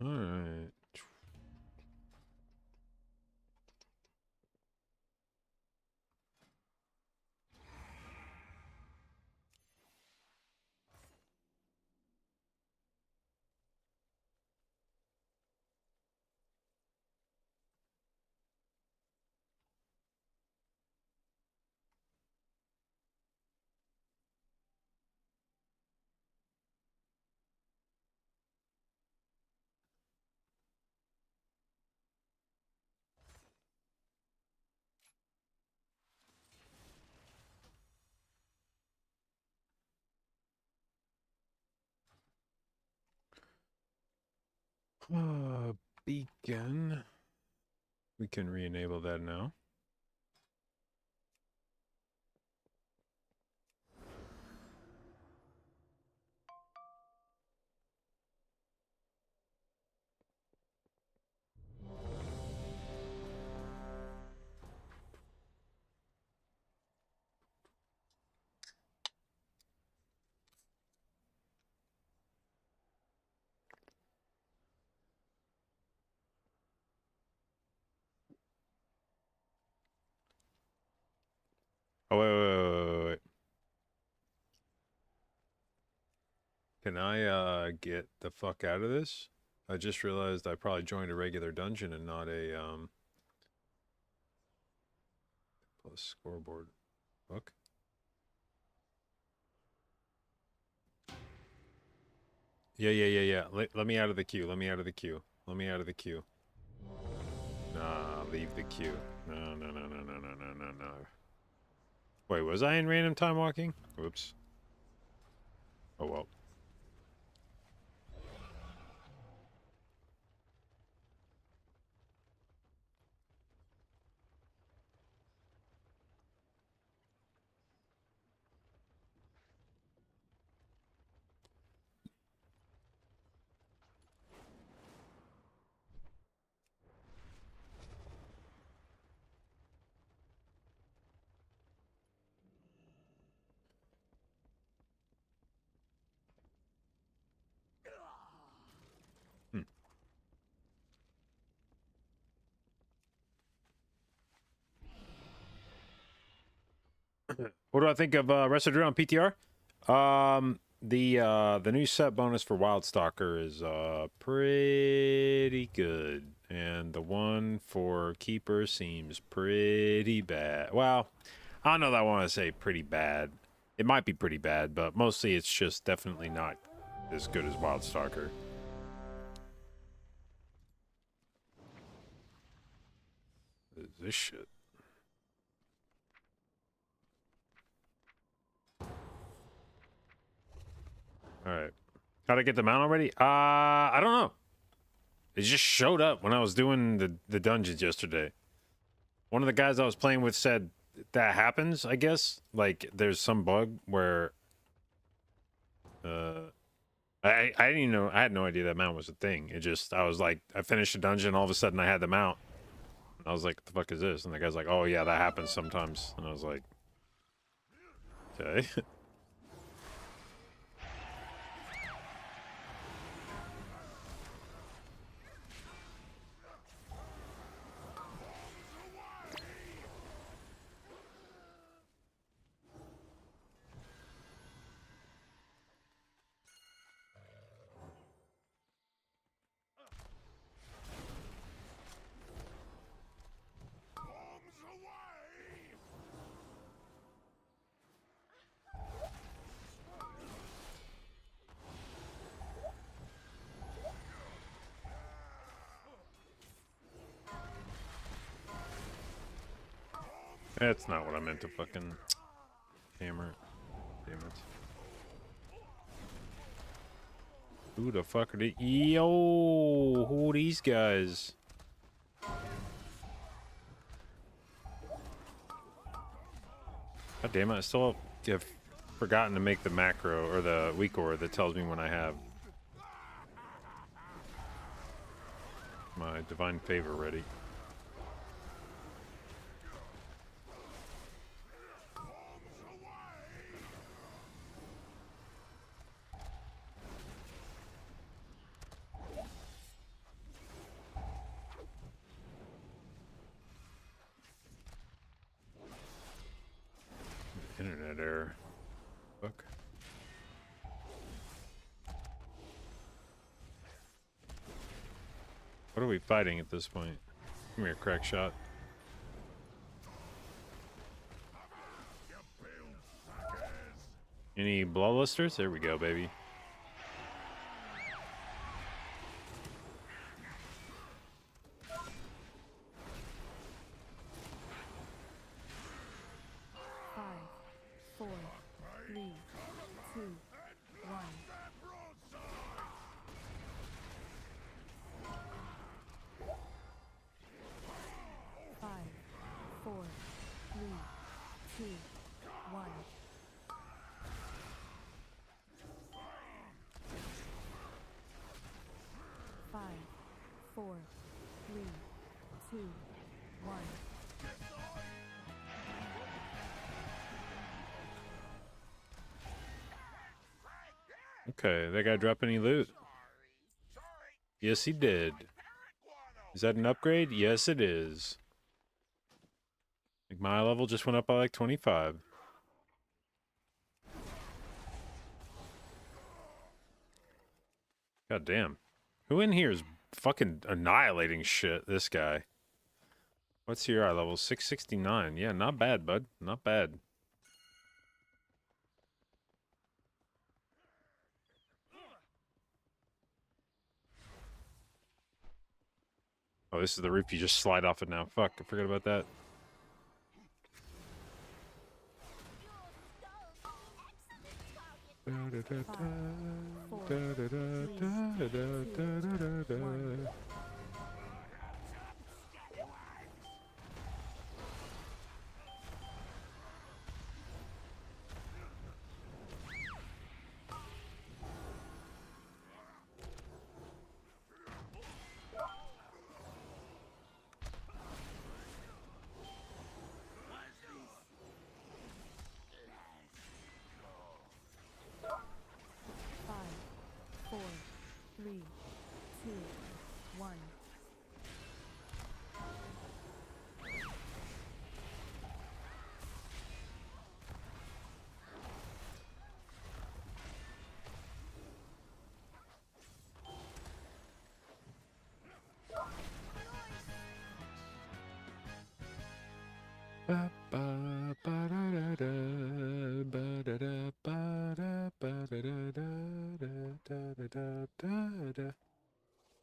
All right. Beacon. We can re-enable that now. Oh, wait. Can I, get the fuck out of this? I just realized I probably joined a regular dungeon and not a, plus scoreboard. Fuck. Yeah. Let me out of the queue. Let me out of the queue. Let me out of the queue. Nah, leave the queue. No. Wait, was I in random time walking? Whoops. Oh well. Hmm. What do I think of Resident on PTR? The new set bonus for Wildstalker is pretty good, and the one for Keeper seems pretty bad. Well, I don't know that I want to say pretty bad. It might be pretty bad, but mostly it's just definitely not as good as Wildstalker. This shit. All right. How'd I get the mount already? I don't know. It just showed up when I was doing the dungeons yesterday. One of the guys I was playing with said that happens, I guess. Like, there's some bug where... I didn't even know... I had no idea that mount was a thing. It just... I was like... I finished a dungeon, all of a sudden I had the mount. I was like, what the fuck is this? And the guy's like, oh yeah, that happens sometimes. And I was like... Okay. That's not what I meant to fucking hammer. Damn it. Who the fuck are they? Yo, who are these guys? God damn it, I still have forgotten to make the macro or the weak aura that tells me when I have my divine favor ready. What are we fighting at this point? Come here, crack shot. Any bloodlusters? There we go, baby. Okay, that guy drop any loot? Yes, he did. Is that an upgrade? Yes, it is. Like my level just went up by like 25. God damn. Who in here is fucking annihilating shit? This guy. What's your eye level? 669. Yeah, not bad, bud. Not bad. Oh, this is the roof you just slide off it now. Fuck, I forgot about that.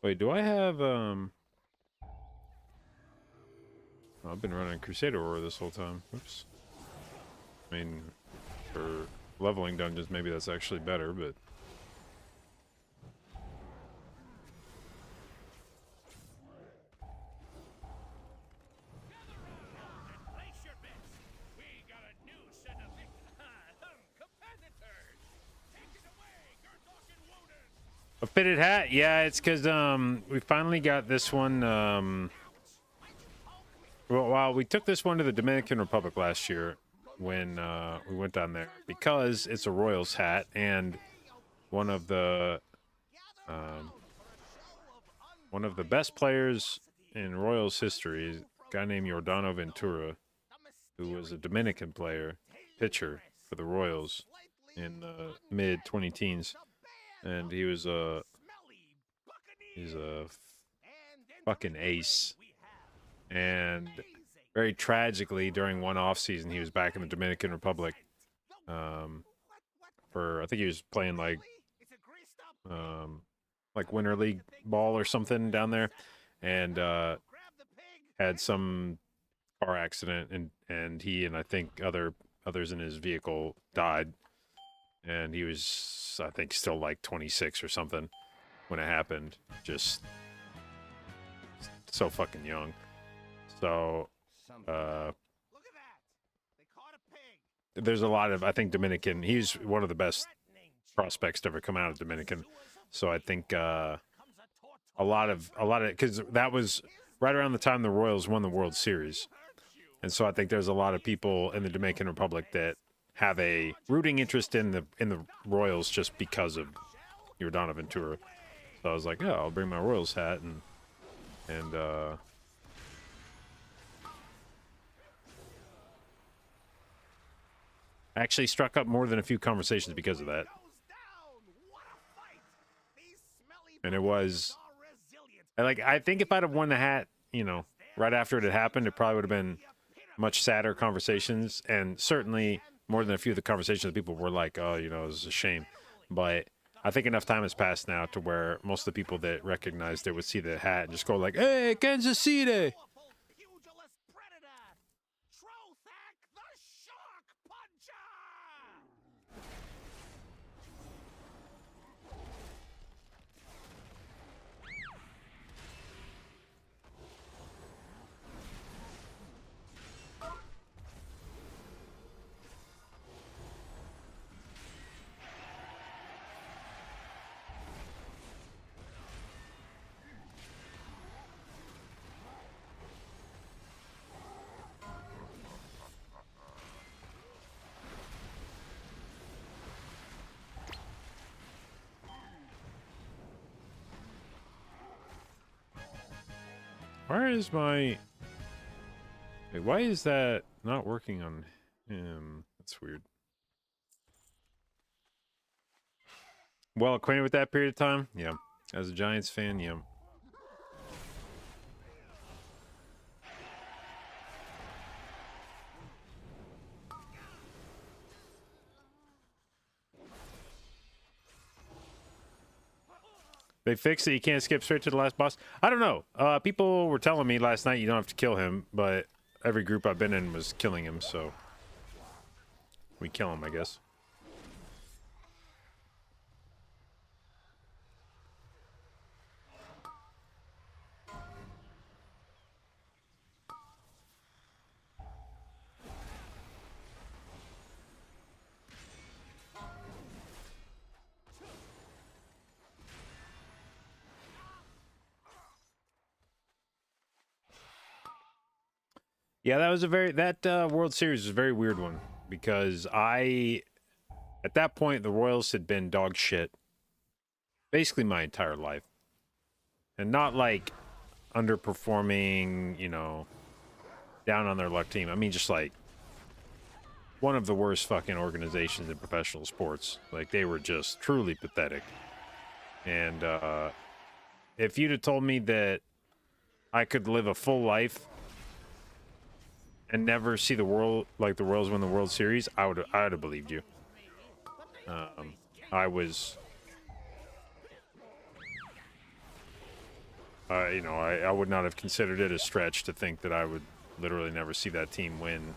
Wait, do I have oh, I've been running Crusader War this whole time. Oops. I mean, for leveling dungeons, maybe that's actually better, but a fitted hat? Yeah, it's because we finally got this one. Well, we took this one to the Dominican Republic last year when we went down there because it's a Royals hat, and one of the best players in Royals history, a guy named Giordano Ventura, who was a Dominican player, pitcher for the Royals in the mid 20-teens. And he's a fucking ace. And very tragically, during one off season, he was back in the Dominican Republic. For I think he was playing like Winter League ball or something down there, and had some car accident, and he and I think others in his vehicle died. And he was, I think, still like 26 or something when it happened. Just so fucking young. So, there's a lot of, I think, Dominican. He's one of the best prospects to ever come out of Dominican. So I think a lot of, because that was right around the time the Royals won the World Series. And so I think there's a lot of people in the Dominican Republic that have a rooting interest in the Royals just because of Giordano Ventura. So I was like, oh, I'll bring my Royals hat and I actually struck up more than a few conversations because of that. And it was And, like, I think if I'd have won the hat, you know, right after it had happened, it probably would have been much sadder conversations, and certainly more than a few of the conversations people were like, oh, you know, it was a shame. But I think enough time has passed now to where most of the people that recognized it would see the hat and just go like, hey, Kansas City. Where is my... Wait, why is that not working on him? That's weird. Well acquainted with that period of time? Yeah. As a Giants fan, yeah. They fixed it. You can't skip straight to the last boss. I don't know. People were telling me last night you don't have to kill him, but every group I've been in was killing him, so we kill him, I guess. Yeah, that was a very World Series was a very weird one because at that point the Royals had been dog shit basically my entire life, and not like underperforming, you know, down on their luck team. I mean, just like one of the worst fucking organizations in professional sports. Like they were just truly pathetic. And if you'd have told me that I could live a full life and never see the world like the Royals win the World Series, I would have believed you. I was, you know, I would not have considered it a stretch to think that I would literally never see that team win.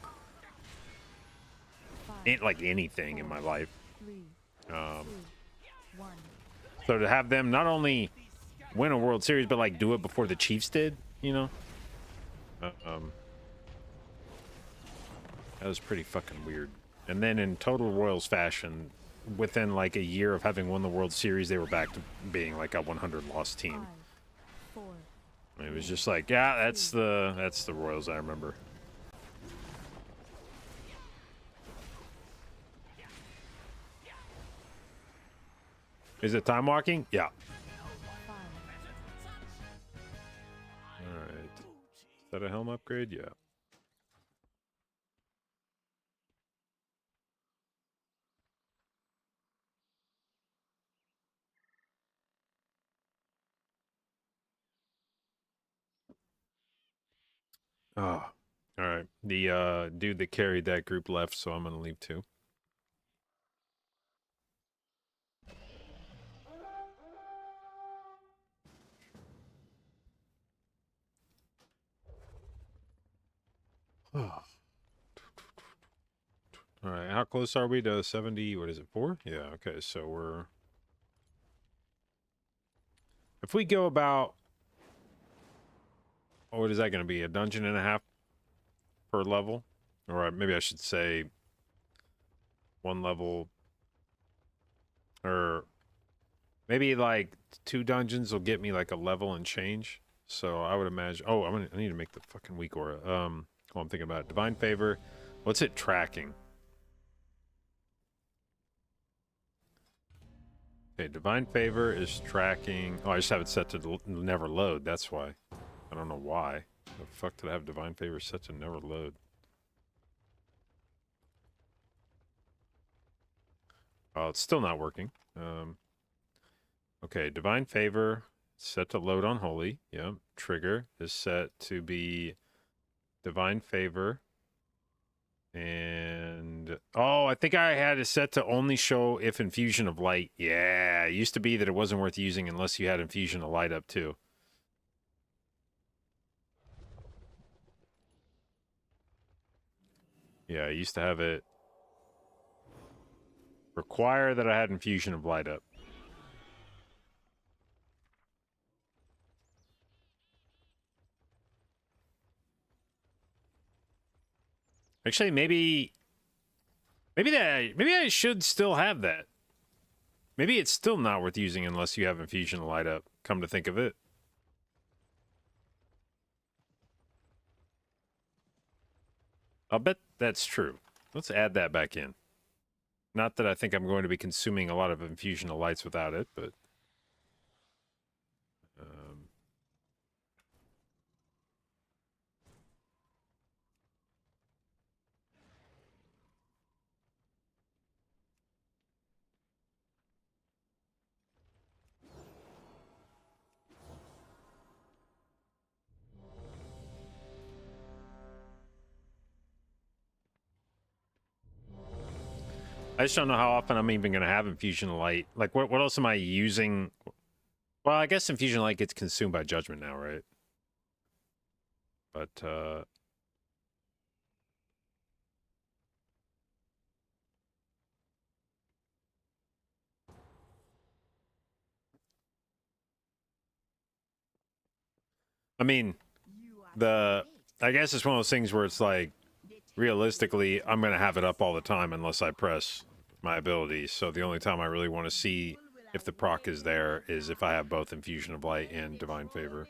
Ain't like anything in my life. So to have them not only win a World Series, but like do it before the Chiefs did, you know, that was pretty fucking weird. And then in total Royals fashion, within like a year of having won the World Series, they were back to being like a 100 loss team. It was just like, yeah, that's the Royals I remember. Is it time walking? Yeah. Alright. Is that a helm upgrade? Yeah. Oh. Alright. The dude that carried that group left, so I'm gonna leave too. Oh. All right, how close are we to 70? What is it, 4? Yeah, okay, so we're... If we go about... Oh, what is that going to be? A dungeon and a half per level? Or maybe I should say... one level... Or... Maybe, like, 2 dungeons will get me, like, a level and change. So I would imagine... Oh, I need to make the fucking weak aura. Oh, I'm thinking about it. Divine Favor. What's it tracking? Okay, Divine Favor is tracking... Oh, I just have it set to never load. That's why. I don't know why. The fuck did I have Divine Favor set to never load? Oh, it's still not working. Okay, Divine Favor Set to load on holy. Yep. Trigger is set to be divine favor. And oh, I think I had it set to only show if infusion of light. Yeah, it used to be that it wasn't worth using unless you had infusion of light up too. Yeah, I used to have it require that I had infusion of light up. Actually, maybe I should still have that. Maybe it's still not worth using unless you have infusion of light up, come to think of it. I'll bet that's true. Let's add that back in. Not that I think I'm going to be consuming a lot of infusion of lights without it, but I just don't know how often I'm even going to have infusion of light. Like, what else am I using? Well, I guess infusion of light gets consumed by judgment now, right? But, I mean, I guess it's one of those things where it's like, realistically, I'm going to have it up all the time unless I press my abilities. So the only time I really want to see if the proc is there is if I have both infusion of light and divine favor.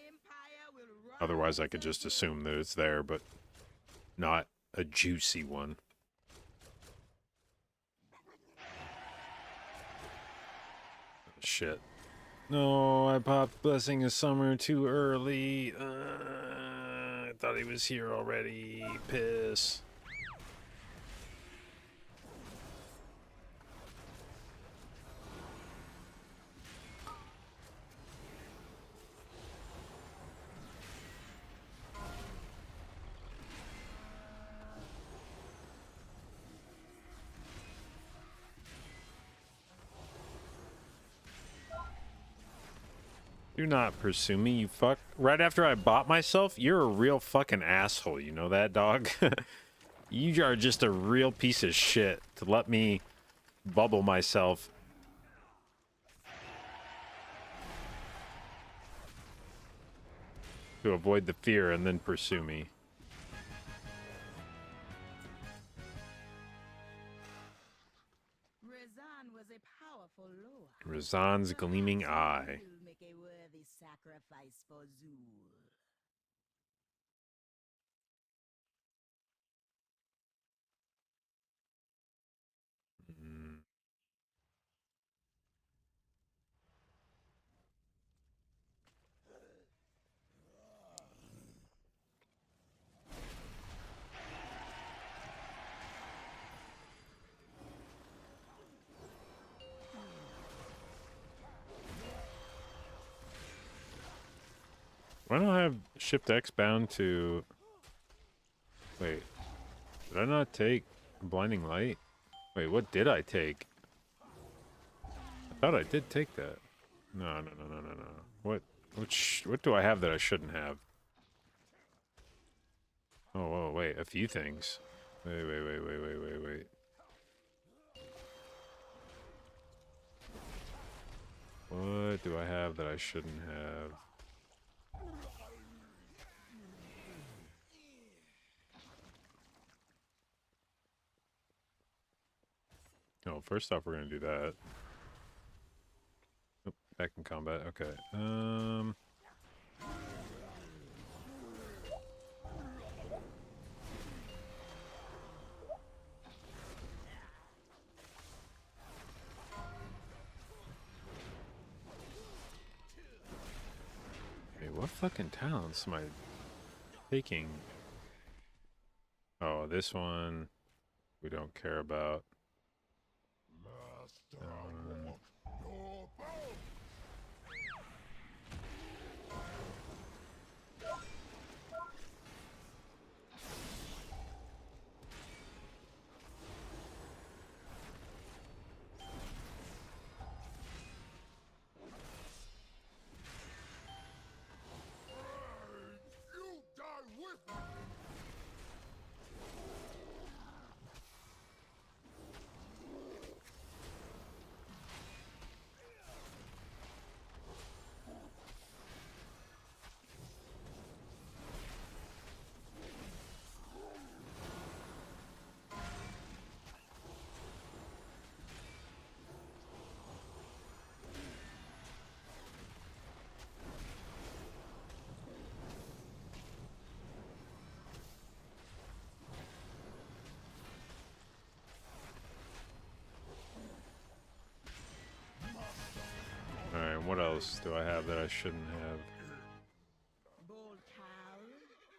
Otherwise, I could just assume that it's there, but not a juicy one. Shit. No, I popped Blessing of Summer too early. I thought he was here already. Piss. Do not pursue me, you fuck. Right after I bought myself, you're a real fucking asshole. You know that, dog? You are just a real piece of shit to let me bubble myself. To avoid the fear and then pursue me. Razan's gleaming eye. Why don't I have Shift X bound to... Wait. Did I not take Blinding Light? Wait, what did I take? I thought I did take that. No. What do I have that I shouldn't have? Oh, wait. A few things. Wait. What do I have that I shouldn't have? Oh, first off, we're gonna do that. Oh, back in combat. Okay. Hey, what fucking talents am I taking? Oh, this one we don't care about. What else do I have that I shouldn't have? Bold cow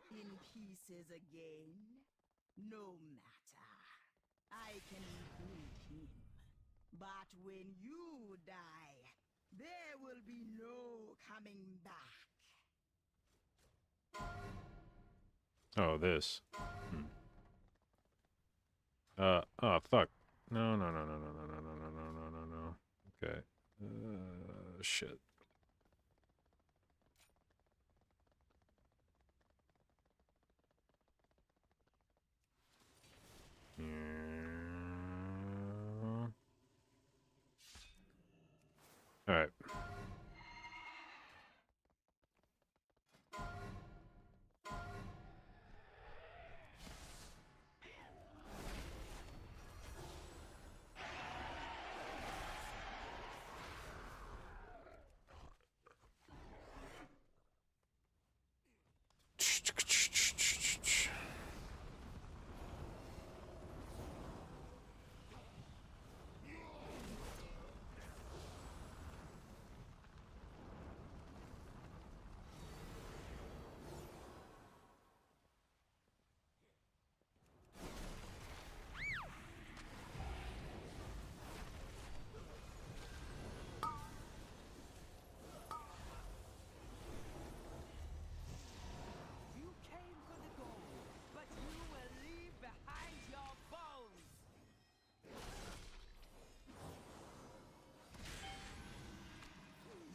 in pieces again. No matter. I can include him. But when you die, there will be no coming back. Oh, this. Oh, fuck. No, no, no, no, no, no, no, no, no, no, no, no, no. Okay. Shit. All right. You came for the gold, but you will leave behind your bones.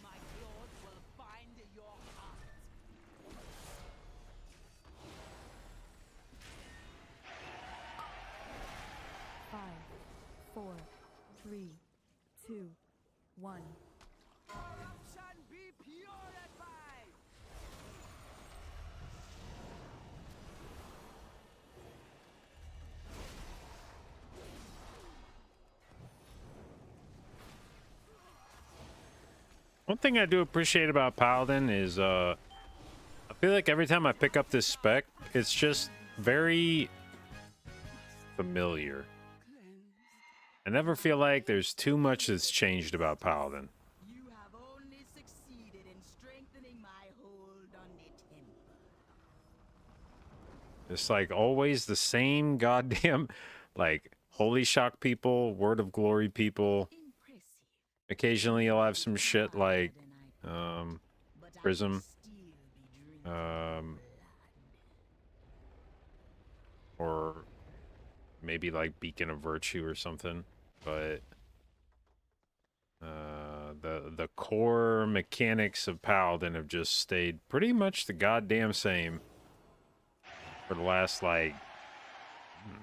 My claws will find your heart. 5, 4, 3, 2, 1. Corruption be purified. One thing I do appreciate about Paladin is, I feel like every time I pick up this spec, it's just very familiar. I never feel like there's too much that's changed about Paladin. You have only succeeded in strengthening my hold on the temple. It's like always the same goddamn, like, Holy Shock people, Word of Glory people. Impressive. Occasionally you'll have some shit like, But I will Prism, still be drinking blood. or maybe like Beacon of Virtue or something, but the core mechanics of Paladin have just stayed pretty much the goddamn same for the last like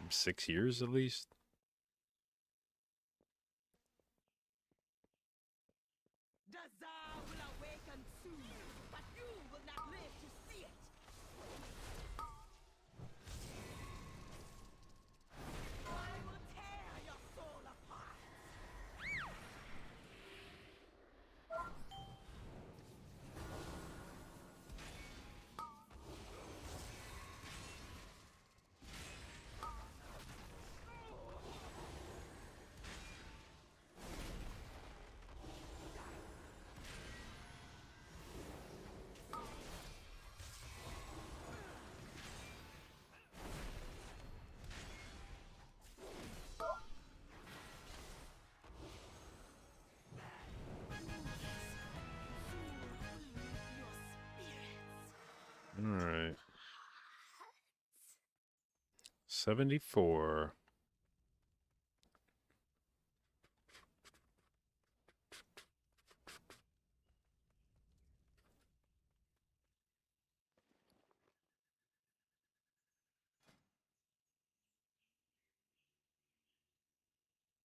6 years at least. The Tsar will awaken soon, but you will not live to see it. I will tear your soul apart. All right. 74.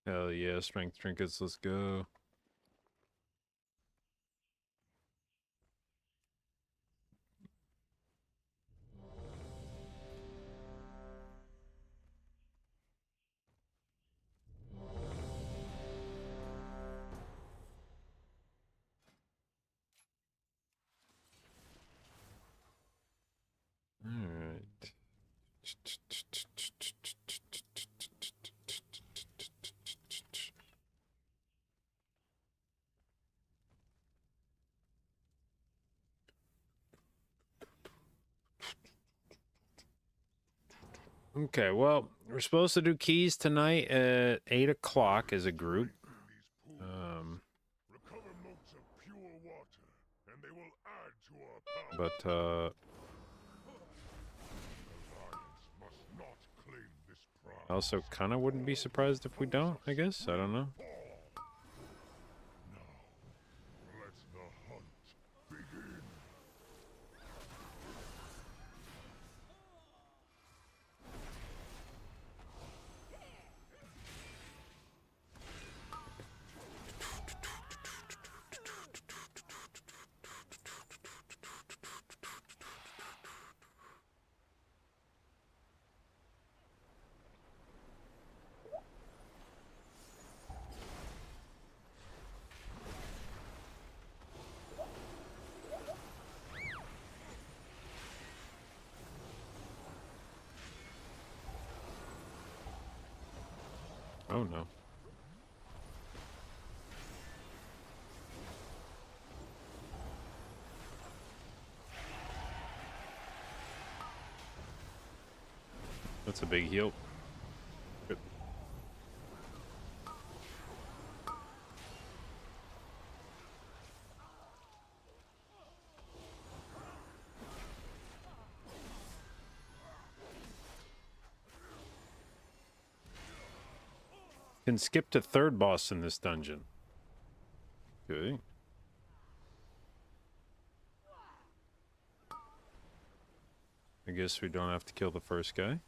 Hell yeah, strength trinkets, let's go. All right. Okay, well, we're supposed to do keys tonight at 8 o'clock as a group. Recover moats of pure water, and they will add to our power. But Alliance must not claim this prize. I also kind of wouldn't be surprised if we don't, I guess. I don't know. Now, let the hunt begin. Oh no. That's a big heal. Good. Can skip to third boss in this dungeon. Okay. I guess we don't have to kill the first guy.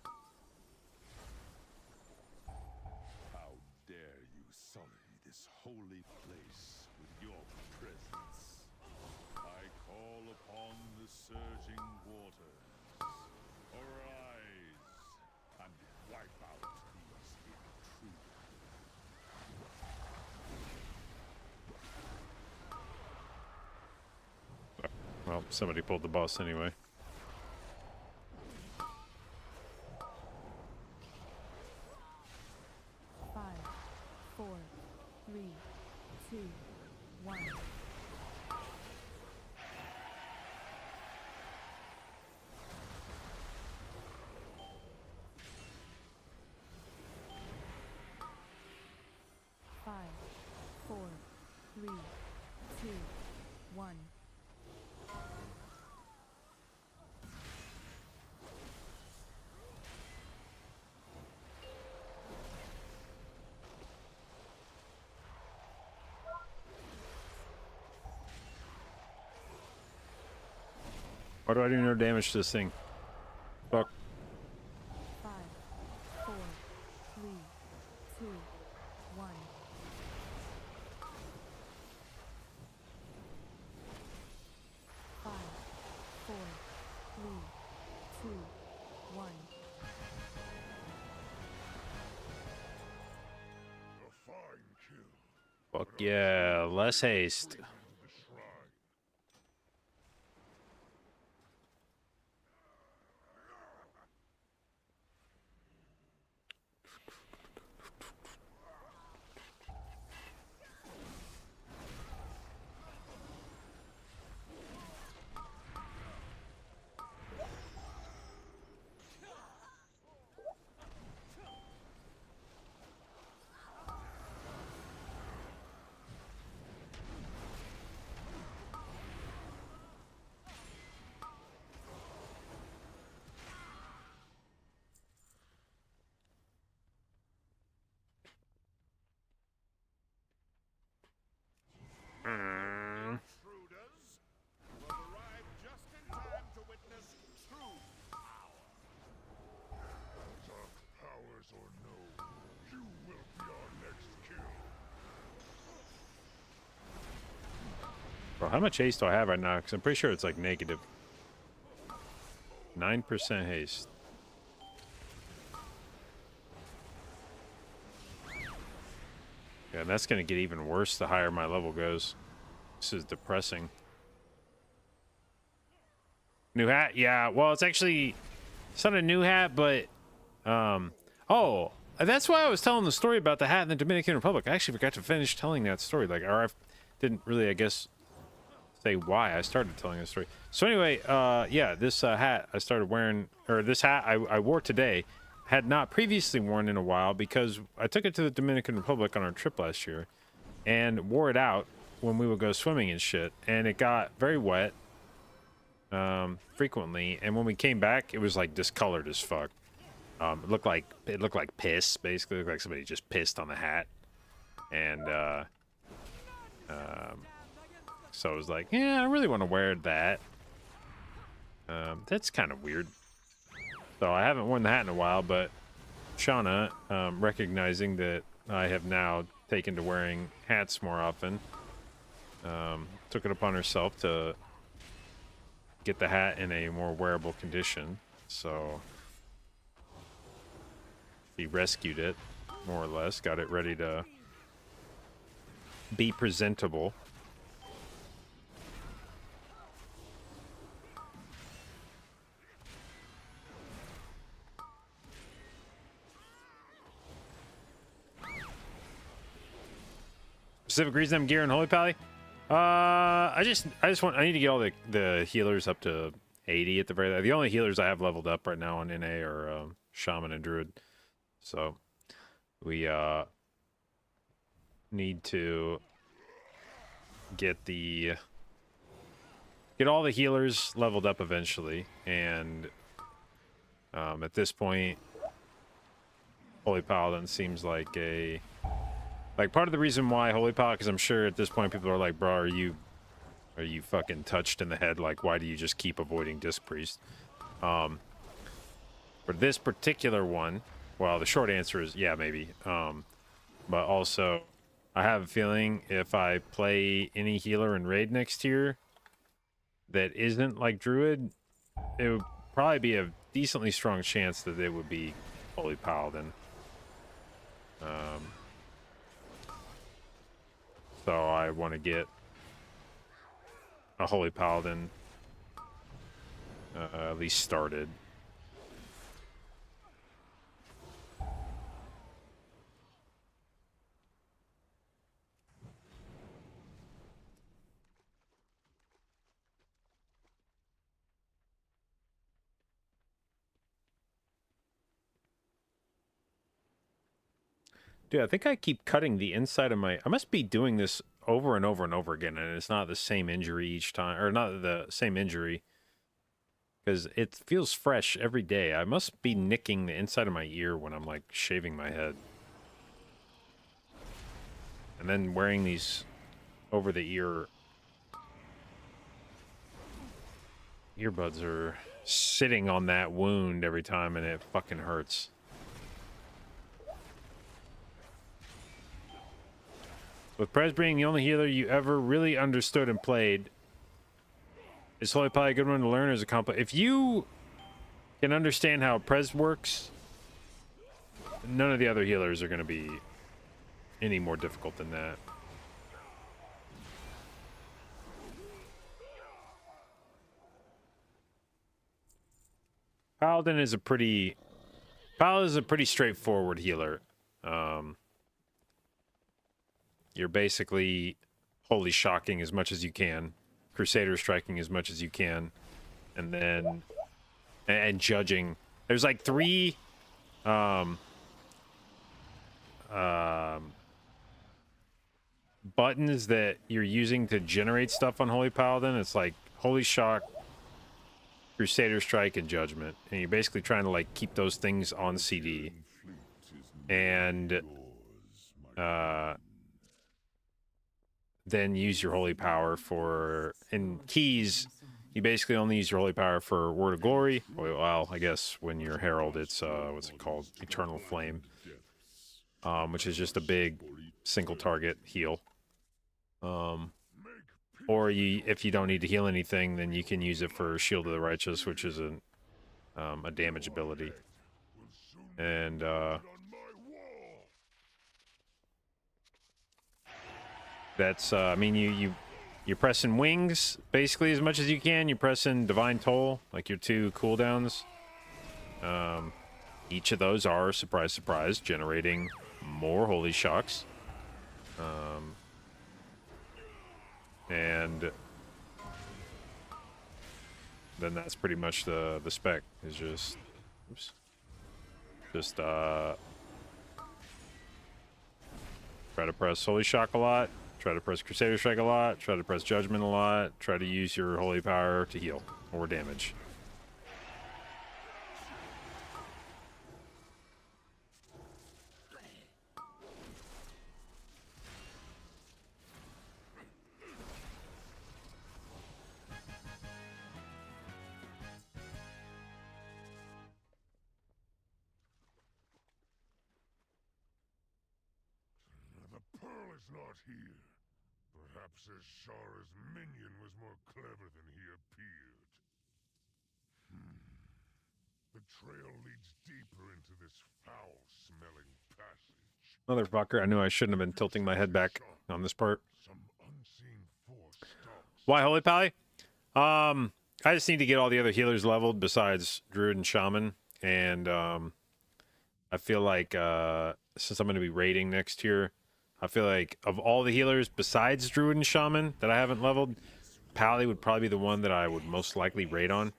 How dare you sully this holy place with your presence? I call upon the surging waters. Arise and wipe out these intruders. Well, somebody pulled the boss anyway. Five, four, three, two, one. 5, 4, 3, 2, 1. Why do I do no damage to this thing? Fuck. 5, 4, 3, 2, 1. 5, 4, 3, 2, 1. A fine kill. Fuck yeah, less haste. The shrine. Intruders, you have arrived just in time to witness true power. Dark powers or no, you will be our next kill. Bro, how much haste do I have right now? Because I'm pretty sure it's like negative 9% haste. Yeah, that's going to get even worse the higher my level goes. This is depressing. New hat? Yeah, well, it's actually... It's not a new hat, but... Oh, that's why I was telling the story about the hat in the Dominican Republic. I actually forgot to finish telling that story. Like, or I didn't really, I guess, say why I started telling the story. So anyway, yeah, this hat I started wearing... Or this hat I wore today had not previously worn in a while because I took it to the Dominican Republic on our trip last year and wore it out when we would go swimming and shit, and it got very wet frequently, and when we came back it was like discolored as fuck. It looked like piss, basically. It looked like somebody just pissed on the hat. And so I was like, yeah, I really want to wear that. That's kind of weird. So I haven't worn the hat in a while, but Shauna, recognizing that I have now taken to wearing hats more often, took it upon herself to get the hat in a more wearable condition. So he rescued it, more or less, got it ready to be presentable. Specific reason I'm gearing Holy Pally? I need to get all the healers up to 80 at the very least. The only healers I have leveled up right now on NA are Shaman and Druid. So we need to get all the healers leveled up eventually, and at this point Holy Paladin seems like part of the reason why Holy Paladin, because I'm sure at this point people are like, bro, are you fucking touched in the head? Like, why do you just keep avoiding Disc Priest? For this particular one, well, the short answer is yeah, maybe. But also, I have a feeling if I play any healer in Raid next year that isn't like Druid, it would probably be a decently strong chance that it would be Holy Paladin. So I want to get a Holy Paladin at least started. Dude, I think I keep cutting the inside of my... I must be doing this over and over and over again, and it's not the same injury each time, or not the same injury, because it feels fresh every day. I must be nicking the inside of my ear when I'm, like, shaving my head. And then wearing these over-the-ear... earbuds are sitting on that wound every time, and it fucking hurts. With Prez being the only healer you ever really understood and played, is Holy Pally a good one to learn as a complex? If you can understand how Prez works, none of the other healers are going to be any more difficult than that. Paladin is a pretty straightforward healer. You're basically holy shocking as much as you can, Crusader striking as much as you can, and then judging. There's like 3 buttons that you're using to generate stuff on Holy Paladin. It's like Holy Shock, Crusader Strike, and Judgment. And you're basically trying to like keep those things on CD. And then use your holy power for... In keys, you basically only use your holy power for Word of Glory. Well, I guess when you're Herald, it's what's it called? Eternal Flame. Which is just a big single target heal. Or if you don't need to heal anything, then you can use it for Shield of the Righteous, which is a damage ability. And that's I mean you're pressing wings basically as much as you can. You're pressing Divine Toll, like your 2 cooldowns. Each of those are, surprise surprise, generating more holy shocks. And then that's pretty much the spec, is just... Oops. Just try to press Holy Shock a lot. Try to press Crusader Strike a lot. Try to press Judgment a lot. Try to use your Holy Power to heal or damage. The pearl is not here. Perhaps Ashara's minion was more clever than he appeared. The trail leads deeper into this foul-smelling passage. Motherfucker, I knew I shouldn't have been tilting my head back on this part. Some unseen force stalks. Why Holy Pally? I just need to get all the other healers leveled besides Druid and Shaman. And I feel like since I'm going to be raiding next year, I feel like of all the healers besides Druid and Shaman that I haven't leveled, Pally would probably be the one that I would most likely raid on.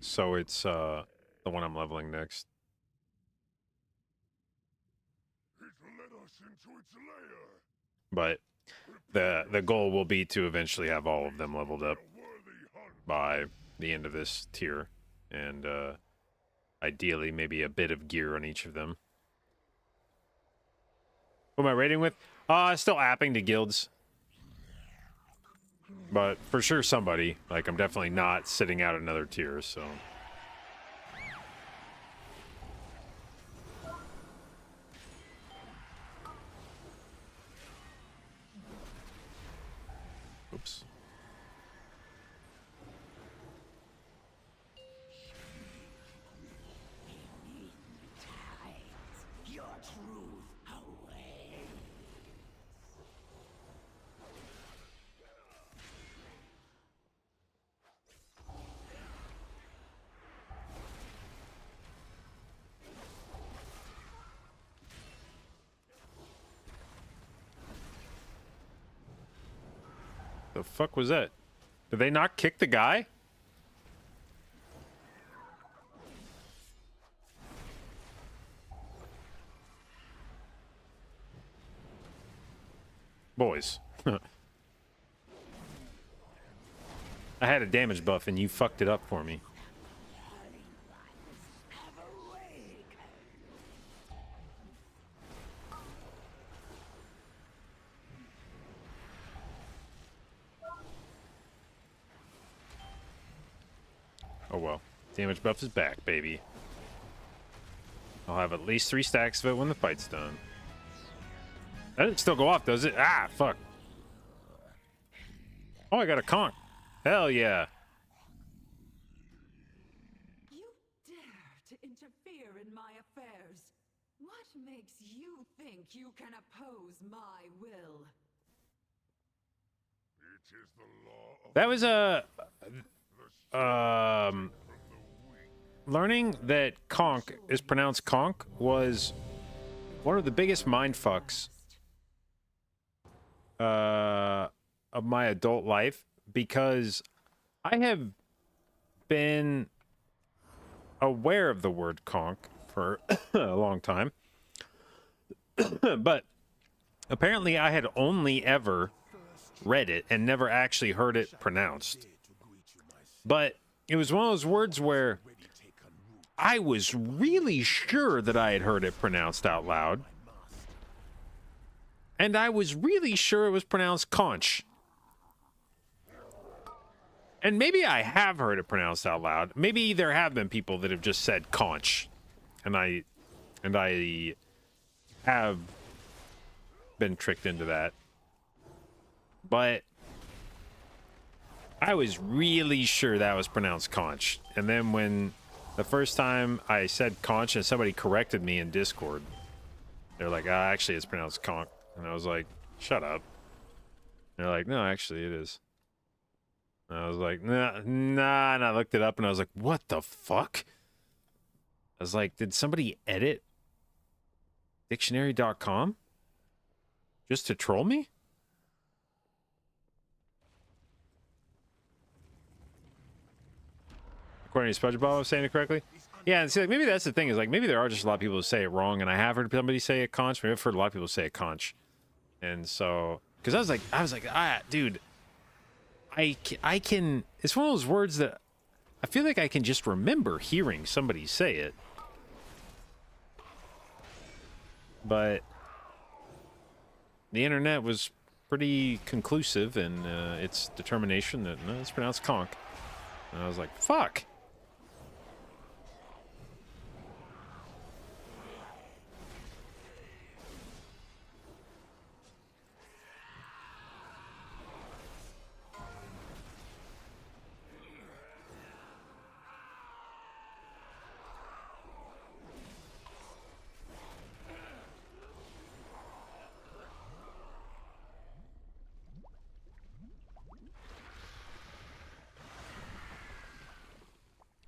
So it's the one I'm leveling next. It led us into its lair. But the goal will be to eventually have all of them leveled up Worthy hunt. by the end of this tier. And ideally maybe a bit of gear on each of them. Who am I raiding with? Still apping to guilds. But for sure somebody. Like, I'm definitely not sitting out another tier, so... Oops. Your truth away. The fuck was that? Did they not kick the guy? Boys. I had a damage buff and you fucked it up for me. Oh well. Damage buff is back, baby. I'll have at least 3 stacks of it when the fight's done. That didn't still go off, does it? Ah, fuck. Oh, I got a conch. Hell yeah. You dare to interfere in my affairs. What makes you think you can oppose my will? It is the law of That was a... from the weak. learning that conch is pronounced conch was one of the biggest mindfucks of my adult life, because I have been aware of the word conch for a long time, but apparently I had only ever read it and never actually heard it pronounced. But it was one of those words where I was really sure that I had heard it pronounced out loud. And I was really sure it was pronounced conch. And maybe I have heard it pronounced out loud. Maybe there have been people that have just said conch. And I have been tricked into that. But I was really sure that was pronounced conch. And then when the first time I said conch and somebody corrected me in Discord, they're like, actually it's pronounced conch. And I was like, shut up. And they're like, no, actually it is. And I was like, nah. And I looked it up and I was like, what the fuck? I was like, did somebody edit dictionary.com just to troll me? According to SpongeBob, I was saying it correctly. Yeah, and see, like, maybe that's the thing, is like maybe there are just a lot of people who say it wrong, and I have heard somebody say a conch. Maybe I've heard a lot of people say a conch, and so because I was like, dude, I can. It's one of those words that I feel like I can just remember hearing somebody say it, but the internet was pretty conclusive in its determination that no, it's pronounced conch, and I was like, fuck.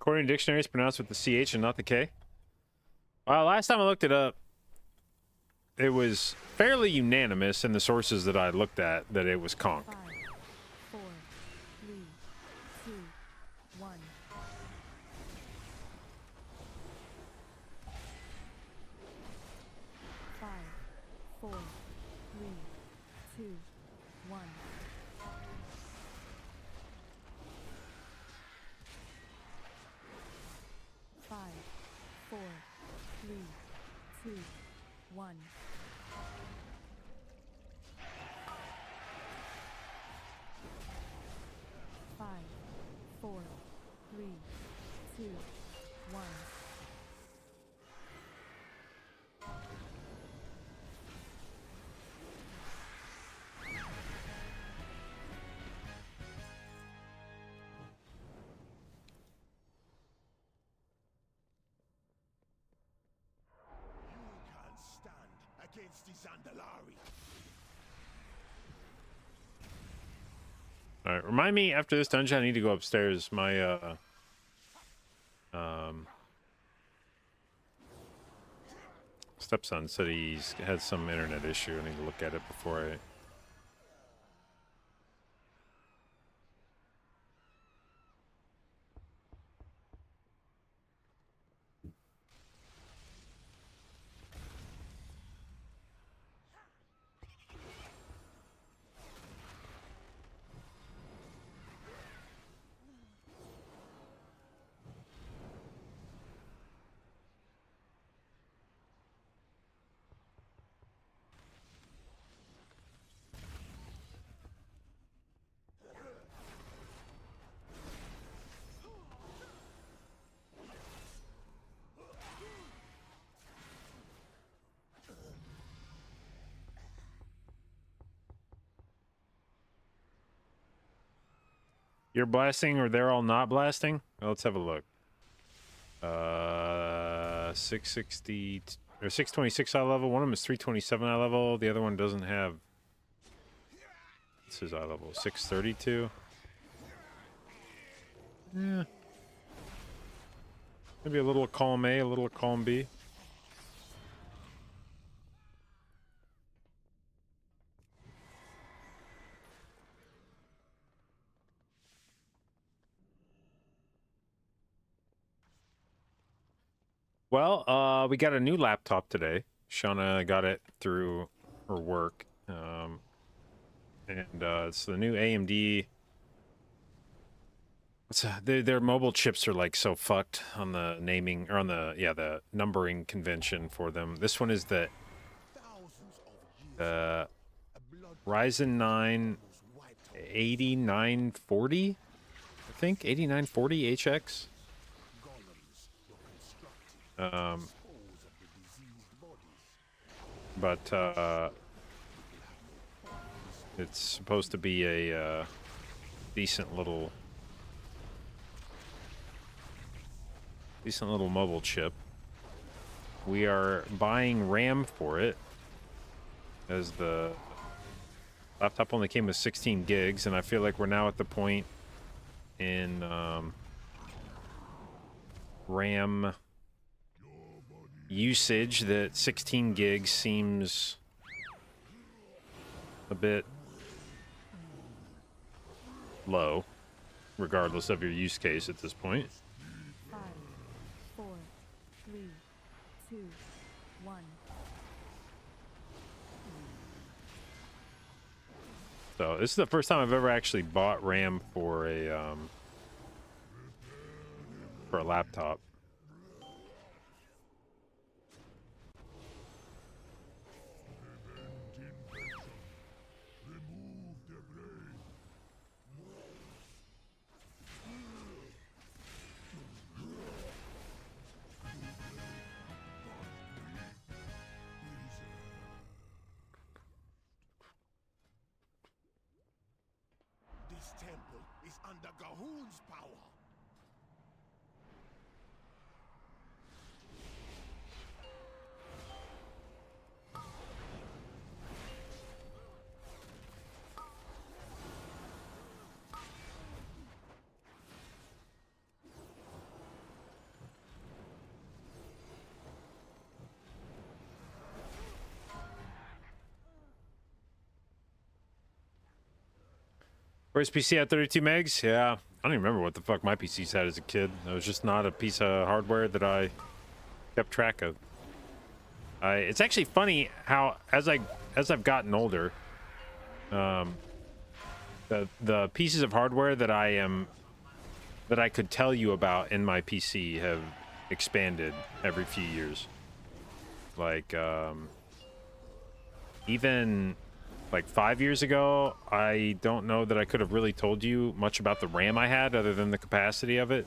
According to dictionary, it's pronounced with the CH and not the K. Last time I looked it up, it was fairly unanimous in the sources that I looked at that it was conch. 5, 4, 3, 2, 1. 5, 4, 3, 2, 1. 5, 4, 3, 2, 1. 5, 4, 3, 2, 1. You can't stand against the Zandalari. All right, remind me after this dungeon, I need to go upstairs. My stepson said he's had some internet issue. I need to look at it before I. You're blasting, or they're all not blasting? Well, let's have a look. 660 or 626 eye level. One of them is 327 eye level. The other one doesn't have. This is eye level 632. Yeah. Maybe a little column A, a little column B. Well, we got a new laptop today. Shauna got it through her work. It's the new AMD. Their mobile chips are like so fucked on the naming, or on the numbering convention for them. This one is the Ryzen 9 8940, I think 8940 HX. But it's supposed to be a decent little mobile chip. We are buying RAM for it, as the laptop only came with 16 gigs, and I feel like we're now at the point in RAM usage that 16 gigs seems a bit low, regardless of your use case at this point. 2, 1. So this is the first time I've ever actually bought RAM for a laptop. This temple is under Gahun's power. Where's PC at 32 megs? Yeah, I don't even remember what the fuck my PC's had as a kid. It was just not a piece of hardware that I kept track of. It's actually funny how as I've gotten older, the pieces of hardware that I could tell you about in my PC have expanded every few years. Like even like 5 years ago, I don't know that I could have really told you much about the RAM I had other than the capacity of it.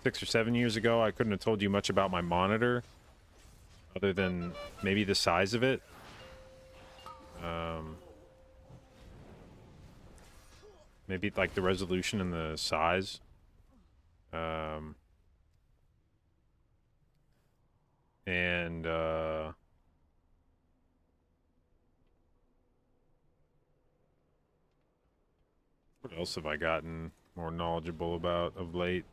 6 or 7 years ago, I couldn't have told you much about my monitor other than maybe the size of it. Maybe like the resolution and the size. What else have I gotten more knowledgeable about of late?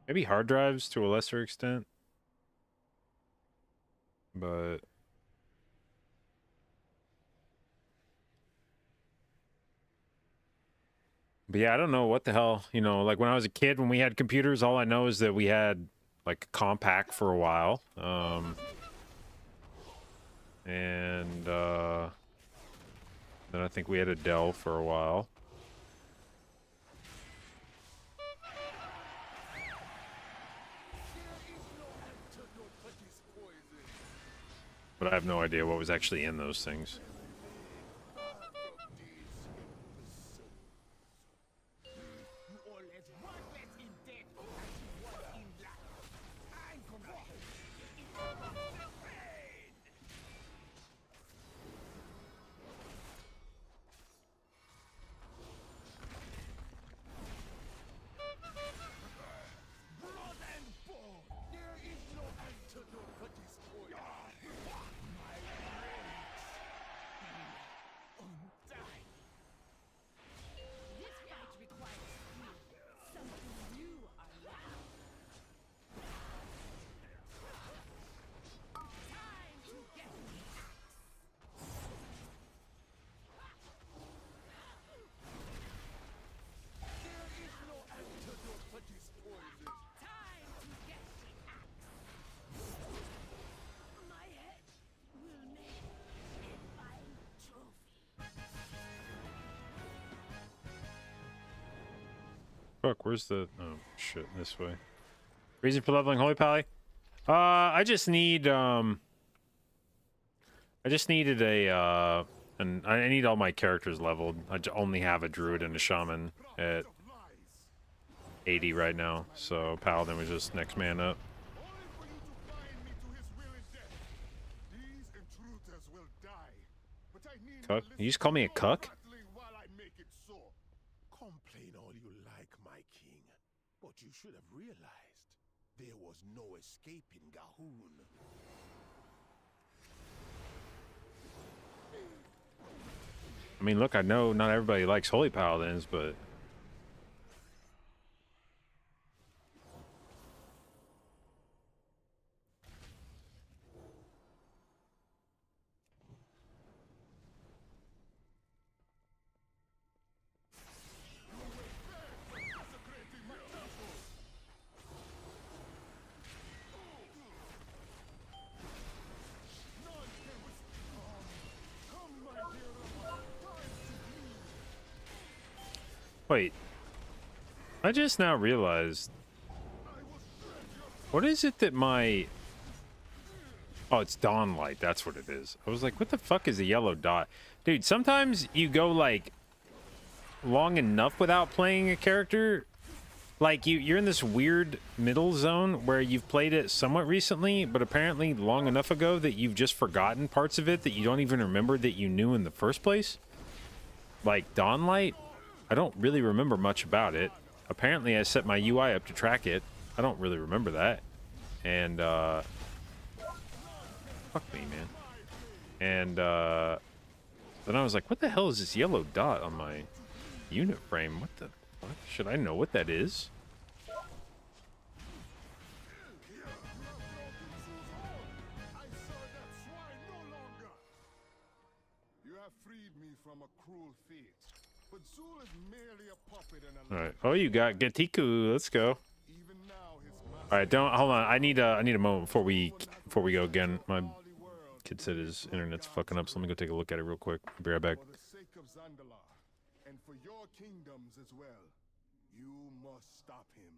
Maybe hard drives to a lesser extent. But yeah, I don't know what the hell, you know, like when I was a kid, when we had computers, all I know is that we had like a Compaq for a while. And then I think we had a Dell for a while. But I have no idea what was actually in those things. Fuck, where's the... Oh, shit, this way. Reason for leveling Holy Pally? I just need, I just needed a, and I need all my characters leveled. I only have a Druid and a Shaman at 80 right now, so Paladin was just next man up. Cuck? You just call me a cuck? Complain all you like, my king, but you should have realized there was no escaping Gahun. I mean, look, I know not everybody likes Holy Paladins, but Wait. I just now realized. What is it that my... Oh, it's dawn light. That's what it is. I was like, what the fuck is a yellow dot? Dude, sometimes you go, like, long enough without playing a character. Like, you're in this weird middle zone where you've played it somewhat recently, but apparently long enough ago that you've just forgotten parts of it that you don't even remember that you knew in the first place. Like, Dawnlight, I don't really remember much about it. Apparently, I set my UI up to track it. I don't really remember that. And, fuck me, man. And, then I was like, what the hell is this yellow dot on my unit frame? What the fuck? Should I know what that is? You have freed me from a cruel fate, but Zul is merely a puppet and a All right. Oh, you got Getiku. Let's go. even now his All right. Don't hold on. I need a moment before we go again. My kid said his internet's fucking up, so let me go take a look at it real quick. I'll be right back. for the sake of Zandalar, and for your kingdoms as well. You must stop him.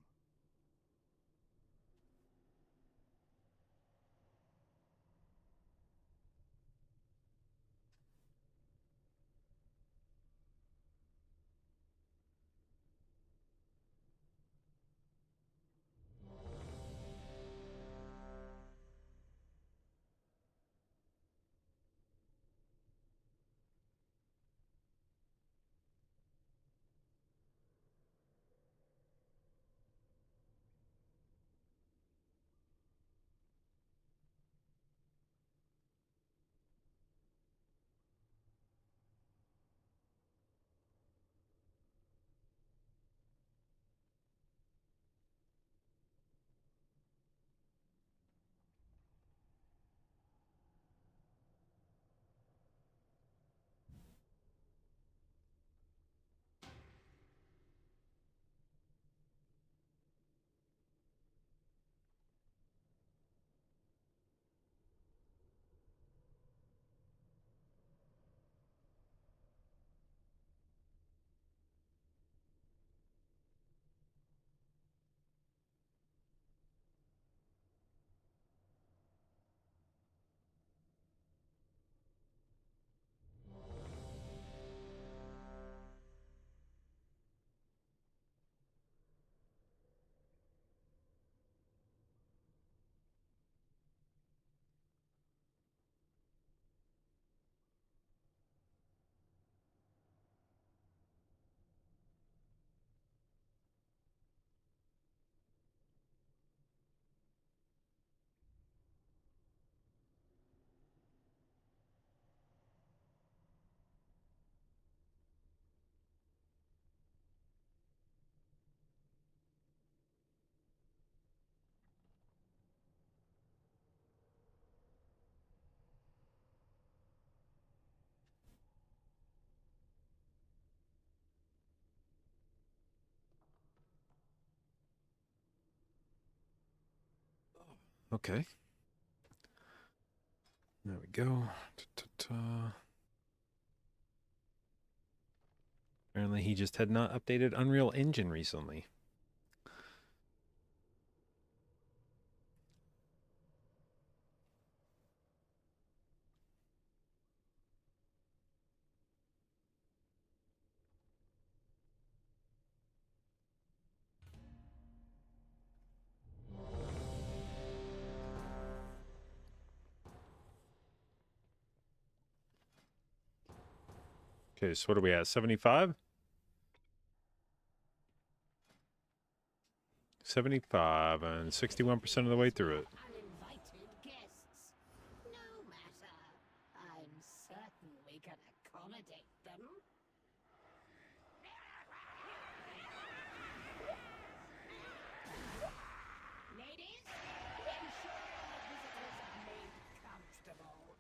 Okay. There we go. Ta-ta-ta. Apparently he just had not updated Unreal Engine recently. Okay, so what are we at? 75? 75 and 61% of the way through it. Uninvited guests. No matter. I'm certain we can accommodate them. Ladies, ensure our visitors are made comfortable.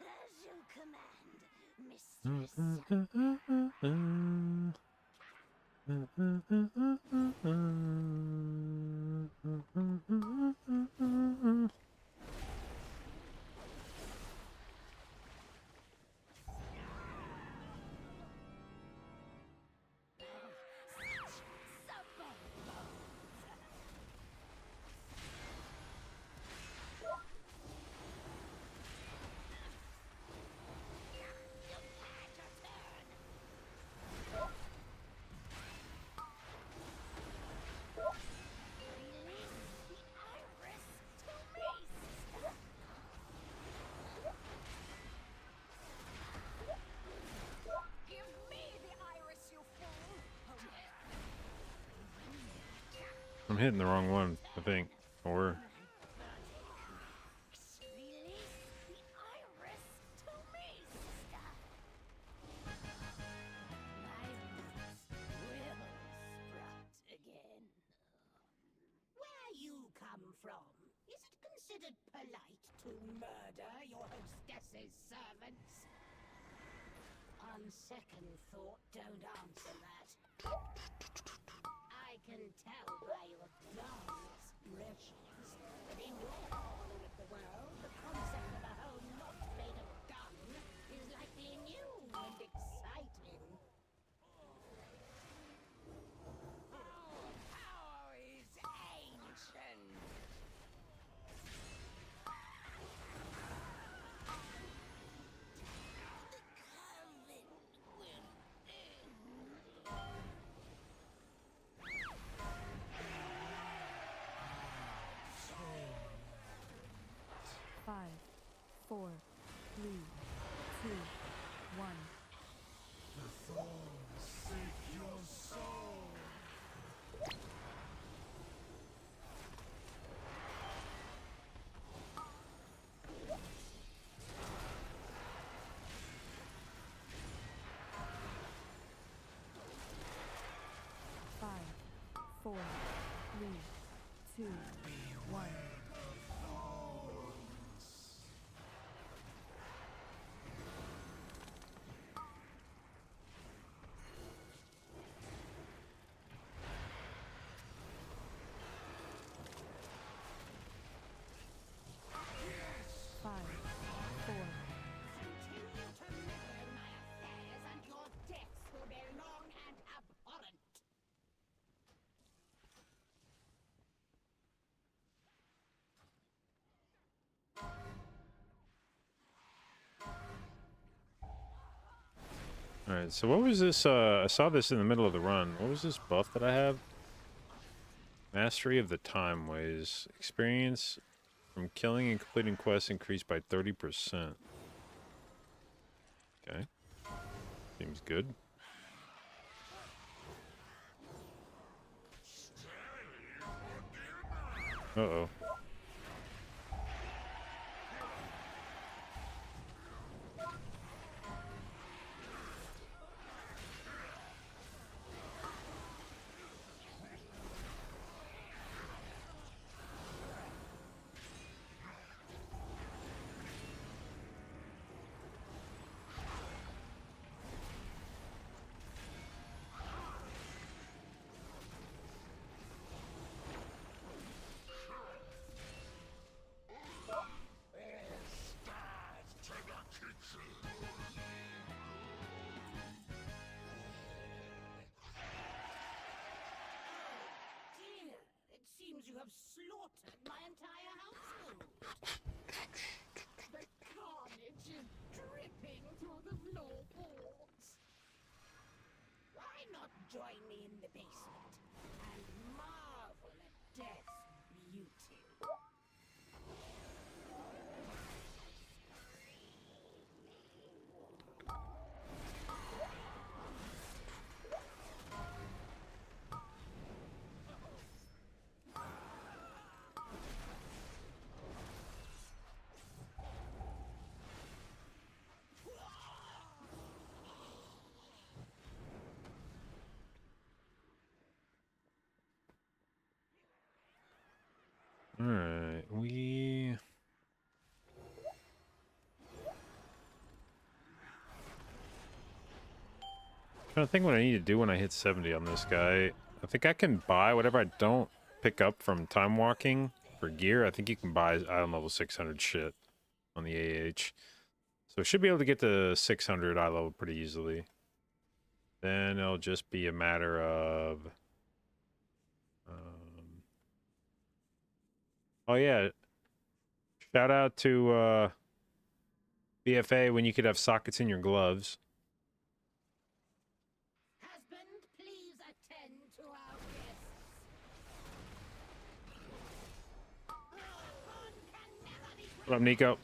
As you command, I'm hitting the wrong one, I think. Or Release the iris to me, sister. Will sprout again. Where you come from, is it considered polite to murder your hostess's servants? On second thought, don't answer that. I can tell by your dull expressions that in your corner of the world, the concept of a home not made of dung is likely new and exciting. Our power is ancient. Five, four, three, two, one. Five, four, three, two, one. Five, four, Continue to meddle in my affairs, and your deaths will be long and abhorrent. alright, so what was this? I saw this in the middle of the run. What was this buff that I have? Mastery of the time ways. Experience from killing and completing quests increased by 30%. Okay. Seems good. Uh-oh. Dear, it seems you have slaughtered my entire household. The carnage is dripping through the floorboards. Why not join me in the basement and marvel at death's beauty? Alright, we... trying to think what I need to do when I hit 70 on this guy. I think I can buy whatever I don't pick up from time walking for gear. I think you can buy item level 600 shit on the AH. So I should be able to get to 600 eye level pretty easily. Then it'll just be a matter of... oh yeah, shout out to BFA when you could have sockets in your gloves. Husband, please attend to our guests. One can never be What up, Nico?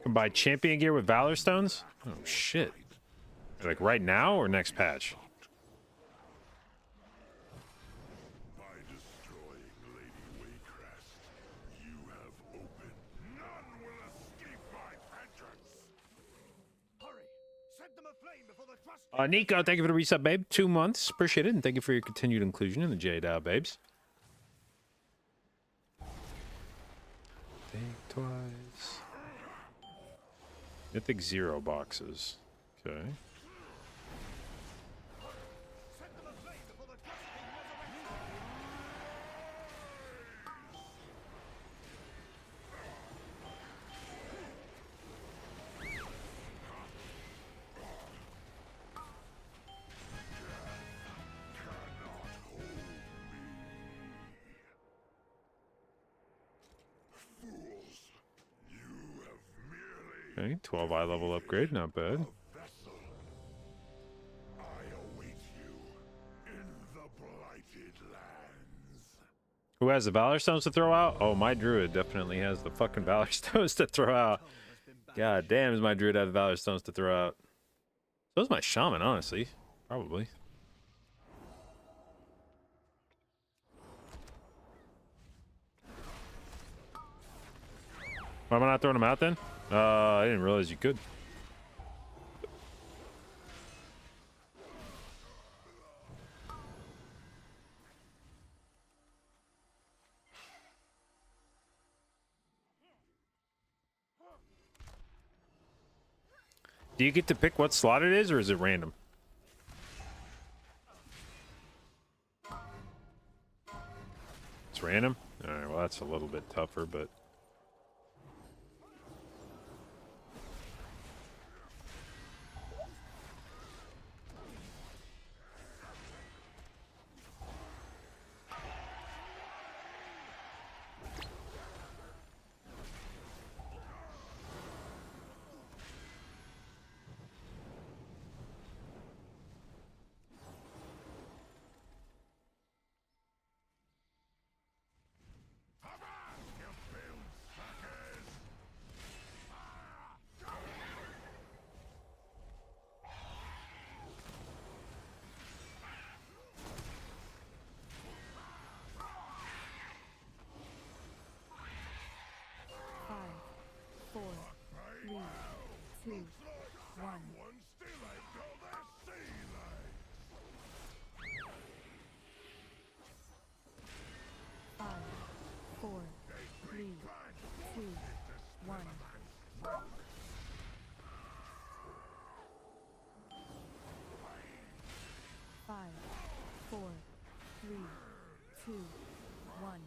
Can buy champion gear with Valor Stones? Oh, shit. Like right now or next patch? By destroying Lady Warcraft, you have opened. None will escape my vengeance. Hurry! Set them aflame before the trust. Nico, thank you for the reset, babe. 2 months. Appreciate it. And thank you for your continued inclusion in the J-Dow, babes. Think twice. Mythic 0 boxes. Okay. Set them aflame before the trust king Fools, you have merely Okay, 12 eye level upgrade, not bad. vessel. I await you in the blighted lands. Who has the Valor Stones to throw out? Oh, my druid definitely has the fucking Valor Stones to throw out. God damn, is my druid have the Valor Stones to throw out? So is my shaman, honestly. Probably. Why am I not throwing them out then? I didn't realize you could. Do you get to pick what slot it is, or is it random? It's random? Alright, well that's a little bit tougher, but... Five, four, three, two, one. One still ain't got their sea legs. Five, four, three, two, one. Five, four, three, two, one.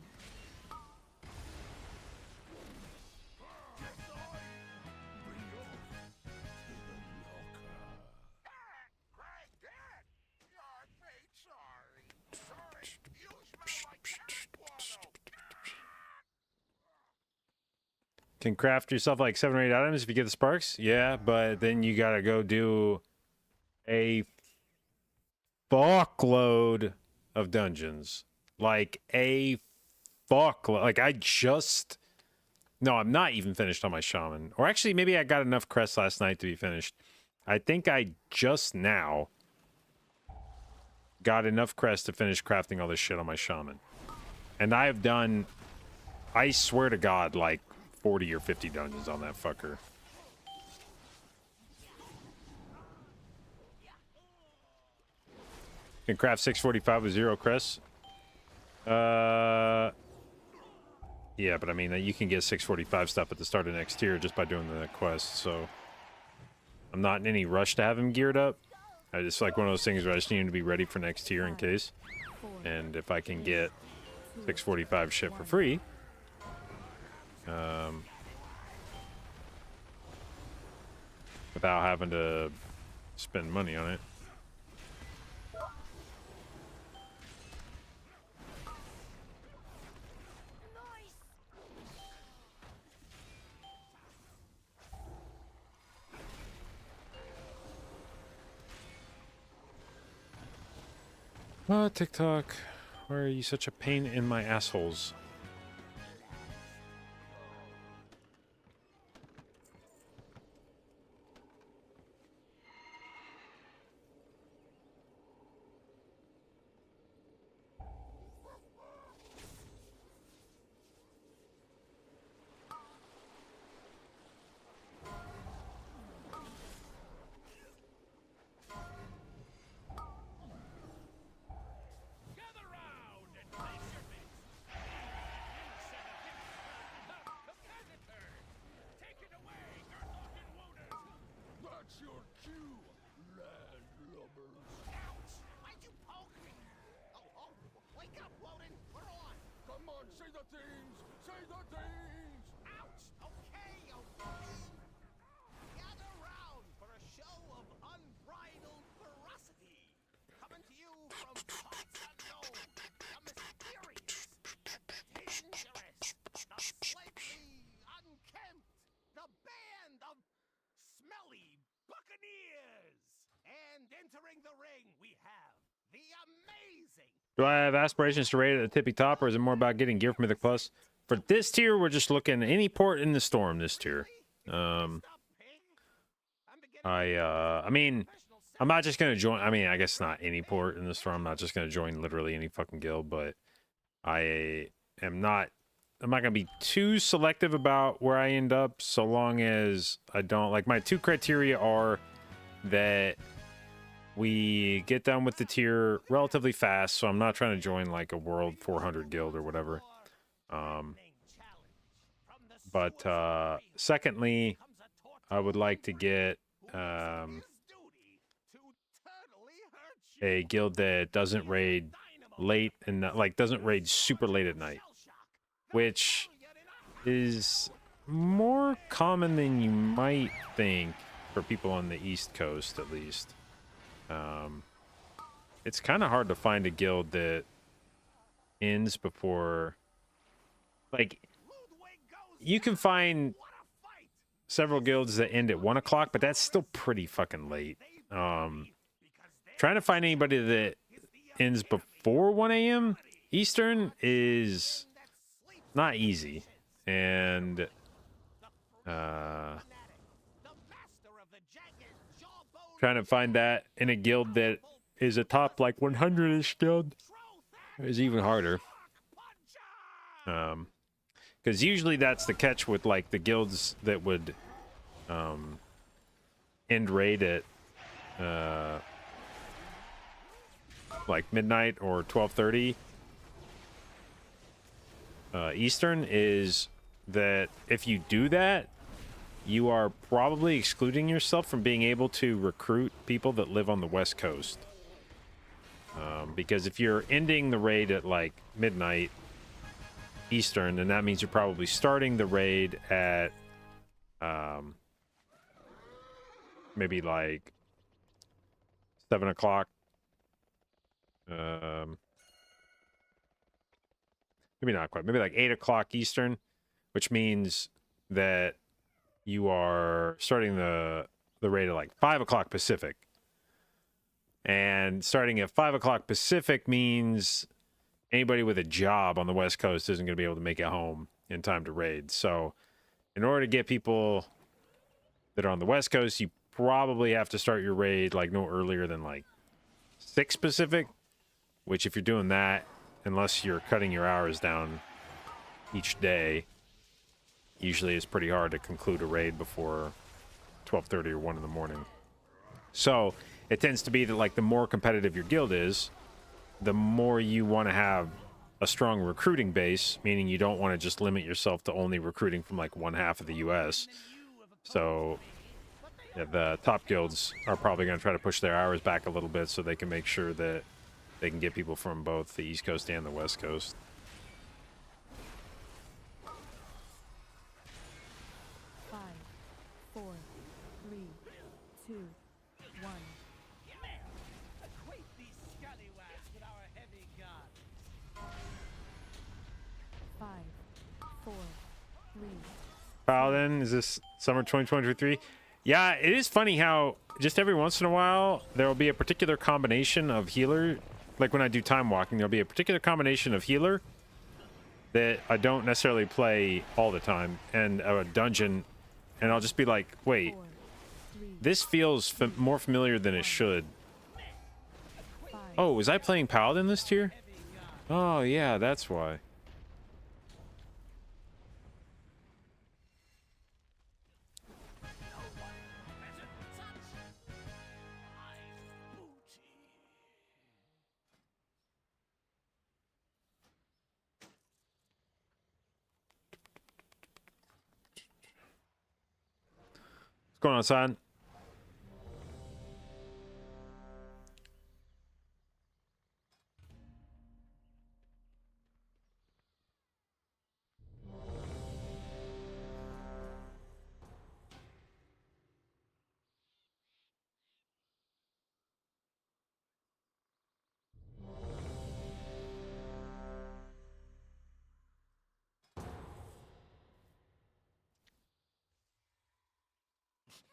Can craft yourself like 7 or 8 items if you get the sparks? Yeah, but then you gotta go do a fuckload of dungeons. Like a fuckload. Like I just... No, I'm not even finished on my shaman. Or actually, maybe I got enough crests last night to be finished. I think I just now got enough crests to finish crafting all this shit on my shaman. And I have done, I swear to God, like 40 or 50 dungeons on that fucker. Can craft 645 with 0 crests. Yeah, but I mean, you can get 645 stuff at the start of next tier just by doing the quest, so... I'm not in any rush to have him geared up. I just like one of those things where I just need him to be ready for next tier in case. And if I can get 645 shit for free... without having to spend money on it. Oh, TikTok, why are you such a pain in my assholes? on, say the things! Say the things! Ouch! Okay, okay. Gather round for a show of unbridled ferocity. Coming to you from parts unknown. The mysterious, the dangerous, the slightly unkempt, the band of smelly buccaneers. And entering the ring, we have the amazing. Do I have aspirations to raid at the tippy top, or is it more about getting gear from Mythic Plus? For this tier, we're just looking at any port in the storm this tier. I mean, I'm not just gonna join. I mean, I guess not any port in the storm. I'm not just gonna join literally any fucking guild, but I am not. I'm not gonna be too selective about where I end up, so long as I don't like. My two criteria are that we get done with the tier relatively fast, so I'm not trying to join like a World 400 guild or whatever. But secondly, I would like to get a guild that doesn't raid late and like doesn't raid super late at night, which is more common than you might think for people on the East Coast, at least. It's kind of hard to find a guild that ends before, like, you can find several guilds that end at 1 o'clock, but that's still pretty fucking late. Trying to find anybody that ends before 1 a.m. Eastern is not easy. And trying to find that in a guild that is a top like 100-ish guild is even harder. Because usually that's the catch with like the guilds that would end raid at like midnight or 12:30 Eastern, is that if you do that, you are probably excluding yourself from being able to recruit people that live on the West Coast. Because if you're ending the raid at like midnight Eastern, then that means you're probably starting the raid at maybe like 7 o'clock. Maybe not quite. Maybe like 8 o'clock Eastern, which means that you are starting the raid at like 5 o'clock Pacific. And starting at 5 o'clock Pacific means anybody with a job on the West Coast isn't going to be able to make it home in time to raid. So in order to get people that are on the West Coast, you probably have to start your raid like no earlier than like 6 Pacific, which if you're doing that, unless you're cutting your hours down each day, usually it's pretty hard to conclude a raid before 12:30 or 1 in the morning. So it tends to be that like the more competitive your guild is, the more you want to have a strong recruiting base, meaning you don't want to just limit yourself to only recruiting from like one half of the US. So yeah, the top guilds are probably going to try to push their hours back a little bit so they can make sure that they can get people from both the East Coast and the West Coast. Five, four, three, two, one. Acquaint these scallywags with our heavy guns. 5, 4, 3. Paladin, is this summer 2023? Yeah, it is funny how just every once in a while there will be a particular combination of healer. Like when I do time walking, there'll be a particular combination of healer that I don't necessarily play all the time, and a dungeon, and I'll just be like, wait, 4, 3, this feels more familiar than it should. 5. Oh, was I playing Paladin this tier? Oh yeah, that's why. What's going on, son?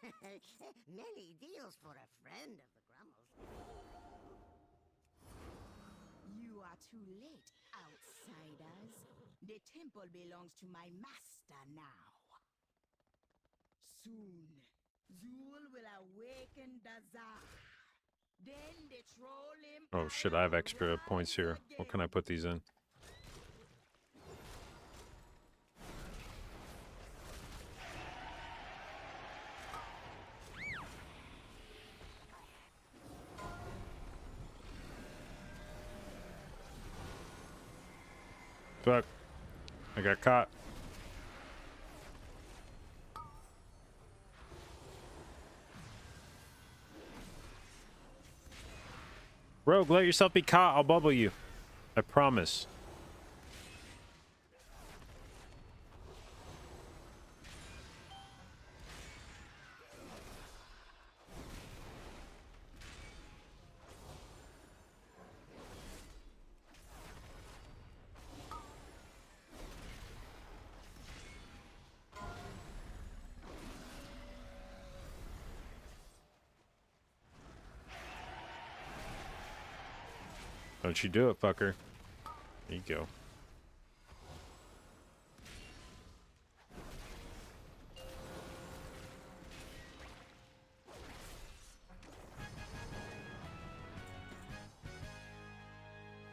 Many deals for a friend of the Grummles. You are too late, outsiders. The temple belongs to my master now. Soon, Zool will awaken the Tsar. Then the troll empire Oh shit, I have will extra points here. rise What can I again. put these in? Fuck. I got caught. Rogue, let yourself be caught. I'll bubble you. I promise. Don't you do it, fucker. There you go.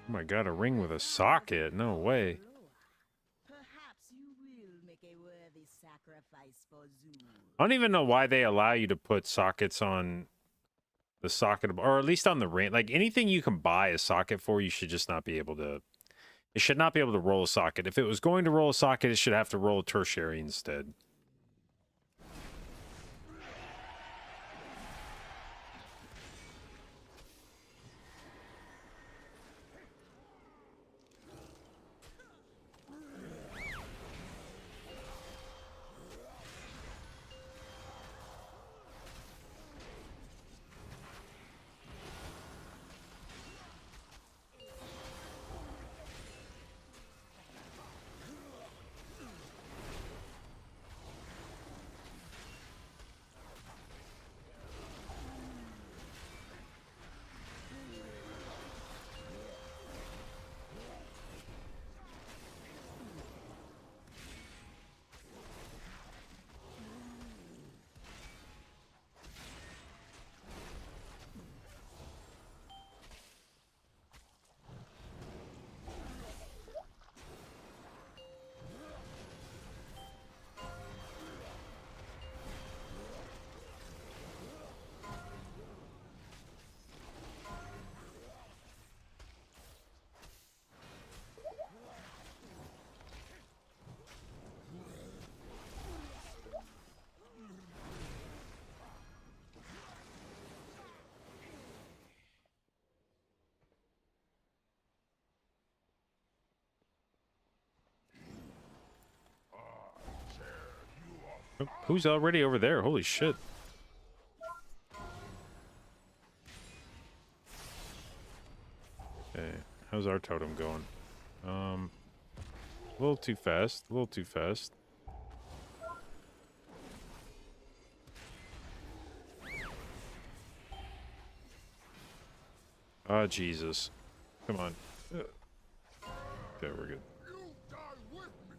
Oh my god, a ring with a socket. No way. Perhaps you will make a worthy sacrifice for Zool. I don't even know why they allow you to put sockets on the socket, or at least on the ring. Like anything you can buy a socket for, you should just not be able to. It should not be able to roll a socket. If it was going to roll a socket, it should have to roll a tertiary instead. Oh, who's already over there? Holy shit. Okay, how's our totem going? A little too fast. A little too fast. Ah, Jesus. Come on. Okay, we're good. You die with me!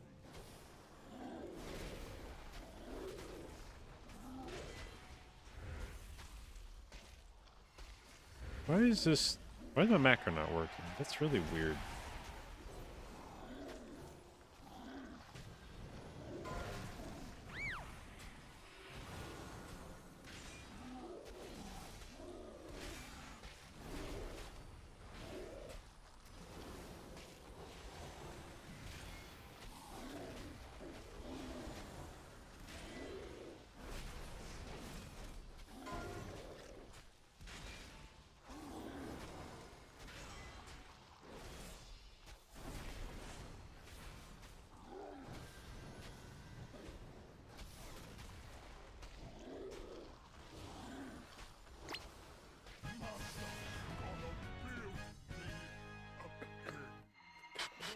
Why is this... Why is my macro not working? That's really weird.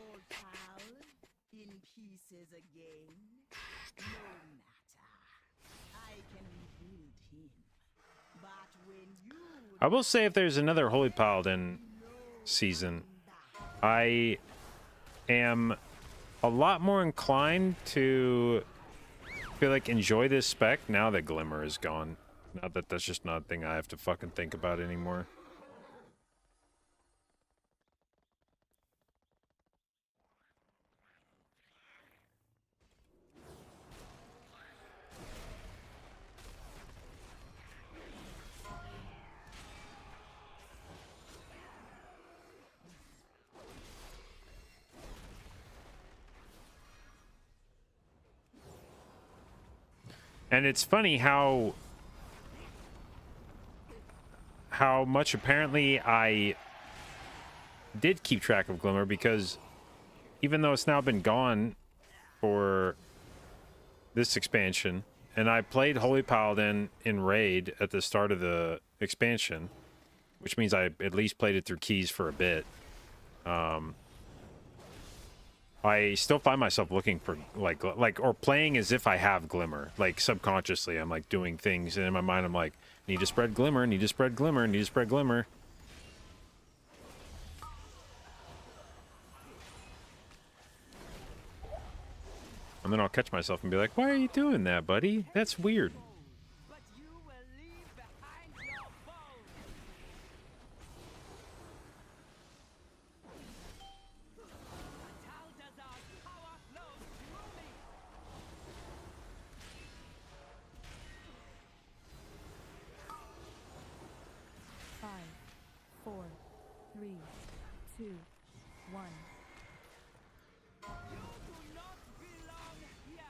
Old pal, in pieces again. No matter. I can rebuild I will say, if there's another Holy Paladin season, I am a lot more inclined to feel like enjoy this spec now that Glimmer is gone. Now that that's just not a thing I have to fucking think about anymore. And it's funny how much apparently I did keep track of Glimmer, because even though it's now been gone for this expansion, and I played Holy Paladin in Raid at the start of the expansion, which means I at least played it through keys for a bit. I still find myself looking for like or playing as if I have Glimmer, like subconsciously. I'm like doing things, and in my mind I'm like, need to spread Glimmer, need to spread Glimmer, need to spread Glimmer. And then I'll catch myself and be like, why are you doing that, buddy? That's weird. But you will leave behind your bones. Taldazar's power flows through me. Five, four, three, two, one. You do not belong here.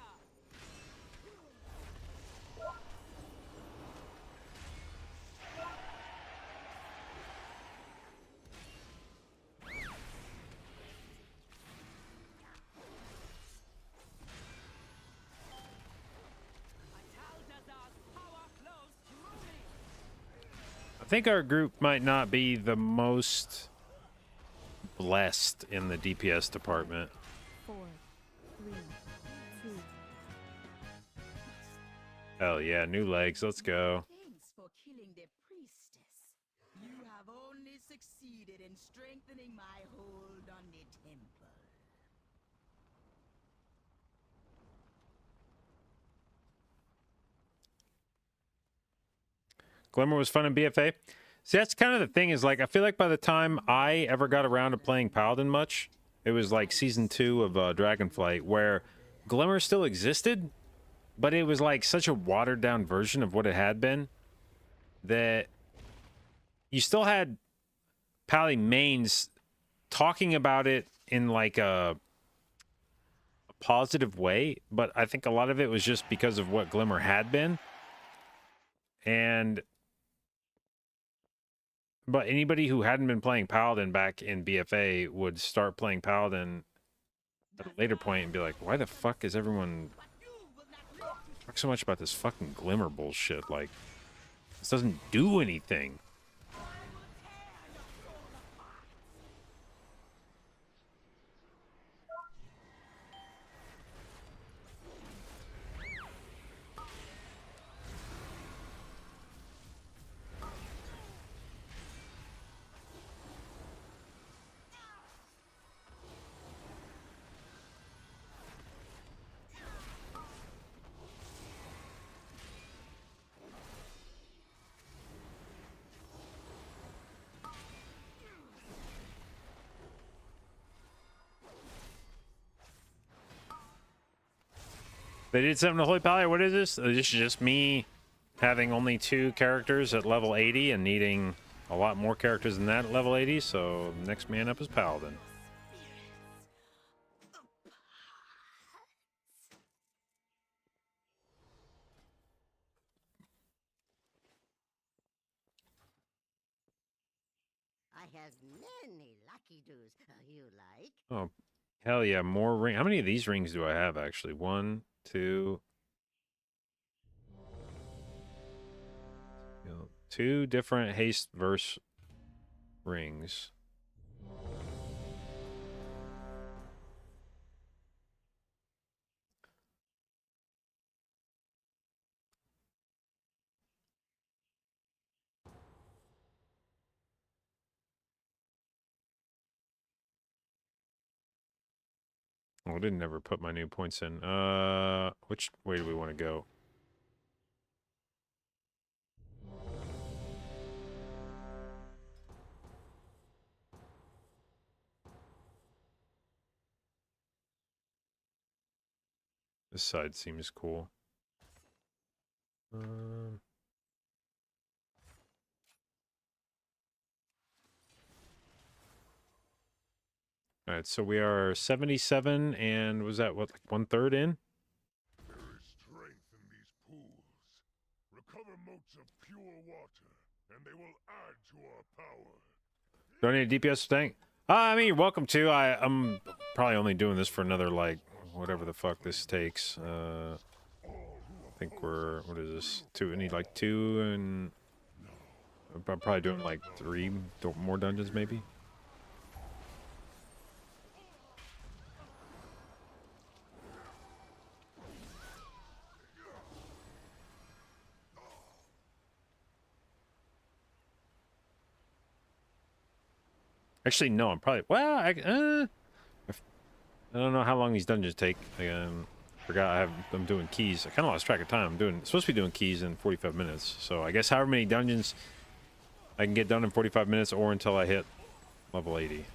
Taldazar's power flows through me. I think our group might not be the most blessed in the DPS department. 4, 3, 2. Hell yeah, new legs, let's go. Thanks for killing the priestess. You have only succeeded in strengthening my hold on the temple. Glimmer was fun in BFA. See, that's kind of the thing, is like, I feel like by the time I ever got around to playing Paladin much, it was like season 2 of Dragonflight, where Glimmer still existed, but it was like such a watered down version of what it had been, that you still had Pally mains talking about it in like a positive way, but I think a lot of it was just because of what Glimmer had been. But anybody who hadn't been playing Paladin back in BFA would start playing Paladin at a later point and be like, why the fuck is everyone talk so much about this fucking Glimmer bullshit? Like, this doesn't do anything. They did something to Holy Pally. What is this? This is just me having only 2 characters at level 80 and needing a lot more characters than that at level 80. So next man up is Paladin. I have many lucky doos you like. Oh, hell yeah. More ring. How many of these rings do I have, actually? 1, 2. 2 different haste verse rings. Oh, I didn't never put my new points in. Which way do we want to go? This side seems cool. All right, so we are 77, and was that what, like 1/3 in? There is strength in these pools. Recover motes of pure water, and they will add to our power. Do I need a DPS tank? I mean, you're welcome to. I'm probably only doing this for another, like, whatever the fuck this takes. I think we're, what is this? Two, I need like 2, and I'm probably doing like 3 more dungeons, maybe. Actually, no, I'm probably, well, I don't know how long these dungeons take. I forgot I'm doing keys. I kind of lost track of time. Supposed to be doing keys in 45 minutes. So I guess however many dungeons I can get done in 45 minutes or until I hit level 80.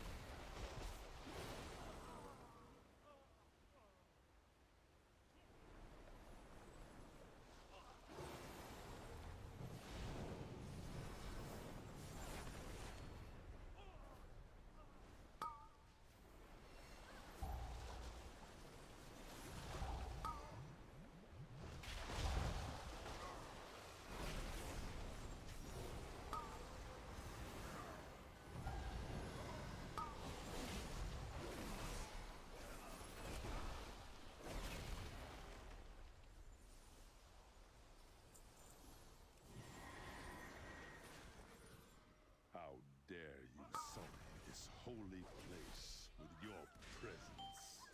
How dare you sully this holy place with your presence?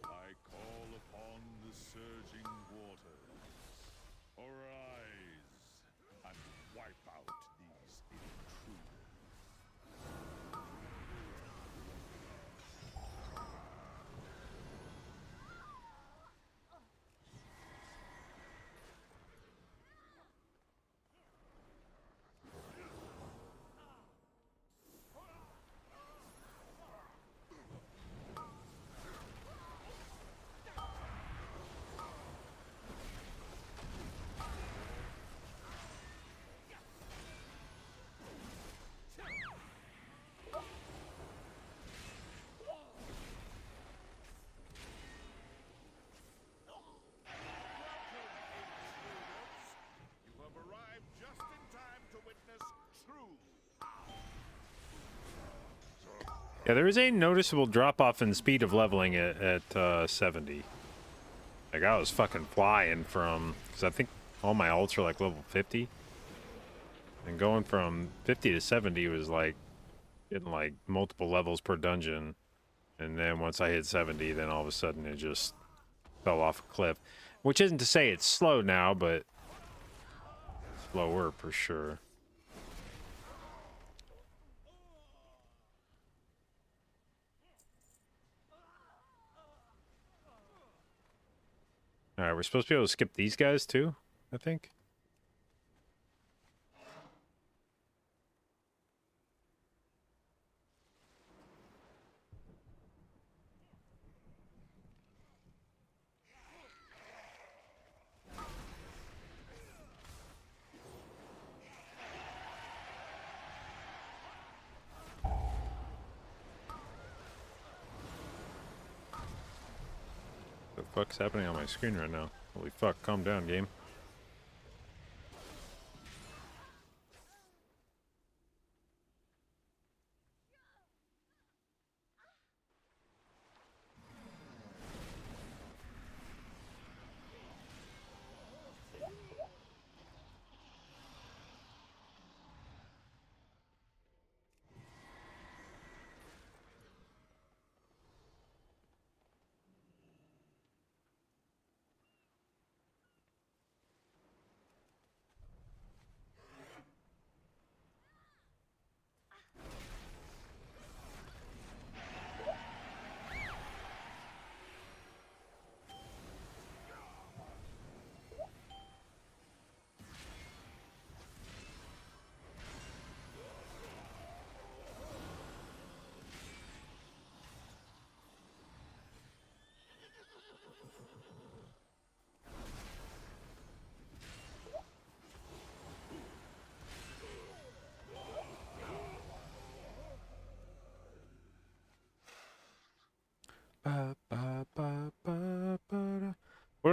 I call upon the surging waters. Arise and wipe out these intruders. You have arrived just in time to witness true. Yeah, there is a noticeable drop-off in speed of leveling at 70. Like, I was fucking flying from, because I think all my ults are like level 50. And going from 50 to 70 was like getting like multiple levels per dungeon. And then once I hit 70, then all of a sudden it just fell off a cliff. Which isn't to say it's slow now, but slower for sure. Alright, we're supposed to be able to skip these guys too, I think. What the fuck's happening on my screen right now? Holy fuck, calm down, game.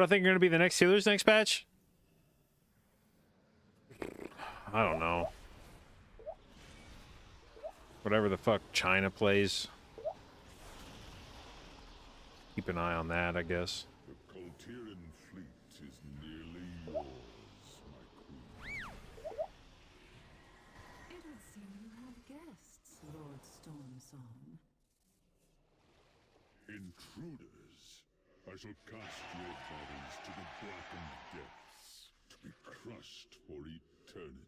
do I think are going to be the next healers next patch? I don't know. Whatever the fuck China plays. Keep an eye on that, I guess. The Coltiran fleet is nearly yours, my queen. It would seem you have guests, Lord Stormsong. Intruders, I shall cast your bodies to the blackened depths, to be crushed for eternity.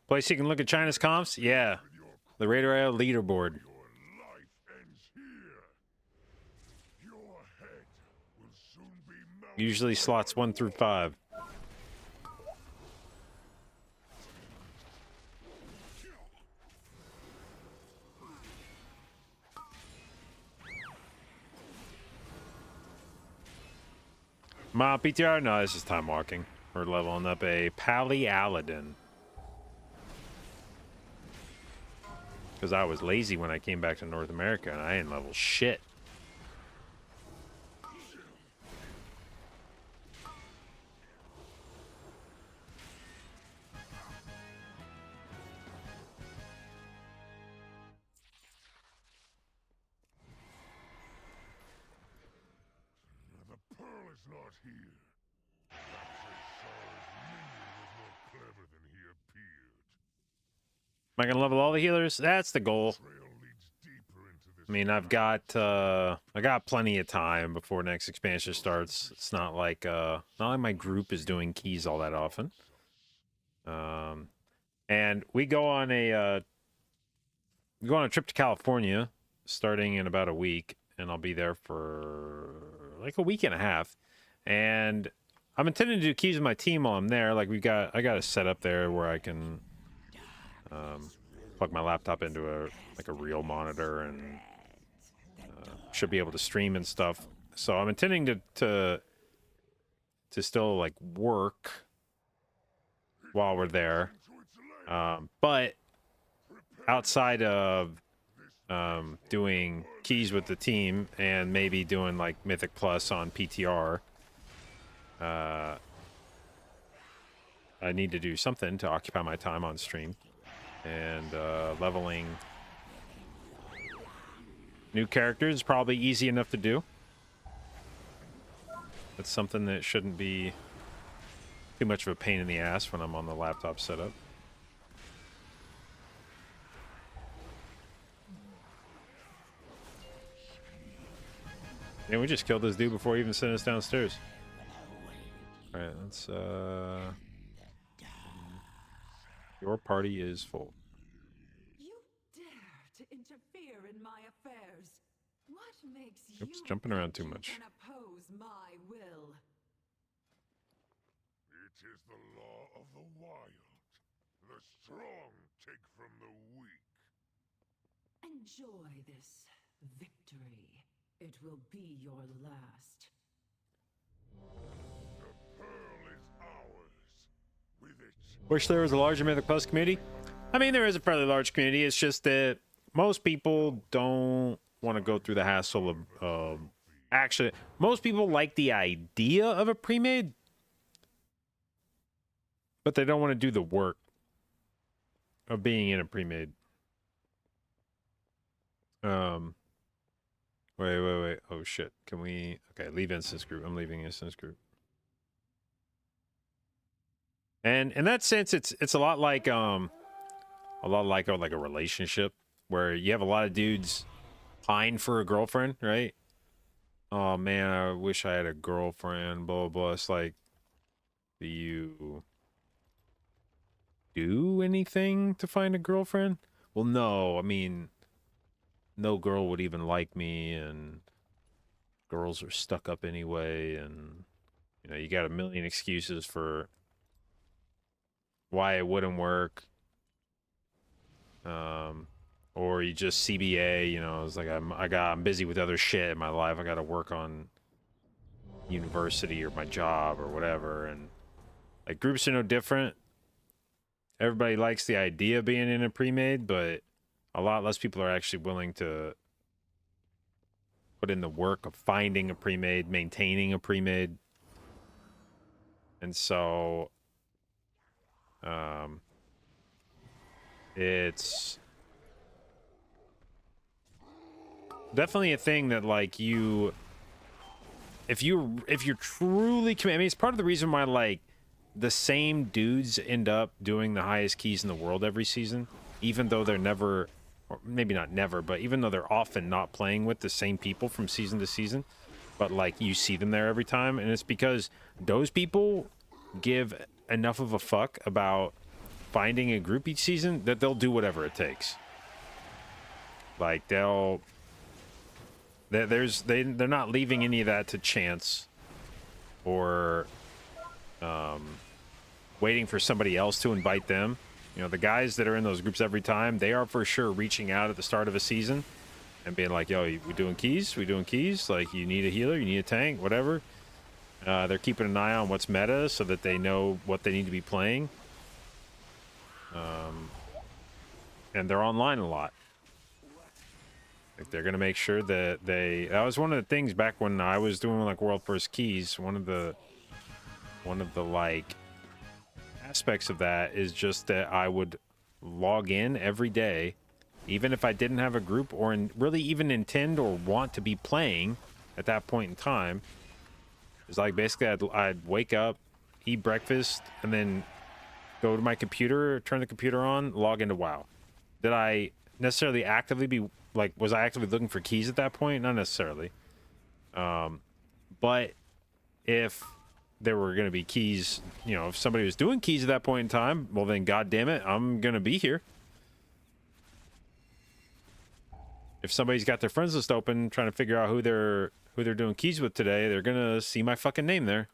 Place you can look at China's comps? Yeah. The Raider IO leaderboard. Your life ends here. Your head will soon be melted. Usually slots 1 through 5. My PTR? No, this is time walking. We're leveling up a paladin. Because I was lazy when I came back to North America and I didn't level shit. The pearl is not here. Perhaps Azshara's minion was more clever than he appeared. Am I gonna level all the healers? That's the goal. Trail leads deeper into this. I mean, I got plenty of time before next expansion starts. It's not like my group is doing keys all that often. And we go on a trip to California starting in about a week, and I'll be there for like a week and a half. And I'm intending to do keys with my team while I'm there. Like I got a setup there where I can plug my laptop into a real monitor and should be able to stream and stuff. So I'm intending to still like work while we're there, but outside of doing keys with the team and maybe doing like Mythic Plus on PTR, I need to do something to occupy my time on stream. And leveling new characters is probably easy enough to do. It's something that shouldn't be too much of a pain in the ass when I'm on the laptop setup. And we just killed this dude before he even sent us downstairs. Alright, let's your party is full. You dare to interfere in my affairs. What makes Oops, you jumping around think too much. you can oppose my will? It is the law of the wild. The strong take from the weak. Enjoy this victory. It will be your last. The pearl is ours. With it, Wish there was a larger Mythic Plus community. I mean, there is a fairly large community. It's just that most people don't want to go through the hassle of actually, most people like the idea of a pre-made, but they don't want to do the work of being in a pre-made. Wait. Oh shit. Can we? Okay, leave instance group. I'm leaving instance group. And in that sense, it's a lot like a relationship where you have a lot of dudes pine for a girlfriend, right? Oh man, I wish I had a girlfriend. Blah blah blah. It's like, do you do anything to find a girlfriend? Well, no. I mean, no girl would even like me, and girls are stuck up anyway, and you know, you got a million excuses for why it wouldn't work. Or you just CBA, you know, it's like I'm busy with other shit in my life. I got to work on university or my job or whatever. And like, groups are no different. Everybody likes the idea of being in a pre-made, but a lot less people are actually willing to put in the work of finding a pre-made, maintaining a pre-made. And so it's definitely a thing that, like, if you're truly committed, I mean, it's part of the reason why, like, the same dudes end up doing the highest keys in the world every season, even though they're never, or maybe not never, but even though they're often not playing with the same people from season to season, but, like, you see them there every time. And it's because those people give enough of a fuck about finding a group each season that they'll do whatever it takes. Like, they're not leaving any of that to chance or waiting for somebody else to invite them. You know, the guys that are in those groups every time, they are for sure reaching out at the start of a season and being like, yo, we doing keys? We doing keys? Like, you need a healer, you need a tank, whatever. They're keeping an eye on what's meta so that they know what they need to be playing. And they're online a lot. Like, they're gonna make sure that that was one of the things back when I was doing, like, World First Keys. One of the like aspects of that is just that I would log in every day, even if I didn't have a group or really even intend or want to be playing at that point in time. It's like, basically I'd wake up, eat breakfast, and then go to my computer, turn the computer on, log into WoW. Did I necessarily actively be, like, was I actively looking for keys at that point? Not necessarily. But if there were going to be keys, you know, if somebody was doing keys at that point in time, well then, god damn it, I'm going to be here. If somebody's got their friends list open trying to figure out who they're doing keys with today, they're going to see my fucking name there.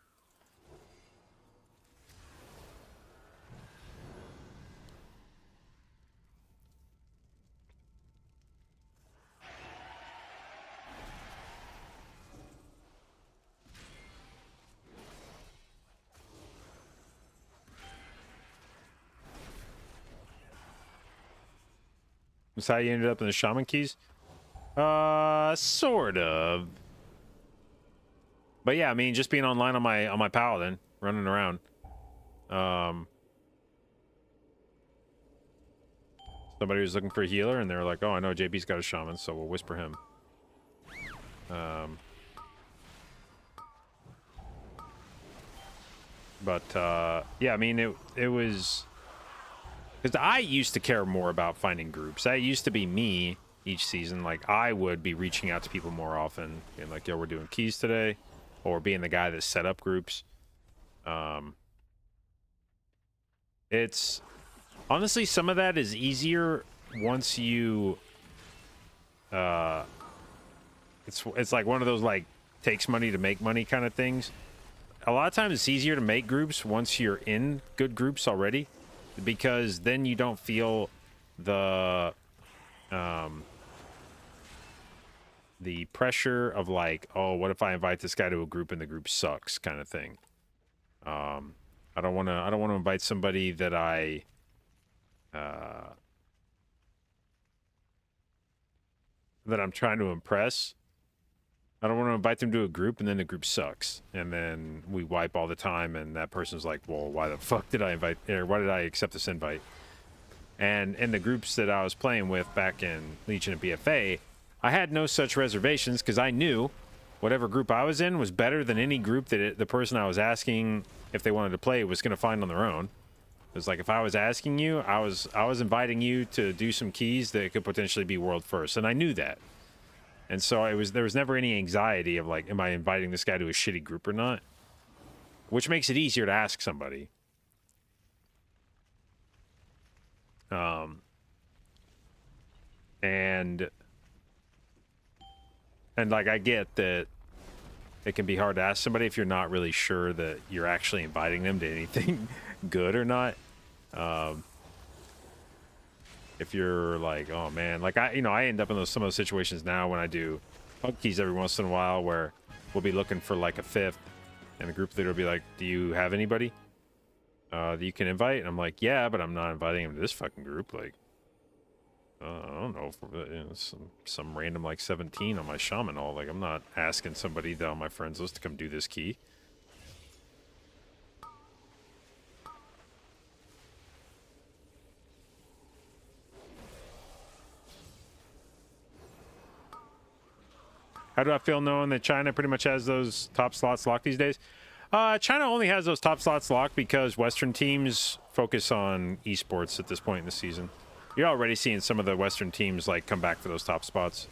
That's how you ended up in the shaman keys? Sort of. But yeah, I mean, just being online on my paladin, running around. Somebody was looking for a healer, and they were like, "Oh, I know JB's got a shaman, so we'll whisper him." Yeah, I mean, it was. Because I used to care more about finding groups. That used to be me each season. Like, I would be reaching out to people more often. Being like, yo, we're doing keys today. Or being the guy that set up groups. It's... Honestly, some of that is easier once you... It's like one of those, like, takes money to make money kind of things. A lot of times it's easier to make groups once you're in good groups already. Because then you don't feel the pressure of, like, oh, what if I invite this guy to a group and the group sucks, kind of thing. I don't want to invite somebody that that I'm trying to impress. I don't want to invite them to a group and then the group sucks. And then we wipe all the time and that person's like, well, why the fuck did I invite, or why did I accept this invite? And in the groups that I was playing with back in Legion and BFA, I had no such reservations because I knew whatever group I was in was better than any group that the person I was asking if they wanted to play was going to find on their own. It was like, if I was asking you, I was inviting you to do some keys that could potentially be world first. And I knew that. And so there was never any anxiety of, like, am I inviting this guy to a shitty group or not? Which makes it easier to ask somebody. And like, I get that it can be hard to ask somebody if you're not really sure that you're actually inviting them to anything good or not. If you're like, oh man, like I end up in some of those situations now when I do pub keys every once in a while where we'll be looking for like a fifth and the group leader will be like, do you have anybody that you can invite? And I'm like, yeah, but I'm not inviting him to this fucking group. Like, I don't know, some random like 17 on my shaman all. Like, I'm not asking somebody down my friends list to come do this key. How do I feel knowing that China pretty much has those top slots locked these days? China only has those top slots locked because Western teams focus on esports at this point in the season. You're already seeing some of the Western teams like come back for those top spots.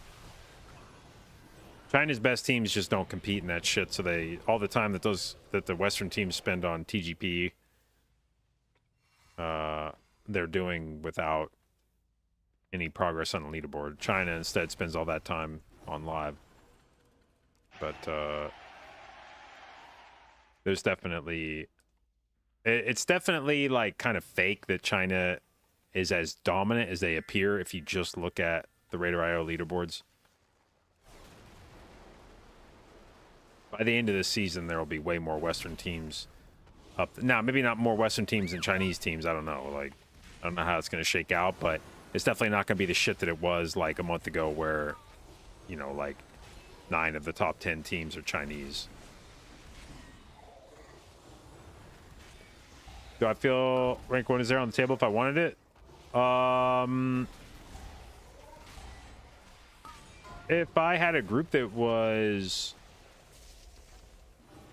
China's best teams just don't compete in that shit, so they all the time that the Western teams spend on TGP, they're doing without any progress on the leaderboard. China instead spends all that time on live. But there's definitely it's definitely like kind of fake that China is as dominant as they appear if you just look at the Raider.io leaderboards. By the end of this season, there will be way more Western teams up. Now, maybe not more Western teams than Chinese teams. I don't know. Like, I don't know how it's going to shake out, but it's definitely not going to be the shit that it was like a month ago where, you know, like 9 of the top 10 teams are Chinese. Do I feel rank 1 is there on the table if I wanted it? If I had a group that was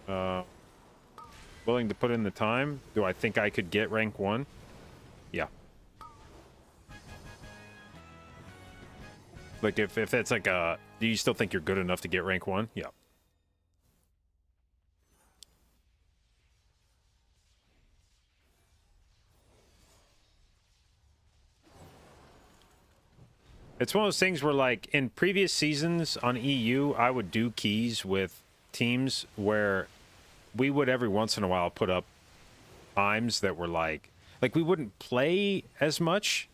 willing to put in the time, do I think I could get rank 1? Yeah. Like if it's like a, do you still think you're good enough to get rank 1? Yeah. It's one of those things where, like, in previous seasons on EU, I would do keys with teams where we would every once in a while put up times that were like we wouldn't play as much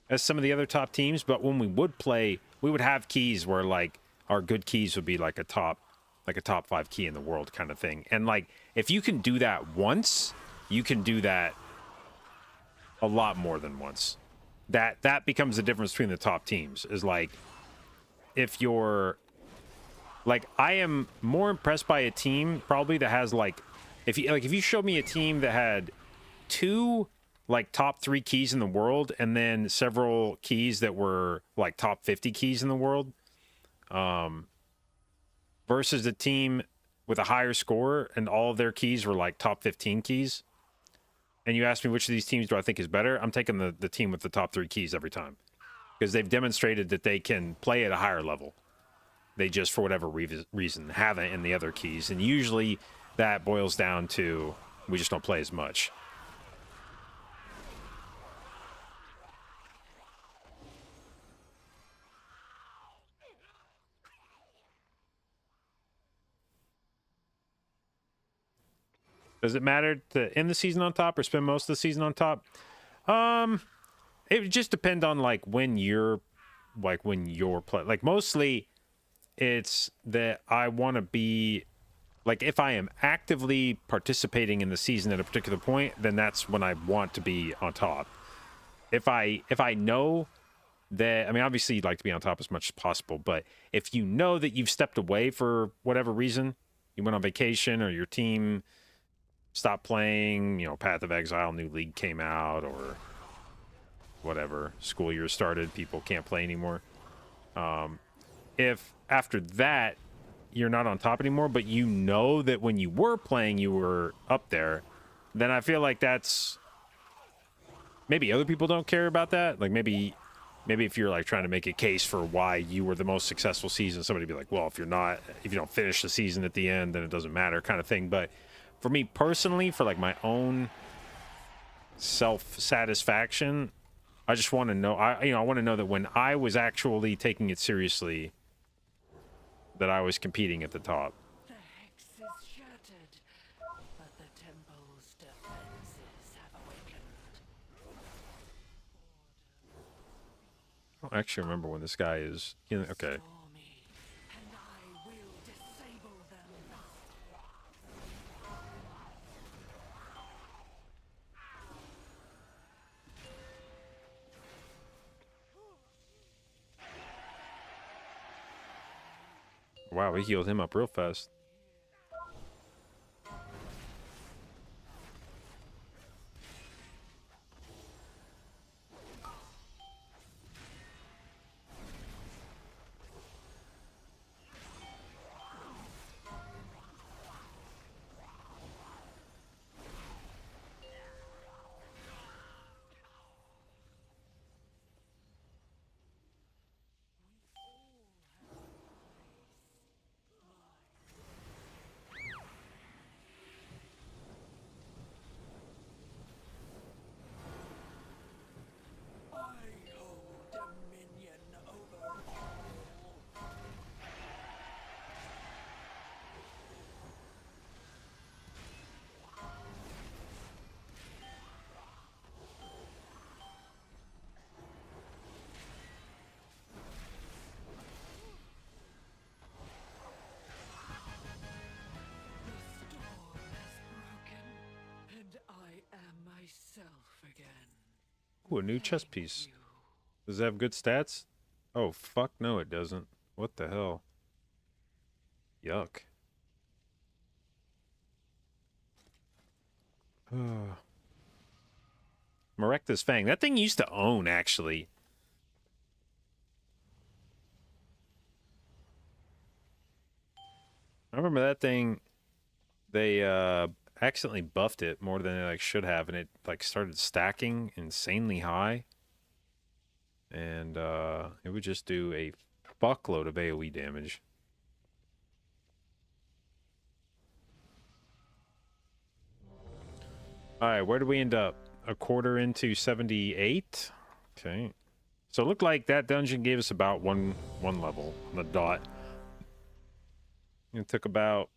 as some of the other top teams, but when we would play, we would have keys where, like, our good keys would be like a top 5 key in the world kind of thing. And, like, if you can do that once, you can do that a lot more than once. That becomes the difference between the top teams, is like, if you're like, I am more impressed by a team probably that has like, if you showed me a team that had 2 like top 3 keys in the world and then several keys that were like top 50 keys in the world, versus a team with a higher score and all of their keys were like top 15 keys, and you ask me which of these teams do I think is better, I'm taking the team with the top 3 keys every time, because they've demonstrated that they can play at a higher level. They just, for whatever reason, haven't in the other keys, and usually that boils down to we just don't play as much. Does it matter to end the season on top or spend most of the season on top? It would just depend on like when you're playing. Like, mostly it's that I want to be like, if I am actively participating in the season at a particular point, then that's when I want to be on top. If I know that, I mean, obviously you'd like to be on top as much as possible, but if you know that you've stepped away for whatever reason, you went on vacation or your team stopped playing, you know, Path of Exile, new league came out, or whatever, school year started, people can't play anymore. If after that you're not on top anymore, but you know that when you were playing you were up there, then I feel like that's, maybe other people don't care about that. Like, maybe if you're like trying to make a case for why you were the most successful season, somebody would be like, well, if you don't finish the season at the end, then it doesn't matter, kind of thing. But for me personally, for like my own self-satisfaction, I just want to know, I want to know that when I was actually taking it seriously, that I was competing at the top. The hex is shattered, but the temple's defenses have awakened. I don't actually remember when this guy is. Okay. For me, and I will disable them. Wow, we healed him up real fast. And I am myself again. Ooh, a new chest piece. Does it have good stats? Oh, fuck no, it doesn't. What the hell? Yuck. Marekta's Fang. That thing used to own, actually. I remember that thing, they accidentally buffed it more than they like should have, and it like started stacking insanely high. And it would just do a fuckload of AoE damage. Alright, where did we end up? A quarter into 78? Okay. So it looked like that dungeon gave us about one level on the dot. It took about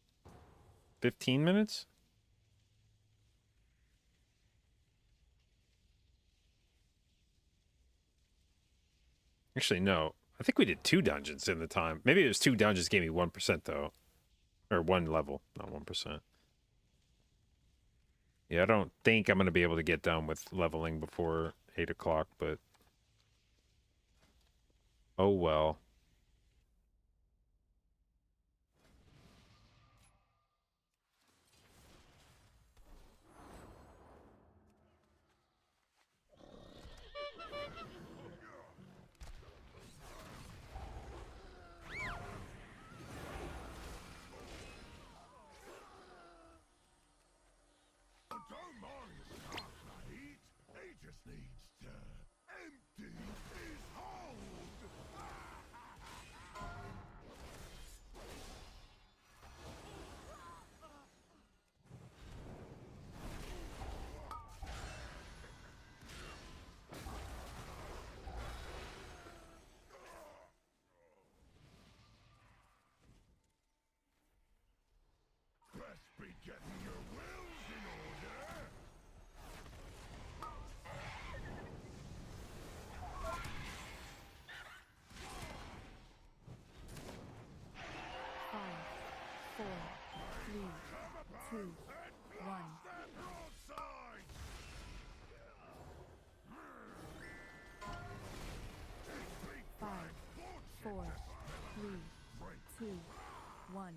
15 minutes? Actually, no. I think we did 2 dungeons in the time. Maybe it was 2 dungeons gave me 1% though. Or 1 level, not 1%. Yeah, I don't think I'm going to be able to get done with leveling before 8 o'clock, but... oh well. Don't mind Starlight. He just needs to empty his hold. Best be getting your wills in order. Five, four, three, two, one. That broadside! Five, four, three, two, one.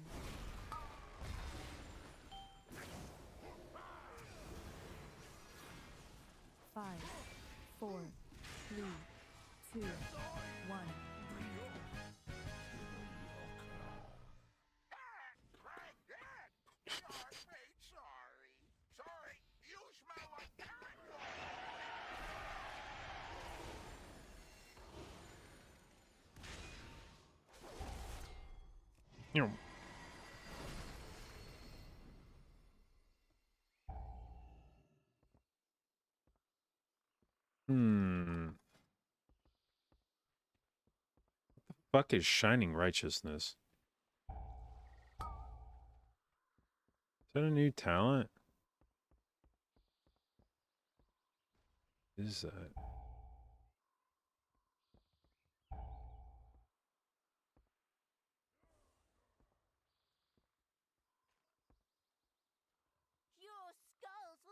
Five, four, three, two, one. Sorry, you smell like candle. You know. Fuck is Shining Righteousness? Is that a new talent? What is that?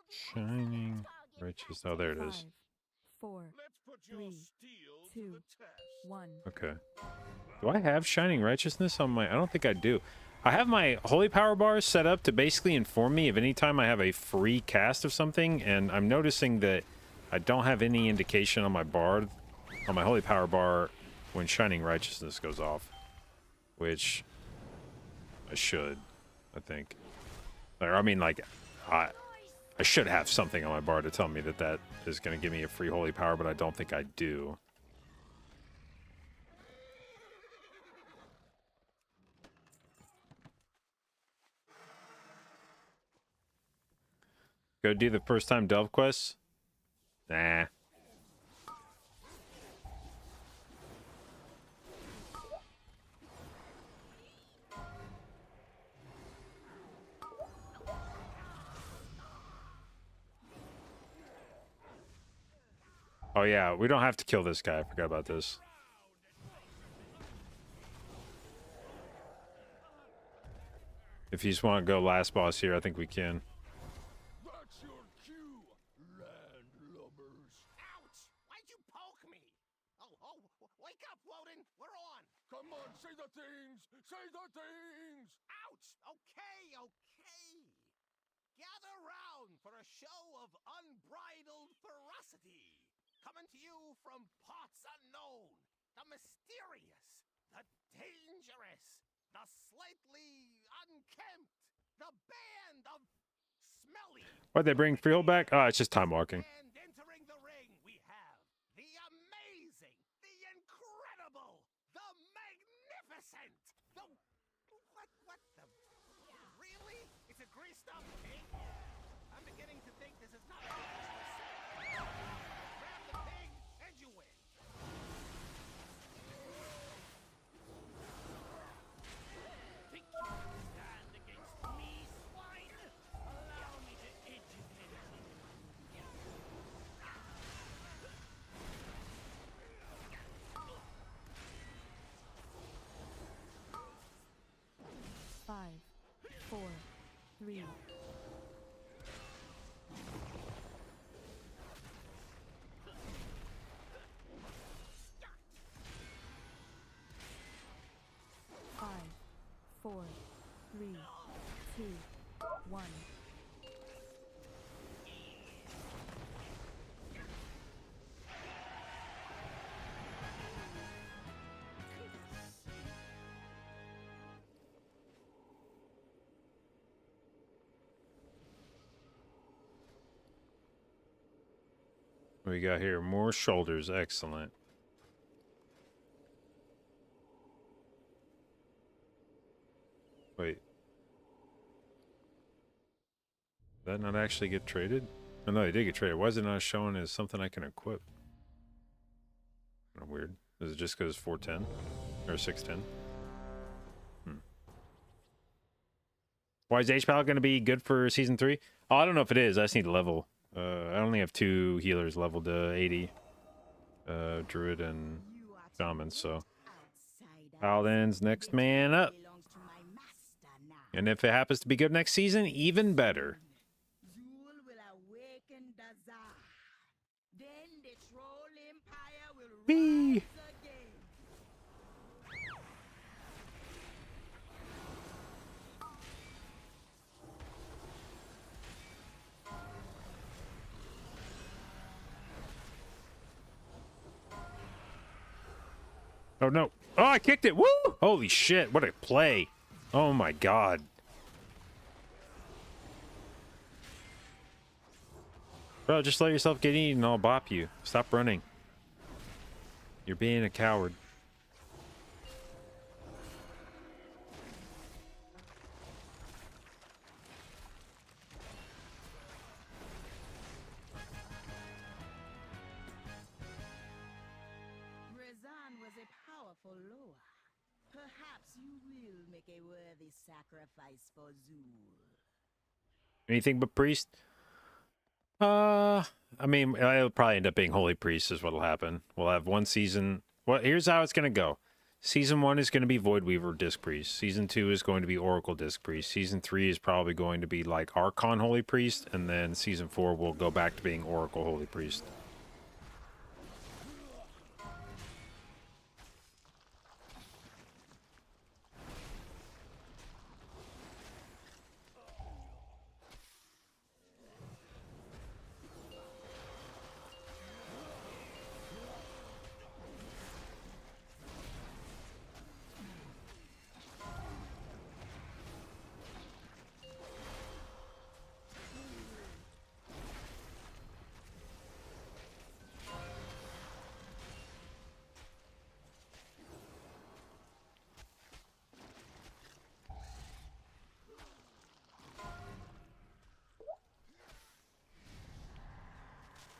Shining Righteous. Oh, there it is. Five, four, Let's put your three, steel to two, the test. one. Okay. Do I have Shining Righteousness on my... I don't think I do. I have my Holy Power bars set up to basically inform me of any time I have a free cast of something, and I'm noticing that I don't have any indication on my Bard, on my Holy Power bar, when Shining Righteousness goes off. Which I should, I think. Or, I mean, like, I should have something on my bar to tell me that that is going to give me a free Holy Power, but I don't think I do. Go do the first time Delve quests? Nah. Oh yeah, we don't have to kill this guy. I forgot about this. If you just want to go last boss here, I think we can. That's your cue, landlubbers. Ouch! Why'd you poke me? Oh, wake up, Woden. We're on. Come on, say the things! Say the things! Ouch! Okay. Gather round for a show of unbridled ferocity. Coming to you from parts unknown. The mysterious, the dangerous, the slightly unkempt, the band of smelly. Why'd they bring Friel back? Oh, it's just time walking. And entering the ring, we have the amazing, the incredible, the magnificent, the what the really? It's a greased up pig? I'm beginning to think this is not grab the pig and you win. Think you can stand against me, swine? Allow me to educate you. 5, 4, 3, 5, 4, 3, 2, 1. What we got here? More shoulders. Excellent. Wait. Did that not actually get traded? Oh, no, they did get traded. Why is it not showing as something I can equip? Kind of weird. Is it just because it's 410? Or 610? Why is H-Pal going to be good for Season 3? Oh, I don't know if it is. I just need to level. I only have 2 healers leveled to 80. Druid and Shaman, so... Paladin's next man up. And if it happens to be good next season, even better. Zul will awaken the Tsar. Then the Troll Empire will Whee! rise again. Oh, no. Oh, I kicked it. Woo! Holy shit. What a play. Oh, my God. Bro, just let yourself get eaten and I'll bop you. Stop running. You're being a coward. Rezan was a powerful Loa. Perhaps you will make a worthy sacrifice for Zul. Anything but priest? I mean, it'll probably end up being Holy Priest is what'll happen. We'll have one season. Well, here's how it's going to go. Season 1 is going to be Void Weaver Disc Priest. Season 2 is going to be Oracle Disc Priest. Season 3 is probably going to be like Archon Holy Priest. And then Season 4 will go back to being Oracle Holy Priest.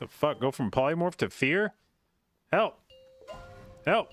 The fuck? Go from polymorph to fear? Help! Help!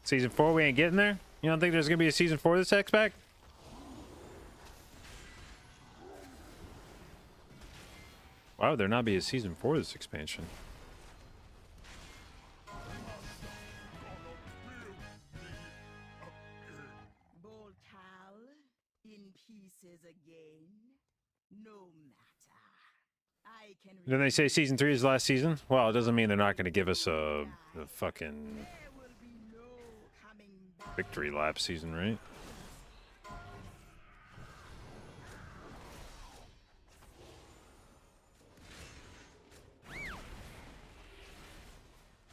Season 4, we ain't getting there? You don't think there's gonna be a season 4 this X-Pack? Why would there not be a season 4 this expansion? Boltal, in pieces again. No matter. I can. Didn't they say season 3 is the last season? Well, it doesn't mean they're not gonna give us a fucking There will be no coming back. victory lap season, right?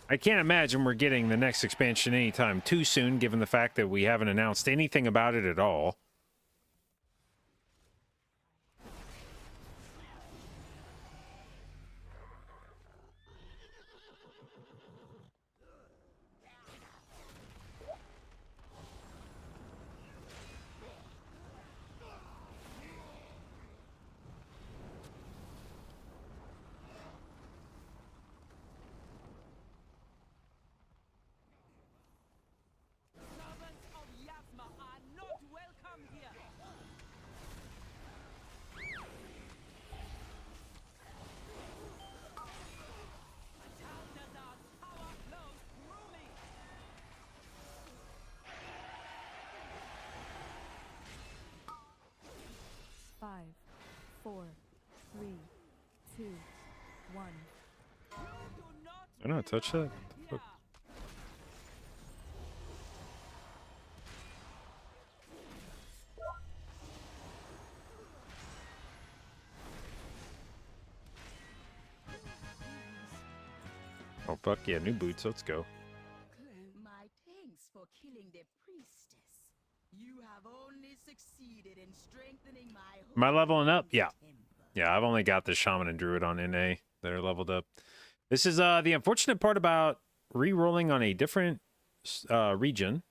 I can't imagine we're getting the next expansion anytime too soon, given the fact that we haven't announced anything about it at all. Servants of Yasma are not welcome here. Balthazar's power flows through me. 5, 4, 3, 2, 1. You do not I don't touch that. here. Oh fuck yeah, new boots. Let's go. My thanks for killing the priestess. You have only succeeded in strengthening my. Am I leveling up? holy Yeah. temple. Yeah, I've only got the shaman and druid on NA that are leveled up. This is the unfortunate part about re-rolling on a different region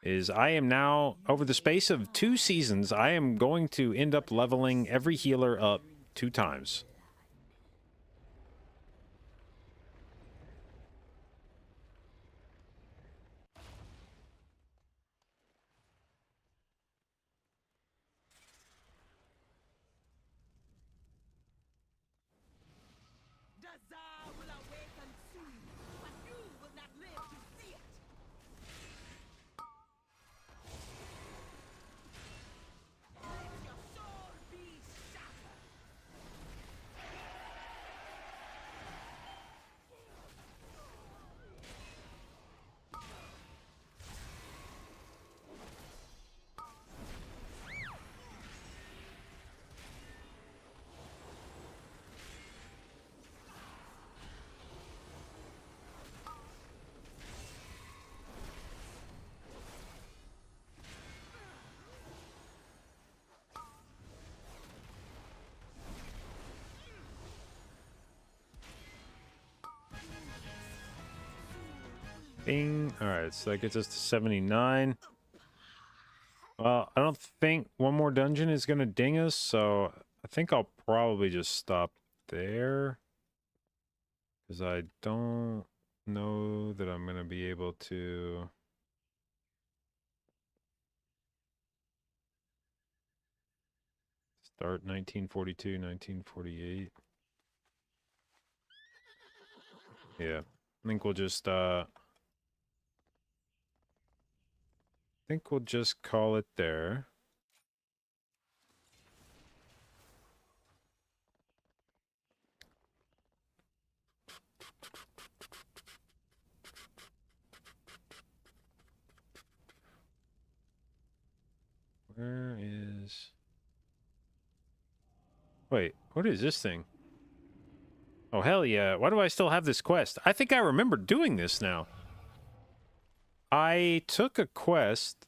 is I am now, over the space of 2 seasons, I am going to end up leveling every healer up 2 times. The Tsar will awaken soon, but you will not live to see it. Let your soul be shattered. Bing. Alright, so that gets us to 79. Well, I don't think one more dungeon is going to ding us, so I think I'll probably just stop there. Because I don't know that I'm going to be able to... start 1942, 1948. Yeah, I think we'll just think we'll just call it there. Where is... Wait, what is this thing? Oh, hell yeah. Why do I still have this quest? I think I remember doing this now. I took a quest...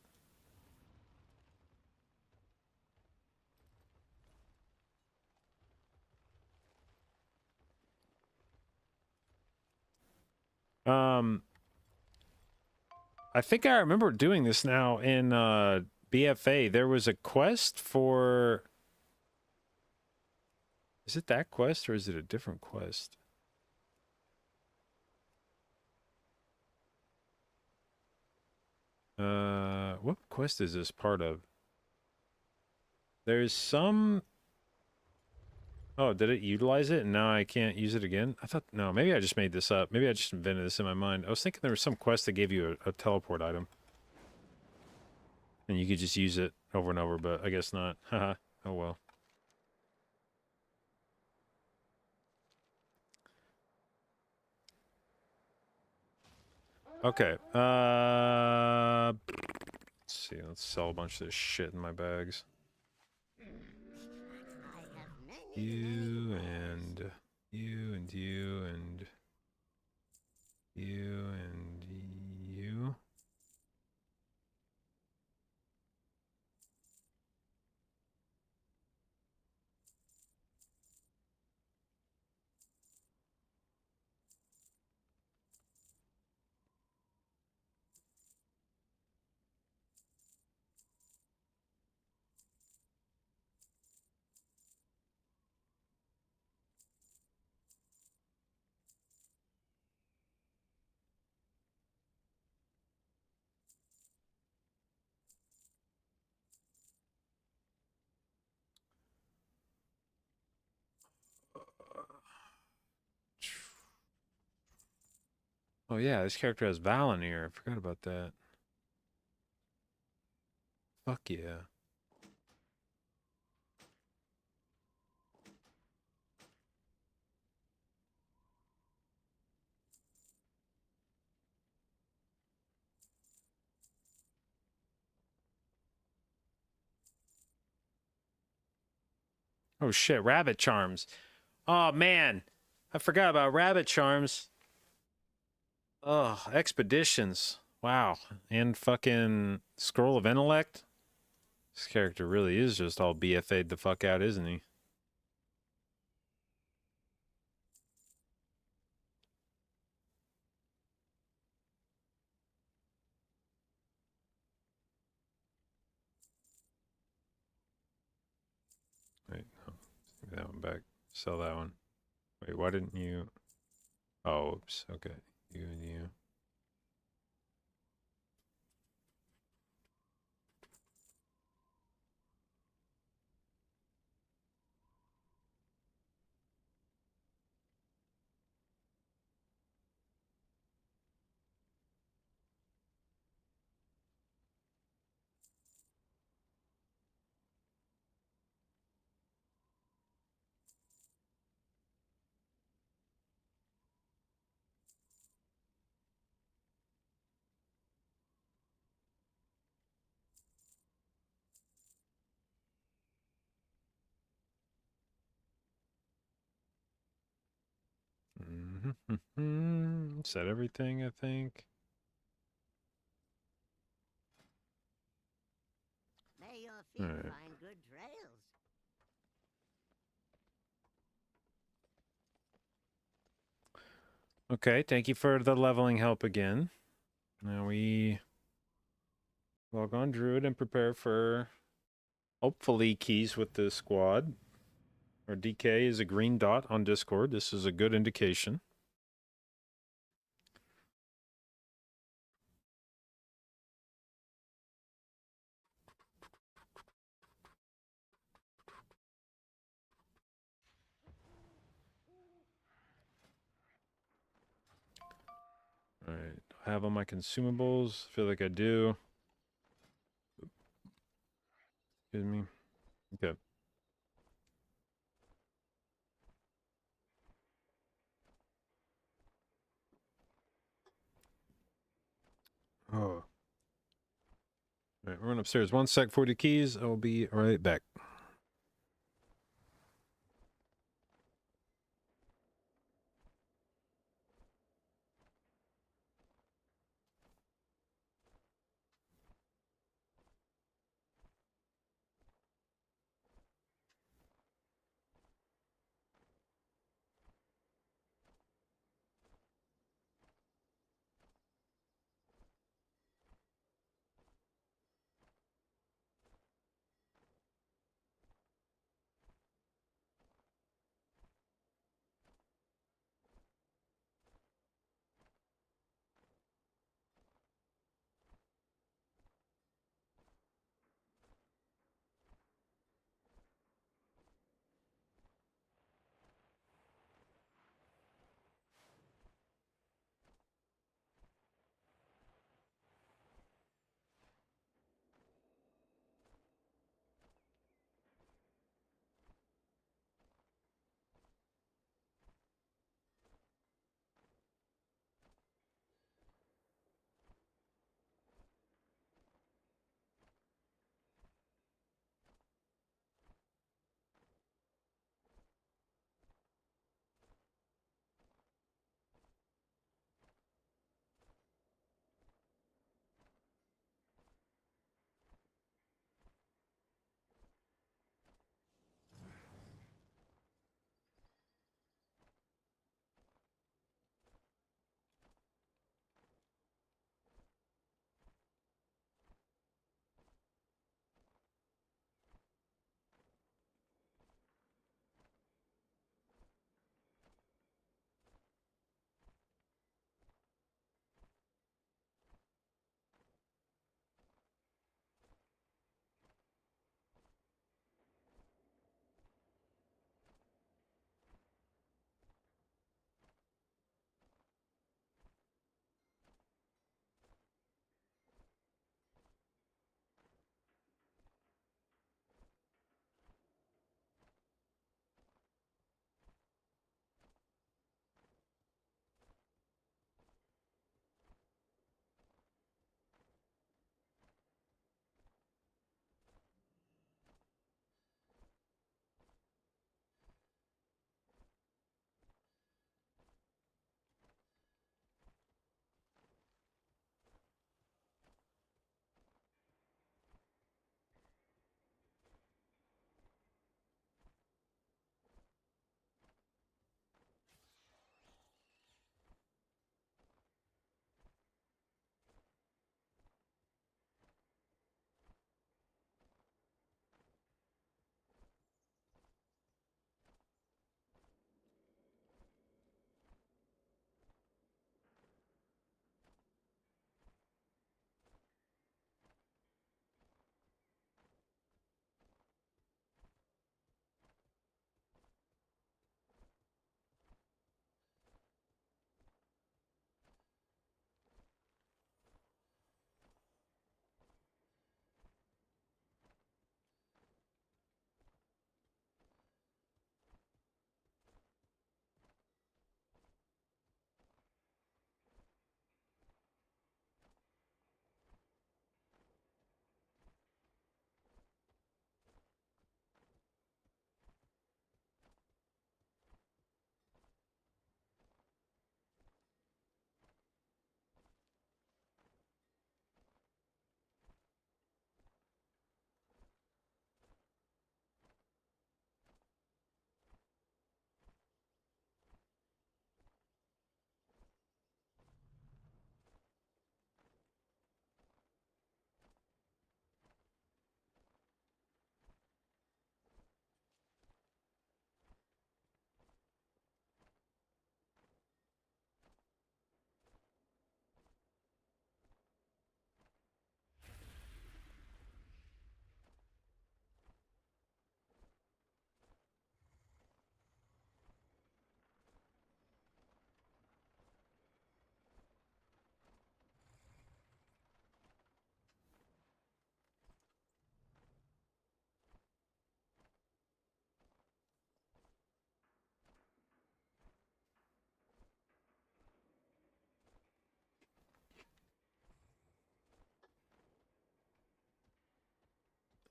I think I remember doing this now in BFA. There was a quest for... Is it that quest or is it a different quest? What quest is this part of? There's some... Oh, did it utilize it and now I can't use it again? I thought... No, maybe I just made this up. Maybe I just invented this in my mind. I was thinking there was some quest that gave you a teleport item. And you could just use it over and over, but I guess not. Haha. Oh well. Okay. Let's see. Let's sell a bunch of this shit in my bags. You and you and you and you and you. Oh yeah, this character has Valinir. I forgot about that. Fuck yeah. Oh shit, rabbit charms. Oh man, I forgot about rabbit charms. Oh, expeditions. Wow. And fucking scroll of intellect. This character really is just all BFA'd the fuck out, isn't he? Wait, no. Give me that one back. Sell that one. Wait, why didn't you... Oh, oops. Okay. You and you. Mm-hmm. Said everything, I think. May your feet Alright. find good trails. Okay, thank you for the leveling help again. Now we log on Druid and prepare for hopefully keys with the squad. Our DK is a green dot on Discord. This is a good indication. Alright, I have all my consumables. Feel like I do. Excuse me. Okay. Oh. All right, we're going upstairs. 1 sec for the keys. I'll be right back.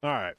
All right.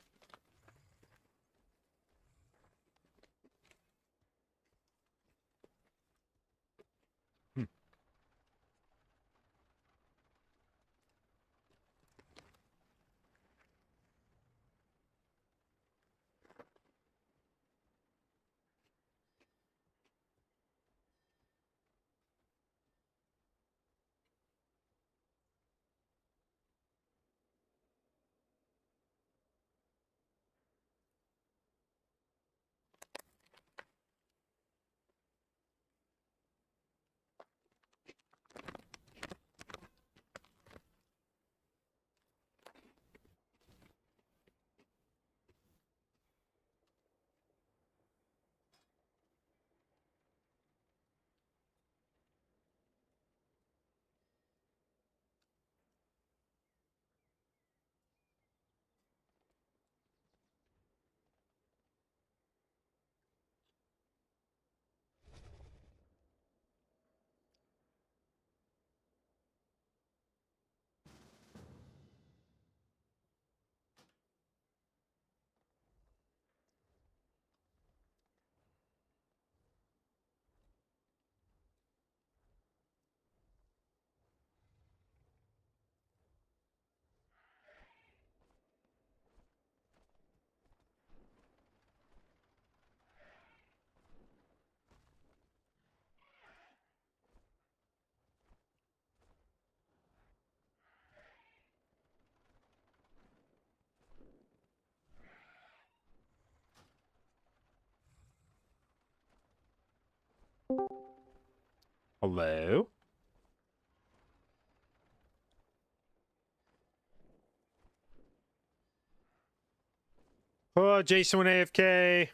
Hello? Oh, Jason went AFK.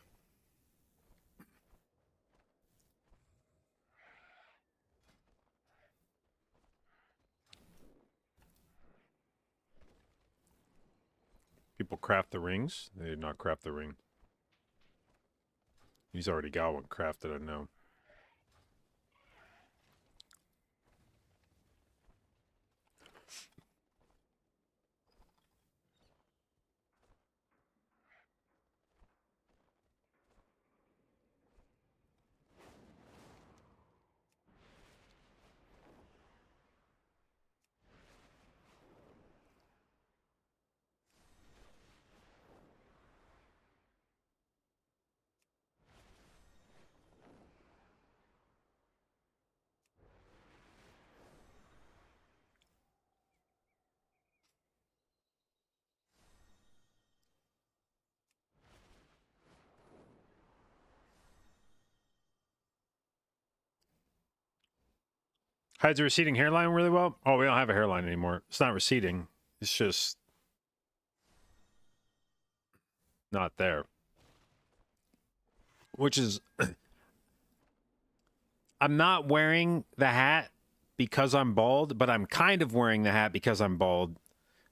People craft the rings. They did not craft the ring. He's already got one crafted, I know. Hides a receding hairline really well? Oh, we don't have a hairline anymore. It's not receding. It's just not there. Which is... I'm not wearing the hat because I'm bald, but I'm kind of wearing the hat because I'm bald.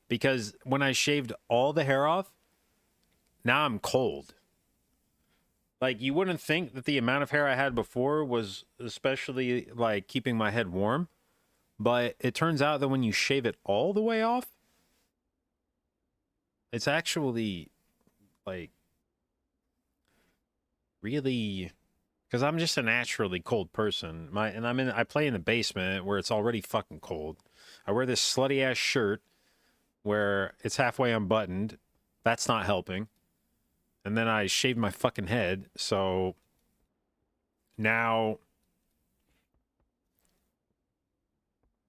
Because when I shaved all the hair off, now I'm cold. Like, you wouldn't think that the amount of hair I had before was especially, like, keeping my head warm. But it turns out that when you shave it all the way off, it's actually, like, really... Because I'm just a naturally cold person. I play in the basement where it's already fucking cold. I wear this slutty-ass shirt where it's halfway unbuttoned. That's not helping. And then I shaved my fucking head, so now...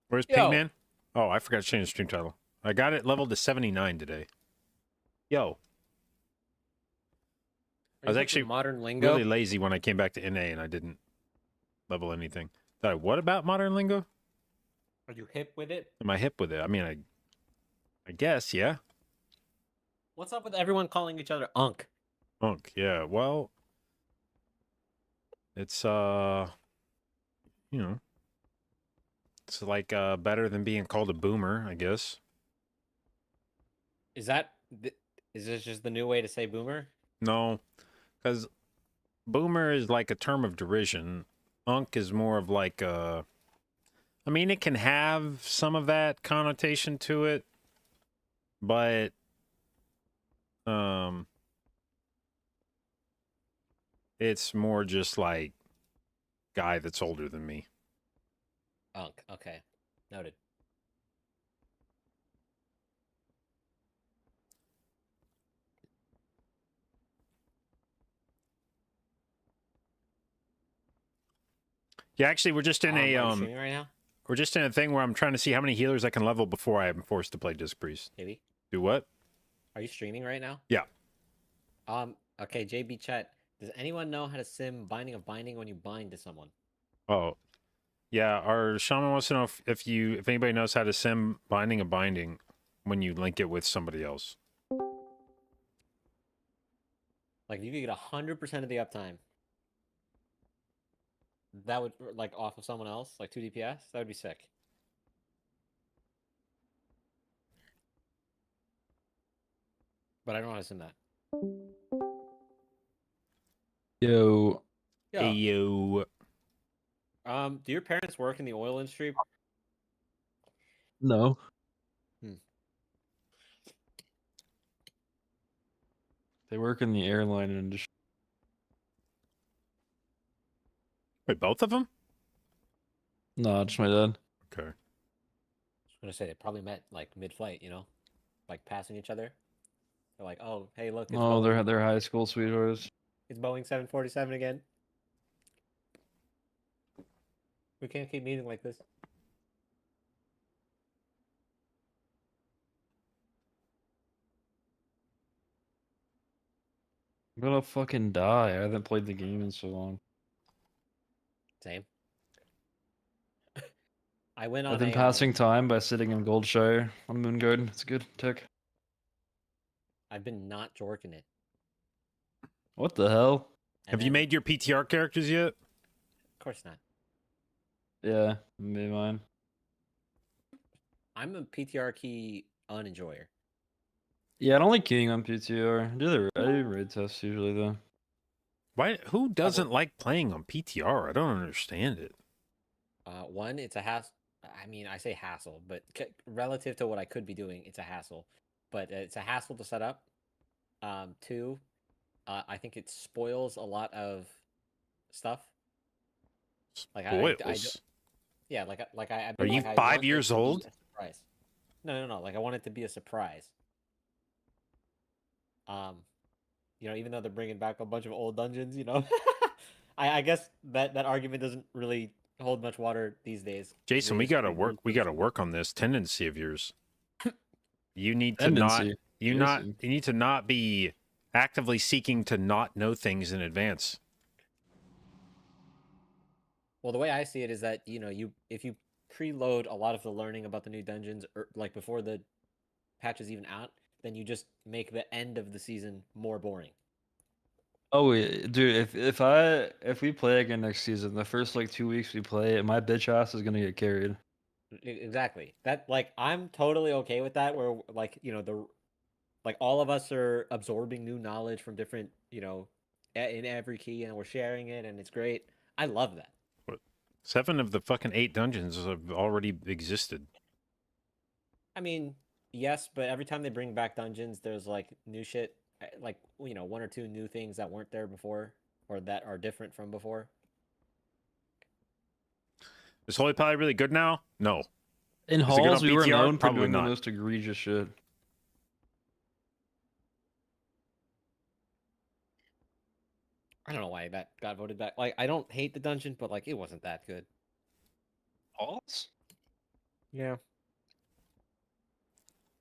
Where's Pigman? Oh, I forgot to change the stream title. I got it leveled to 79 today. Yo. I was actually modern lingo. really lazy when I came back to NA and I didn't level anything. What about modern lingo? Are you hip with it? Am I hip with it? I mean, I guess, yeah. What's up with everyone calling each other Unk? Unk, yeah. Well, it's you know, it's like better than being called a boomer, I guess. Is that is this just the new way to say boomer? No, because boomer is like a term of derision. Unk is more of like a... I mean, it can have some of that connotation to it, but It's more just like guy that's older than me. Okay. Noted. Yeah, actually, we're just in Are you streaming right now? we're just in a thing where I'm trying to see how many healers I can level before I am forced to play Disc Priest. JB? Do what? Are you streaming right now? Yeah. Okay, JB chat. Does anyone know how to sim Binding of Binding when you bind to someone? Oh, yeah. Our shaman wants to know if anybody knows how to sim Binding of Binding when you link it with somebody else. Like, if you could get 100% of the uptime, that would, like, off of someone else, like 2 DPS, that would be sick. But I don't know how to sim that. Yo, Yeah. Hey, yo. Do your parents work in the oil industry? no. They work in the airline industry. Wait, both of them? No, just my dad. Okay. I was gonna say they probably met like mid-flight, you know, like passing each other. They're like, "Oh, hey, look, it's Oh, Boeing. they're high school sweethearts. It's Boeing 747 again. We can't keep meeting like this." I'm gonna fucking die. I haven't played the game in so long. Same. I went on I've been a passing time by sitting in Goldshire on Moonguard. It's a good tech. I've been not jorking it. What the hell? Have you made your PTR characters yet? Of course not. Yeah, made mine. I'm a PTR key unenjoyer. Yeah, I don't like keying on PTR. I do raid tests usually though. Why? Who doesn't like playing on PTR? I don't understand it. One, it's a hassle. I mean, I say hassle, but relative to what I could be doing, it's a hassle. But it's a hassle to set up. Two, I think it spoils a lot of stuff. Like Spoils. yeah, like I. Are you like, I 5 want it years to be old? a surprise. No. Like I want it to be a surprise. You know, even though they're bringing back a bunch of old dungeons, you know, I guess that argument doesn't really hold much water these days. Jason, They we just gotta bring work. new We gotta things. work on this tendency of yours. You need to Tendency. not. Jason. You need to not be actively seeking to not know things in advance. Well, the way I see it is that if you preload a lot of the learning about the new dungeons, like before the patch is even out, then you just make the end of the season more boring. Oh yeah, dude, if we play again next season, the first like 2 weeks we play, my bitch ass is gonna get carried. Exactly. That like I'm totally okay with that. Where like like all of us are absorbing new knowledge from different in every key, and we're sharing it, and it's great. I love that. 7 of the fucking 8 dungeons have already existed. I mean, yes, but every time they bring back dungeons, there's like new shit, like 1 or 2 new things that weren't there before, or that are different from before. Is Holy Pally really good now? No. In Is it good halls, on we were PTR? known for Probably doing the not. most egregious shit. I don't know why that got voted back. Like, I don't hate the dungeon, but like, it wasn't that good. Halls? Yeah.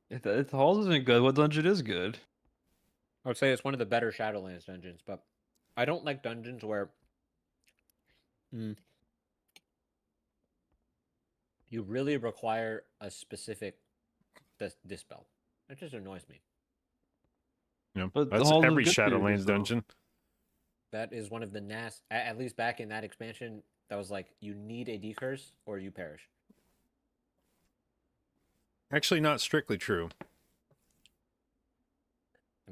If the halls isn't good, what dungeon is good? I would say it's one of the better Shadowlands dungeons, but I don't like dungeons where you really require a specific dispel. It just annoys me. Yeah, But the that's halls is every good for your Shadowlands dispel. dungeon. That is one of the at least back in that expansion, that was like, you need a decurse or you perish. Actually, not strictly true.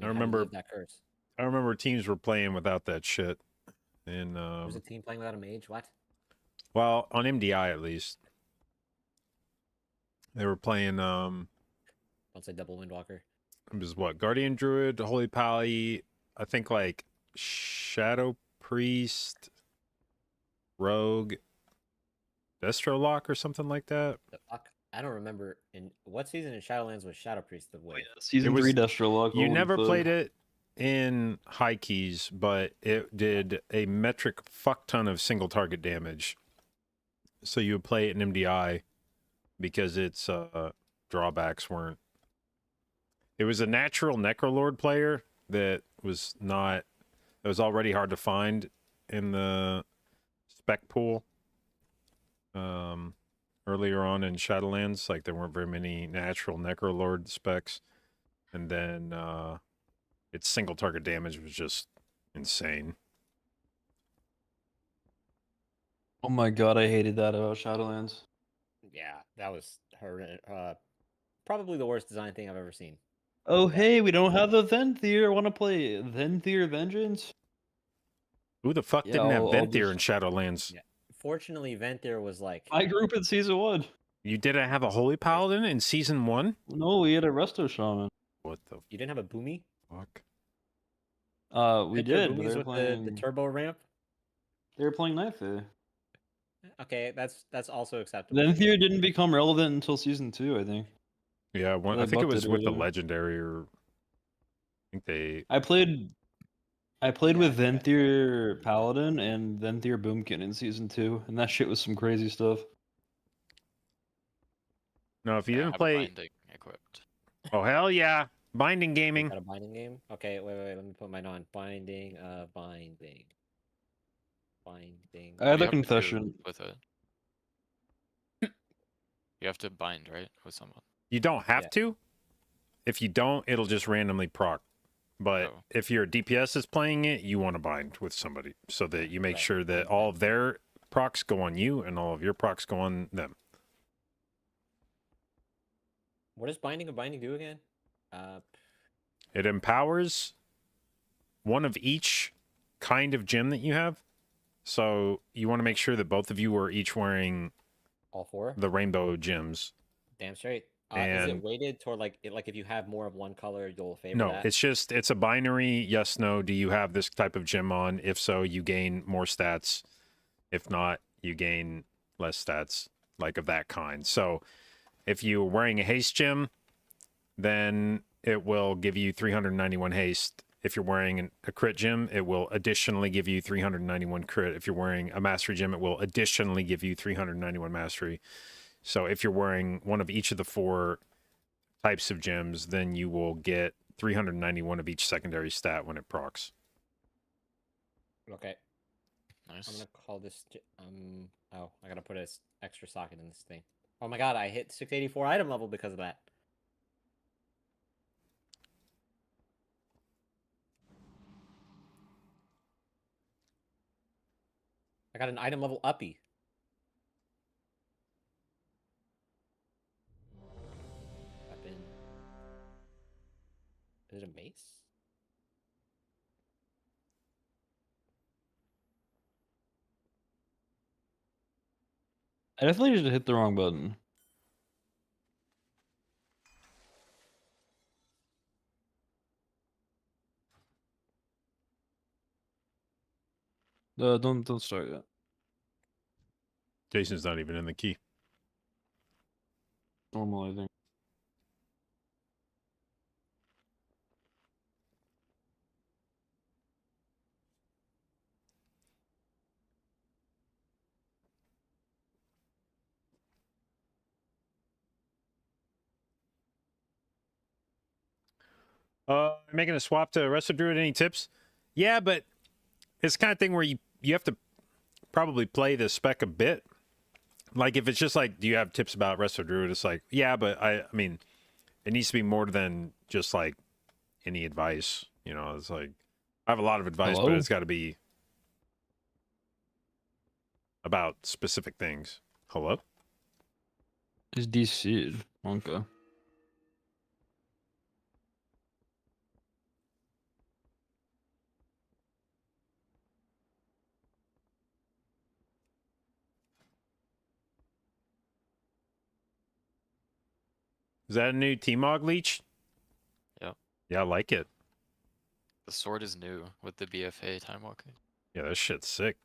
I I mean, how do you remember- live that curse. I remember teams were playing without that shit. And There was a team playing without a mage? What? well, on MDI at least, they were playing. Don't say double Windwalker. it was what? Guardian Druid, Holy Pally, I think like Shadow Priest, Rogue, Destro Lock or something like that. The fuck? I don't remember in what season in Shadowlands was Shadow Priest the win. Season was- 3 Destro Lock. You never played it in high keys, but it did a metric fuck ton of single target damage. So you would play it in MDI because its drawbacks weren't. It was a natural Necrolord player that was not. It was already hard to find in the spec pool. Earlier on in Shadowlands, like there weren't very many natural Necrolord specs, and then its single target damage was just insane. Oh my god, I hated that about Shadowlands. Yeah, that was probably the worst design thing I've ever seen. Oh hey, we don't have the Venthyr. Want to play Venthyr Vengeance? Who the fuck Yeah, didn't have I'll Venthyr in just- Shadowlands? Yeah. Fortunately, Venthyr was like My group in season 1. You didn't have a Holy Paladin in season 1? No, we had a Resto Shaman. What the you didn't have a Boomy. fuck? We Venthyr did, but Boomies they were with playing. the turbo ramp. They were playing Night Fae. Okay, that's also acceptable. Venthyr didn't become relevant until season 2, I think. Yeah, They I think it buffed was it with the earlier. legendary, or I think they. I played Yeah, with I think Venthyr Paladin and Venthyr Boomkin in season 2, and that shit was some crazy stuff. No, if you I didn't have play. binding equipped. Oh hell yeah, binding You gaming. got a binding game. Okay, wait. Let me put mine on. Binding. Binding. I had You a have to do confession. with it. You have to bind, right, with someone. You don't have Yeah. to. If you don't, it'll just randomly proc. But Oh. if your DPS is playing it, you want to bind with somebody so that you make Right. sure that all of their procs go on you and all of your procs go on them. What does binding and binding do again? It empowers one of each kind of gem that you have. So you want to make sure that both of you are each wearing All four. the rainbow gems. Damn straight. Is And- it weighted toward like if you have more of one color, you'll favor No, that? it's a binary yes, no. Do you have this type of gem on? If so, you gain more stats. If not, you gain less stats, like of that kind. So if you're wearing a haste gem, then it will give you 391 haste. If you're wearing a crit gem, it will additionally give you 391 crit. If you're wearing a mastery gem, it will additionally give you 391 mastery. So if you're wearing one of each of the four types of gems, then you will get 391 of each secondary stat when it procs. Okay. I'm Nice. gonna call this. Oh, I gotta put an extra socket in this thing. Oh my god, I hit 684 item level because of that. I got an item level uppy. Weapon. Is it a mace? I definitely just hit the wrong button. Don't start yet. Jason's not even in the key. Normal, I think. Making a swap to Resto Druid, any tips? Yeah, but it's the kind of thing where you have to probably play the spec a bit. Like if it's just like, do you have tips about Resto Druid? It's like, yeah, but I mean, it needs to be more than just like any advice. You know, it's like I have a lot of advice, but Hello? it's got to be about specific things. Hello? It's DC'd. Okay. Is that a new T-Mog leech? Yep. Yeah, I like it. The sword is new with the BFA time walking. Yeah, that shit's sick.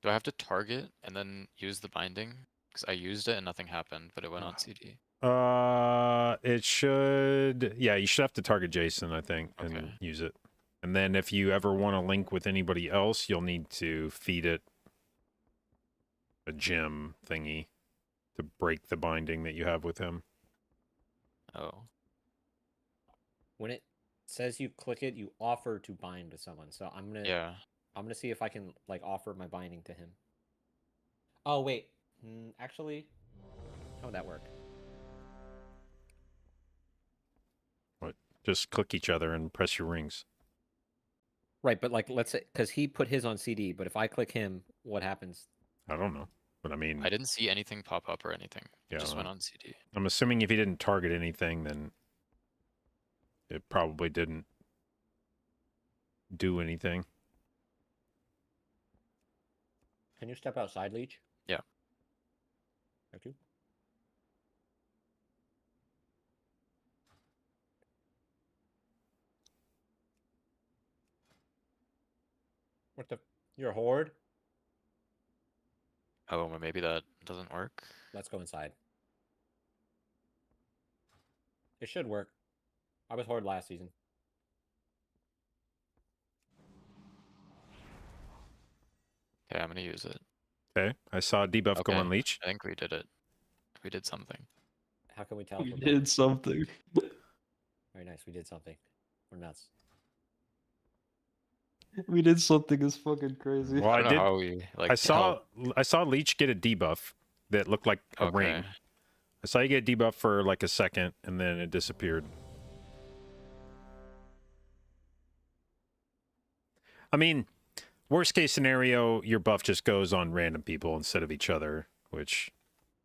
Do I have to target and then use the binding? Because I used it and nothing happened, but it went on CD. It should. Yeah, you should have to target Jason, I think, and Okay. use it. And then if you ever want to link with anybody else, you'll need to feed it a gem thingy to break the binding that you have with him. Oh. When it says you click it, you offer to bind with someone. So I'm gonna see if I can like offer my binding to him. Oh wait, actually, how would that work? What? Just click each other and press your rings. Right, but like let's say because he put his on CD, but if I click him, what happens? I don't know, but I mean, I didn't see anything pop up or anything. Yeah, It just I went don't on CD. I'm assuming if he didn't target anything, then it probably didn't do anything. Can you step outside, Leech? Yeah. Thank you. What the? You're a horde? Oh, well, maybe that doesn't work. Let's go inside. It should work. I was horde last season. Okay, I'm gonna use it. Okay, I saw a debuff go on Leech. I think we did it. We did something. How can we tell? We if we're did something. Very nice. We did something. We're nuts. We did something is fucking crazy. Well, I don't know did. how we, like, I saw Leech get a debuff that looked like a ring. Okay. I saw you get a debuff for like a second, and then it disappeared. I mean, worst case scenario, your buff just goes on random people instead of each other, which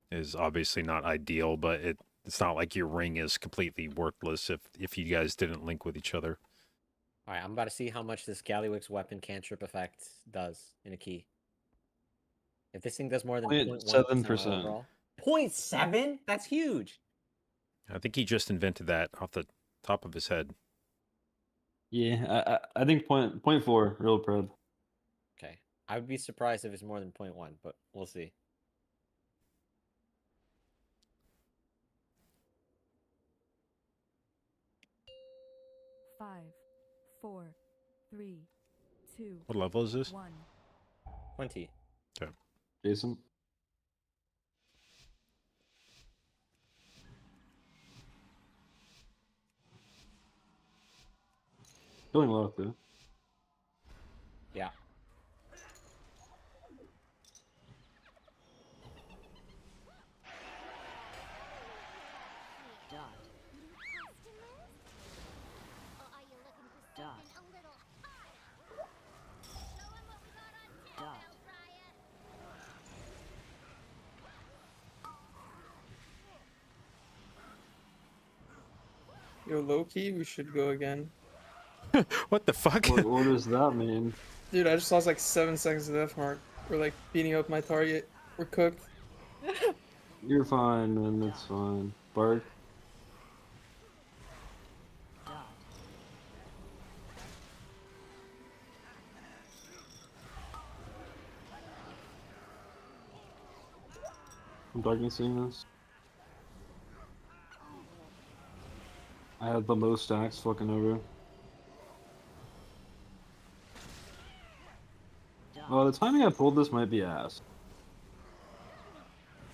is obviously not ideal, but it's not like your ring is completely worthless if you guys didn't link with each other. All right, I'm about to see how much this Galliwick's weapon cantrip effect does in a key. If this thing does more than 0.1% overall. 0.7? That's huge. I think he just invented that off the top of his head. Yeah, I think point 0.4, real proud. Okay. I would be surprised if it's more than 0.1, but we'll see. Five, 4, 3, 2. What level is this? 1. 20. Okay. Jason? Going low, though. Yeah. Yo, low-key, we should go again. What the fuck? What does that mean? Dude, I just lost like 7 seconds to the death mark. We're like beating up my target. We're cooked. You're fine, man. It's fine. Bark. I'm darknessing this. I had the most stacks fucking ever. Oh, the timing I pulled this might be ass.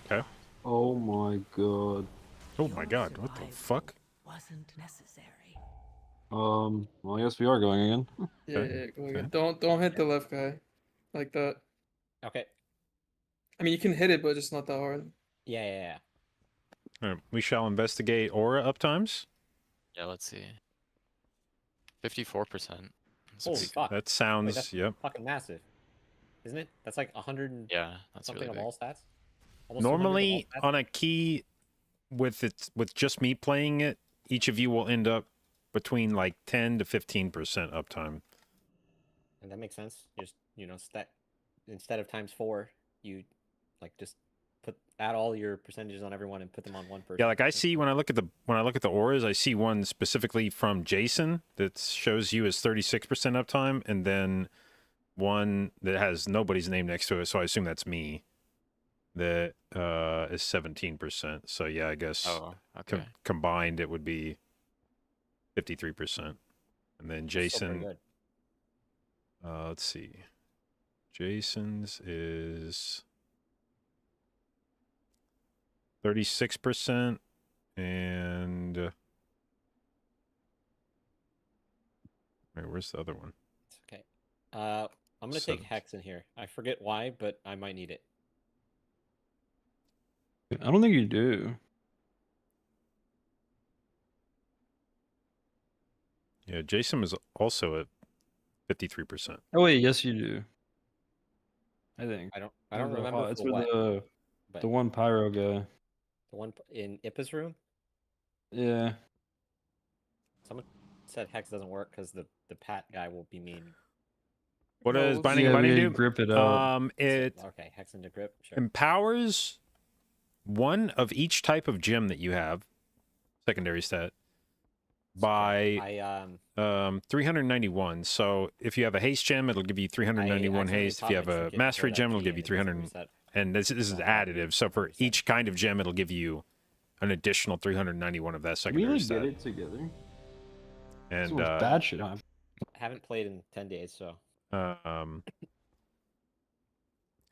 Okay. Oh my god. Oh my god, what the fuck? Wasn't necessary. Well, I guess we are going again. Yeah, go again. Don't hit the left guy. Like that. Okay. I mean, you can hit it, but just not that hard. Yeah. All right, we shall investigate aura uptimes. Yeah, let's see. 54%. That's Holy pretty good. fuck. That sounds, Wait, that's yep. fucking massive. Isn't it? That's like 100 and Yeah, that's something really of big. all stats? Almost 200 of all Normally, stats? on a key with just me playing it, each of you will end up between like 10 to 15% uptime. And that makes sense. Just instead of times 4, you like just add all your percentages on everyone and put them on one person. Yeah, like I see when I look at the auras, I see one specifically from Jason that shows you as 36% uptime, and then one that has nobody's name next to it, so I assume that's me. That is 17%. So yeah, I guess Oh, okay. combined it would be 53%. And then That's still pretty Jason, good. let's see. Jason's is 36%, and wait, where's the other one? It's okay. I'm gonna take Hex in here. I forget why, but I might need it. I don't think you do. Yeah, Jason was also at 53%. Oh wait, yes you do. I think. I don't remember It's for for what. the one pyro guy. The one in Ippa's room? Yeah. Someone said Hex doesn't work because the Pat guy will be mean. What does No, binding yeah, and binding we do? grip it up. It Okay, Hex into grip. Sure. empowers one of each type of gem that you have, secondary stat, by 391. So if you have a haste gem, it'll give you 391 haste. If you have a mastery gem, it'll give you 300. And this is additive. So for each kind of gem, it'll give you an additional 391 of that We secondary like stat. get it together. And So much bad shit happens. I haven't played in 10 days, so.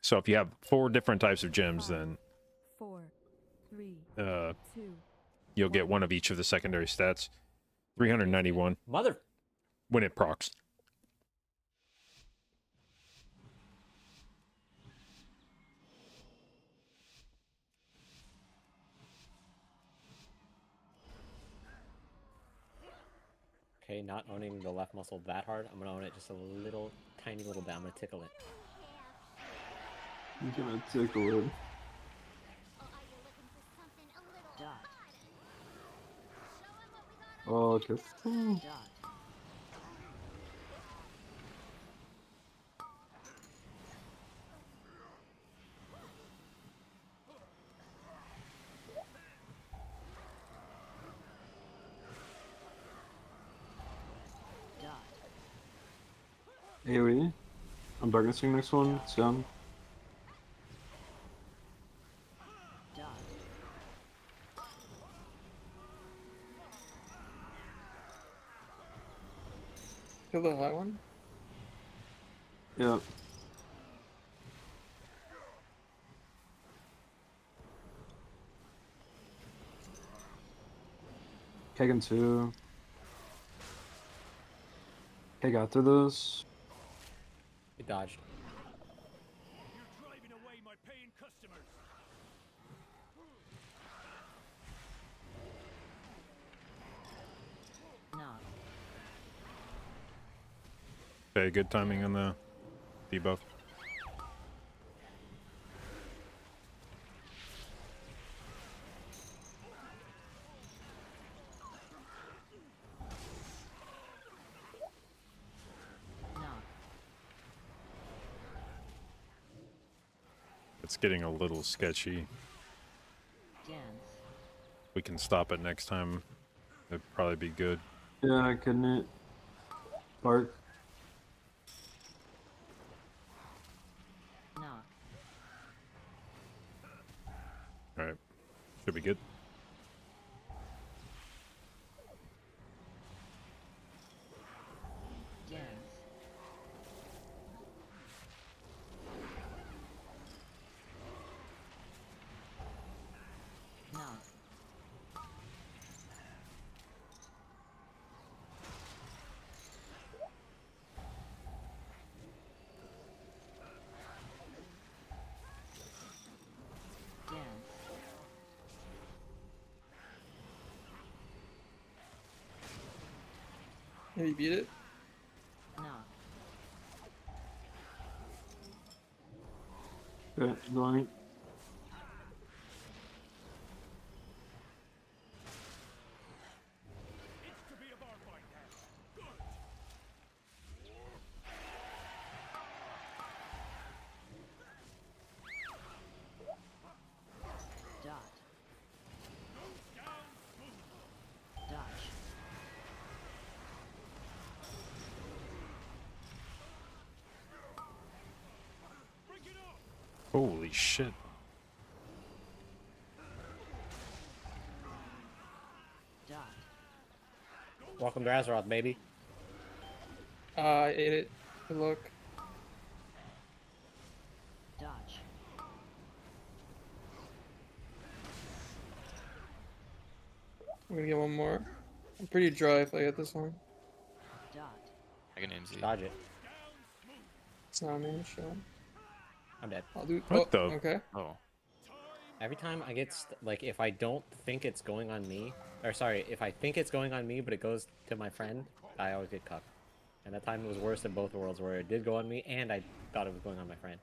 So if you have 4 different types of gems, 5, then 4, 3, 2, you'll get one of each of the secondary stats. 391 Mother. when it procs. Okay, not owning the left muscle that hard. I'm gonna own it just a little, tiny little bit. I'm gonna tickle it. I'm gonna tickle it. Oh, okay. AoE. I'm darknessing next one. It's done. Kill the high one. Yeah. Kagan 2. Okay, got through this. We dodged. You're driving away my paying customers. Okay, good timing on the debuff. It's getting a little sketchy. We can stop it next time. It'd probably be good. Yeah, couldn't it? Bark. Alright. Should be good. Have you beat it? Okay, going. It's to be a bar fight. Holy shit. Welcome to Azeroth, baby. I ate it. Good luck. I'm gonna get one more. I'm pretty dry if I get this one. I can aim Z. Dodge it. It's not me, sure. I'm dead. I'll do. What Oh, the? okay. Oh. Every time I get like, if I don't think it's going on me, or sorry, if I think it's going on me but it goes to my friend, I always get cucked. And that time it was worse in both worlds, where it did go on me and I thought it was going on my friend.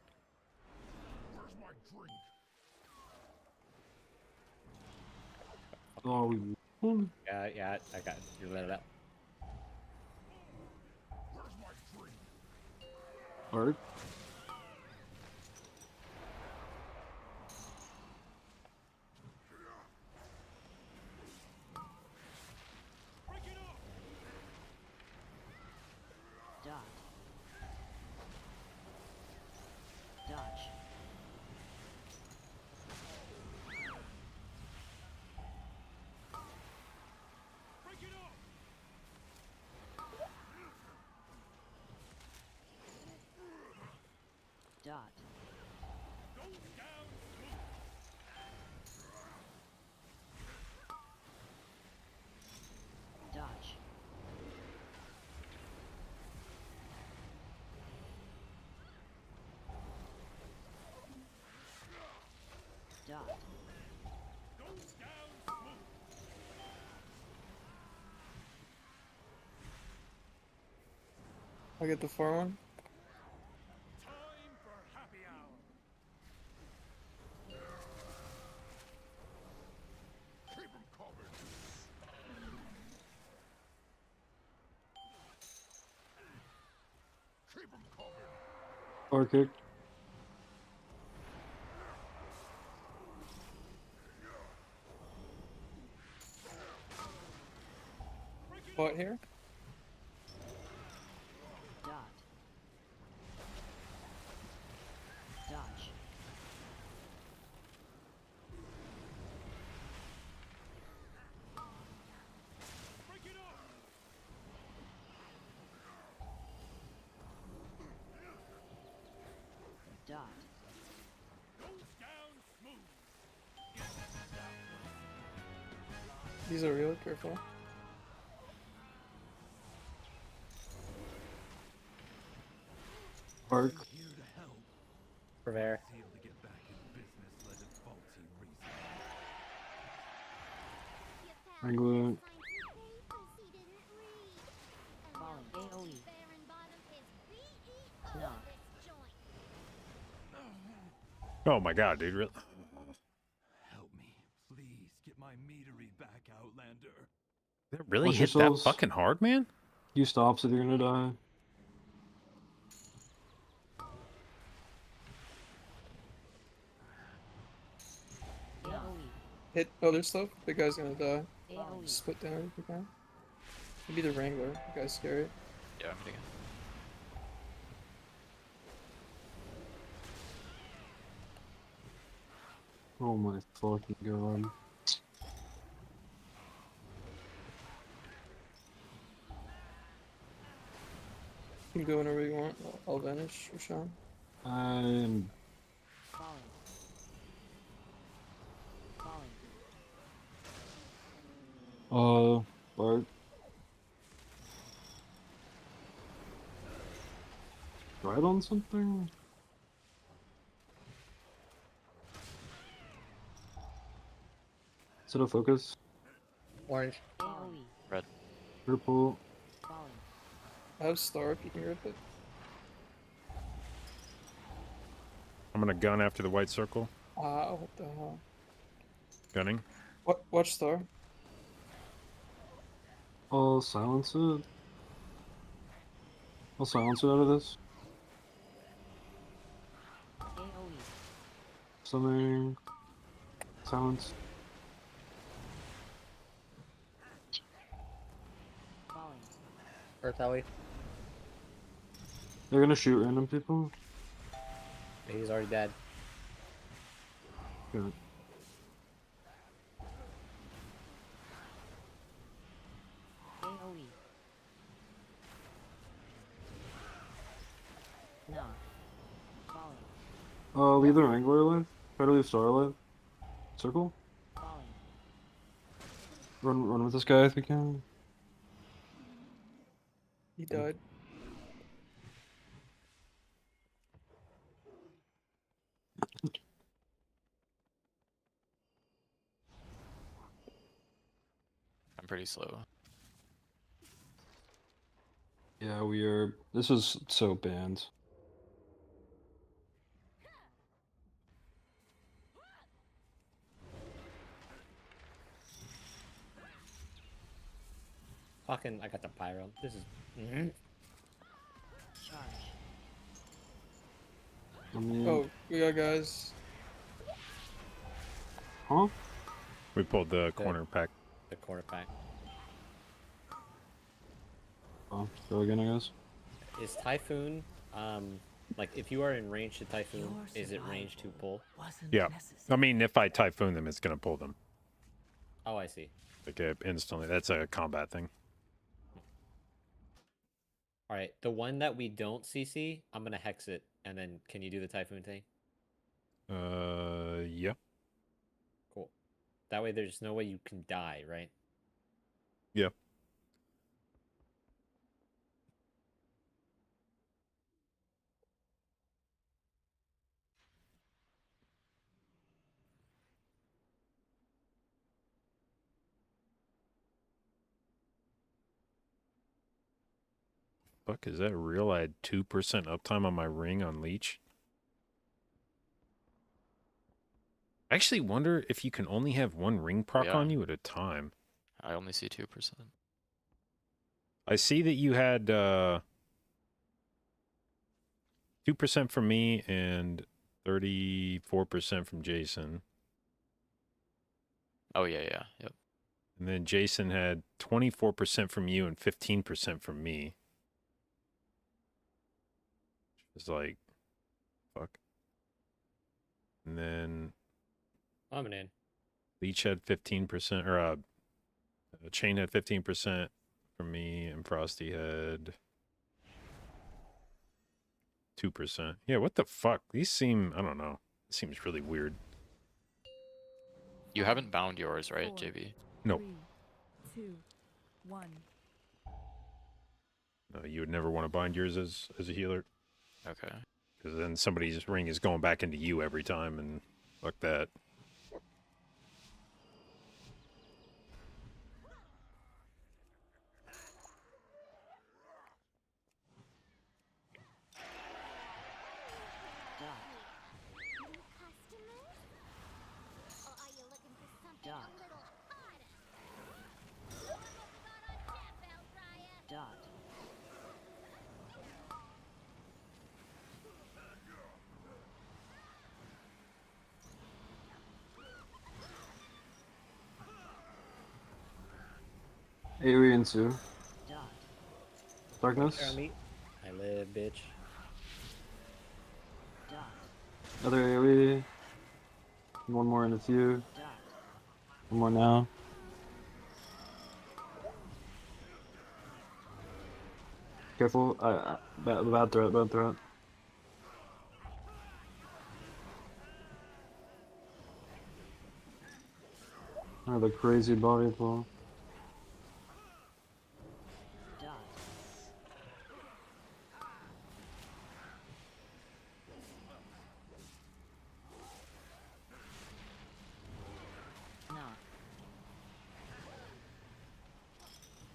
Where's my drink? Oh, Yeah, I got it. You let it out. Where's my drink? Art. I'll get the far one. Time for happy hour. Keep 'em covered. Keep 'em covered. Art kick. Bot here. These are real. Careful. Arc. Prevair. Angle. Oh my god, dude. Really? Help me, please. Get my meadery back, Outlander. Did it really Watch hit that yourselves. fucking hard, man? You stops if you're gonna die. Hit other stuff. The guy's gonna die. Split down if you can. Maybe the Wrangler. The guy's scary. Yeah, I'm hitting it. Oh my fucking god. You can go whenever you want. I'll vanish or Sean. I'm. Bart. Right on something? Is it a focus? Orange. Red. Purple. I have star if you can rip it. I'm gonna gun after the white circle. Ah, what the hell? Gunning. What? Watch star. I'll silence it. I'll silence it out of this. Something. Silence. Earth Alley. They're gonna shoot random people. He's already dead. Good. AoE. No. Falling. Leave the Wrangler alive. Try to leave Star alive. Circle. Falling. Run with this guy if you can. He died. I'm pretty slow. Yeah, we are. This is so banned. Fucking, I got the pyro. This is. Charge. I mean, Oh, we got guys. huh? We pulled the corner pack. The corner pack. Oh, go again, I guess. Is Typhoon, like if you are in range to Typhoon, is it range to pull? Yeah. I mean, if I typhoon them, it's gonna pull them. Oh, I see. Like instantly. That's a combat thing. All right, the one that we don't CC, I'm gonna hex it, and then can you do the Typhoon thing? Yeah. Cool. That way, there's no way you can die, right? Yeah. Fuck, is that real? I had 2% uptime on my ring on Leech. I actually wonder if you can only have one ring proc Yeah. on you at a time. I only see 2%. I see that you had 2% from me and 34% from Jason. Oh, yeah, yeah. Yep. And then Jason had 24% from you and 15% from me. It's like, fuck. And then I'm in. Leech had 15%, or Chain had 15% from me, and Frosty had 2%. Yeah, what the fuck? These seem, I don't know. It seems really weird. You haven't bound yours, right, 4, JB? Nope. 3, 2, 1. No, you would never want to bind yours as a healer. Okay. Because then somebody's ring is going back into you every time, and fuck that. AoE into. Darkness. I live, bitch. Another AoE. One more in a few. One more now. Careful. Bad threat, bad threat. Another crazy body pull.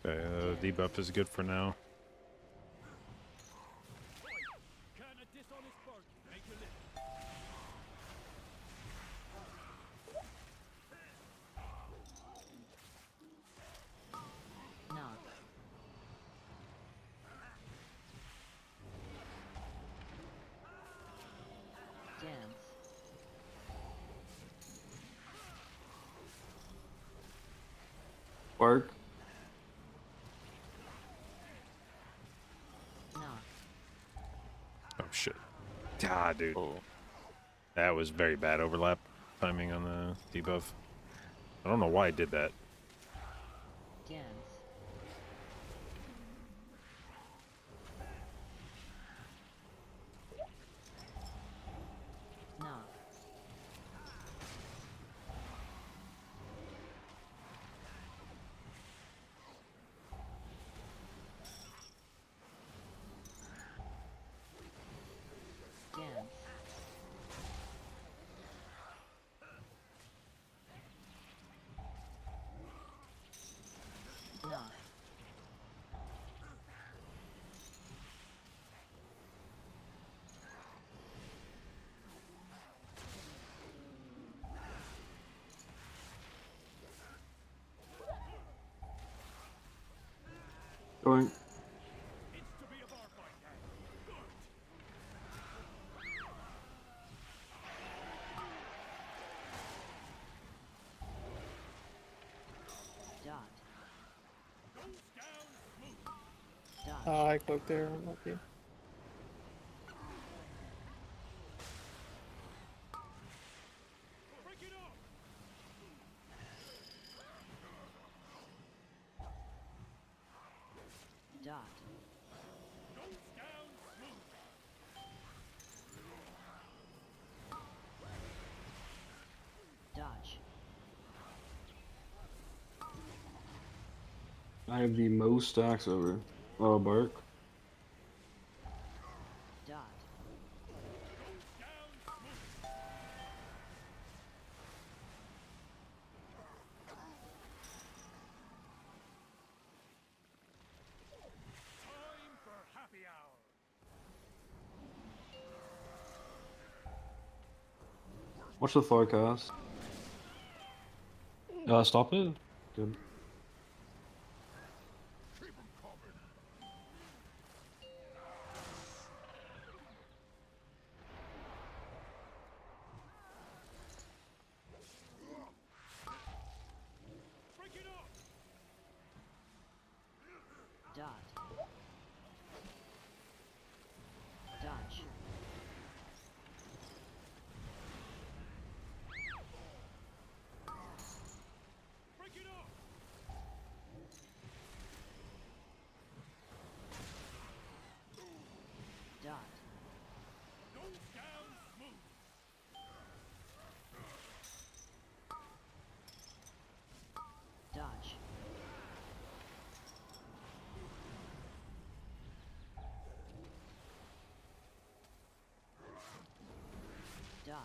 Okay, debuff is good for now. Bark. Oh shit. Ah, dude. Oh. That was very bad overlap. timing on the debuff. I don't know why I did that. Dance. Knock. Dance. Knock. Going. Dot. Dot. I cloaked there, unlucky. Dot. Dodge. I have the most stacks over. Oh, Bark. Dot. Watch the forecast. Stop it. Good. Dot. Dodge. Dot. Dodge. Dot.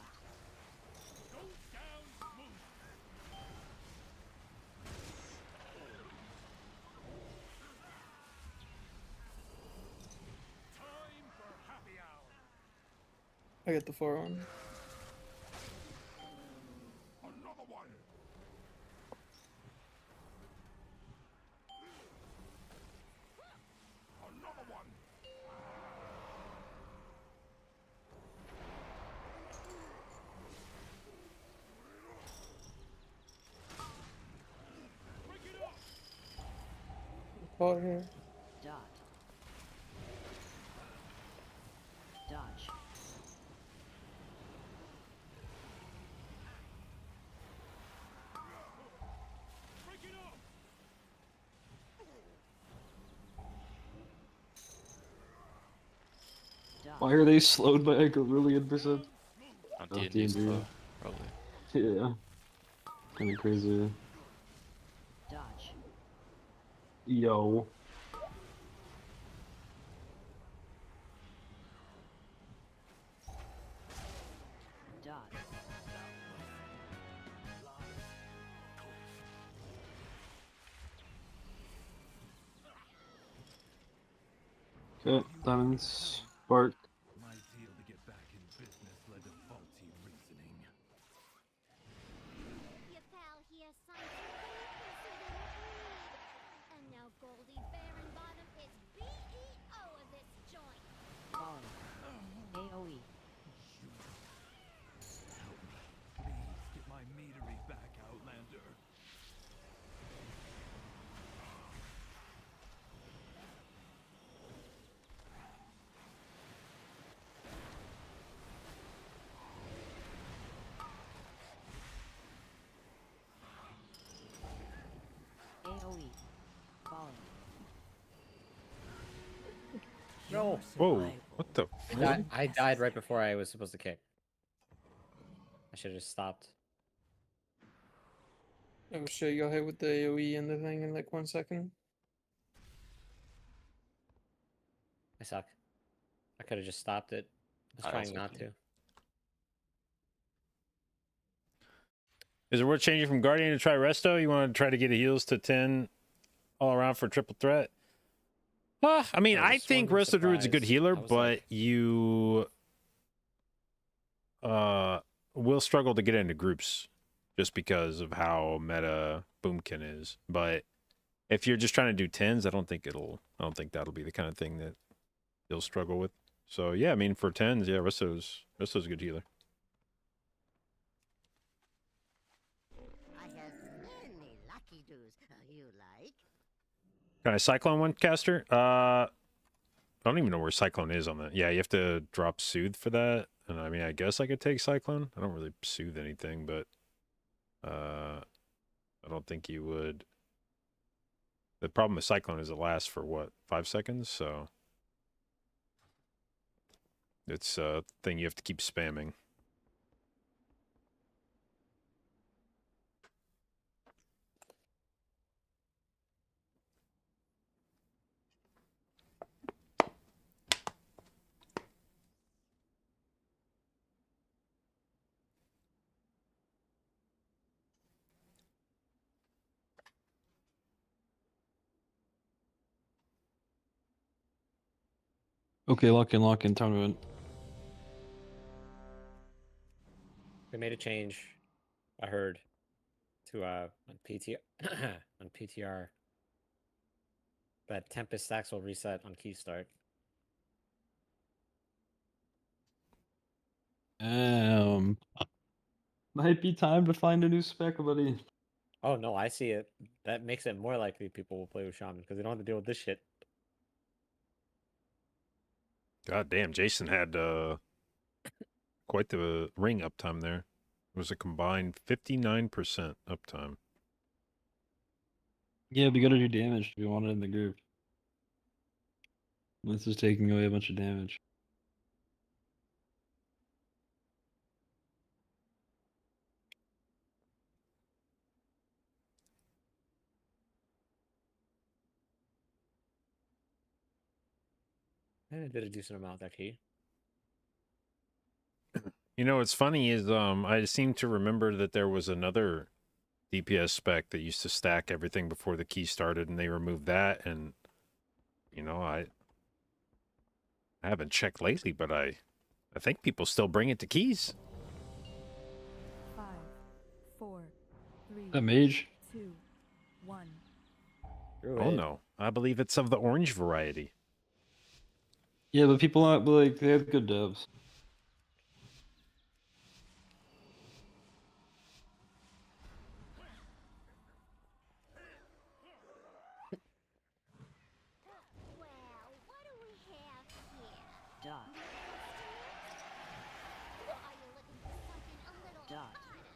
I get the forearm. Another one. Another one. Caught here. Dot. Dodge. Dot. Why are they slowed by a Gorillion percent? On Oh, D&D D&D. slow, probably. Yeah. Kinda crazy. Dodge. Yo. Dot. Okay, diamonds. Bark. My deal to get back in business led to faulty reasoning. Your pal here signed a and now Goldie Baron is BEO of this joint. Volley. AoE. Help me. Please get my meadery back, Outlander. AoE. Falling. No. Whoa! What the? I died right before I was supposed to kick. I should have just stopped. Oh shit, you got hit with the AoE and the thing in like 1 second. I suck. I could have just stopped it. I was I trying also not can. to. Is it worth changing from Guardian to try Resto? You want to try to get a heals to 10 all around for triple threat? I mean, I was think one Resto Druid's a good surprise. healer, I was but like- you will struggle to get into groups just because of how meta Boomkin is. But if you're just trying to do 10s, I don't think that'll be the kind of thing that you'll struggle with. So yeah, I mean for 10s, yeah, Resto's a good healer. I have many lucky doos you like. Can I Cyclone one, Caster? I don't even know where Cyclone is on that. Yeah, you have to drop Soothe for that. And I mean, I guess I could take Cyclone. I don't really soothe anything, but I don't think you would. The problem with Cyclone is it lasts for what, 5 seconds? So it's a thing you have to keep spamming. Okay, lock in tournament. They made a change. I heard to on PTR on PTR that Tempest stacks will reset on key start. Might be time to find a new spec, buddy. Oh no, I see it. That makes it more likely people will play with Shaman because they don't have to deal with this shit. God damn, Jason had quite the ring uptime there. It was a combined 59% uptime. Yeah, we gotta do damage if we want it in the group. This is taking away a bunch of damage. And it did a decent amount that key. You know, what's funny is I seem to remember that there was another DPS spec that used to stack everything before the key started, and they removed that. And you know, I haven't checked lately, but I think people still bring it to keys. 5, 4, 3, That mage? 2, 1. Oh no, I believe it's of the orange variety. Yeah, but people aren't like they have good devs. Well, what do we have here? Dot. Are you looking for something a little Dot. harder?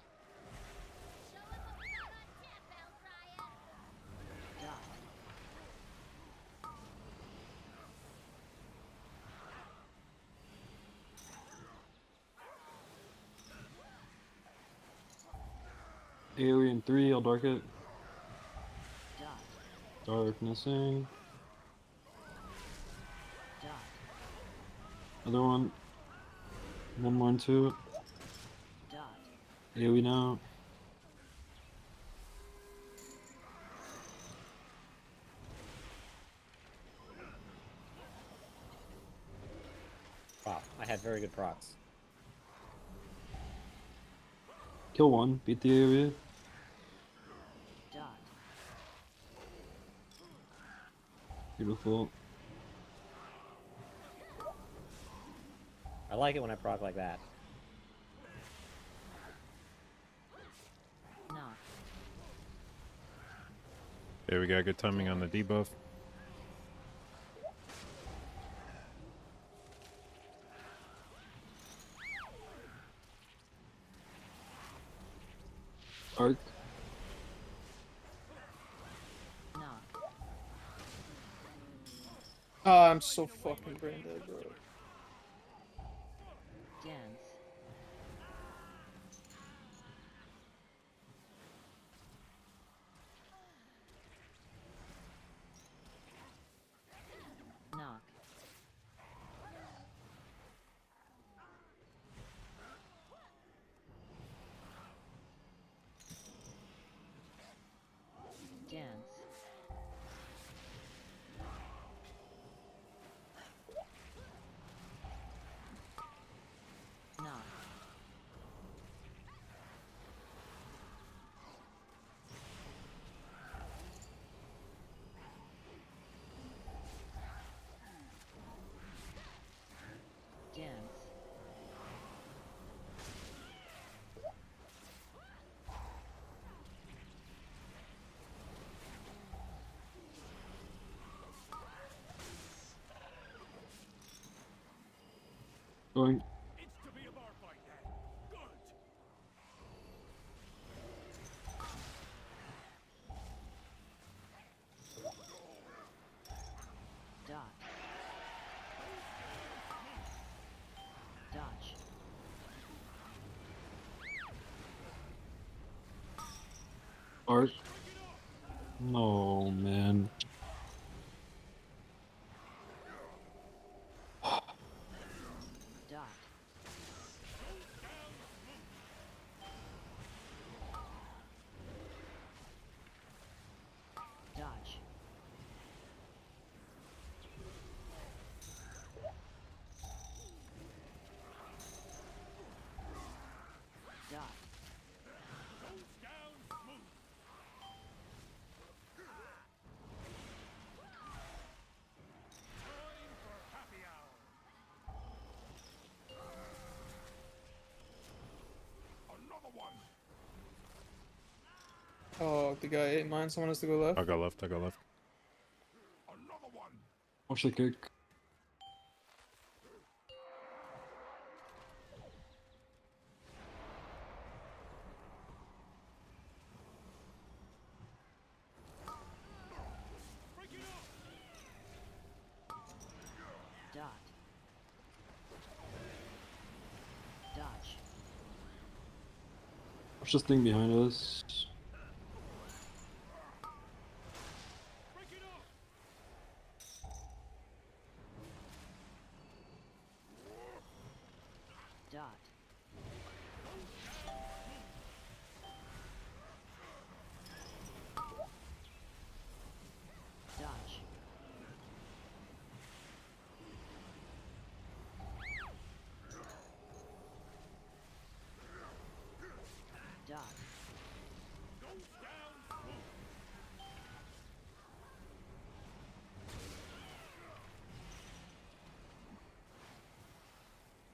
Show 'em what we got on tap, Hellfire! Dot. Alien 3, I'll dark it. Dot. Darknessing. Dot. Other one. One more into it. Dot. AoE now. Wow, I had very good procs. Kill one, beat the AoE. Dot. Beautiful. I like it when I proc like that. Knock. There we go, good timing on the debuff. Arc. Ah, I'm so fucking brain dead, bro. Dance. Knock. Dance. Knock. Dance. Going. It's to be a bar fight then. Good. Dot. Dodge. Art. No, man. Dot. Dodge. Dot. Another one. Oh, the guy ate mine. Someone has to go left. I'll go left. I'll go left. Another one. Watch the kick. Break it up. Dot. Dodge. Watch this thing behind us. Break it up. Dot. Dodge. Dot.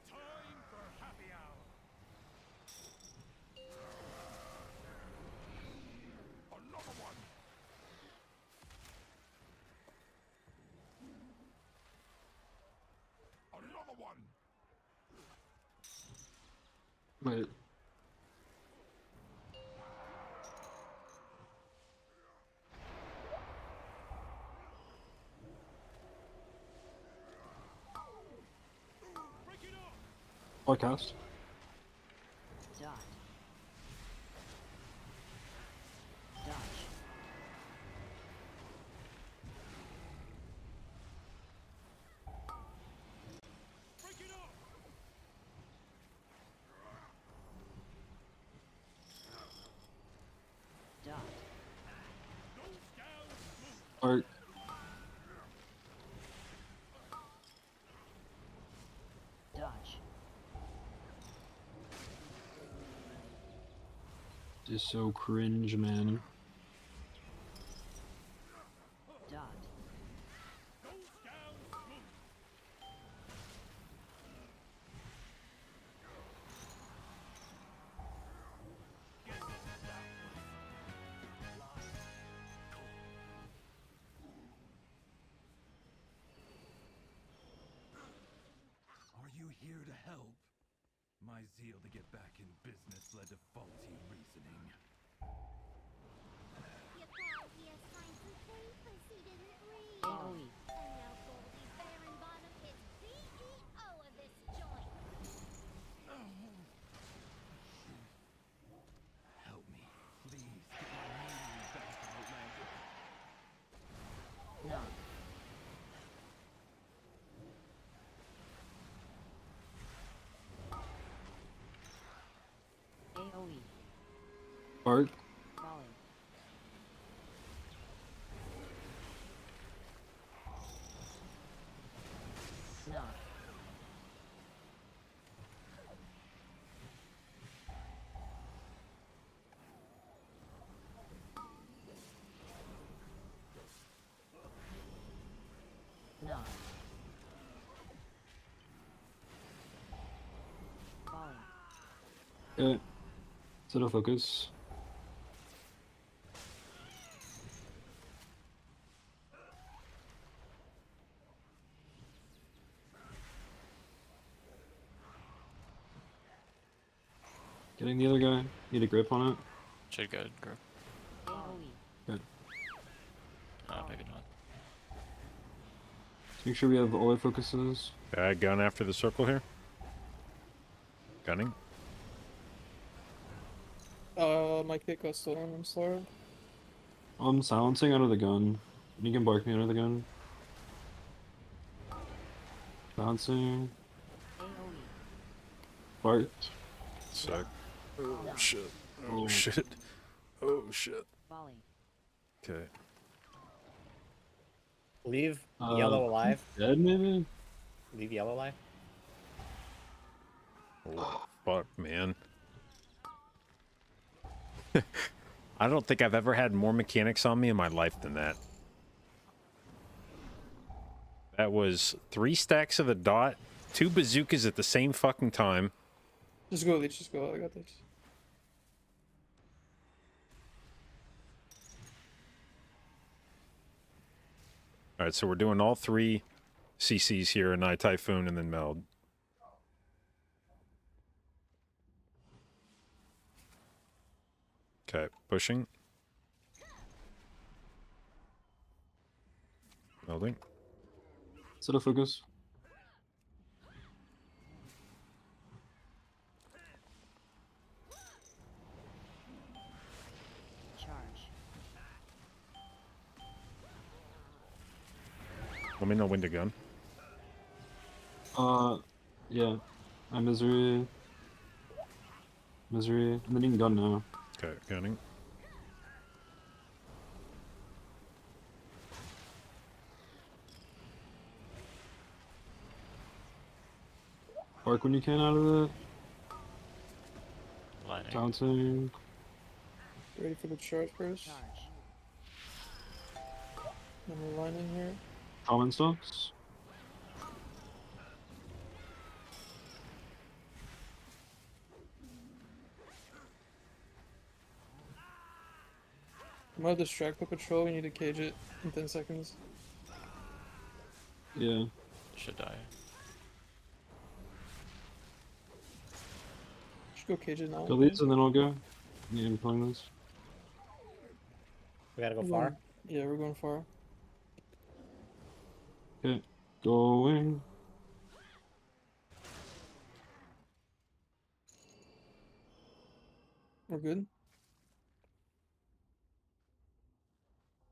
Time for happy hour. Another one. Another one. Wait. Break it up. Podcast. Dot. Dodge. Break it up. Dot. Art. Dodge. This is so cringe, man. Dot. Are you here to help? My zeal to get back in business led to faulty reasoning. AoE. Bark. Volley. Knock. Knock. Volley. Okay. Set a focus. Getting the other guy. Need a grip on it. Should good, group. AoE. Good. Maybe not. Make sure we have all our focuses. Gun after the circle here. Gunning. My kit got stolen, I'm sorry. I'm silencing out of the gun. You can bark me out of the gun. Bouncing. AoE. Bark. Suck. Oh No. shit. Oh Oh. shit. Oh shit. Volley. Okay. Leave yellow alive. Dead maybe? Leave yellow alive. Oh, fuck, man. I don't think I've ever had more mechanics on me in my life than that. That was 3 stacks of the dot, 2 bazookas at the same fucking time. Just go, Leech, just go. I got this. Alright, so we're doing all 3 CCs here, and I Typhoon and then Meld. Okay, pushing. Melding. Set a focus. Charge. Let me know when to gun. Yeah. I'm misery. Misery. And then you can gun now. Okay, gunning. Bark when you can out of it. Lining. Bouncing. Ready for the charge first. Charge. Then we're lining here. Common stocks. I'm gonna distract the patrol, we need to cage it in 10 seconds. Yeah. Should die. Just go cage it now. Kill these and then I'll go. Yeah, I'm playing this. We gotta go We're far. going- Yeah, we're going far. Okay. Going. We're good.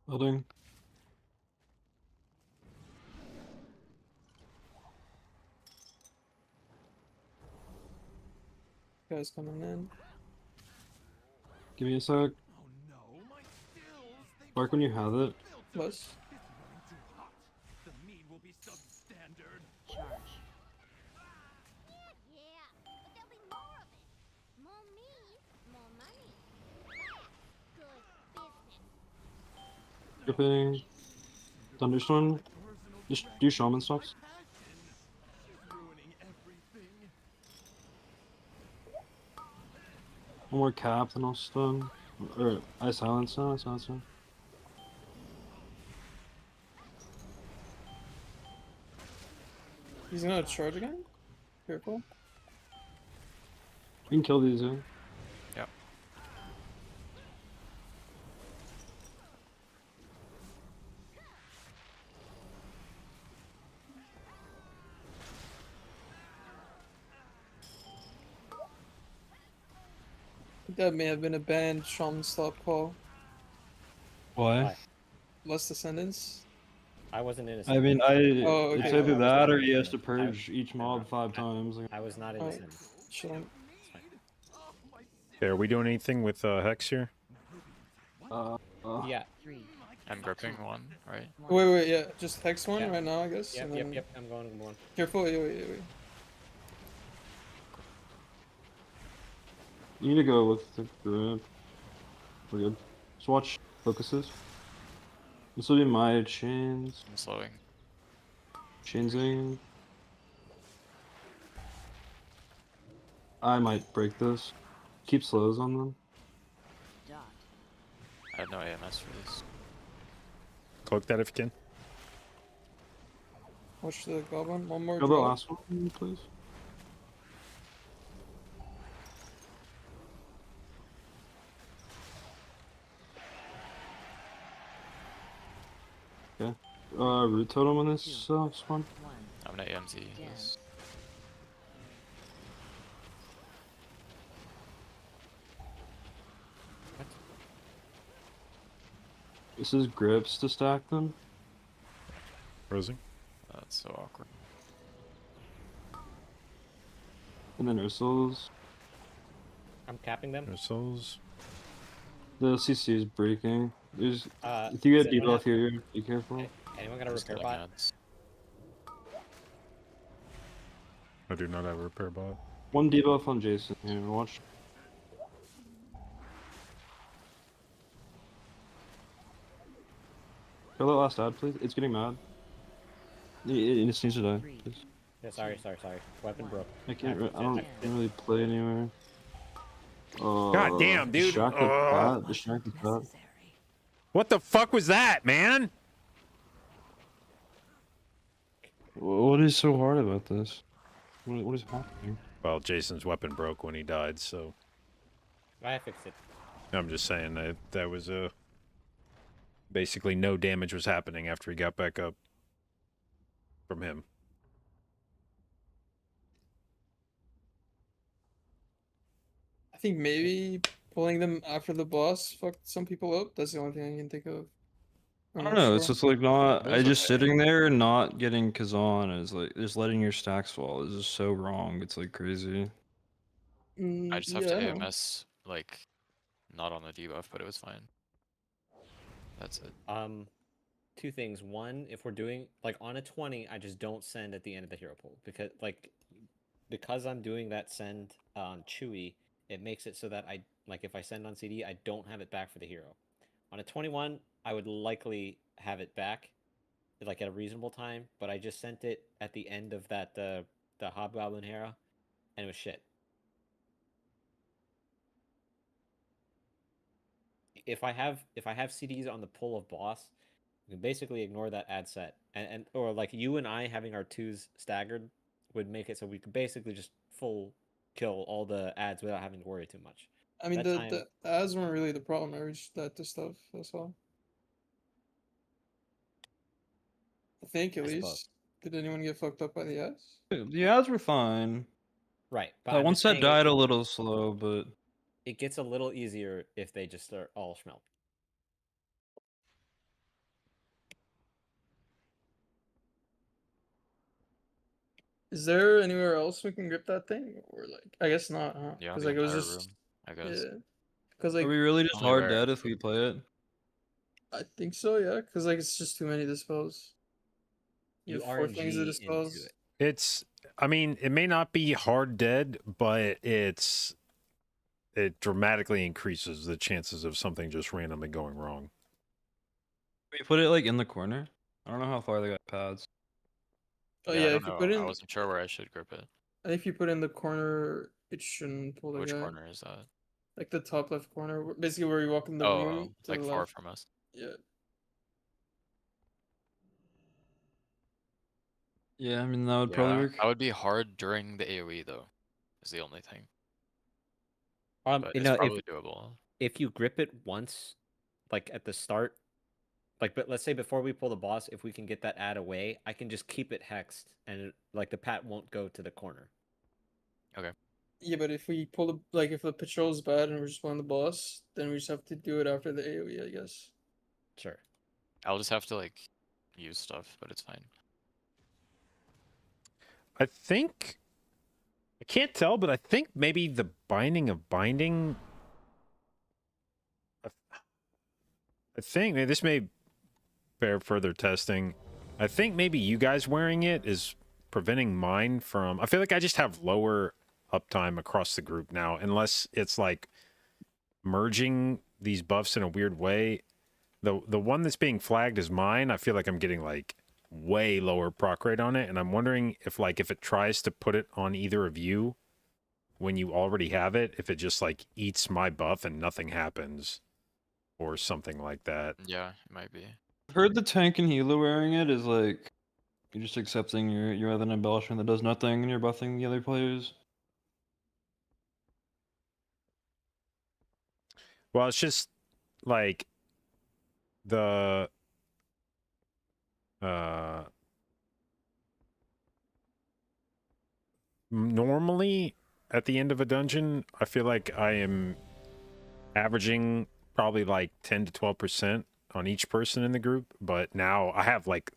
Building. Guys coming in. Give me a sec. Bark when you have it. Plus. Charge. Yeah, but there'll be more of it. More meat, more money. Good business. Gripping. Thunderstorm. Just do shaman stops. One more cap, then I'll stun. Or I silence now, I silence now. He's gonna charge again? Careful. We can kill these, yeah. Yep. That may have been a banned shaman stop call. Why? Less descendants. I wasn't in a. I mean, Oh, it's okay. either I that was or not he has in to it. purge each mob 5 times. Like, I was not in Alright. the sim. Chilling. Okay, are we doing anything with Hex here? Yeah. 3, I'm gripping one, right? Wait, yeah, just hex one Yeah. right now, I guess. Yep, and yep, then... yep. I'm going one. Careful, wait. You need to go with the grip. We're good. Just watch focuses. This will be my chains. I'm slowing. Chainsing. I might break this. Keep slows on them. dot, I had no AMS for this. Cloak that if you can. Watch the goblin. One more Go the drop. last one, please. Okay. Root totem on this spawn. 1, I'm gonna AMZ Yeah. this. This is grips to stack them. Rosing. That's so awkward. And then Ursul's. I'm capping them. Missiles. The CC is breaking. There's, if you does get anyone debuff have- here, be careful. Anyone got a Just repair killing bot? ads. I do not have a repair bot. One debuff on Jason here, watch. Kill that last ad, please. It's getting mad. It just needs to die. 3, Please. Yeah, sorry. Weapon broke. I can't Active I don't active. can't really play anywhere. God damn, dude. Distract the pat. Distract the pat. Necessary. What the fuck was that, man? What is so hard about this? What is happening? Well, Jason's weapon broke when he died, so I fixed it. I'm just saying that was basically no damage was happening after he got back up from him. I think maybe pulling them after the boss fucked some people up. That's the only thing I can think of. I I'm don't not know. It's sure. just like not. It was Just okay. sitting there and not getting Kazan is like just letting your stacks fall is just so wrong. It's like crazy. I just have Yeah, to I know. AMS, like, not on the debuff, but it was fine. That's it. Two things. One, if we're doing like on a 20, I just don't send at the end of the hero pool because I'm doing that send on Chewy, it makes it so that I like if I send on CD, I don't have it back for the hero. On a 21, I would likely have it back, like at a reasonable time, but I just sent it at the end of that the Hobgoblin Hera, and it was shit. If I have CDs on the pull of boss, you can basically ignore that ad set, and or like you and I having our twos staggered would make it so we could basically just full kill all the ads without having to worry too much. I mean, That time- the ads weren't really the problem. I reached that to stuff. That's all. I think at I least. suppose. Did anyone get fucked up by the ads? The ads were fine. Right, but That I'm one just set saying died a little slow, but it gets a little easier if they just are all smelt. Is there anywhere else we can grip that thing, or like? I guess not, huh? Yeah, Because the like it was entire just room, I guess. yeah. Because are like we really just only hard rare. dead if we play it? I think so, yeah. Because like it's just too many dispels. You have 4 things to RNG dispose. into it. It's, I mean, it may not be hard dead, but it dramatically increases the chances of something just randomly going wrong. We put it like in the corner. I don't know how far they got pads. Oh I yeah, don't if you know. put I in, wasn't sure where I should grip it. I think if you put in the corner, it shouldn't pull the Which guy. corner is that? Like the top left corner, basically where you walk in the room to like the far left. from us. Yeah. Yeah, I mean that would probably work. That would be hard during the AoE though. Is the only thing. But You it's know, probably doable. if you grip it once, like at the start, but let's say before we pull the boss, if we can get that ad away, I can just keep it hexed, and like the pat won't go to the corner. Okay. Yeah, but if we pull the like if the patrol's bad and we're just playing the boss, then we just have to do it after the AoE, I guess. Sure. I'll just have to like use stuff, but it's fine. I think, I can't tell, but I think maybe the binding of binding I think this may bear further testing. I think maybe you guys wearing it is preventing mine from... I feel like I just have lower uptime across the group now, unless it's like merging these buffs in a weird way. The one that's being flagged as mine, I feel like I'm getting like way lower proc rate on it, and I'm wondering if it tries to put it on either of you when you already have it, if it just like eats my buff and nothing happens or something like that. Yeah, it might be. I've heard the tank and healer wearing it is like you're just accepting your other embellishment that does nothing and you're buffing the other players. Well, it's just like the normally at the end of a dungeon, I feel like I am averaging probably like 10 to 12% on each person in the group, but now I have like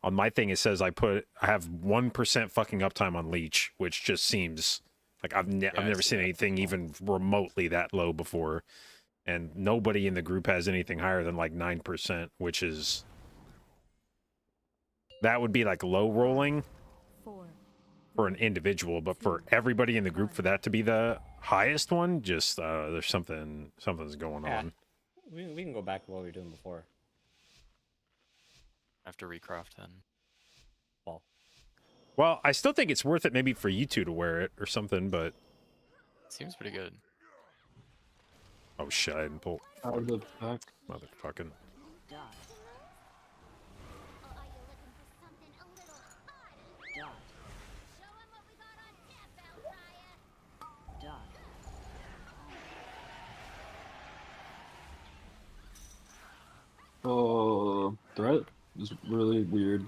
on my thing it says I have 1% fucking uptime on leech, which just seems like I've never seen anything even remotely that low before, and nobody in the group has anything higher than like 9%, which is that would be like low rolling for an individual, but for everybody in the group for that to be the highest one, just there's something's going on. We can go back to what we were doing before. I have to recraft then. Well, I still think it's worth it maybe for you two to wear it or something, but... Seems pretty good. Oh shit, I didn't pull... Out of the pack. Motherfucking... Dodge. Dodge. Dodge. Oh, threat is really weird.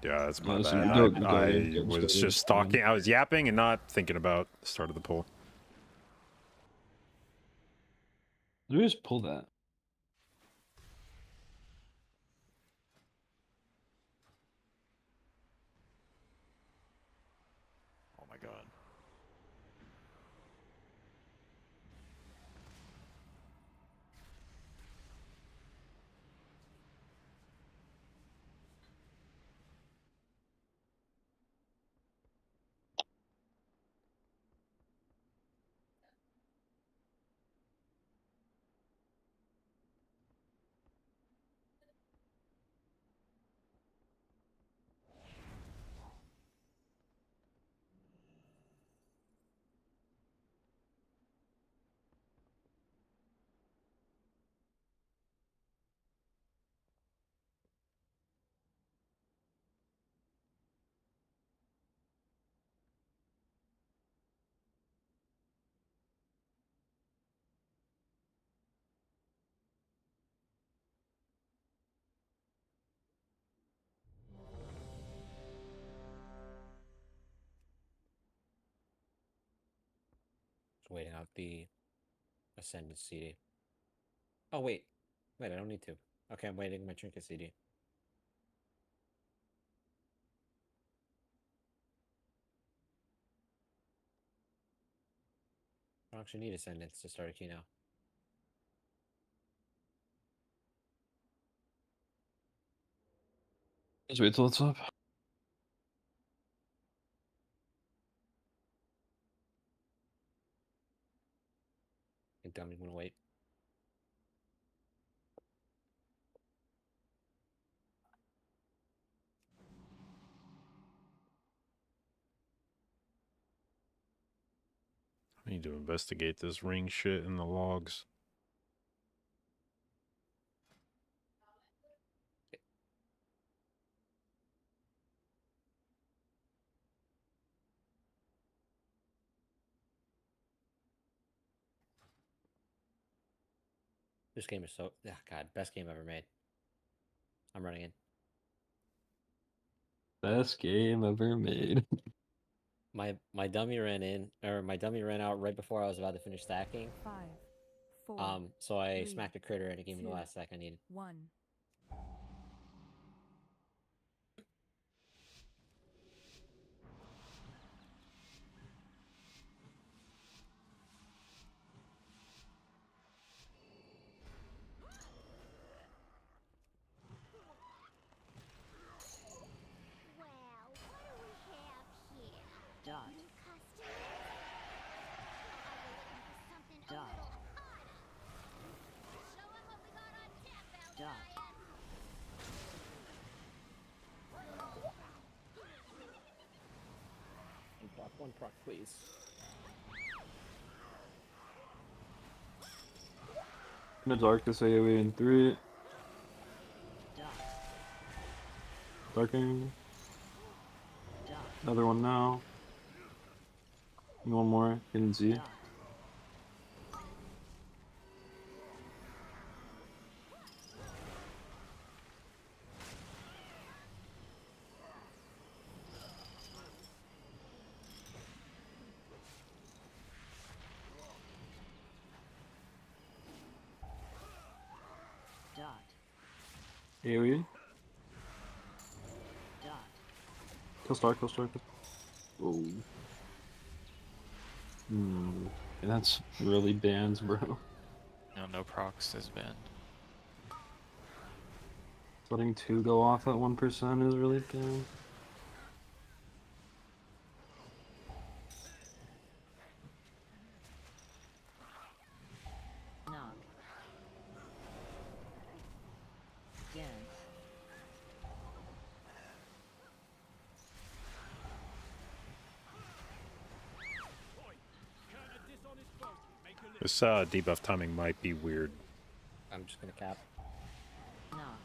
Yeah, that's my So bad. I was just talking. I was yapping and not thinking about the start of the pull. Did we just pull that? Oh my god. Waiting out the Ascendant CD. Oh, wait, I don't need to. Okay, I'm waiting my Trinket CD. I don't actually need Ascendants to start a key now. Just wait till it's up. I think I'm gonna wait. I need to investigate this ring shit in the logs. This game is so... Ah, God, best game ever made. I'm running in. Best game ever made. My dummy ran in, or my dummy ran out right before I was about to finish stacking. 5, 4. So I 3, smacked a critter and it gave me the 2, last stack I needed. 1. One proc, please. I'm gonna dark this AoE in 3. Dot. Darking. Dot. Another one now. And one more. Hidden Z. Dot. Dot. AoE. Dot. Kill star, kill star. Oh. And that's really bans, bro. No, no procs is banned. Letting 2 go off at 1% is really bad. Knock. Dance. This debuff timing might be weird. I'm just gonna cap. Knock.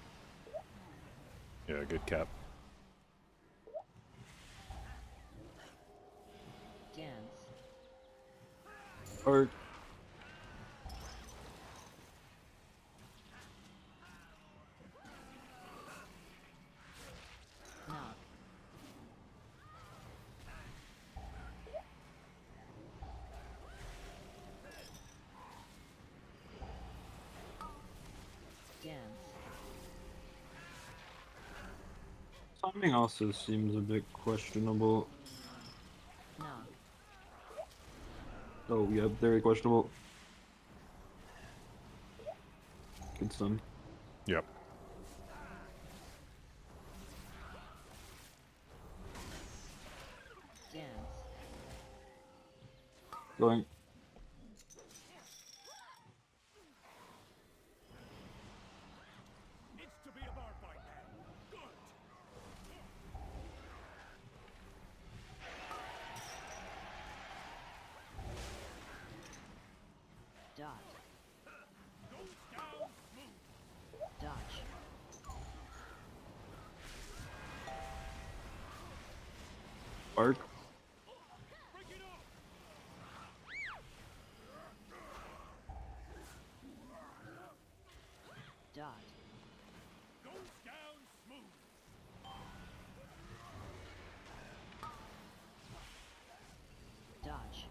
Yeah, good cap. Dance. Or Knock. Dance. timing also seems a bit questionable. Knock. Oh, yeah, very questionable. Good stun. Yep. Dance. Going. Dot. Dodge. Arc. Dot. Dodge.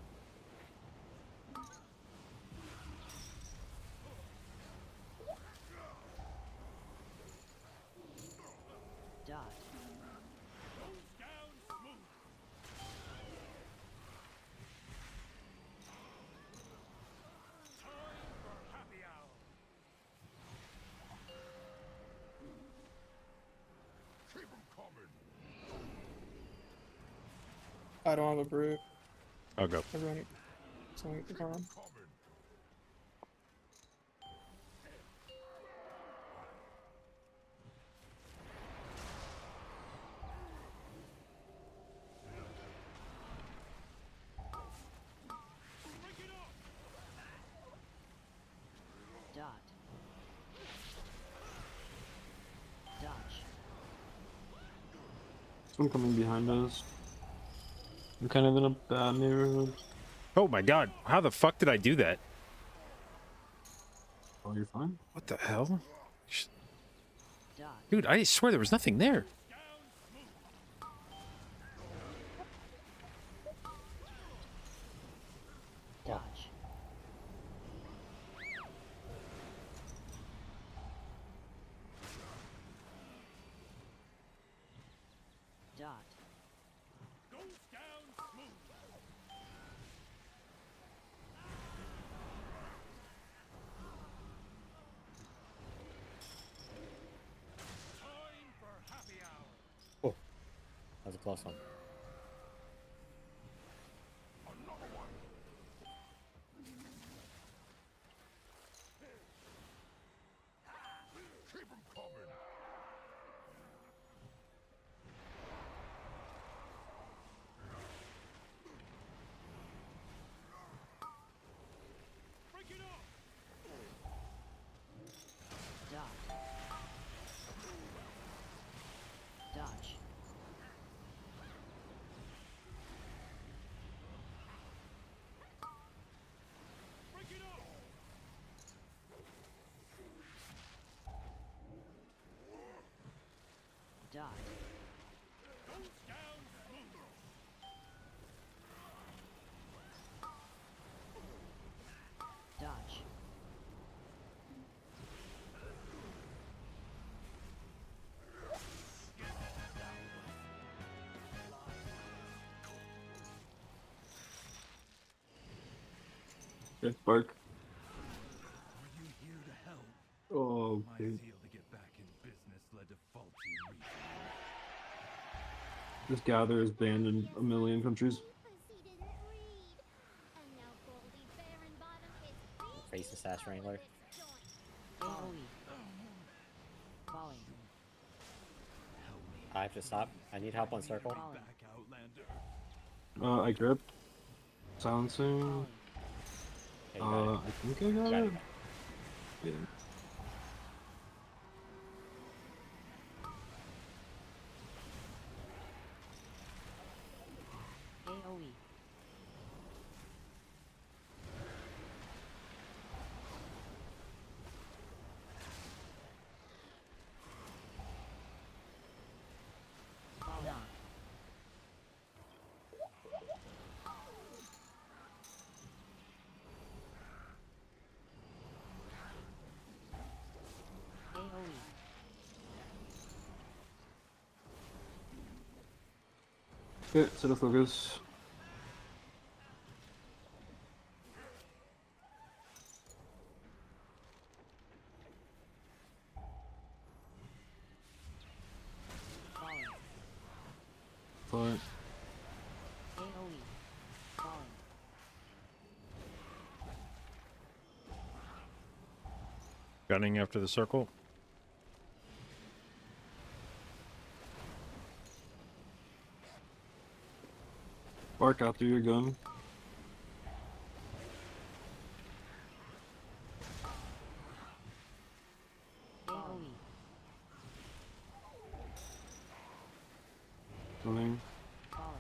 Dot. Keep 'em coming. I don't have a brute. I'll go. Everyone, someone get the car on. Coming. Dot. Dodge. Someone coming behind us. I'm kind of in a bad neighborhood. Oh my god, how the fuck did I do that? Oh, you're fine? What the hell? Dot. Dude, I swear there was nothing there. Dodge. Dot. Oh, that was a close one. Keep 'em coming. Dot. Dodge. Okay, bark. Are you here to help? Oh, My okay. zeal to get back in business led to faulty reasoning. This gather is banned in a million countries. Face the Sash Wrangler. AoE. Falling. I have to stop. I need help on circle. Falling. Back, Outlander. I grip. Silencing. Okay, you got it. I think I got Got it. it. Yeah. AoE. Knock. AoE. Okay, set of focus. Falling. Fire. AoE. Falling. Gunning after the circle. Bark after your gun. AoE. Gunning. Falling.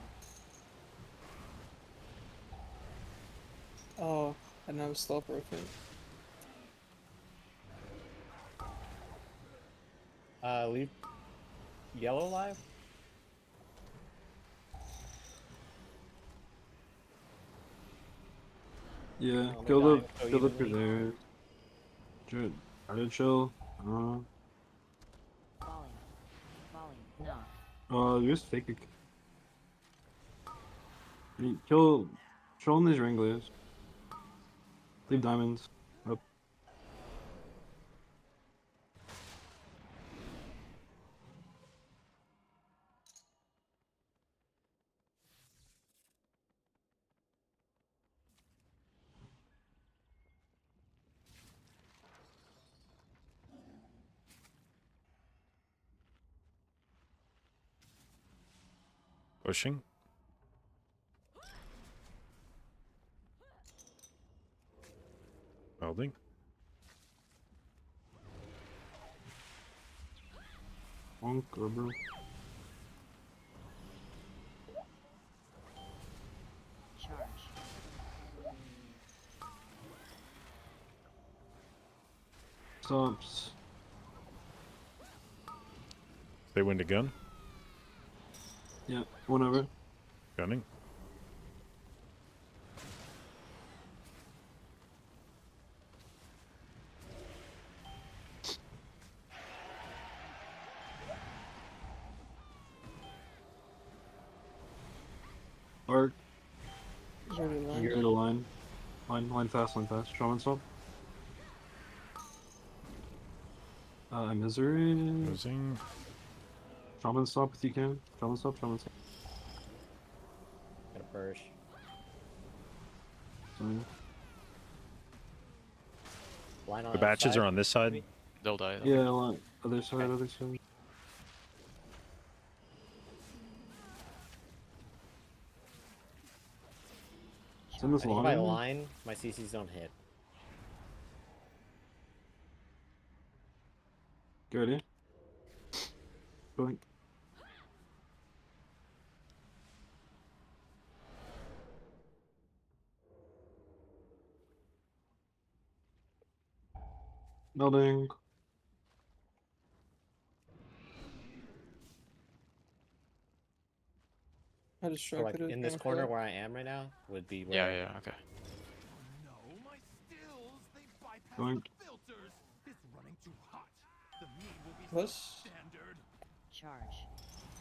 Oh, I didn't have a stealth rocket. Leave yellow live. Yeah, Oh, kill they're the dying so kill the evenly. there. Try to chill. Falling. Falling. Knock. Just fake it. Kill on these wranglers. Leave diamonds. Up. Pushing. Welding. Bonk, bro. Charge. Stops. They win to gun. Yeah, whenever. Gunning. Bark. Is already You're lined. at a line. Line fast, line fast. Shaman stop. Misery. Losing. Shaman stop if you can. Shaman stop, shaman stop. Got a purge. Sorry. Line on The batches side. are on this side. They'll die. Yeah, line. Other side, other side. Send this I think by line. line, my CCs don't hit. Get ready. Going. Melding. I just So like distracted it. in this kinda corner fell. where I am right now would be Yeah, where. yeah, okay. No, my stills, they bypass Going. the filters. It's running too hot. The meat will be Plus standard. Charge.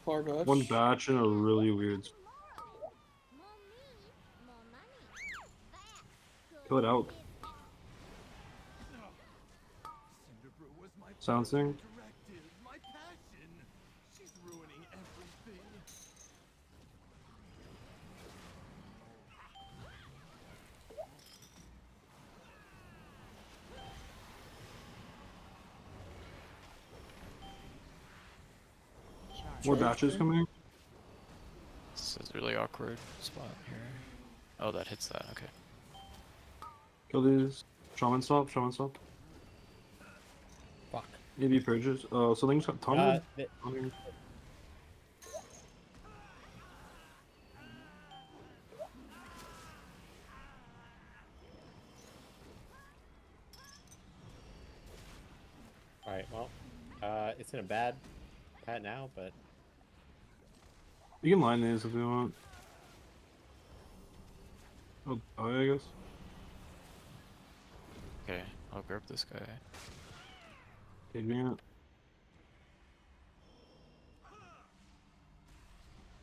far batch. One batch in a really weird. Kill it out. Cinderbrew was my Sound sync. directive, my passion. She's ruining everything. Charge. More batches coming. This is a really awkward spot here. Oh, that hits that. Okay. Kill these. Shaman stop. Shaman stop. Fuck. Maybe purges. Something's got tunnel. Alright, well, it's in a bad pat now, but You can line these if you want. Oh, I guess. Okay, I'll grab this guy. Taking it.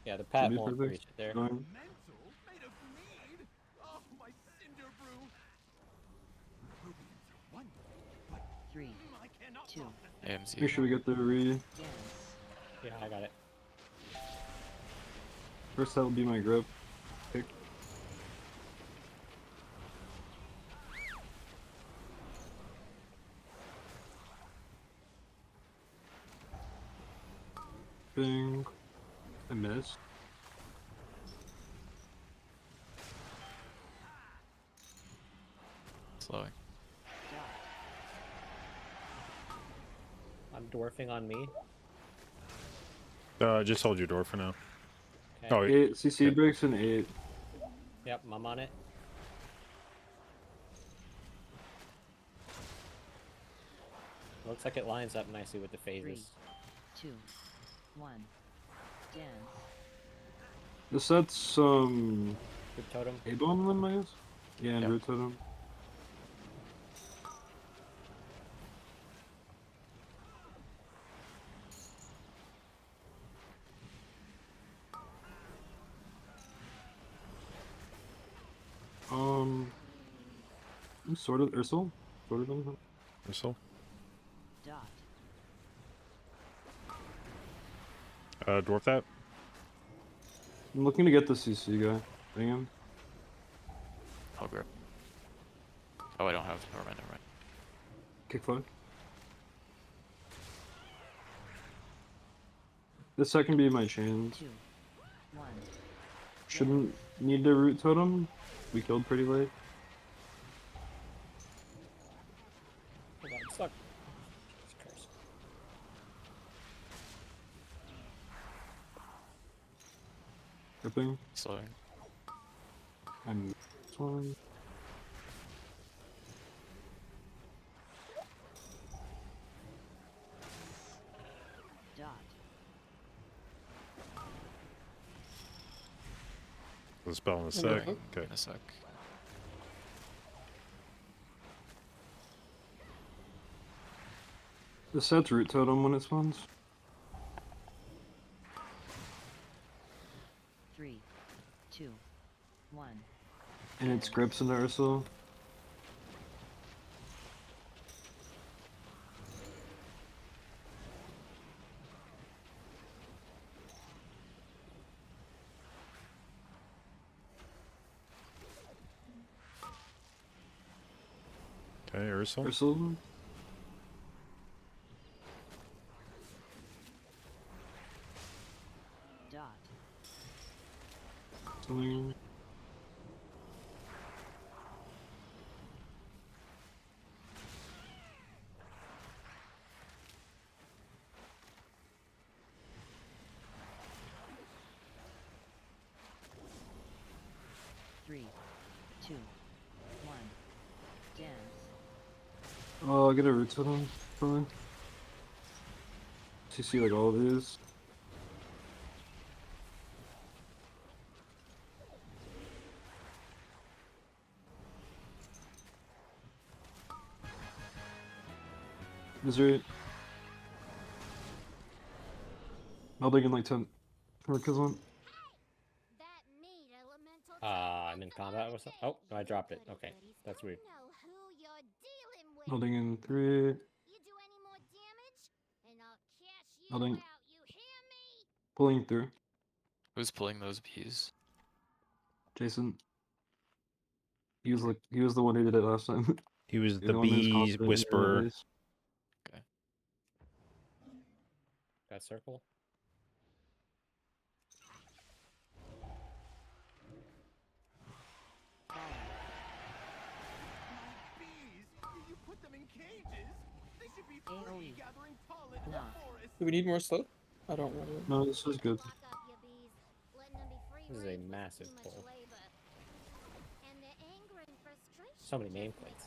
yeah, the pat be won't perfect. reach it there. Going. Mental made of mead. Oh, my Cinderbrew. Rubians are wonderful, 3, I cannot 2, talk AMC. Make sure we get the re. dance. Yeah, I got it. First, that will be my grip. Pick. Bing. I missed. Slowing. I'm dwarfing on me. Just hold your door for now. Okay. Oh, 8 CC breaks and 8. Yep, I'm on it. Looks like it lines up nicely with the phases. 3, 2, 1, dance. This set's some Group totem. A-bomb them, I guess? Yeah, and Yep. root totem. Sort of Ursel? Sort of them? Whistle. Dot. Dwarf that. I'm looking to get the CC guy. Bring him. I'll grab. Oh, I don't have. Never mind, never mind. Kick flag. This set can be my chains. 2, 1. Shouldn't need to root totem. We killed pretty late. Hold on, I'm stuck. Jesus Christ. Ripping. Slowing. And this one. Dot. The spell in a sec. Okay. Okay. In a sec. This set's root totem when it spawns. 3, 2, 1. And it scripts into Ursel. Okay, Ursel. Ursel. Dot. Something. Three, 2, 1. Dance. Oh, I'll get a root totem. Probably. CC like all of these. Misery. Building in like 10. Because one. I'm in combat or something. Oh, no, I dropped it. Okay, that's weird. Building in 3. Building. Pulling through. Who's pulling those bees? Jason. He was the one who did it last time. He was He's the one who's bees confident in whisperer. the base. Okay. Got circle. AoE. Nah. Do we need more slope? I don't remember. No, this is good. This is a massive pull. So many nameplates.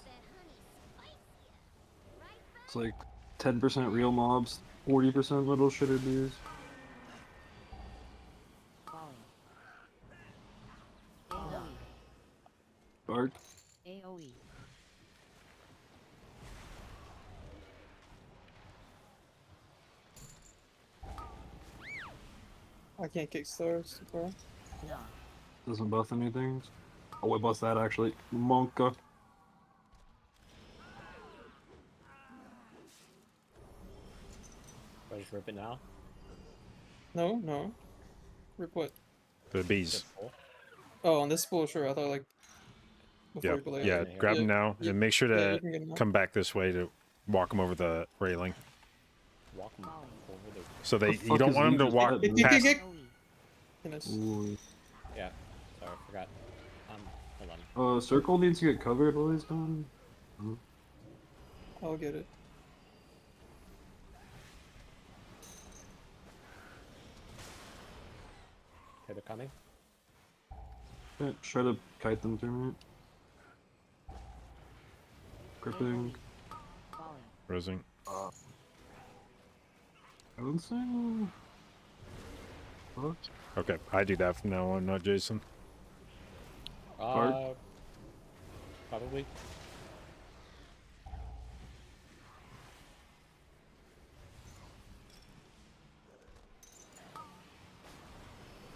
It's like 10% real mobs, 40% little shitter bees. Falling. AoE. Dark. AoE. I can't kick stars. Bro. Nah. Doesn't buff anything. Oh, it buffs that actually. Monka. Do I just rip it now? No, no. Rip what? The bees. Pull? Oh, on this spool, sure. I thought like. Before Yep. you play Yeah, it. grab them now and make sure Yeah, to you can get 'em now. come back this way to walk them over the railing. Walk them over the... So The you fuck don't is want them to Ninja's walk dead? past. Kick. AoE. Goodness. Ooh. Yeah, sorry, I forgot. Hold on. Circle needs to get covered while he's gone. I'll get it. Okay, they're coming. Yeah, try to kite them through me. Gripping. Falling. Rosing. Balancing. Fuck. Okay, I do that from now on, not Jason. Guard. Probably.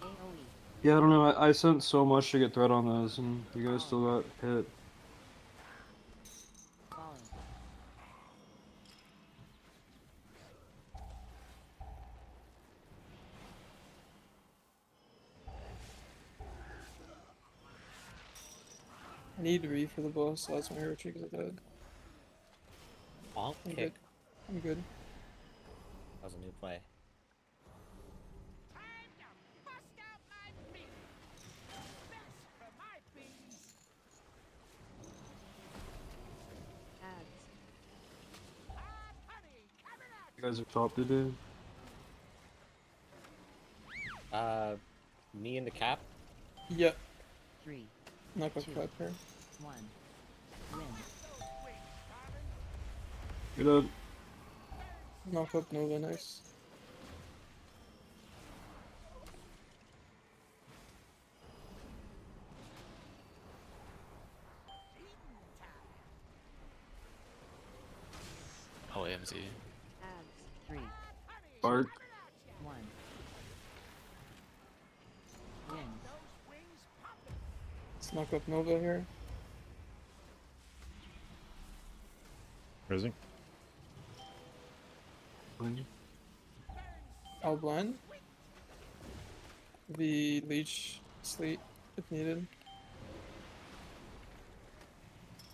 AoE. Yeah, I don't know. I sent so much to get threat on those, and you guys still got hit. Falling. I need to read for the boss, so that's my hero tree because of that. Bonk I'm kick. good. I'm good. That was a new play. Ads. You guys are top today. Me in the cap. Yep. 3, Knock off Two. clap here. 1. Win. Get up. Knock up Nova, nice. Oh, AMZ. Ads. 3, Bark. 1. Win. Let's knock up Nova here. Rosing. I'll blind. The leech sleet if needed.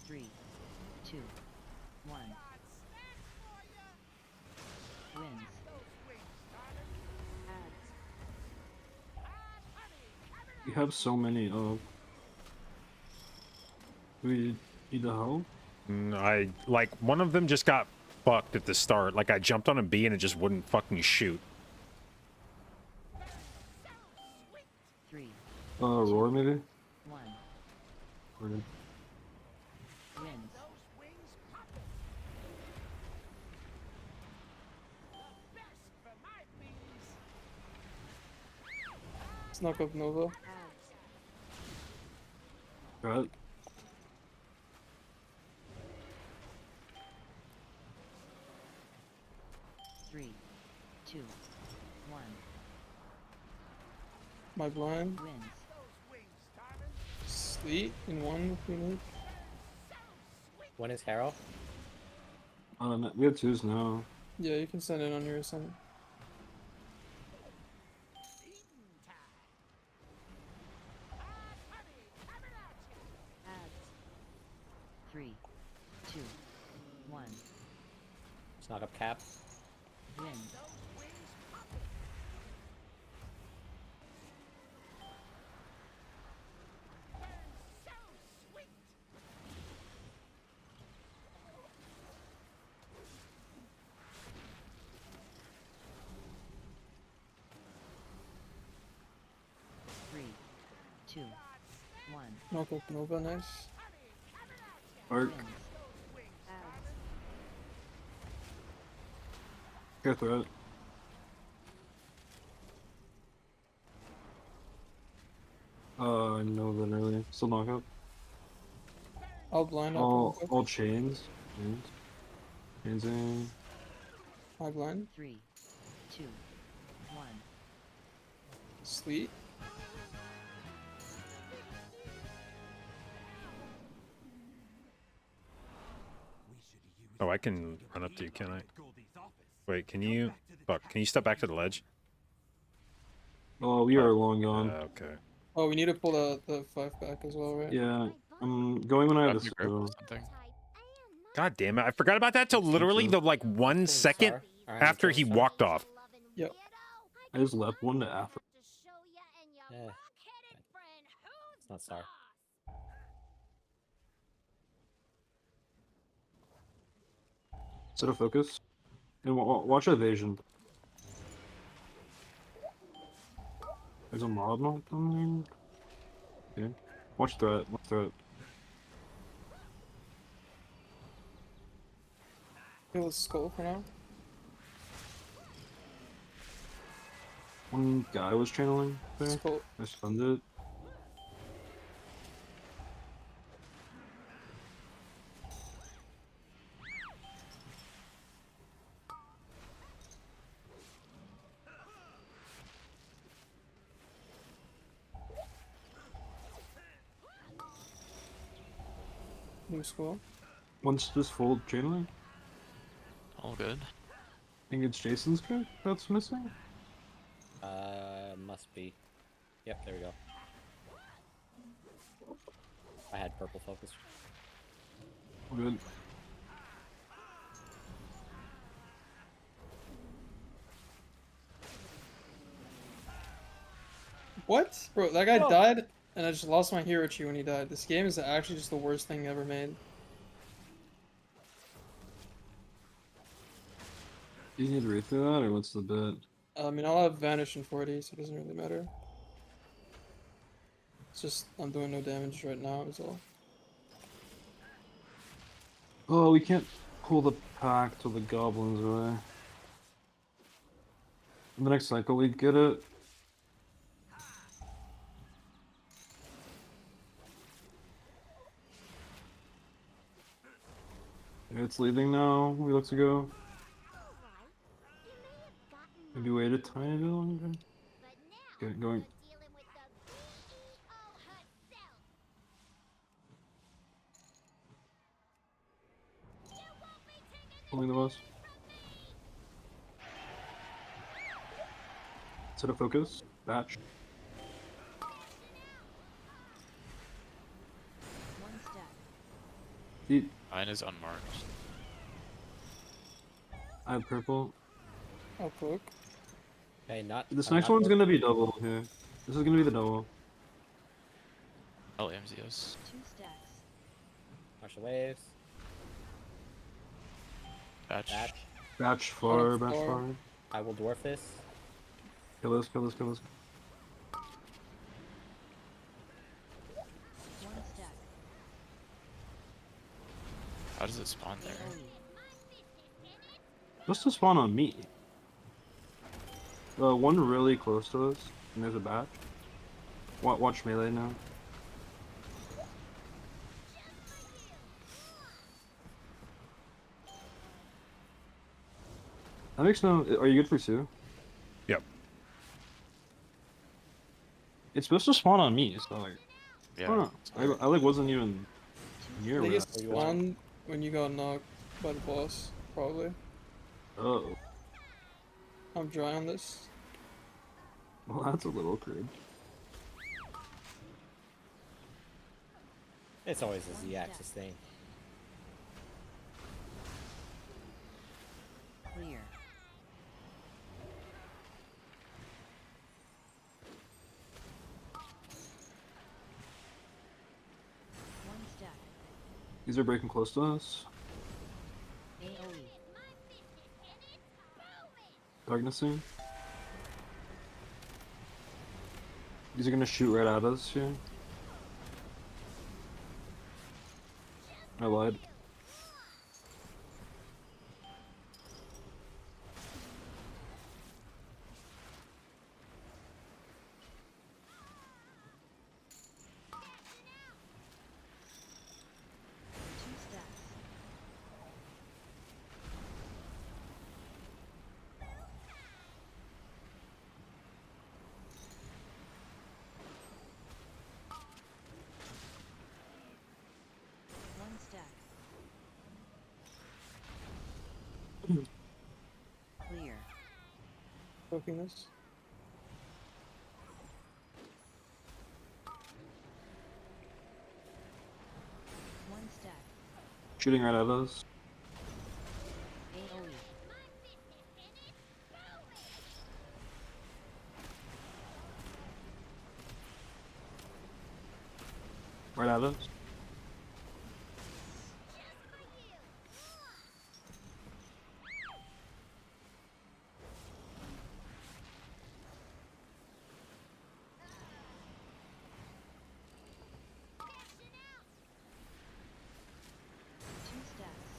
3, 2, 1. Wins. Ads. You have so many of. Do we need the help? I like one of them just got fucked at the start. Like I jumped on a bee and it just wouldn't fucking shoot. 3, Roar maybe? 1. We're good. Wins. Let's knock up Nova. Ads. Got it. 2, 1. My blind. Wins. Sleet in one if we need. When is Harrow? We have 2s now. Yeah, you can send it on your assignment. Ads. 3, 2, 1. Let's knock up cap. Wins. Three, 2, 1. Knock up Nova, nice. Arc. Wins. Ads. Care threat. Nova early. Still knock up. I'll blind up. All chains. Chains in. My blind. 3, 2, 1. Sleet. Oh, I can run up to you, can I? Wait, can you? Fuck, can you step back to the ledge? Oh, we are long gone. Okay. Oh, we need to pull the 5 back as well, right? Yeah, I'm going when I have Grab the the group or skill. something. God damn it! I forgot about that till literally the like 1 second after he walked off. Yep. I just left one to Africa. Yeah. It's not Star. Set a focus. And watch evasion. There's a mob not coming. Okay. Watch threat. Watch threat. Kill his skull for now. One guy was channeling there. Skull. I stunned it. New skull. Once just full channeling. All good. I think it's Jason's card that's missing. Must be. Yep, there we go. I had purple focus. Good. What? Bro, that guy died, and I just lost my hero chi when he died. This game is actually just the worst thing ever made. Do you need to read through that, or what's the bit? I mean, I'll have Vanish in 40, so it doesn't really matter. It's just, I'm doing no damage right now, is all. Oh, we can't pull the pack till the goblins away. In the next cycle, we get it. It's leaving now. We look to go. Maybe wait a tiny bit longer. Okay, going. Pulling the boss. Set a focus. Batch. One stack. Eat. Mine is unmarked. I have purple. I'll cook. Okay, not. This I'm next not one's booked. gonna be double here. This is gonna be the double. LMZS. 2 stacks. Marshal waves. Batch. Batch. Batch far, batch far. far. I will dwarf this. Kill this, kill this, kill this. One stack. How does it spawn there? Must have spawned on me. One really close to us, and there's a batch. Watch melee now. That makes no. Are you good for 2? It's supposed to spawn on me, so like, Yeah. huh. I like wasn't even near I think where. it's spawned when you got knocked by the boss, probably. Oh, I'm dry on this. well, that's a little crude. It's always a Z-axis thing. Clear. One step. These are breaking close to us. AoE. Darknessing. These are gonna shoot right at us here. I lied. Two steps. One step. Clear. Poking this. One step. Shooting right at us. AoE. Right at us. Two steps.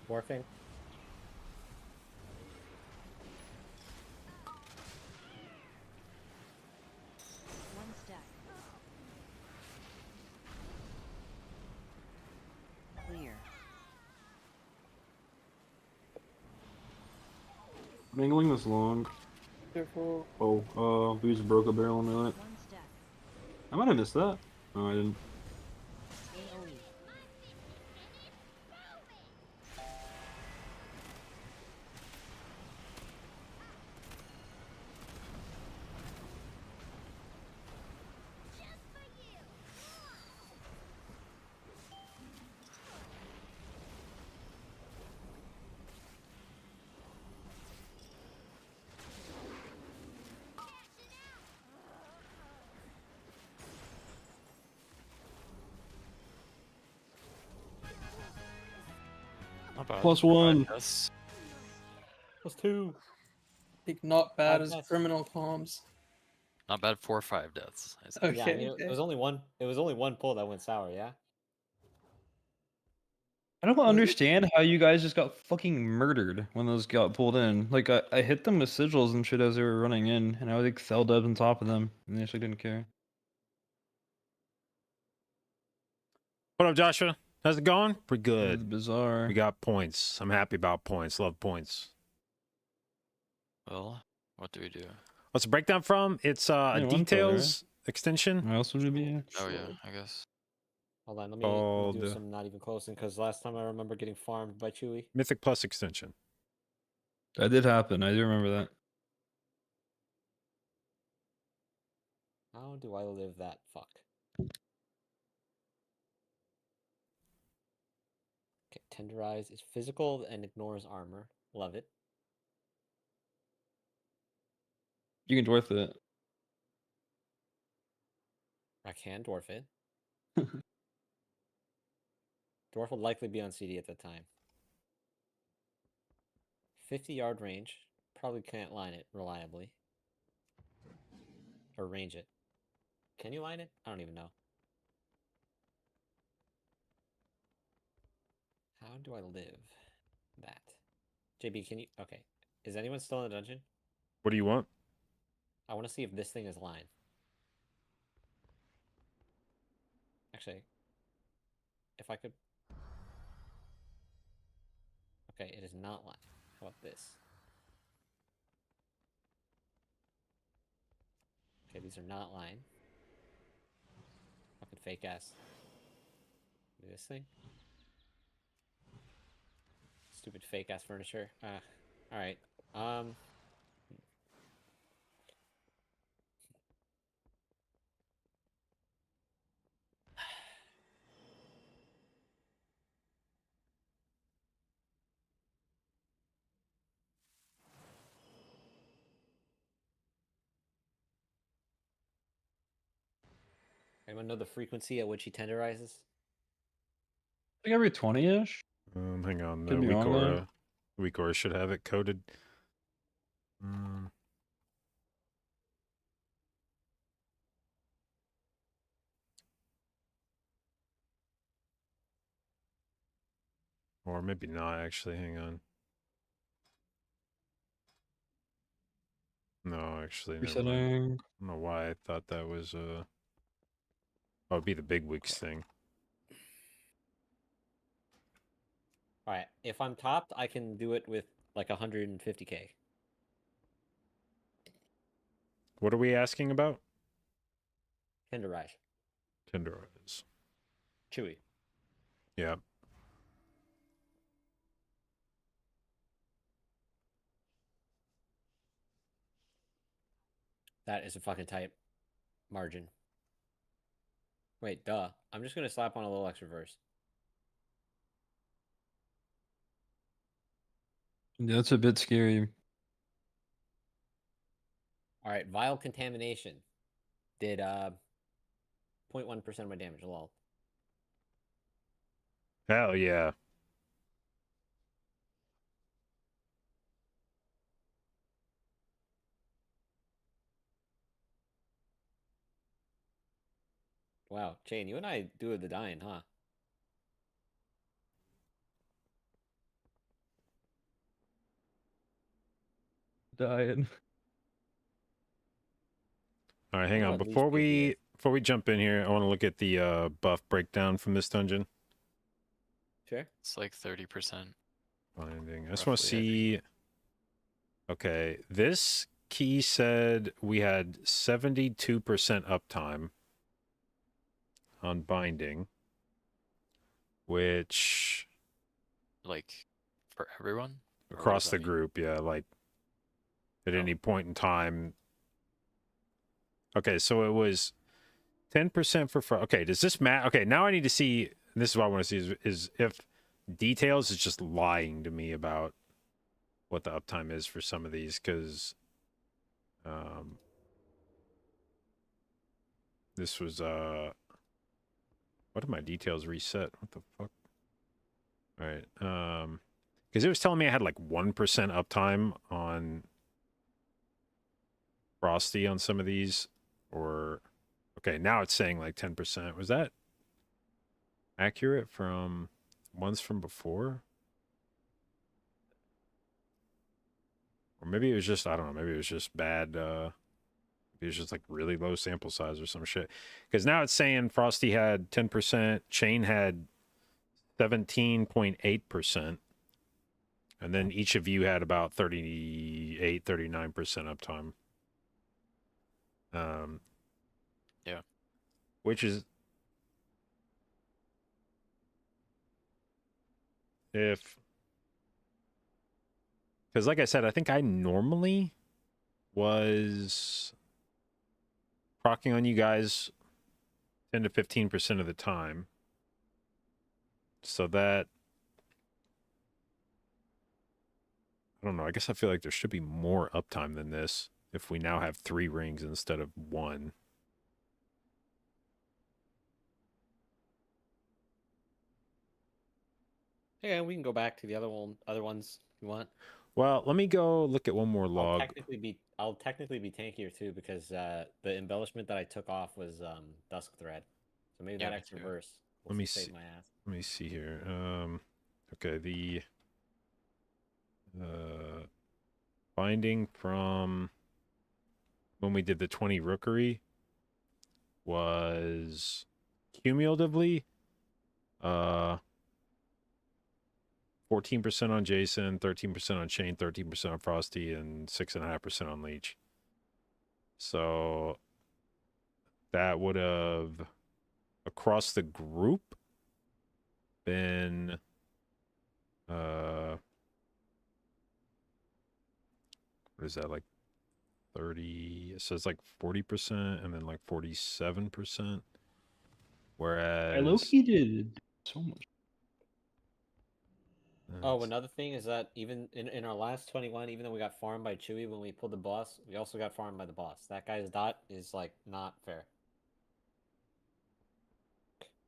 Morphing. One step. Clear. I'm angling this long. Careful. Oh, we just broke a barrel in it. One step. I might have missed that. No, I didn't. AoE. Not bad. Plus for 1. 5 deaths. Plus 2. Think not bad as That's- criminal comms. Not bad for 5 deaths. I say. Okay. Yeah, I mean, it was only one. It was only one pull that went sour. Yeah. I don't Was it- understand how you guys just got fucking murdered when those got pulled in. Like, I hit them with sigils and shit as they were running in, and I was like cell dead on top of them, and they actually didn't care. What up, Joshua? How's it going? Pretty It was good. bizarre. We got points. I'm happy about points. Love points. Well, what do we do? What's the breakdown from? It's Yeah, one pull, details extension. What else would it be? Oh yeah, I guess. Hold on. Let me do Called- some not even closing because last time I remember getting farmed by Chewy. Mythic Plus extension. That did happen. I do remember that. How do I live that fuck? Okay, tenderize is physical and ignores armor. Love it. You can dwarf it. I can dwarf it. Dwarf will likely be on CD at the time. 50-yard range. Probably can't line it reliably. Or range it. Can you line it? I don't even know. How do I live that? JB, can you... Okay. Is anyone still in the dungeon? What do you want? I want to see if this thing is line. Actually, if I could... Okay, it is not line. How about this? Okay, these are not lying. Fucking fake ass. Do this thing. Stupid fake ass furniture. All right. Anyone know the frequency at which he tenderizes? I think every 20-ish. Hang on. Could be wrong, though. WeakAura should have it coded. Or maybe not, actually. Hang on. No, actually, never mind. Resetting. I don't know why I thought that was, oh, it'd be the big weeks thing. Alright, if I'm topped, I can do it with like 150k. What are we asking about? Tenderize. Tenderize. Chewy. Yeah. That is a fucking tight margin. Wait, duh. I'm just gonna slap on a little extra verse. Yeah, that's a bit scary. Alright, vile contamination. Did 0.1% of my damage, lol. Hell yeah. Wow, Chain, you and I do the dying, huh? Dying. All right, hang Well, on. at least Before maybe we jump in here, I want to look at the buff breakdown from this dungeon. Sure. It's like 30%. Binding. I just want to Roughly, I see. Okay, this key said we had 72% uptime on binding, which Like, for everyone? Or what does across that the mean? group, yeah, like at Oh. any point in time. Okay, so it was 10% for okay, does this matter? Okay, now I need to see, this is what I want to see is if details is just lying to me about what the uptime is for some of these, because this was what did my details reset? What the fuck? All right, because it was telling me I had like 1% uptime on Frosty on some of these, or okay, now it's saying like 10%. Was that accurate from ones from before? Or maybe it was just, I don't know, maybe it was just bad, maybe it was just like really low sample size or some shit. Because now it's saying Frosty had 10%, Chain had 17.8%, and then each of you had about 38, 39% uptime. Yeah. Which is, because like I said, I think I normally was procking on you guys 10 to 15% of the time. So that, I don't know, I guess I feel like there should be more uptime than this if we now have 3 rings instead of 1. Yeah, we can go back to the other ones if you want. Well, let me go look at one more log. I'll technically be tankier too because the embellishment that I took off was dusk thread. So maybe Yeah, that me extra too. verse will Let me save see. my ass. Let me see here. Okay, the binding from when we did the 20 rookery was cumulatively 14% on Jason, 13% on Chain, 13% on Frosty, and 6.5% on Leech. So that would have across the group been what is that, like 30? It says like 40% and then like 47%. Whereas Loki did so much. Oh, another thing is that even in our last 21, even though we got farmed by Chewy when we pulled the boss, we also got farmed by the boss. That guy's dot is like not fair.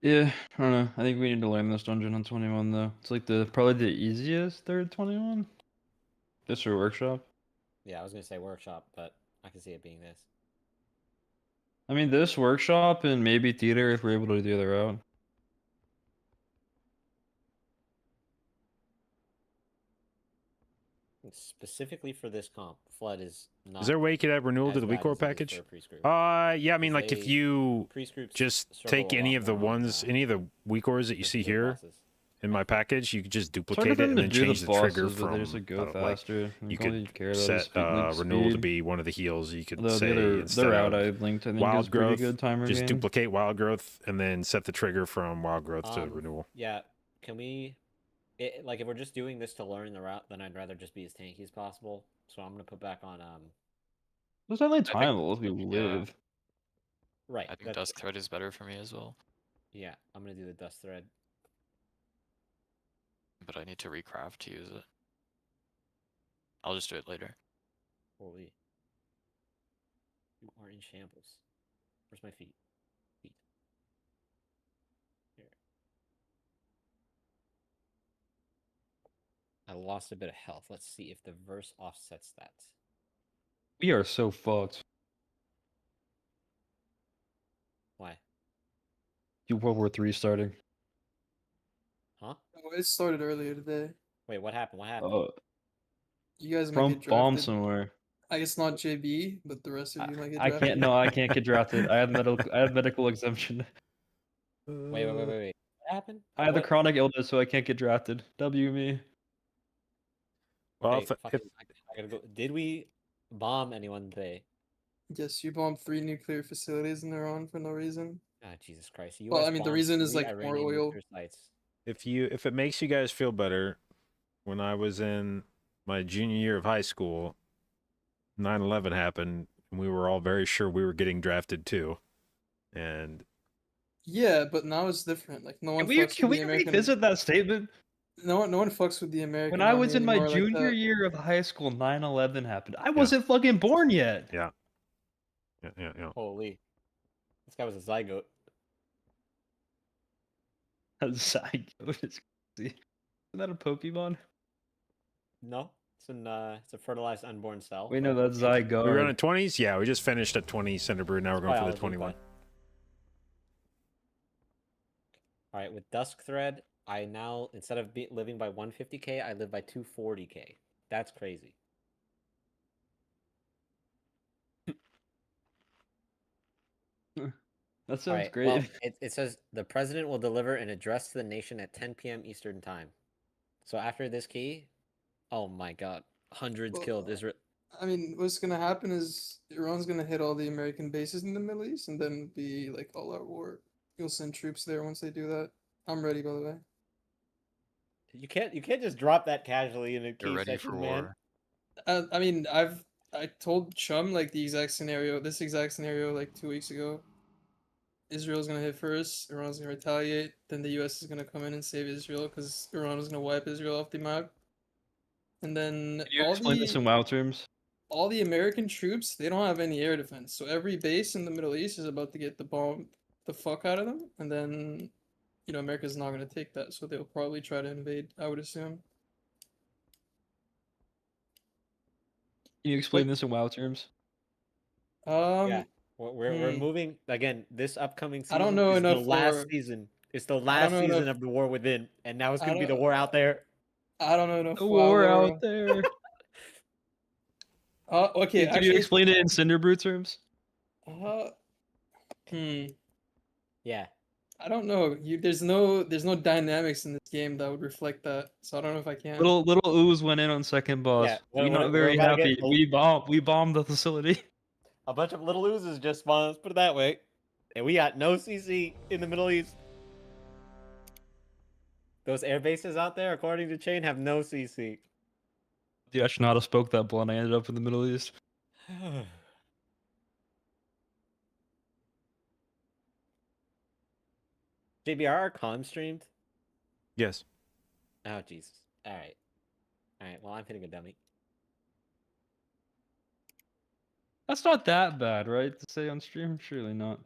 Yeah, I don't know. I think we need to learn this dungeon on 21 though. It's like probably the easiest third 21. This or workshop. Yeah, I was gonna say workshop, but I can see it being this. I mean, this workshop and maybe theater if we're able to do the other route. Specifically for this comp, Flood is not. Is there a way you could add renewal to as the bad weak core as it is package? for a priest group. Yeah, I mean, like if They- you priest groups just struggle take a any lot of the more on, ones, any of the weak cores that you see the here bosses. in my package, you could just It's hard duplicate for it them and to then do change the the trigger bosses, but from they just like go like, faster. you all could care about is set renewal to speed. be one of the heals. You could Although say the instead other route of I linked, I think, wild is pretty growth, good timer just gain. duplicate wild growth and then set the trigger from wild growth to Um, renewal. Yeah, can we? Like if we're just doing this to learn the route, then I'd rather just be as tanky as possible. So I'm gonna put back on There's only I think- time if we yeah. live. right. I think that's Dusk Thread is better for me as well, Yeah, I'm gonna do the dust thread. but I need to recraft to use it. I'll just do it later. Holy, you are in shambles. Where's my feet? Feet. Here. I lost a bit of health. Let's see if the verse offsets that. We are so fucked. Why? Do World War III starting. Huh? Oh, it started earlier today. Wait, what happened? What happened? You guys might From get bomb drafted. somewhere. I guess not JB, but the rest of you might get I drafted. can't. No, I can't get drafted. I have medical exemption. Wait. What happened? I have the What? chronic illness, so I can't get drafted. W me. Well, Okay, if fucking, I gotta go. Did we bomb anyone today? Yes, you bombed 3 nuclear facilities in Iran for no reason. Ah, Jesus Christ. US Well, I mean, the bombed reason is 3 like more Iranian oil. nuclear sites. if it makes you guys feel better, when I was in my junior year of high school, 9/11 happened, and we were all very sure we were getting drafted too. And Yeah, but now it's different. Like no one Can fucks we with the American. revisit that statement? No one fucks with the American. When I army was in my anymore like junior that. year of high school, 9/11 happened. I wasn't fucking born yet. yeah. Holy. This guy was a zygote. A zygote is crazy. Isn't that a Pokemon? No, it's a fertilized unborn cell. We know that's We were zygote. running 20s. Yeah, we just finished at 20 Cinder Brew. Now we're going for the Biology, 21. All right, with Dusk Thread, I now instead of living by 150k, I live by 240k. That's crazy. That All sounds right, great. well, it says the president will deliver an address to the nation at 10 p.m. Eastern time. So after this key, oh my god, hundreds Well, killed Israel. I mean, what's gonna happen is Iran's gonna hit all the American bases in the Middle East and then be like all out war. You'll send troops there once they do that. I'm ready, by the way. You can't just drop that casually in a key You're ready session, for man. war. I mean, I told Chum like this exact scenario like 2 weeks ago. Israel's gonna hit first, Iran's gonna retaliate, then the US is gonna come in and save Israel because Iran is gonna wipe Israel off the map. And then Can you explain this in WoW terms? all the American troops, they don't have any air defense. So every base in the Middle East is about to get the bomb the fuck out of them. And then, America's not going to take that. So they'll probably try to invade, I would assume. Can you explain this in WoW terms? Yeah, we're moving again. This upcoming season I don't know is enough the last for- season. It's the don't last know season enough- of the war within, and now it's I gonna be the don't- war out there. I don't know enough. The WoW war lore. out there. Okay, Can you actually, explain it in Cinderbrew terms? Yeah. I don't know. There's no dynamics in this game that would reflect that. So I don't know if I can. Little ooze went in on second boss. Yeah, We're we're- not we're very about to happy. get- We bombed the facility. A bunch of little oozes just spawned. Let's put it that way. And we got no CC in the Middle East. Those air bases out there, according to Chain, have no CC. Dude, I should not have spoke that blunt. I ended up in the Middle East. JBR, our con streamed? Yes. Oh, Jesus. Alright. Alright, well, I'm hitting a dummy. That's not that bad, right? To say on stream? Surely not.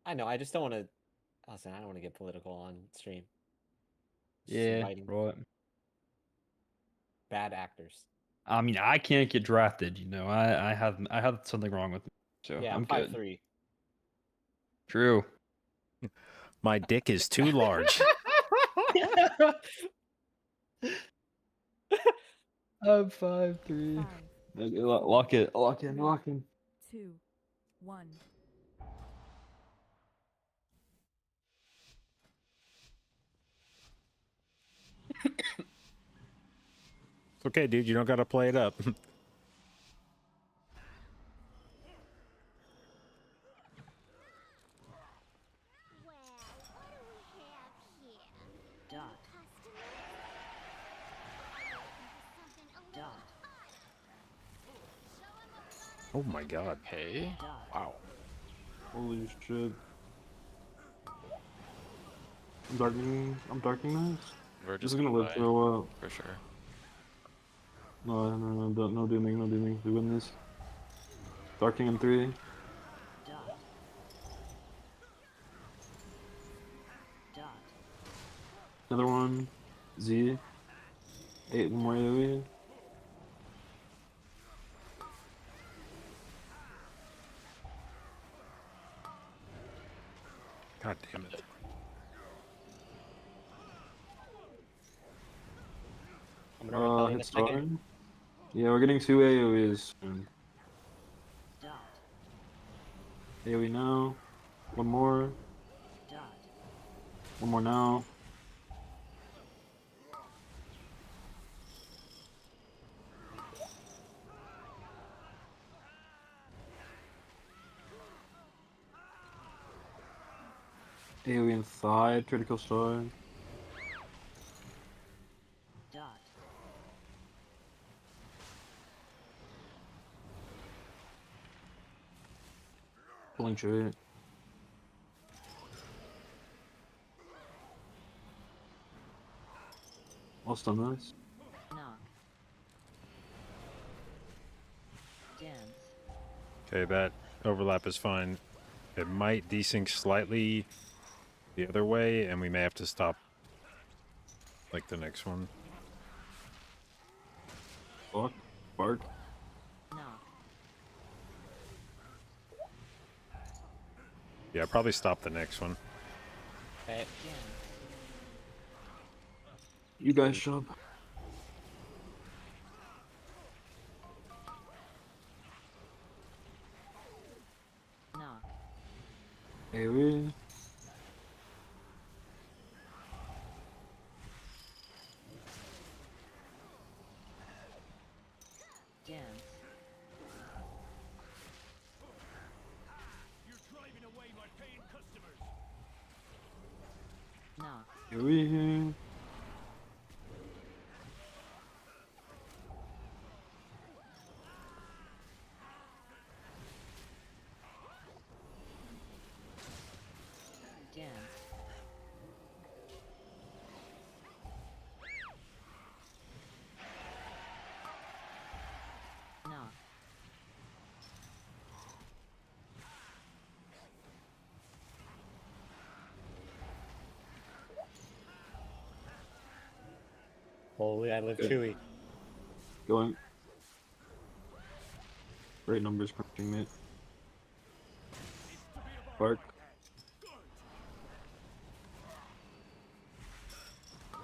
I know, I just don't want to... Listen, I don't want to get political on stream. Just Yeah, inviting right. bad actors. I mean, I can't get drafted. You know, I have something wrong with me, so Yeah, I'm good. 5'3". True. My dick is too large. I'm 5'3". 5, Okay, lock it. Lock in. Lock in. 2, 1. It's okay, dude. You don't gotta play it up. Dot. Dot. Oh my god. Okay. Dot. Wow. Holy shit. I'm darkening this. We're This just is gonna live buy, for a while. for sure. No, no dooming. We win this. Darking in 3. Dot. Dot. Another one. Z. 8 more AoE. God damn it. I'm gonna repel in a Hit second. star. Yeah, we're getting 2 AoEs soon. Dot. AoE now. One more. Dot. One more now. AoE in thigh, critical star. Dot. Pulling trait. I'll stun this. Knock. Dance. Okay, that overlap is fine. It might desync slightly the other way, and we may have to stop like the next one. Fuck. Bark. Knock. Yeah, probably stop the next one. Okay. Dance. You guys shove. Knock. AoE. Dance. You're driving away my paying customers. Knock. AoE here. Dance. Knock. Holy, I live Chewy. Going. Great numbers crunching, mate. Bark.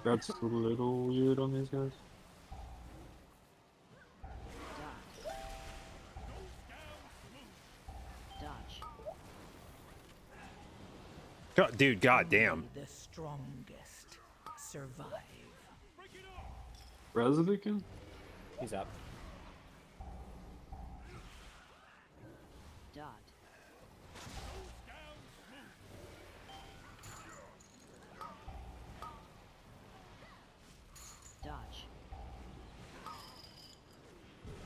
That's a little weird on these guys. Dot. Dodge. God, dude, goddamn. The strongest survive. Razovikin? He's up. Dot.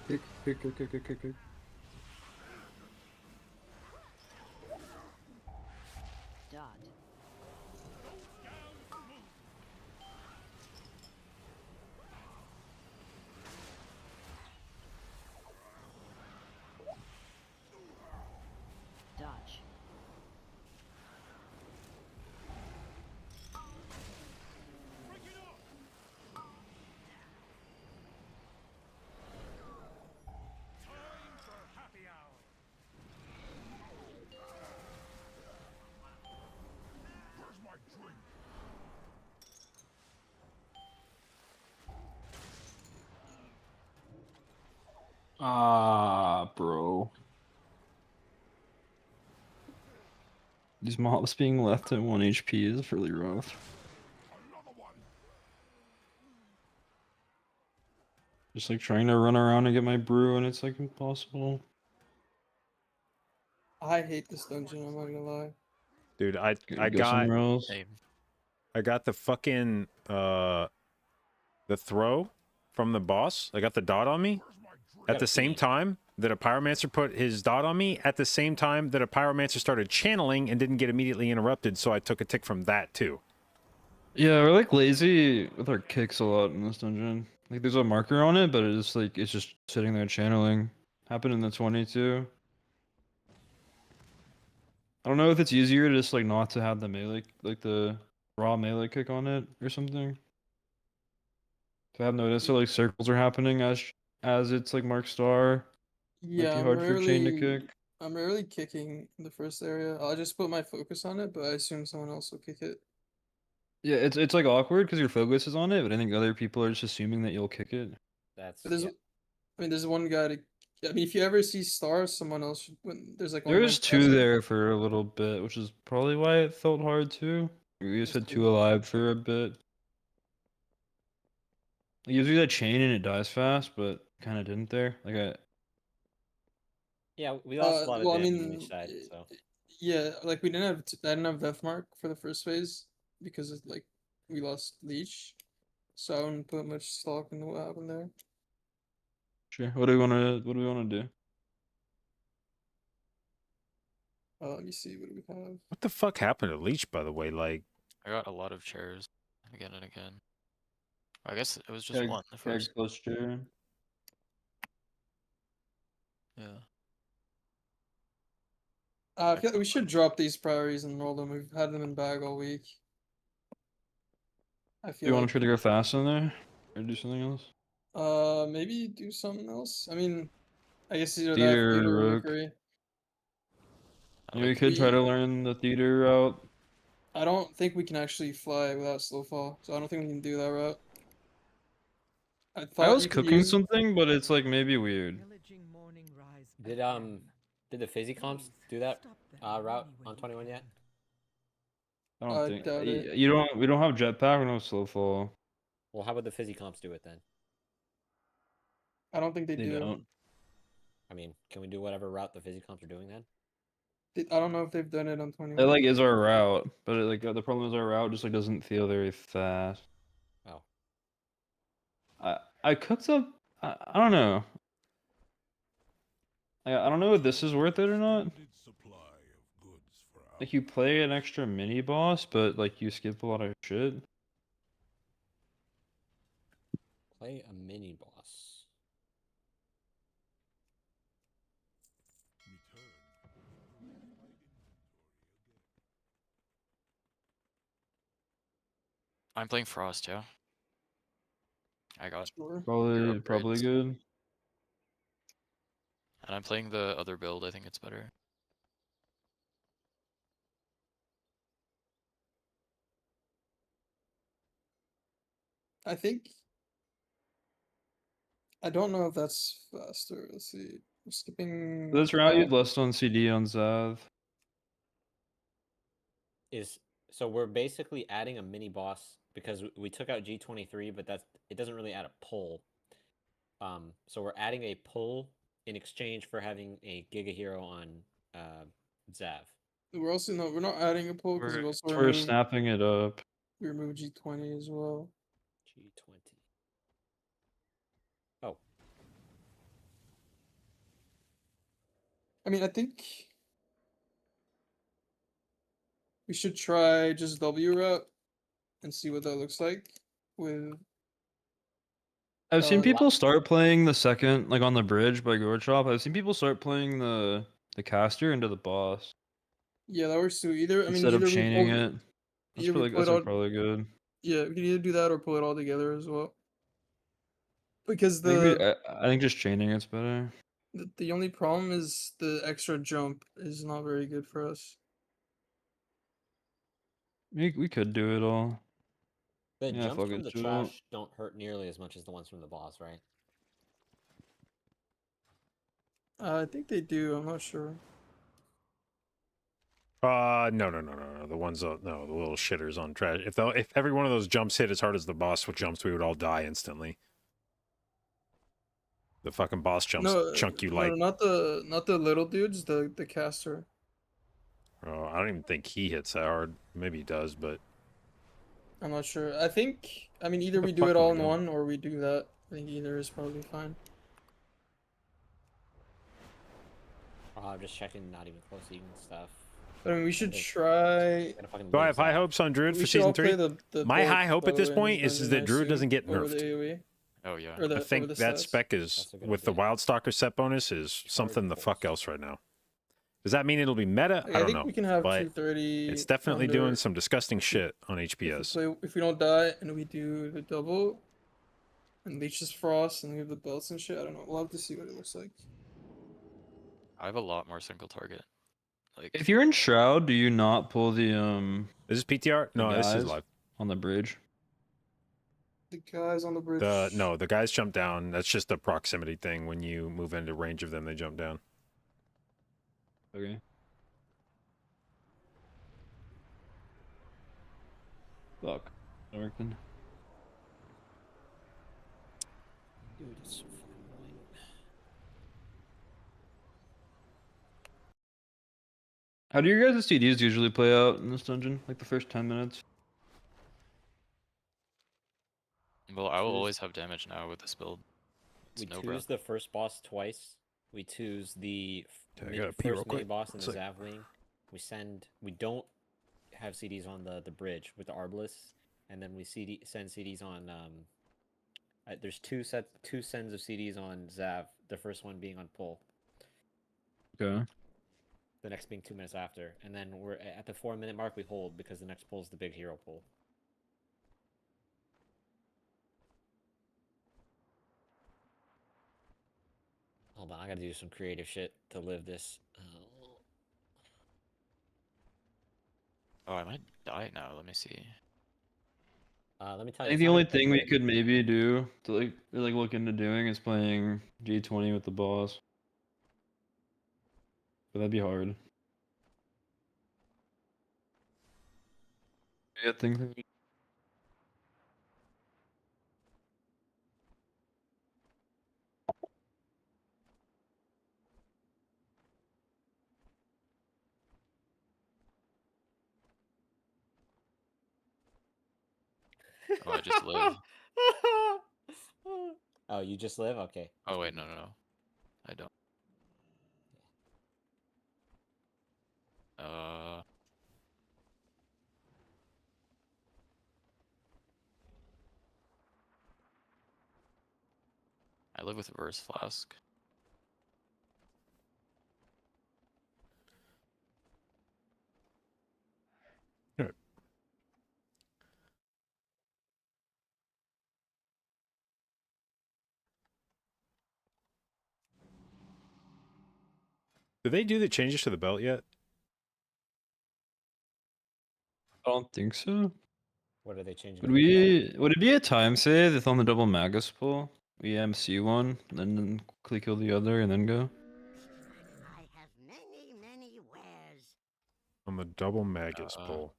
Kick, kick, kick, kick, kick, kick, kick. Dot. Dodge. Time for happy hour. Where's my drink? Ah, bro. These mobs being left at 1 HP is really rough. Another one. Just like trying to run around and get my brew and it's like impossible. I hate this dungeon. I'm not gonna lie. Dude, I Go got somewhere else. Same. I got the fucking the throw from the boss. I got the dot on me Where's my drink? at the same time that a pyromancer put his dot on me. At the same time that a pyromancer started channeling and didn't get immediately interrupted, so I took a tick from that too. Yeah, we're like lazy with our kicks a lot in this dungeon. Like there's a marker on it, but it's like it's just sitting there channeling. Happened in the 22. I don't know if it's easier to just like not to have the melee, like the raw melee kick on it or something. To have noticed that like circles are happening as it's like marked star. Might Yeah, be hard for chain to kick. I'm rarely kicking the first area. I'll just put my focus on it, but I assume someone else will kick it. Yeah, it's like awkward because your focus is on it, but I think other people are just assuming that you'll kick it. That's But there's, yeah. I mean, there's one guy to. I mean, if you ever see stars, someone else should. When there's like only There one was two person. there for a little bit, which is probably why it felt hard too. We just had two alive for a bit. It gives you that chain and it dies fast, but kind of didn't there. Like Yeah, we lost a lot of Well, I damage on mean, each side, so yeah, like we didn't have. I didn't have Death Mark for the first phase because it's like we lost Leech, so I wouldn't put much stock into what happened there. sure. What do we wanna do? Let me see. What do we have? What the fuck happened to Leech, by the way? Like, I got a lot of chairs again and again. I guess it was just Keg, one the keg first. plus chair. Yeah. I feel like we should drop these priorities and roll them. We've had them in bag all week. I Do you feel want like to try to go fast in there, or do something else? maybe do something else. I mean, I guess either Theater that, or or rogue. Rookery. I Maybe we like could try We- to learn the theater route. I don't think we can actually fly without slow fall, so I don't think we can do that route. I I thought was you could cooking use. something, but it's like maybe weird. did the Physy comps do that route on 21 yet? I don't think doubt it. you don't. We don't have jetpack. We don't have slow fall. Well, how about the Physy comps do it then? I don't think they They do. don't. I mean, can we do whatever route the Physy comps are doing then? I don't know if they've done it on It 21. like is our route, but like the problem is our route just like doesn't feel very fast. Oh. I cooked up. I don't know. I don't know if this is worth it or not. Supply of goods for our Like you play an extra mini boss, but like you skip a lot of shit. Play a mini boss. return. I'm playing Frost, yeah. I got Sure. Probably upgrades. good. And I'm playing the other build, I think it's better. I think. I don't know if that's faster. Let's see. We're skipping. This route you'd less on CD on Zav. So we're basically adding a mini boss because we took out G23, but it doesn't really add a pull. So we're adding a pull in exchange for having a Giga Hero on Zav. We're also we're not adding a pull because we also We're removed, snapping it up. we removed G20 as well. G20. Oh. I mean, I think we should try just W route and see what that looks like with. I've seen Uh, people start playing the second, like on the bridge by Gourd Shop. I've seen people start playing the caster into the boss Yeah, that works too. Either I mean, instead of either we chaining pull, it. either we pull That's it like all. probably good. Yeah, we can either do that or pull it all together as well. Because I think just chaining it's better. the only problem is the extra jump is not very good for us. We could do it all. The Yeah, jumps fuck from it, the do it. trash don't hurt nearly as much as the ones from the boss, right? I think they do. I'm not sure. No. The ones, no, the little shitters on trash. If every one of those jumps hit as hard as the boss with jumps, we would all die instantly. The fucking boss jumps chunk you like. not the little dudes. The caster. Oh, I don't even think he hits that hard. Maybe he does, but I'm not sure. I think. I mean, either What we the do it fuck am all I in doing? one or we do that. I think either is probably fine. I'm just checking, not even close even stuff. But I mean, we should Okay. try. Gotta fucking do I lose have high that. hopes on Druid We for should all season 3? play the My bulk, high hope by at the this way, in point is dungeon, that I Druid doesn't assume, get over the nerfed. AoE. Oh yeah. Or the, I think over the that stats. spec is, That's a good with the idea. Wildstalker set bonus, is something the fuck force. else right now. Does that mean it'll be meta? Like, I I don't think know. we can have But 230. it's definitely under doing some disgusting if we- shit on HPS. If we don't die and we do the double, and Leech's Frost, and we have the belts and shit. I don't know. We'll have to see what it looks like. I have a lot more single target. Like If you're in Shroud, do you not pull the Is this PTR? the No, this is guys live. on the bridge? The guys on the bridge. The guys jump down. That's just a proximity thing. When you move into range of them, they jump down. Okay. Fuck. Norton. Dude, it's so fucking annoying. How do your guys' CDs usually play out in this dungeon? Like the first 10 minutes? well, I will Choose- always have damage now with this build. It's We no choose breath. the first boss twice. We choose the Okay, I gotta pee real first mini quick. boss in the One sec. Zav wing. We don't have CDs on the bridge with the Arbalest, and then we send CDs on there's two sends of CDs on Zav. The first one being on pull. Okay. The next being 2 minutes after, and then we're at the 4-minute mark. We hold because the next pull is the big hero pull. Hold on, I gotta do some creative shit to live this. Oh, I might die now. Let me see. Let me tell I you. think it's the not only gonna thing we good. could maybe do to like look into doing is playing G20 with the boss. But that'd be hard. Yeah, I think Oh, I just live. Oh, you just live? Okay. Oh wait, no. I don't. I live with reverse flask. Did they do the changes to the belt yet? I don't think so. What are they changing? Would it be a time save if on the double Magus pull we MC one, and then quickly kill the other, and then go? I have many wares. On the double Magus pull.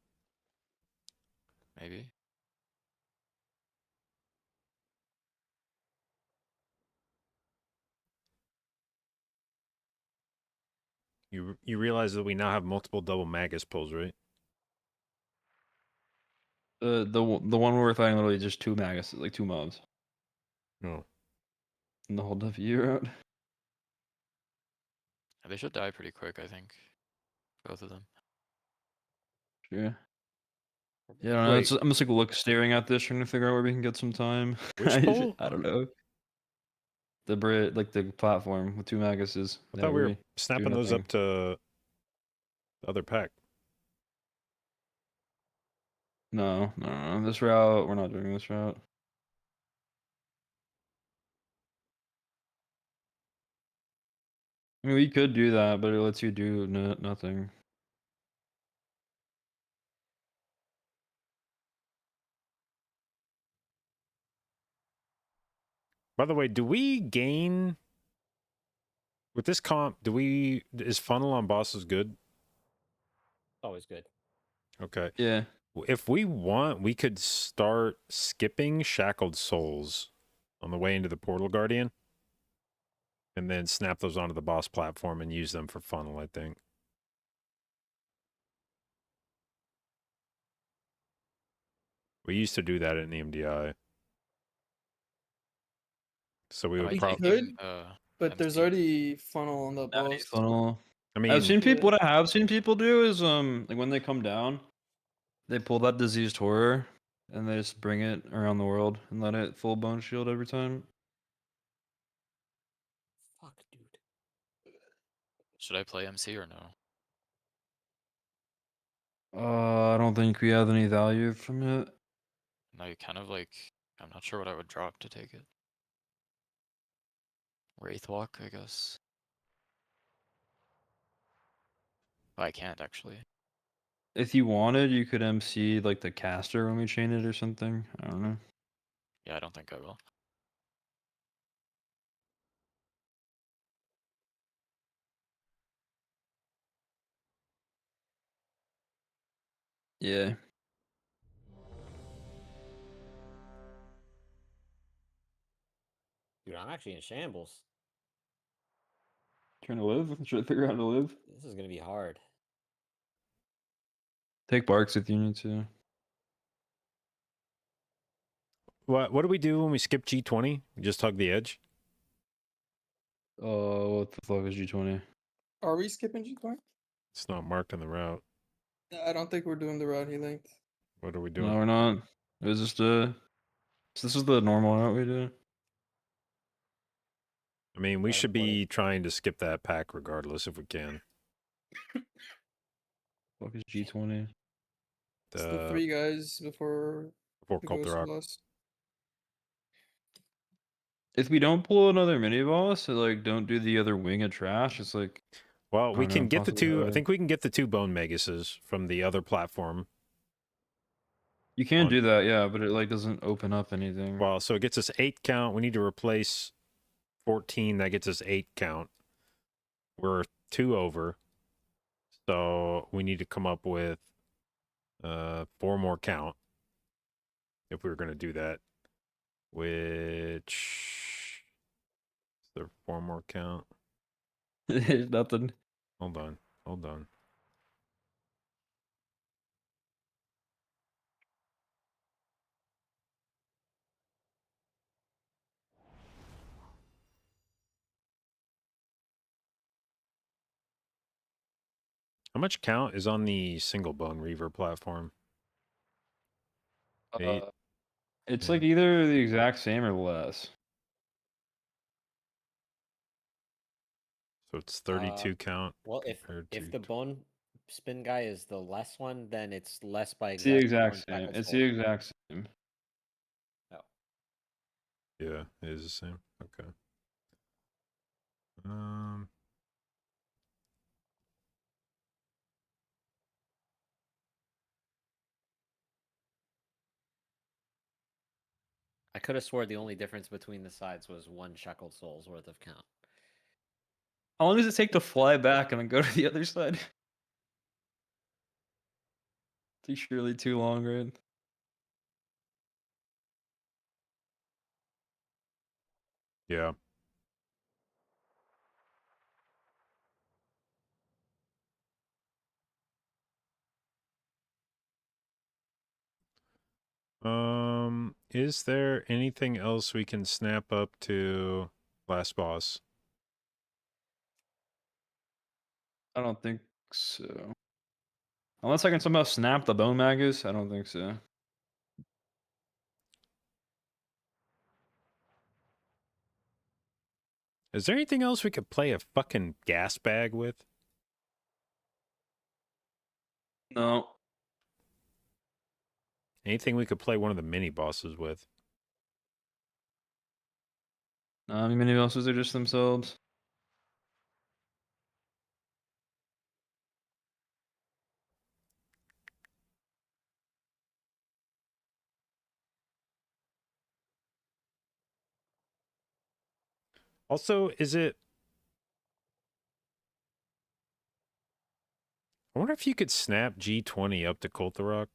Maybe. You realize that we now have multiple double Magus pulls, right? The one where we're fighting literally just 2 Magus, like 2 mobs. No. And the whole W route. They should die pretty quick, I think. Both of them. Sure. Yeah, I don't know. Wait. I'm just like staring at this, trying to figure out where we can get some time. Which pole? I don't know. The like the platform with 2 Maguses. I Yeah, thought we were do snapping those nothing. up to the other pack. No, no, no. This route, we're not doing this route. I mean, we could do that, but it lets you do nothing. By the way, do we gain with this comp? Is funnel on bosses good? Always good. Okay. Yeah. If we want, we could start skipping Shackled Souls on the way into the Portal Guardian, and then snap those onto the boss platform and use them for funnel, I think. We used to do that in the MDI. So we Am would I probably probably... taking, But there's MC? already funnel on the Now boss. funnel. I I've mean, seen people. Yeah. What I have seen people do is like when they come down, they pull that diseased horror and they just bring it around the world and let it full bone shield every time. Fuck, dude. Should I play MC or no? I don't think we have any value from it. No, you kind of like. I'm not sure what I would drop to take it. Wraithwalk, I guess. Oh, I can't actually. If you wanted, you could MC like the caster when we chain it or something. I don't know. Yeah, I don't think I will. Yeah. Dude, I'm actually in shambles. Trying to live? Trying to figure out how to live? This is gonna be hard. Take barks if you need to. what do we do when we skip G20? We just hug the edge? Oh, what the fuck is G20? Are we skipping G-Coin? It's not marked on the route. I don't think we're doing the route he linked. What are we No, doing? we're not. It was just this is the normal route we do. I mean, we Right, should recording. be trying to skip that pack regardless if we can. Fuck is G20? It's the 3 guys before Before the Cult ghost Rock. boss. If we don't pull another mini boss, so like don't do the other wing of trash, it's like Well, I we don't can know, get the possibly two. I hard. think we can get the 2 Bone Megases from the other platform. You can on- do that, yeah, but it like doesn't open up anything. Well, so it gets us 8 count. We need to replace 14. That gets us 8 count. We're 2 over. So we need to come up with 4 more count if we were going to do that. Which is there 4 more count? Nothing. Hold on. Hold on. How much count is on the single bone reaver platform? 8. It's Yeah. like either the exact same or less. So it's 32 count. Well, compared if to the bone spin guy is the less one, then it's less by It's the exact exact same. one It's the exact same. Oh. Yeah, it is the same. Okay. I could have swore the only difference between the sides was 1 shackled soul's worth of count. How long does it take to fly back and then go to the other side? It's surely too long, right? Yeah. Is there anything else we can snap up to last boss? I don't think so. Unless I can somehow snap the bone magus, I don't think so. Is there anything else we could play a fucking gas bag with? No. Anything we could play one of the mini bosses with? Mini bosses are just themselves. Also, is it... I wonder if you could snap G20 up to Kultharok.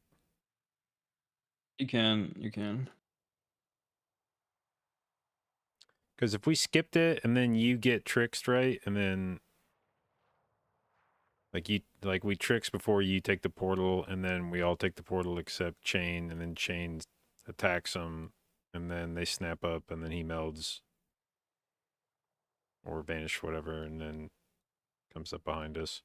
You can. Because if we skipped it and then you get tricked, right? And then like we tricks before you take the portal, and then we all take the portal except Chain, and then Chain attacks him, and then they snap up, and then he melds or vanish, whatever, and then comes up behind us.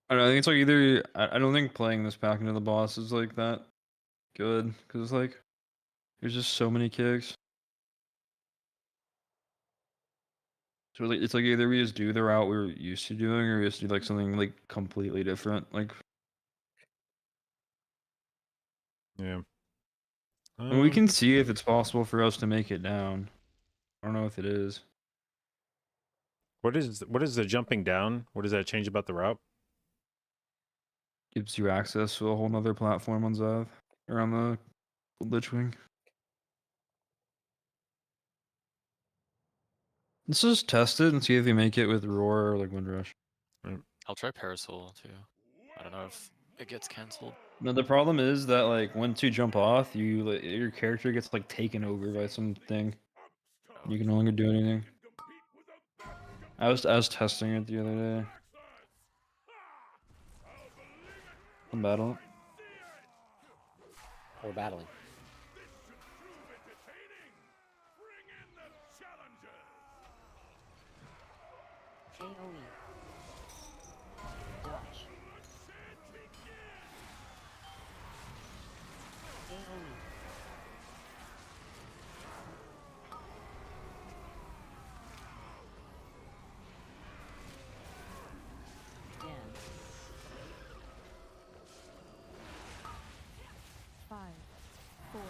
I don't know, I think it's like either I don't think playing this pack into the boss is like that good because like there's just so many kicks. So like it's like either we just do the route we were used to doing, or we just do like something like completely different. Like Yeah. and we can see if it's possible for us to make it down. I don't know if it is. What is the jumping down? What does that change about the route? Gives you access to a whole nother platform on Zav or on the Lich Wing. Let's just test it and see if we make it with Roar or like Windrush. I'll try Parasol too. I don't know if it gets cancelled. No, the problem is that like once you jump off, you like, your character gets like taken over by something. You can no longer do anything. I was testing it the other day. I'm battling. We're battling. AoE. Dodge. AoE. Dance. 5, 4,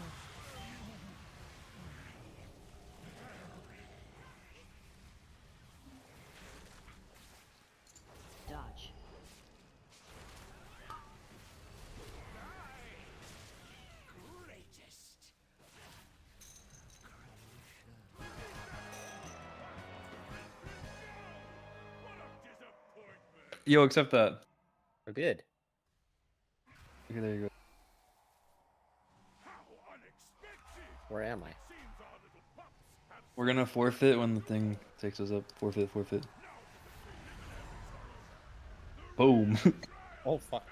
Dodge. Yo, accept that. We're good. Okay, there you go. Where am I? We're gonna forfeit when the thing takes us up. Forfeit. Boom. Oh fuck.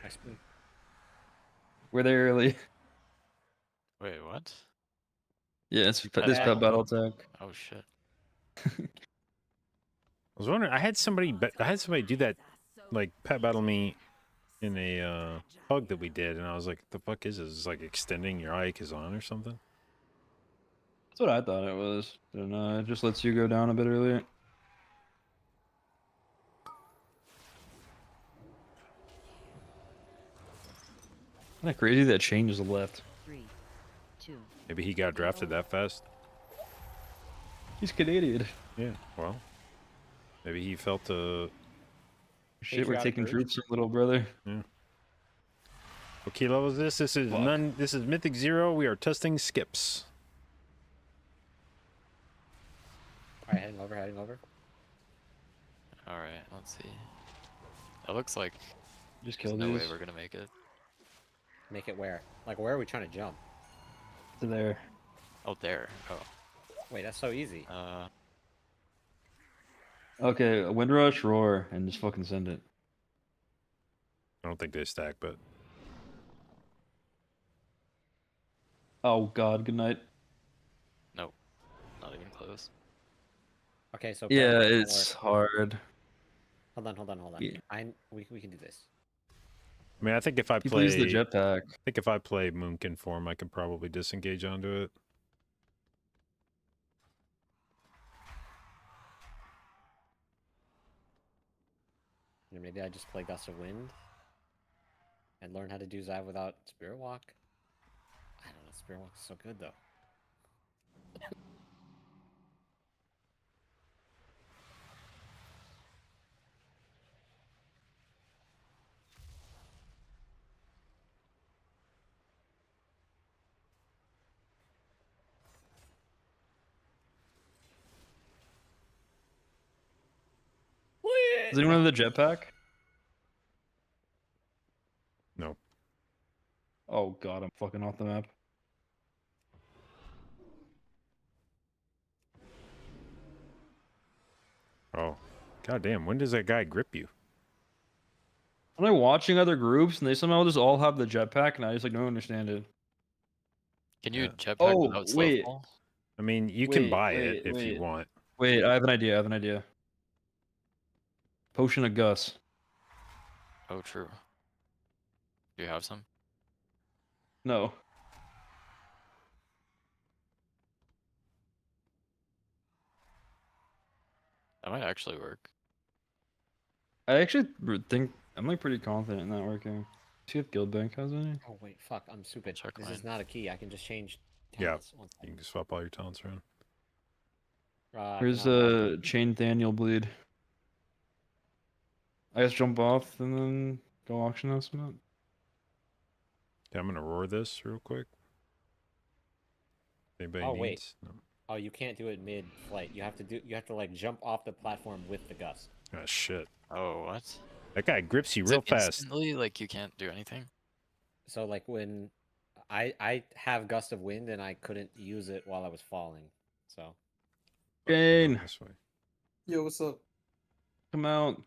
I spoon. We're there early. Wait, what? Yeah, it's Pet this pet battle? battle tech. Oh shit. I was wondering. I had somebody do that, like pet battle me in a hug that we did, and I was like, "The fuck is this? It's like extending your Ike is on or something." That's what I thought it was. And it just lets you go down a bit earlier. Kinda crazy that Chain just left. 3, 2. Maybe he got drafted that fast. He's Canadian. Yeah. Well, maybe he felt Shit, we're Patriotic taking bird. troops from little brother. Yeah. What key level is this? This is Fuck. none. This is Mythic 0. We are testing skips. Alright, heading over. Alright, let's see. It looks like Just there's kill no way these. we're gonna make it. Make it where? Like, where are we trying to jump? To there. Oh, there. Oh. Wait, that's so easy. Okay, Windrush, Roar, and just fucking send it. I don't think they stack, but Oh god, good night. Nope. Not even close. Okay, so Yeah, Paladin doesn't it's work. hard. Hold on. Yeah. We can do this. I mean, I think if I People use the play, jetpack. I think if I play Moonkin form, I can probably disengage onto it. You know, maybe I just play Gust of Wind and learn how to do Zav without Spirit Walk. I don't know. Spirit Walk is so good though. Does anyone have the jetpack? No. Oh god, I'm fucking off the map. Oh, goddamn! When does that guy grip you? I'm like watching other groups and they somehow just all have the jetpack and I just like don't understand it. Can you Yeah. jetpack Oh, without wait. Slowfall? I mean, you can buy it if you want. Wait, I have an idea. Potion of Gus. Oh, true. Do you have some? No. That might actually work. I actually think I'm like pretty confident in that working. See if Guildbank has any. Oh wait, fuck! I'm stupid. Check This is mine. not a key. I can just change. Yeah. Talents. One You second. can swap all your talents around. I Where's cannot walk. Chain Daniel bleed? I guess jump off and then go auction house map. Yeah, I'm gonna roar this real quick. Anybody Oh, needs? wait. No. Oh, you can't do it mid-flight. You have to like jump off the platform with the gust. Ah, shit. Oh, what? That guy grips you Is real it fast. instantly, like you can't do anything? So like when I have gust of wind and I couldn't use it while I was falling. So Jane, This way. Yo, what's up? come out.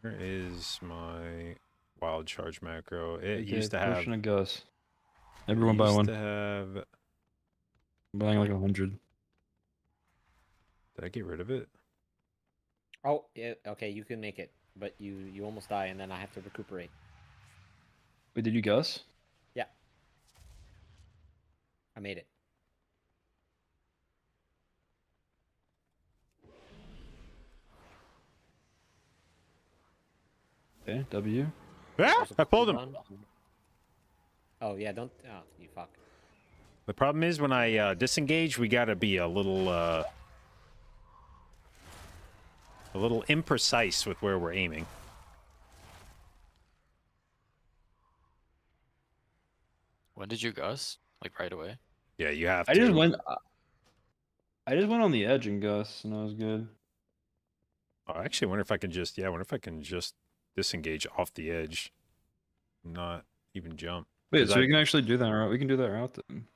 Where is my wild charge macro? It Okay, used to have. Potion of Gus. Everyone buy one. To have. I'm buying like 100. Did I get rid of it? oh yeah, okay, you can make it, but you almost die and then I have to recuperate. Wait, did you Gus? Yeah, I made it. Okay, W. Ah! I pulled him. Oh yeah, don't. Oh, you fuck. The problem is when I disengage, we gotta be a little imprecise with where we're aiming. When did you Gus? Like right away? Yeah, you have I to. just went. I just went on the edge and Gus, and that was good. Oh, I actually wonder if I can just. Yeah, I wonder if I can just disengage off the edge, not even jump. Wait, 'Cause so I- we can actually do that route. We can do that route then.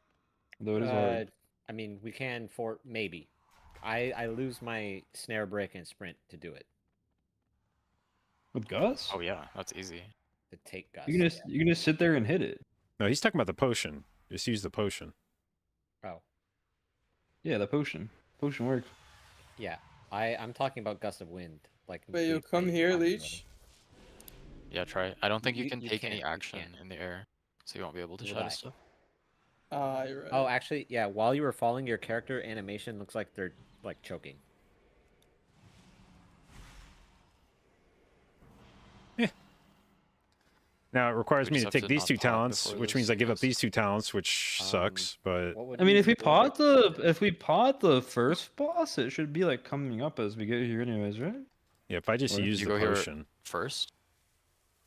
Though it is hard. I mean, we can for maybe. I lose my snare break and sprint to do it. With Gus? Oh yeah, that's easy. To take gust. You can just sit there and hit it. No, he's talking about the potion. Just use the potion. Oh Yeah, the potion. Potion works. yeah, I'm talking about gust of wind. Like. Wait, you we come played here, last Leech. Yeah, try. I don't think you You- can you take any can't, you action can't. in the air, so you won't be able to Will shadow I? stuff. Ah, you're right. Oh, actually, yeah. While you were falling, your character animation looks like they're like choking. Now it requires We me just to have take to these not two talk talents, before which this means I give up goes. these two talents, which sucks. But What would I mean, you if we do pot the first boss, it should be like coming up as we get here, anyways, right? yeah, if I just Or- use You the go here potion, first?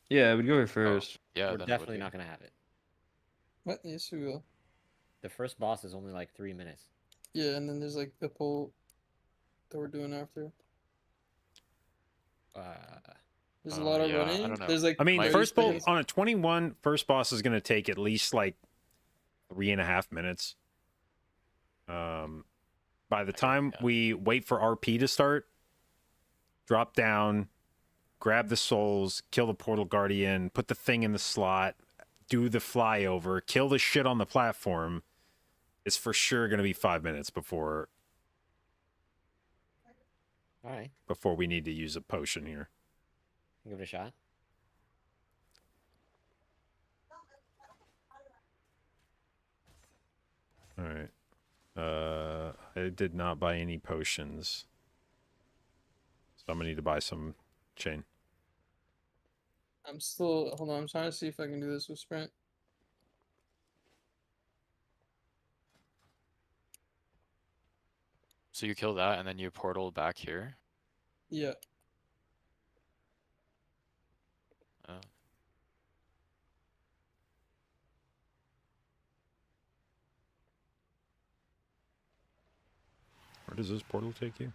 Yeah, we'd go here first. Yeah, We're then it would definitely be. not gonna have it. What? Yes, we will. The first boss is only like 3 minutes. Yeah, and then there's like the pull that we're doing after. There's a lot of yeah, I running. don't know. There's like. I mean, My- first bolt 30 on a 21, first boss is going to take at least like 3.5 minutes. By the Okay, time yeah. we wait for RP to start, drop down, grab the souls, kill the portal guardian, put the thing in the slot, do the flyover, kill the shit on the platform. It's for sure going to be 5 minutes before All right, we need to use a potion here. give it a shot. All right. I did not buy any potions. So I'm gonna need to buy some chain. I'm still hold on. I'm trying to see if I can do this with sprint. So you kill that and then you portal back here. Yeah. Oh. Where does this portal take you?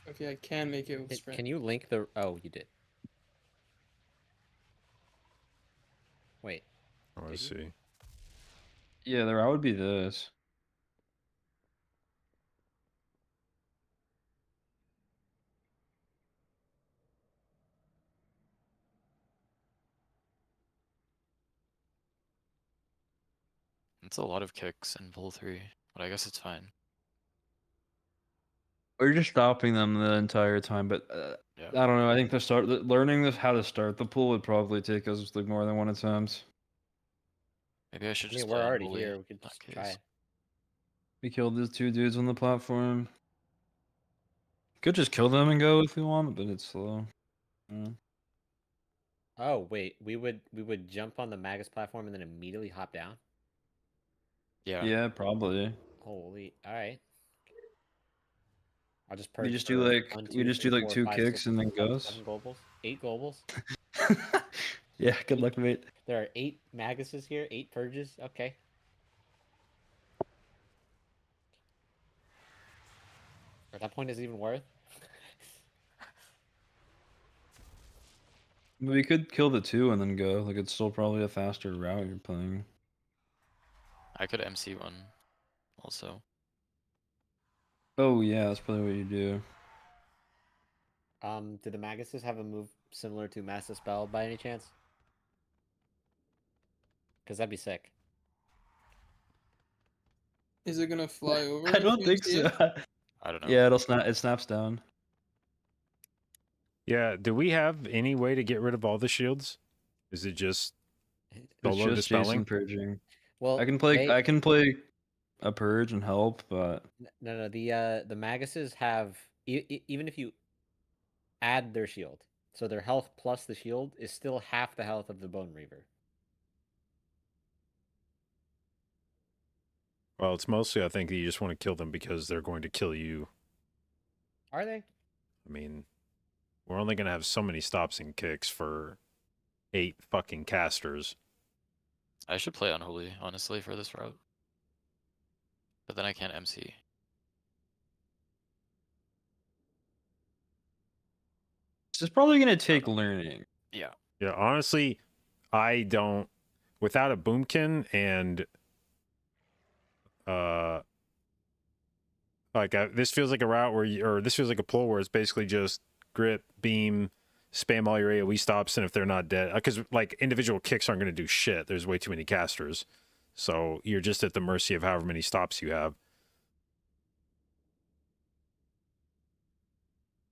Okay, I can make it with sprint. Can you link the? Oh, you did. Wait. I want to Did you? see. Yeah, the route would be this. It's a lot of kicks in pull 3, but I guess it's fine. We're just stopping them the entire time, but Yeah. I don't know. I think learning this how to start the pool would probably take us like more than one attempt. Maybe I should I just mean, we're play already unholy here. in We could that just case. try. We killed the 2 dudes on the platform. Could just kill them and go if we want, but it's slow. Yeah. Oh wait, we would jump on the Magus platform and then immediately hop down. Yeah. Yeah, probably. Holy! All right. I'll just We purge just do for like 1, we 2, just 3, do like 4, 2 5, 6, kicks and then 7, goes. 7 globals. 8 globals. Yeah, good luck, mate. There are 8 Maguses here. 8 purges. Okay. At that point, is it even worth? We could kill the 2 and then go. Like it's still probably a faster route you're playing. I could MC one also. Oh yeah, that's probably what you do. Do the Maguses have a move similar to Master Spell by any chance? Because that'd be sick. Is it gonna fly over I if don't you think MC so. it? I don't know. Yeah, it snaps down. Yeah. Do we have any way to get rid of all the shields? Is it just It's solo just dispelling? Jason purging. Well, I can play a purge and help, but no. The Maguses have even if you add their shield, so their health plus the shield is still half the health of the Bone Reaver. Well, it's mostly I think that you just want to kill them because they're going to kill you. Are they? I mean, we're only going to have so many stops and kicks for 8 fucking casters. I should play unholy, honestly, for this route. But then I can't MC. it's probably gonna take learning. Yeah. Yeah, honestly, I don't. Without a boomkin and this feels like a route where this feels like a pull where it's basically just grip, beam, spam all your AoE stops, and if they're not dead, because like individual kicks aren't going to do shit. There's way too many casters, so you're just at the mercy of however many stops you have.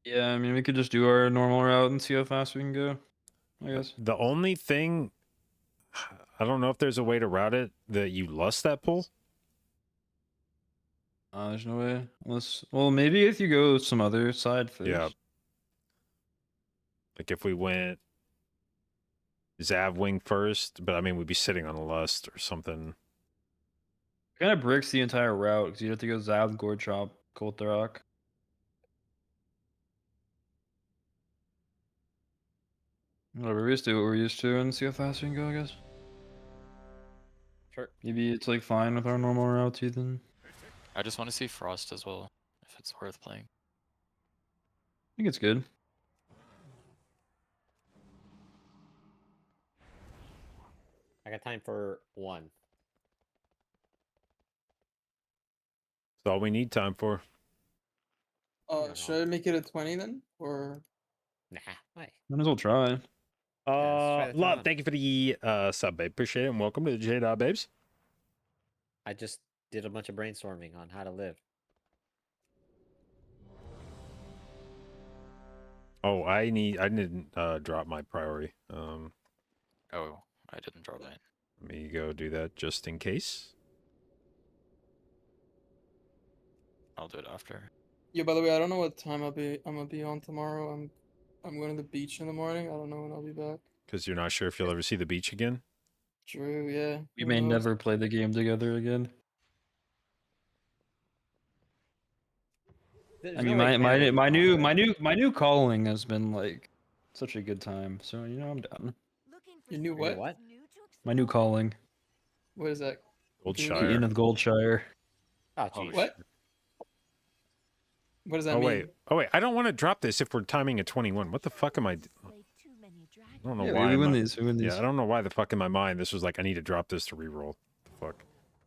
Yeah, I mean we could just do our normal route and see how fast we can go. I guess. The only thing, I don't know if there's a way to route it that you lust that pull. There's no way. Well, maybe if you go some other side first. Yeah. Like if we went Zav wing first, but I mean we'd be sitting on a lust or something. Kind of breaks the entire route because you have to go Zav, Gore Chop, Koltharak. Whatever, we just do what we're used to and see how fast we can go, I guess. Sure. Maybe it's like fine with our normal routes, Ethan. I just want to see Frost as well, if it's worth playing. I think it's good. I got time for 1. That's all we need time for. Should I make it a 20 then, or? Nah, why? Might as well try. let's try the Love, time. thank you for the sub, babe. Appreciate it, and welcome to the J Dot Babes. I just did a bunch of brainstorming on how to live. Oh, I didn't drop my priority. Oh, I didn't draw mine. Let me go do that just in case. I'll do it after. Yeah. By the way, I don't know what time I'm gonna be on tomorrow. I'm going to the beach in the morning. I don't know when I'll be back. Because you're not sure if you'll ever see the beach again. True. Yeah. We who may knows? never play the game together again. There's I no mean, way Cameron my would want that. my new calling has been like such a good time. So I'm down. Your new Your what? what? My new calling, What is that? the Goldshire. Inn of Goldshire. Oh, geez. What? What does that Oh mean? wait, I don't want to drop this if we're timing at 21. What the fuck am I? I don't know Yeah, why. we win my- these. We win these. Yeah, I don't know why the fuck in my mind this was like I need to drop this to reroll. The fuck.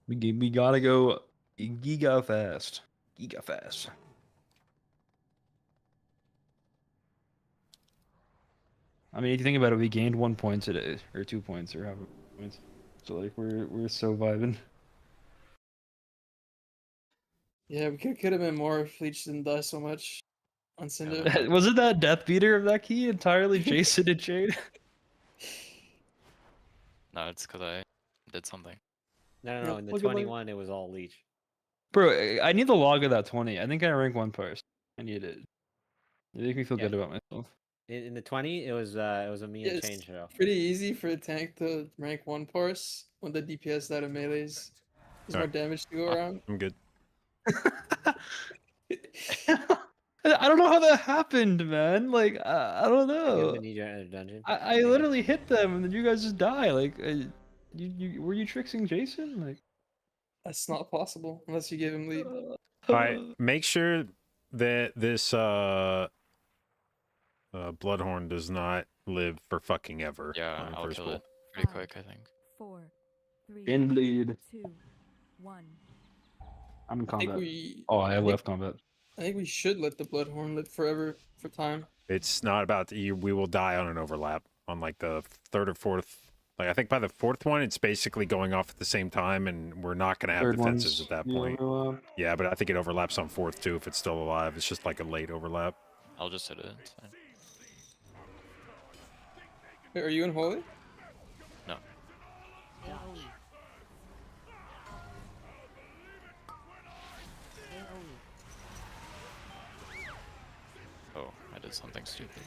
We gotta go giga fast. Giga fast. I mean, if you think about it, we gained 1 point today, or 2 points, or half a point. So like we're so vibing. Yeah, we could have been more if Leech didn't die so much on Cinder. Was it that death beater of that key entirely Jason and Jade? No, it's because I did something. No, in the Look at my- 21, it was all Leech. Bro, I need the log of that 20. I think I rank 1 person. I need it. It make me feel Yeah. good about myself. In the 20, it was a me Yeah, and it's change show. pretty easy for a tank to rank 1 parse when the DPS out of melees. There's more Alright. damage to go around. I'm good. I don't know how that happened, man. Like, I don't You know. have a need your dungeon. I literally hit them and then you guys just die. Like, were you tricksing Jason? Like, That's not possible unless you give him lead. All right, make sure that this Bloodhorn does not live for fucking ever. Yeah, on I'll first kill pull. it pretty 5, quick, I think. 4, 3, in bleed. 2, 1. I'm in I think combat. we Oh, I think- left combat. I think we should let the Bloodhorn live forever for time. It's not about we will die on an overlap on like the third or fourth. Like I think by the fourth one, it's basically going off at the same time, and we're not going to have Third defenses one's at that the point. overlap. Yeah, but I think it overlaps on fourth too if it's still alive. It's just like a late overlap. I'll just hit it. It's fine. Wait, are you in Holy? No. AoE. Oh, I did something stupid.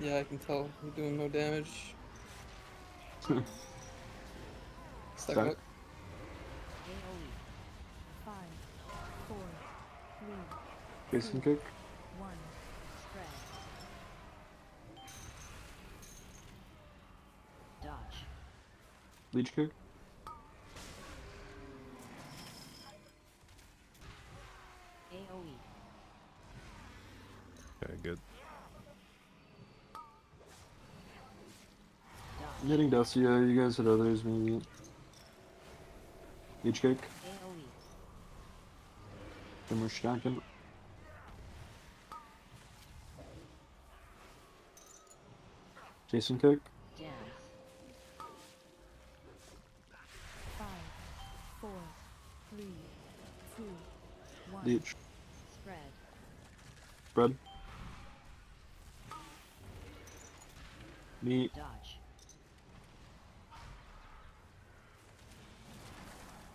Yeah, I can tell. You're doing no damage. Stuck Stuck. up. AoE. 5, 4, 3, Jason kick. 1. Spread. Dodge. Leech kick. AoE. Okay, good. I'm hitting Dacia. You guys hit others, maybe. Leech kick. AoE. Then we're stacking. Jason kick. Dance. 5, 4, 3, 2, 1. Leech. Spread. Spread. Meat. Dodge.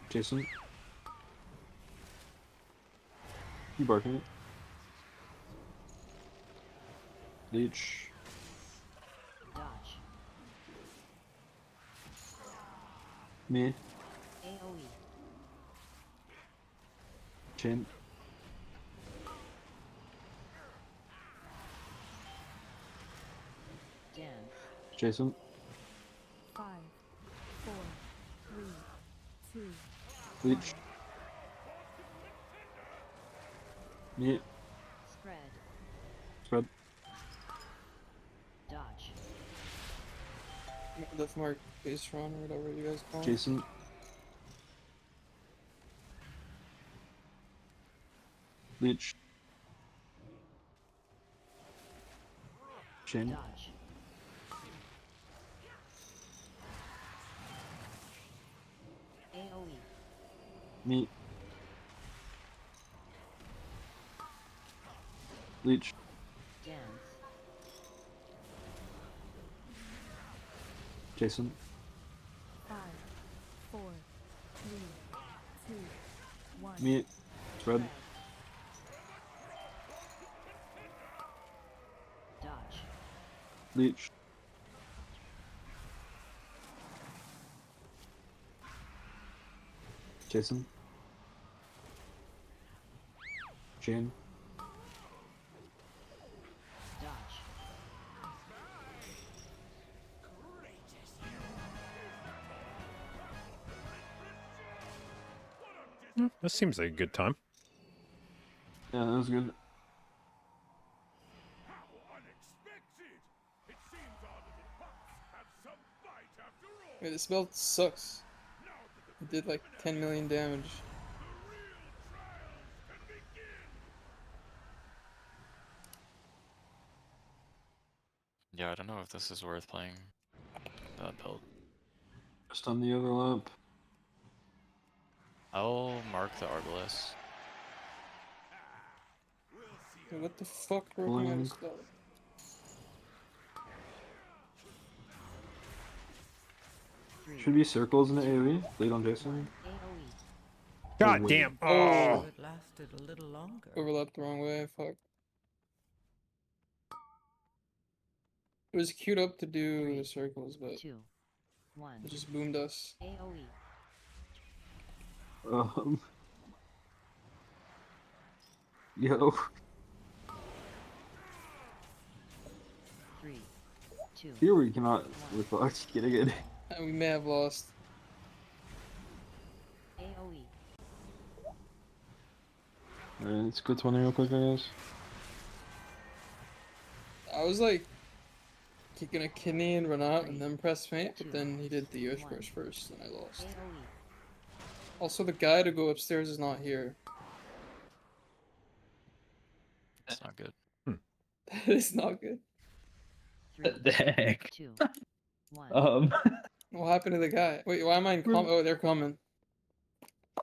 Jason. You barking it. Leech. Dodge. Me. AoE. Chain. Dance. Jason. 5, 4, 3, 2, Leech. Me. Spread. Spread. Dodge. Death Mark base run or whatever you guys call it. Jason. Leech. Chain. Dodge. AoE. Meat. Leech. Dance. Jason. 5, 4, 3, 2, 1. Meat. Spread. Dodge. Leech. Jason. Chain. Dodge. That seems like a good time. Yeah, that was good. How unexpected! It seems our little pups have some fight after all. Wait, this belt sucks. Now that It did like 10 million damage. the real trials can begin. Yeah, I don't know if this is worth playing that build. Just on the overlap. I'll mark the Arbalest. Wait, what the fuck working out of Boing. spell? Should be circles in the AoE. Lead on Jason. AoE. God wait. damn. Oh. Oh. It lasted a little longer. Overlapped the wrong way, fuck. It was queued up to do the circles, but 2, 1. it just boomed us. AoE. Yo. 3, 2. Here we cannot with fucked getting it. And we may have lost. AoE. Alright, let's go 20 real quick, I guess. I was like kicking a kidney and run out and then press feint, but then he did the Earth Crush first and I lost. AoE. Also, the guy to go upstairs is not here. It's not good. That is not good. 3, The heck? 2, 1. What happened to the guy? Wait, why am I in Oh, they're coming.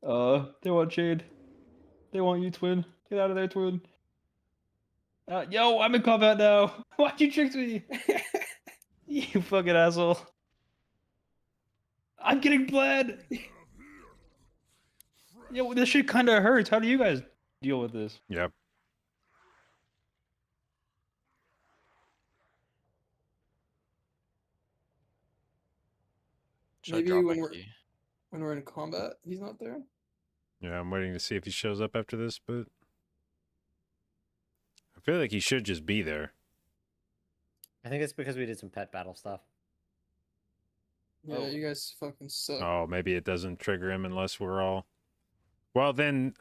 They want Jade. They want you, twin. Get out of there, twin. Yo, I'm in combat now. Why'd you trick me? You fucking asshole. I'm getting bled. Yo, this shit kind of hurts. How do you guys deal with this? Yep. Should I Maybe drop my when key? we're in combat, he's not there. Yeah, I'm waiting to see if he shows up after this, but I feel like he should just be there. I think it's because we did some pet battle stuff. Yeah, Oh. you guys fucking suck. Oh, maybe it doesn't trigger him unless we're all. Well, then,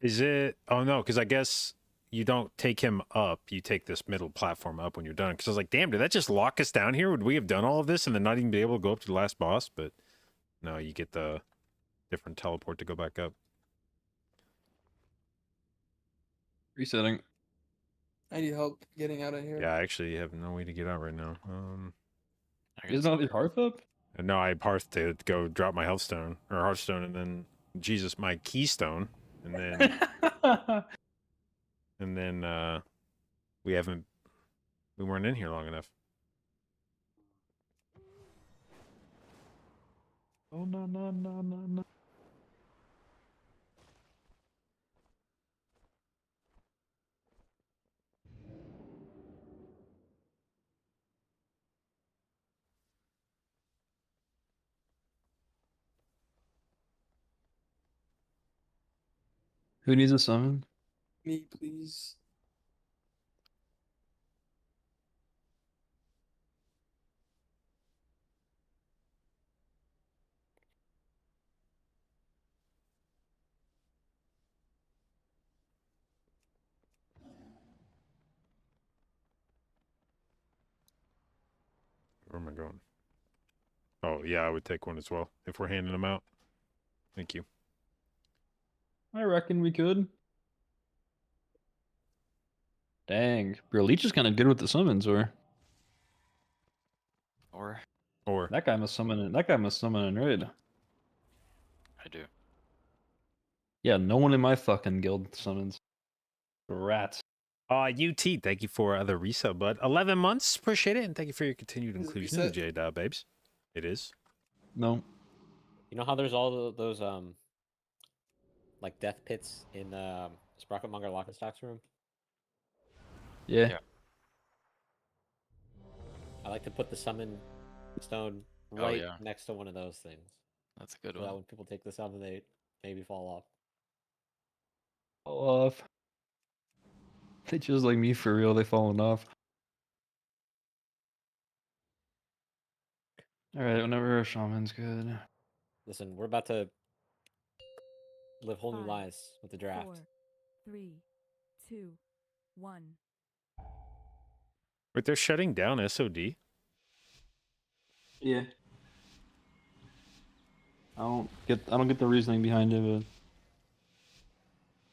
is it? Oh no, because I guess you don't take him up. You take this middle platform up when you're done. Because I was like, damn, did that just lock us down here? Would we have done all of this and then not even be able to go up to the last boss? But no, you get the different teleport to go back up. Resetting. I need help getting out of here. Yeah, I actually have no way to get out right now. I guess Isn't that your hearth up? No, I parth to go drop my healthstone or hearthstone, and then Jesus, my keystone, and then and then we weren't in here long enough. Oh no no no no no. Who needs a summon? Me, please. Where am I going? Oh yeah, I would take one as well if we're handing them out. Thank you. I reckon we could. Dang, bro, Leech is kind of good with the summons, or Or that guy must summon it. That guy must summon in raid. I do. Yeah, no one in my fucking guild summons. Rats. UT, thank you for the resub, bud. 11 months, appreciate it, and thank you for your continued Is it inclusion in the reset? J babes. It is. No. You know how there's all those like death pits in Sprocketmonger Lockenstock's room? Yeah. Yeah. I like to put the summon stone Oh, right yeah. next to one of those things. That's a good So that one. when people take the summon, they maybe fall off. Fall off. They just like me for real. They fallen off. All right, whenever a shaman's good. Listen, we're about to live whole new 5, lives with the draft. 4, 3, 2, 1. Wait, they're shutting down SOD? Yeah. I don't get the reasoning behind it,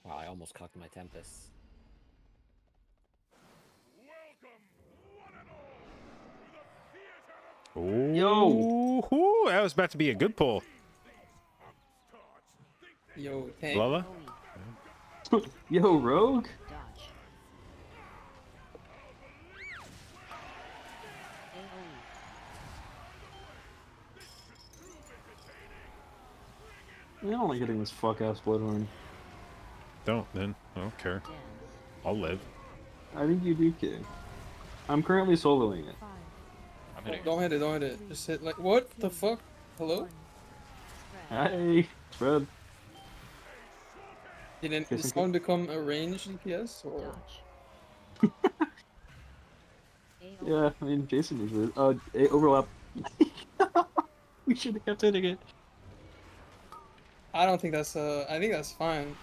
but Wow, I almost cocked my Tempest. Ooh, Yo! ooh, that was about to be a good pull. Yo, tank. Lava? yo, Rogue. Dodge. AoE. I don't like hitting this fuck ass Bloodhorn. Don't then. I don't care. I'll live. I think you do care. I'm currently soloing it. 5, I'm hitting it. Don't hit it, don't hit it. Just hit like what the fuck? Hello? 1. Hey, spread. Did Kissing someone become a ranged DPS or? Dodge. AoE. Yeah, I mean Jason is it. Overlap. We should have kept hitting it. I don't think that's I think that's fine.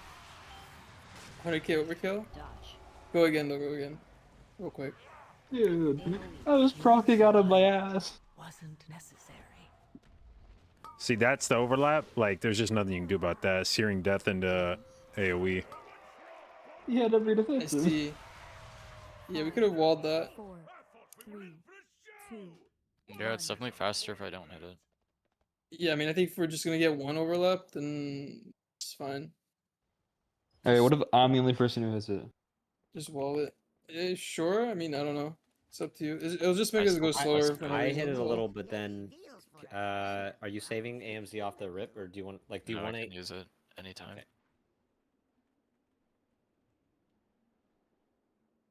100k overkill. Dodge. Go again though, go again. Real quick. Dude, I was procking out of my ass. Wasn't necessary. See, that's the overlap. Like, there's just nothing you can do about that. Searing Death into AoE. He had every I defensive. see. Yeah, we could have walled that. 4, 3, 2. Yeah, it's definitely faster if I don't hit it. Yeah, I mean I think if we're just gonna get one overlap, then it's fine. Alright, what if I'm the only person who hits it? Just wall it. Sure. I mean I don't know. It's up to you. It'll just make us go I, slower. for no I reason hit it as a well. little, but then are you saving AMZ off the rip, or do you want do you No, want I to can use it anytime. Okay.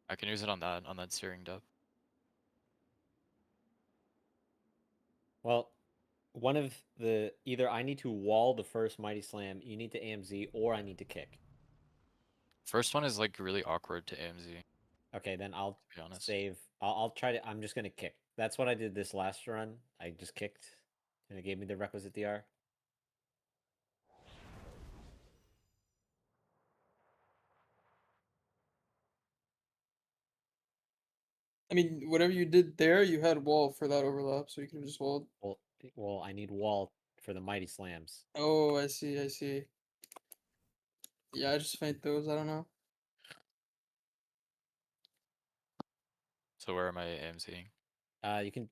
I can use it on that Searing Depth. Well, one of the either I need to wall the first Mighty Slam, you need to AMZ, or I need to kick. First one is like really awkward to AMZ. Okay, then I'll be honest. save. I'll try to. I'm just gonna kick. That's what I did this last run. I just kicked, and it gave me the requisite DR. I mean, whatever you did there, you had wall for that overlap, so you can just walled. Well, I need wall for the Mighty Slams. Oh, I see, I see. Yeah, I just faint those. I don't know. So where am I AMZing? You can.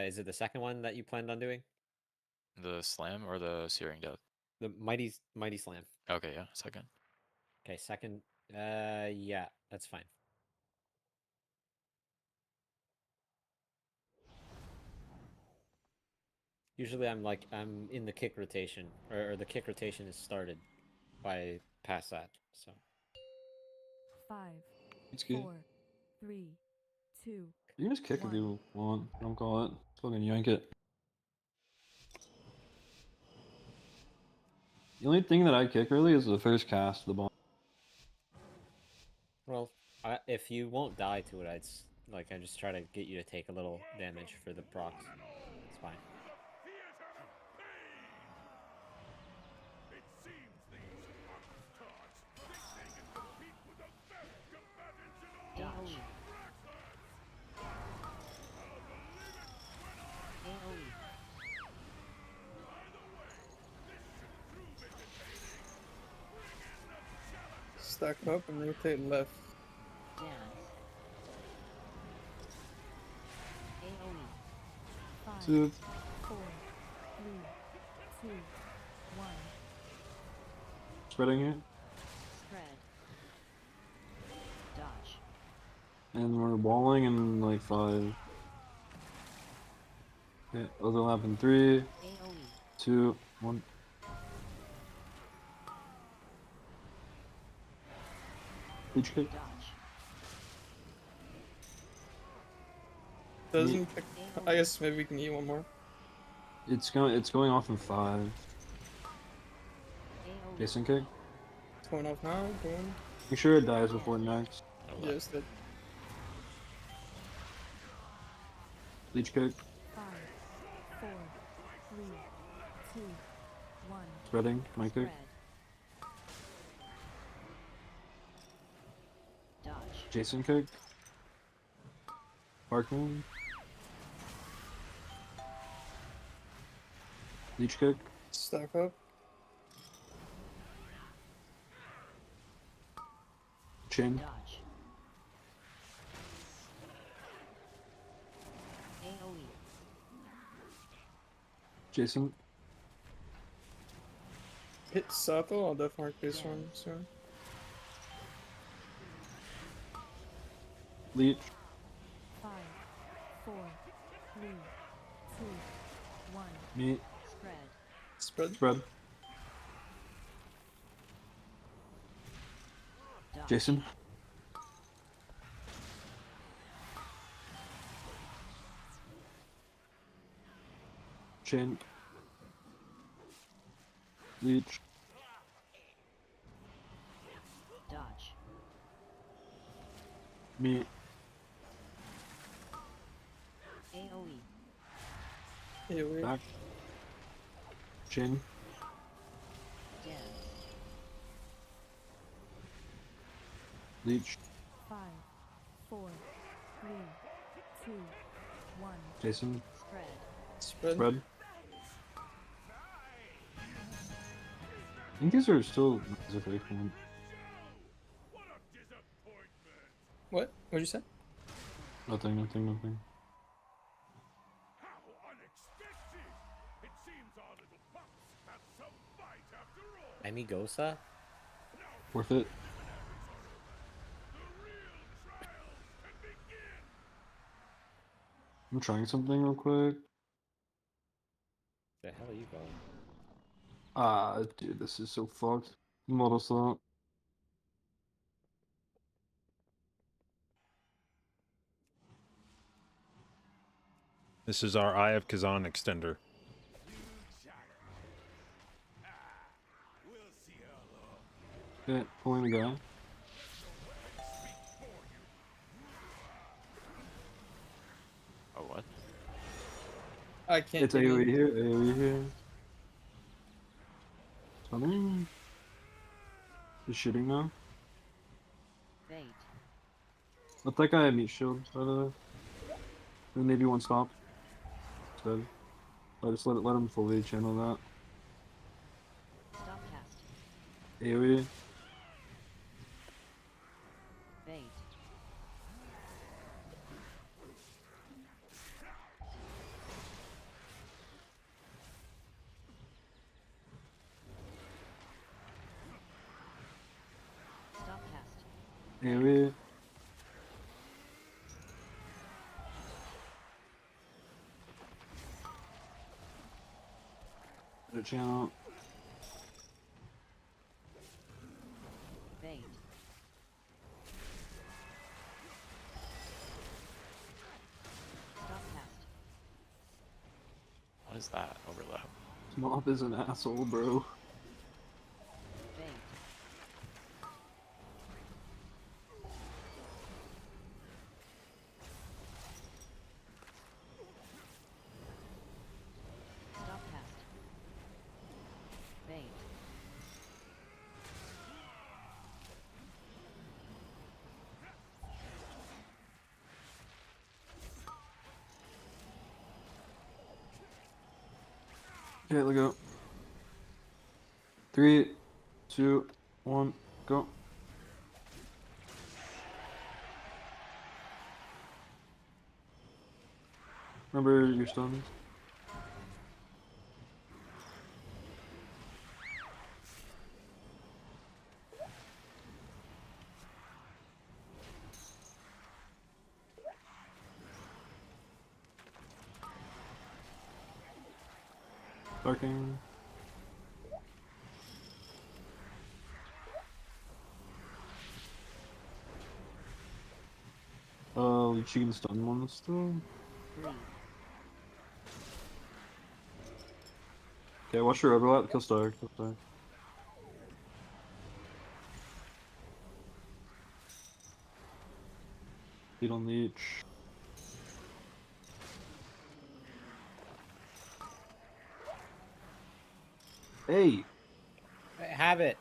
Is it the second one that you planned on doing? The Slam or the Searing Depth? The Mighty Slam. Okay, yeah, second. Okay, second. Yeah, that's fine. Usually I'm in the kick rotation, or the kick rotation is started by past that. So 5, It's good. 4, 3, 2. You can just kick if you want. Don't call it. Fucking yank it. The only thing that I kick really is the first cast of the bomb. well, if you won't die to it, I just try to get you to take a little damage for the procs. It's fine. AoE. AoE. Stack up and rotate left. Dance. AoE. 5, Two. 4, 3, 2, 1. Spreading it. Spread. Dodge. And we're walling in like 5. Okay, overlap in 3, AoE. 2, 1. Leech kick. Dodge. Doesn't. I guess maybe we can eat one more. It's going off in 5. AoE. Jason kick. It's going off now. Boom. Make sure it dies before next. Yes, that. Leech kick. 5, 4, 3, 2, 1. Spreading. My kick. Spread. Dodge. Jason kick. Parkman. Leech kick. Stack up. Chain. Dodge. AoE. Jason. Hit Sato. I'll definitely mark this one soon. Leech. 5, 4, 3, 2, 1. Me. Spread. Spread. Spread. Dodge. Jason. Chain. Leech. Dodge. Me. AoE. AoE. Back. Chain. Dance. Leech. 5, 4, 3, 2, 1. Jason. Spread. Spread. Spread. I think these are still specific. What? What'd you say? Nothing. How unexpected! It seems our little pups have some fight after all. Amigosa? Worth it. The real trials can begin. I'm trying something real quick. The hell are you going? Ah, dude, this is so fucked. Model slot. This is our Eye of Kazan extender. Okay, pulling the guy. Oh, what? I can't. It's do AoE it. here, AoE here. Something. He's shooting now. Bait. Let that guy meet shield, by the way. Then maybe one stop. Instead. I just let him fully channel that. Stop cast. AoE. Bait. Stop cast. AoE. The channel. Bait. Stop cast. What is that overlap? Mob is an asshole, bro. Bait. Stop cast. Bait. Okay, let's go. 3, 2, 1, go. Remember your stuns. Darking. She can stun one still. Okay, watch your overlap. Kill star. Kill star. Feed on leech. Hey, Have it.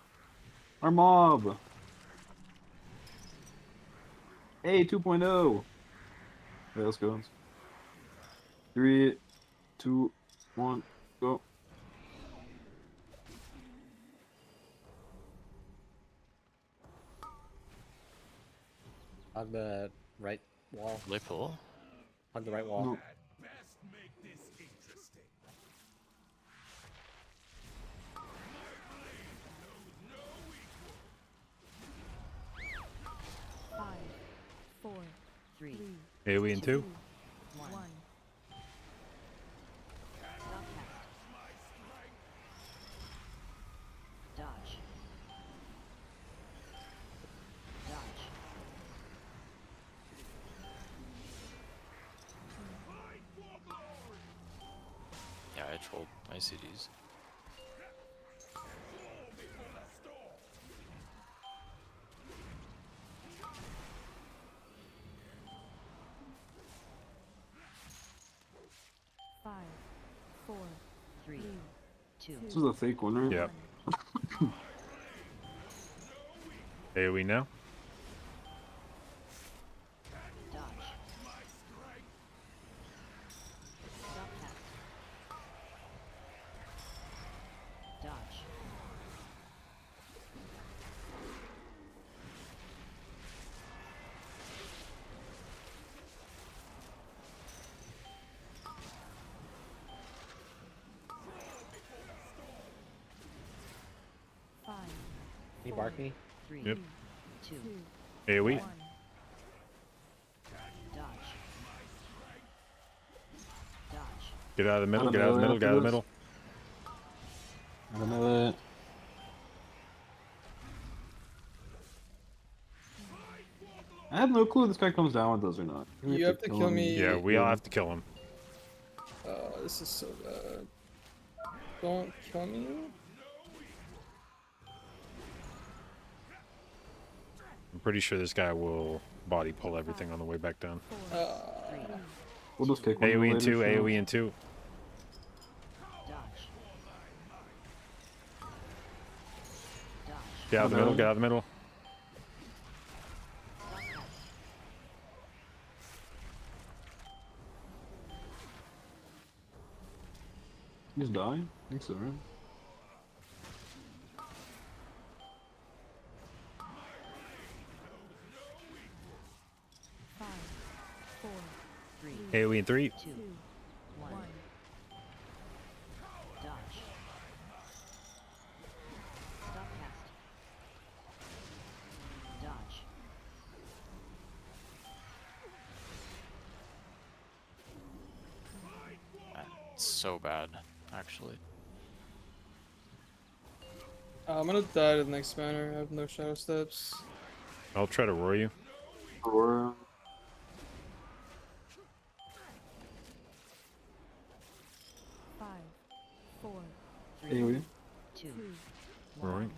our mob. Hey, 2.0. Okay, let's go. 3, 2, 1, go. Hug the right wall. Will they pull? Hug the right wall. No. At best, make this interesting. Five, four, Three. three, AoE in 2. one. Stop cast. Dodge. Dodge. Yeah, I trolled my CDs. 5, 4, Three. 3, Two. This is a fake one, right? Yep. AoE now. Dodge. Stop cast. Dodge. Five, Can you bark me? Three. Yep. Two. 2, AoE. 1. Dodge. Dodge. Get out of the middle. Out of Get out of the middle. melee Get out of the after middle. I don't know that. I have no clue if this guy comes down with those or not. We You have to kill him. me. Yeah, we all have to kill him. This is so bad. Don't kill me. I'm pretty sure this guy will body pull everything on the way back down. We'll just kick one AoE in later, 2. sure. AoE in 2. Dodge. Dodge. Get out of the middle. Get out of the middle. Stop cast. He's dying? I think so, right? Five, four, Three. AoE in 3. 2. 2, 1. 1. Dodge. Stop cast. Dodge. It's so bad, actually. I'm gonna die to the next banner. I have no shadow steps. I'll try to roar you. Aurora. 5, 4, AoE. 2. 2, Roaring.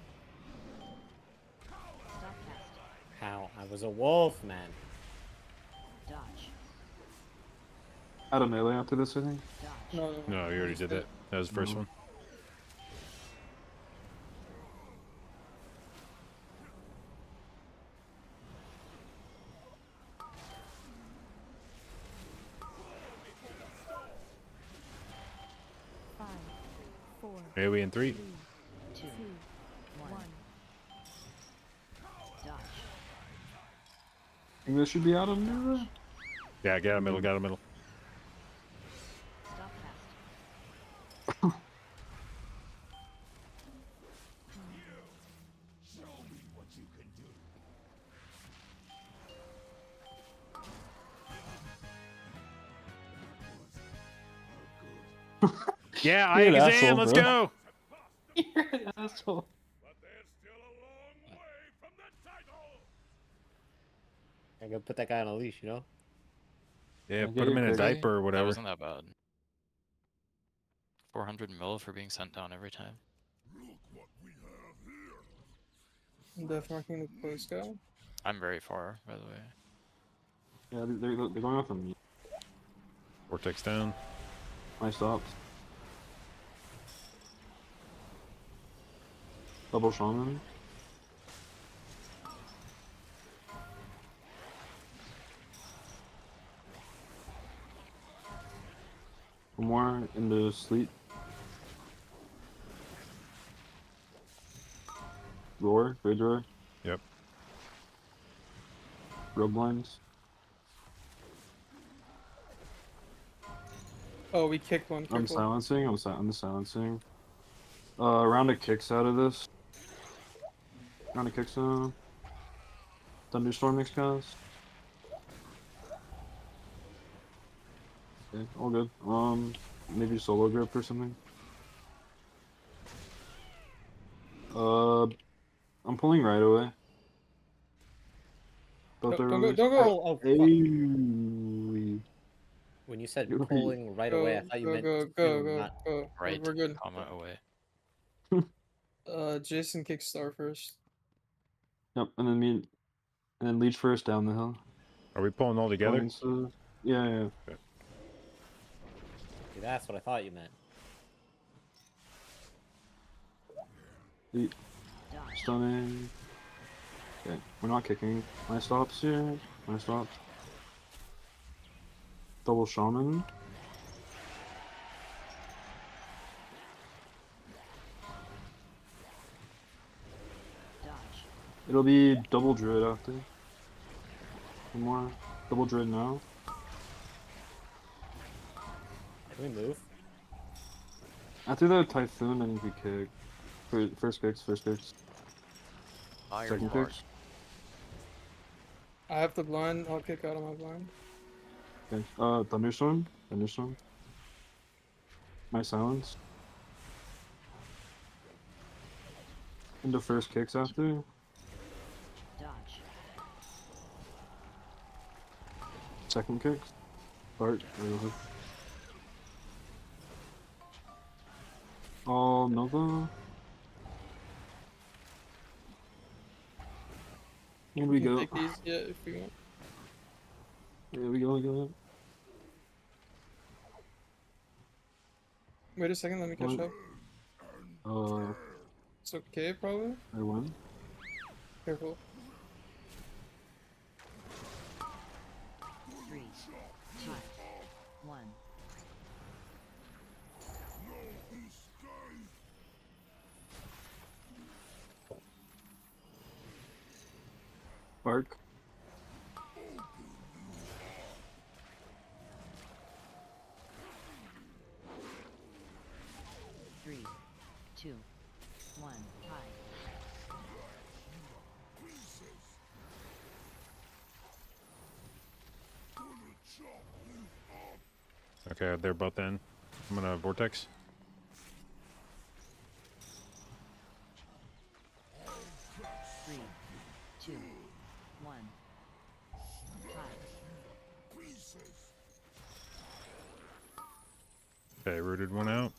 Stop cast. How? I was a wolf, man. Dodge. Out of melee after this, I think. Dodge. No, no. No, you already did that. That was the first No. one. Five, 4, AoE in 3. 3, 2. 2, 1. 1. Dodge. I think this should be out of melee. Yeah, get out of the middle. Get out of the middle. Yeah, You're an Alakazam, asshole, let's bro. go. You're an asshole. But they're still a long way from the title! I gotta put that guy on a leash, you know? Yeah, Yeah, put get him your in a pick. Really? diaper or That whatever. wasn't that bad. 400 mil for being sent down every time. Look what we have here! Death marking the close guy. I'm very far, by the way. Yeah, they're going off on me. Vortex down. My stops. Double shaman. One more into sleep. Roar, Rage Roar. Yep. Robe lines. Oh, we kicked one. I'm Careful. silencing. I'm silencing. Round of kicks out of this. Round of kicks out. Thunderstorm next cast. Okay, all good. Maybe solo grip or something. I'm pulling right away. Both Don't go, arrows. don't go. Oh, fuck. Hey. When you said You're right. pulling right away, I thought you meant Go, not. go. Right, We're good. comma away. Jason kicks Star first. Yep, and then me, and then leech first down the hill. Are we pulling all together? Going to- yeah. See, that's what I thought you meant. Leech. Dodge. Stunning. Okay, we're not kicking. My stops here. My stops. Double shaman. Dodge. It'll be double druid after. One more. Double druid now. Can we move? After the typhoon, I think we kick. First kicks. Iron Second Lord. kicks. I have the blind. I'll kick out of my blind. Okay. Thunderstorm. My silence. Into first kicks after. Dodge. Second kicks. Bart. Oh, Nova. Here we can go. take these, yeah, if we want. Here we go. Wait a second, let me catch What? up. It's okay, probably. I won. Careful. 3, 2, 1. Bark. Three, two, one. High. Okay, they're both in. I'm gonna vortex. Three, two, one. High. Okay, rooted one out.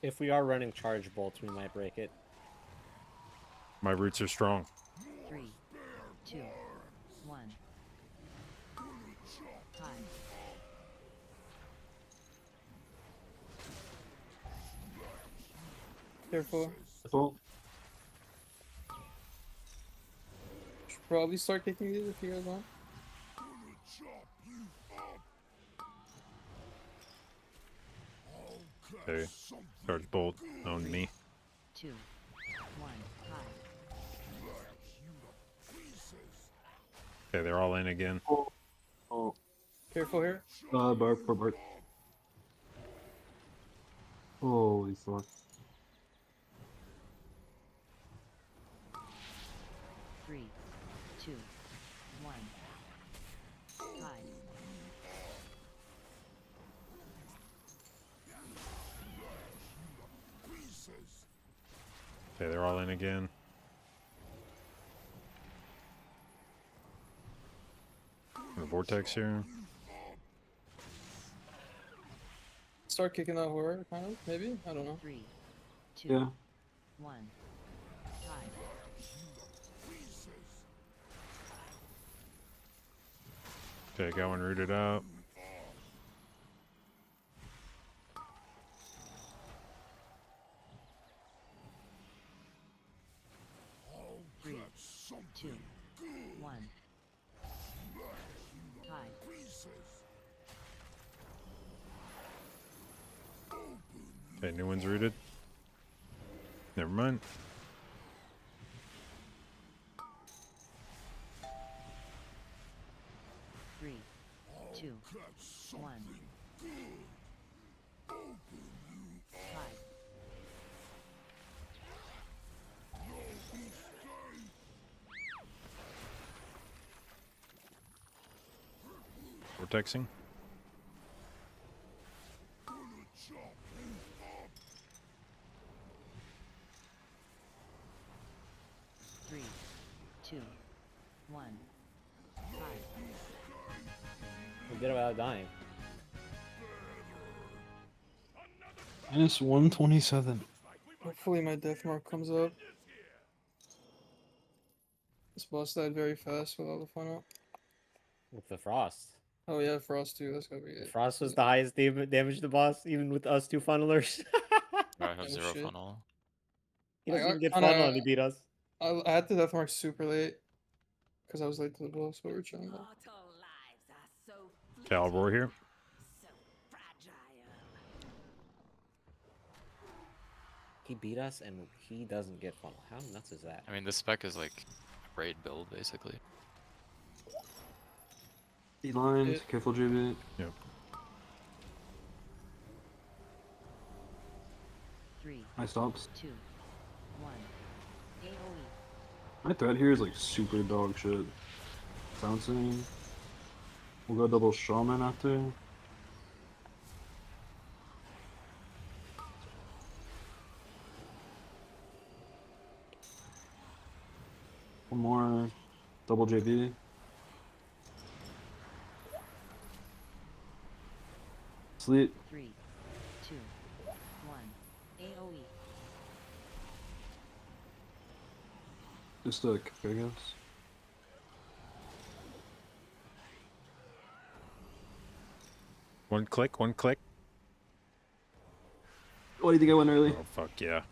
If we are running charge bolts, we might break it. My roots are strong. 3, 2, 1. High. Careful. Careful. Should probably start kicking these if you guys want. Okay, charge bolt on me. 2, 1. High. Okay, they're all in again. Oh. Careful here. Bark for Bark. Holy fuck. Three, two, one. High. Okay, they're all in again. The vortex here. Start kicking that horror, kind of, maybe? I don't know. 3, 2, Yeah. 1. Time. Okay, got one rooted up. Three, 2, 1. Tie. Okay, new one's rooted. Never mind. Three, 2, 1. Tie. Vortexing. 3, 2, 1. Tie. We did it without dying. Minus 127. Hopefully my death mark comes up. This boss died very fast without the funnel. With the frost. Oh yeah, Frost too, that's gotta be it. Frost was the highest damage to the boss, even with us two funnelers. I have Oh, 0 shit. funnel. He I doesn't even got get funnel and he kinda- beat us. I had the death mark super late. Because I was late to the boss, but we're chilling though. Mortal lives are so Okay, I'll roar here. so fragile. He beat us and he doesn't get funnel. How nuts is that? I mean, this spec is like a raid build, basically. D-lines, careful JB. Yep. 3, I stops. 2, 1. AoE. My threat here is like super dog shit. Bouncing. We'll go double shaman after. One more. Double JB. Sleep. 3, 2, 1. AoE. Just a kick, I guess. One click, one click. Oh, do you think I went early? Oh, fuck yeah.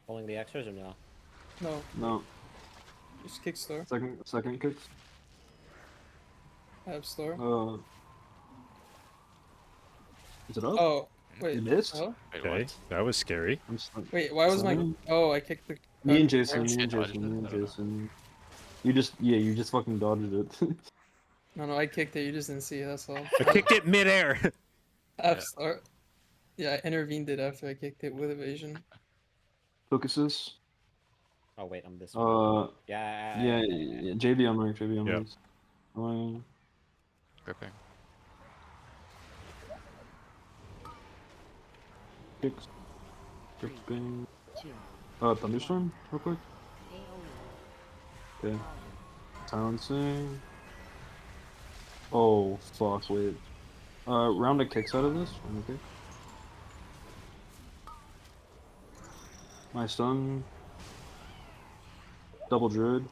Pulling the extras or no? No, No. just kick star. Second kicks. I have star. Is it up? Oh, wait. You missed? Oh? Wait, Okay, what? that was scary. I'm just like, Wait, why was my... Seven? Oh, I kicked the... Me and Jason, Did me you and dodge Jason, it? me and I don't know. Jason. You just fucking dodged it. No, I kicked it, you just didn't see it, that's all. I kicked it midair. I have Yeah. star. Yeah, I intervened it after I kicked it with evasion. Focuses. Oh wait, I'm this one. Yeah, JB on mark, JB on Yep. mark. Gripping. Kicks. Three. Gripping. 2. Thunderstorm, real quick. AoE. Okay. Silencing. Oh, fuck, wait. Round of kicks out of this. Okay. My stun. Double druid.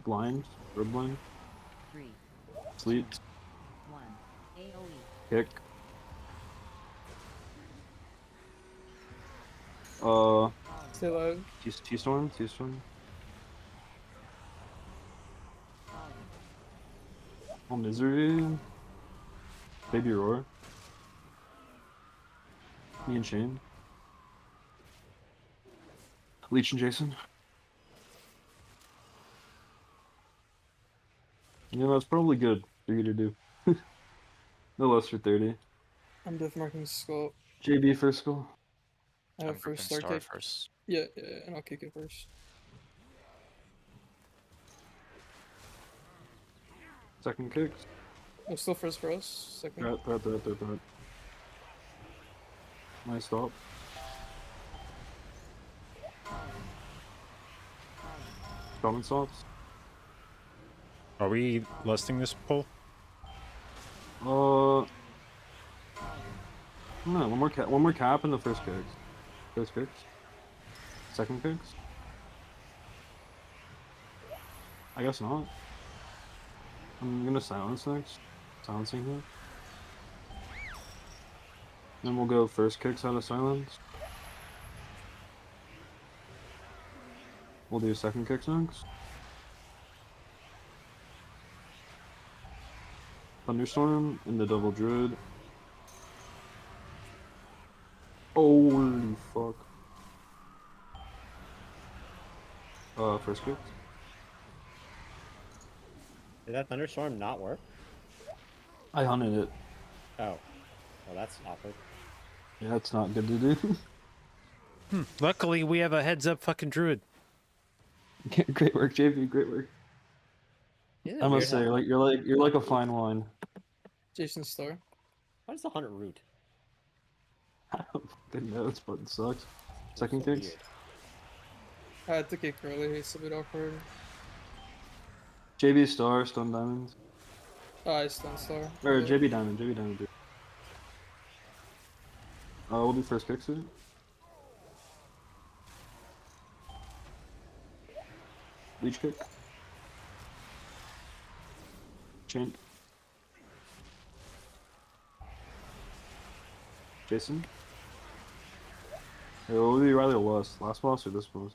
Blind. Red blind. 3, Sleep. 1. AoE. Kick. Stay alive. T-storm. T-storm. Oh, misery. Baby roar. Me and Shane. Leech and Jason. Yeah, that's probably good for you to do. No less for 30. I'm death marking skull. JB first goal. I I'm have gripping first star star kick. first. Yeah, and I'll kick it first. Second kicks. I'm still first for us. Second. Threat. Nice stop. Shaman stops. Are we lusting this pull? No, one more cap in the first kicks. First kicks. Second kicks. I guess not. I'm gonna silence next. Silencing here. Then we'll go first kicks out of silence. We'll do second kicks next. Thunderstorm into double druid. Holy fuck. First kicks. Did that thunderstorm not work? I hunted it. Oh. Well, that's awkward. Yeah, it's not good to do. Luckily, we have a heads-up fucking druid. Great work, JV. Great work. Isn't it I must weird say, how- you're like a fine wine. Jason Star. Why does the hunter root? I don't fucking know. This button sucks. Second So kicks. weird. I had to kick early. It's a bit awkward. JB star, stun diamonds. Oh, I stun Star. Or Yeah. JB diamond, dude. We'll do first kicks here. Leech kick. Chain. Jason. Hey, what would you rather last? Last boss or this boss?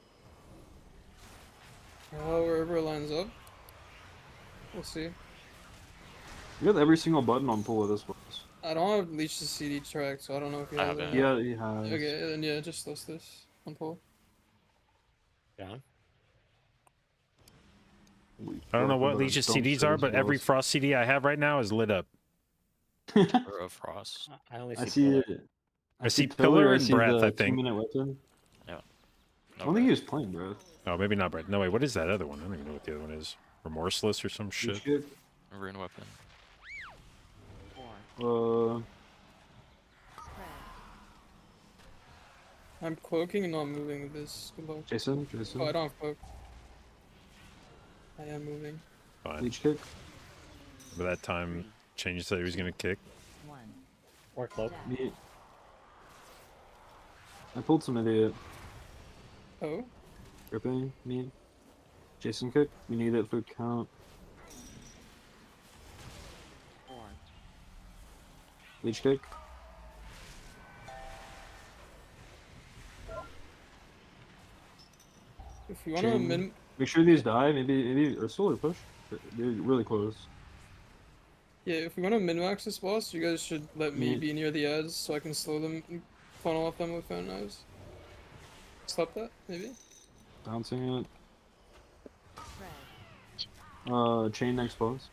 Wherever it lines up. We'll see. You got every single button on pull of this boss. I don't have Leech to CD track, so I don't know if you I have have that. it. Yeah, he has. Okay, then yeah, just list this on pull. John? I don't know what Leech's CDs are, but every Frost CD I have right now is lit up. Pillar of Frost. I only see. I see Pillar. it. I see Pillar and see Breath, the I think. 2-minute weapon. Yeah. I don't think he was playing Breath. Oh, maybe not Breath. No, wait, what is that other one? I don't even know what the other one is. Remorseless or some shit? Leech kick. Rune weapon. 4. Spread. I'm cloaking and not moving with this. Good luck. Jason. Oh, I don't have cloak. I am moving. Fine. Leech kick. By that time, Change said he was gonna kick. 1. Or cloak. Me. I pulled some idiot. Oh? Gripping. Me. Jason kick. We need it for count. 4. Leech kick. If you want to Chain. min. Make sure these die. Maybe Ursula or push. They're really close. Yeah, if we want to min-max this boss, you guys should let me be near the edge so I can slow them and funnel off them with found knives. Stop that, maybe? Bouncing Spread. it. Chain next boss.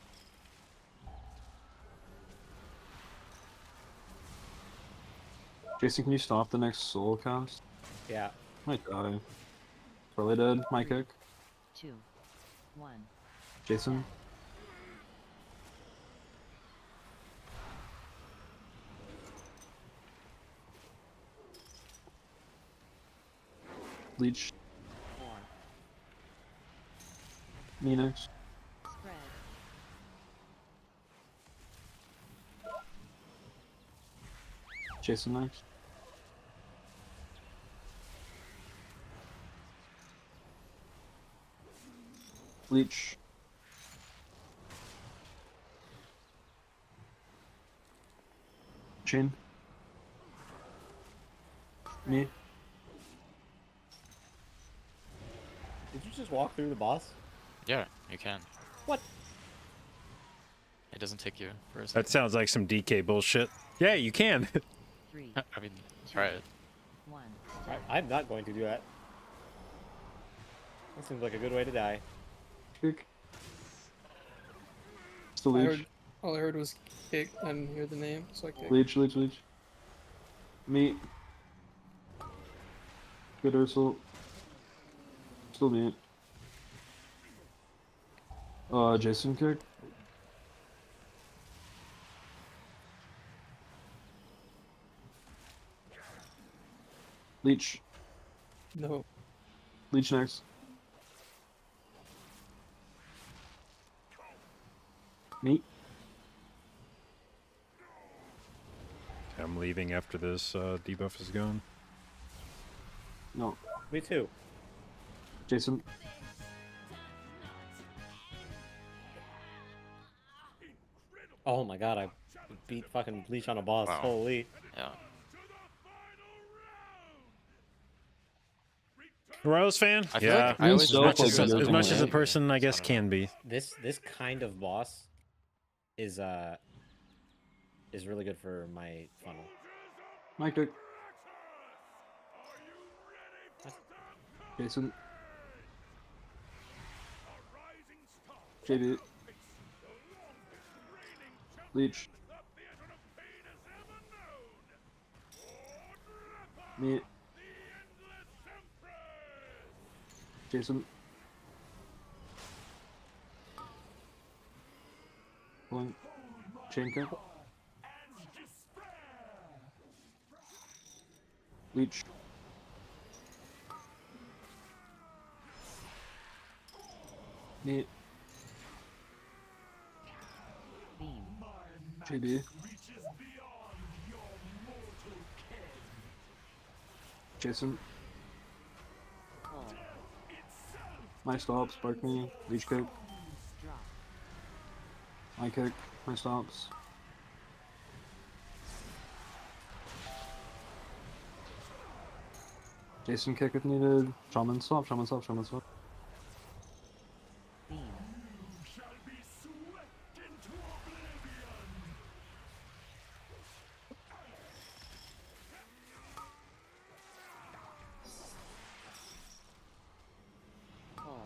Jason, can you stop the next soul cast? Yeah. Might die. Probably dead. My kick. 2. 1. Jason. Leech. 4. Me next. Spread. Jason next. Leech. Chain. Me. Did you just walk through the boss? Yeah, you can. What? It doesn't take you for a That second. sounds like some DK bullshit. Yeah, you can. 3. I mean, try it. 1. I'm not going to do that. That seems like a good way to die. Kick. Still I leech. heard, all I heard was kick. I didn't hear the name, so I kicked. Leech. Me. Good Ursula. Still me. Jason kick. Leech. No. Leech next. Meat. I'm leaving after this debuff is gone. No. Me too. Jason. Oh my god, I beat fucking Bleach on a boss. Wow. Holy. Yeah. Rose fan? I feel Yeah. like I always so forget close you to guys the As don't much as a play person, I so guess, don't know. can be. This kind of boss is really good for my funnel. My kick. Jason. JB. Leech. Meat. Jason. Blink. Chain kick. Leech. Meat. Beam. JB. Jason. Pull. My stop. Spark me. Leech kick. Drop. My kick. My stops. Jason kick if needed. Shaman stop. Shaman stop. Shaman stop. Beam. Pull.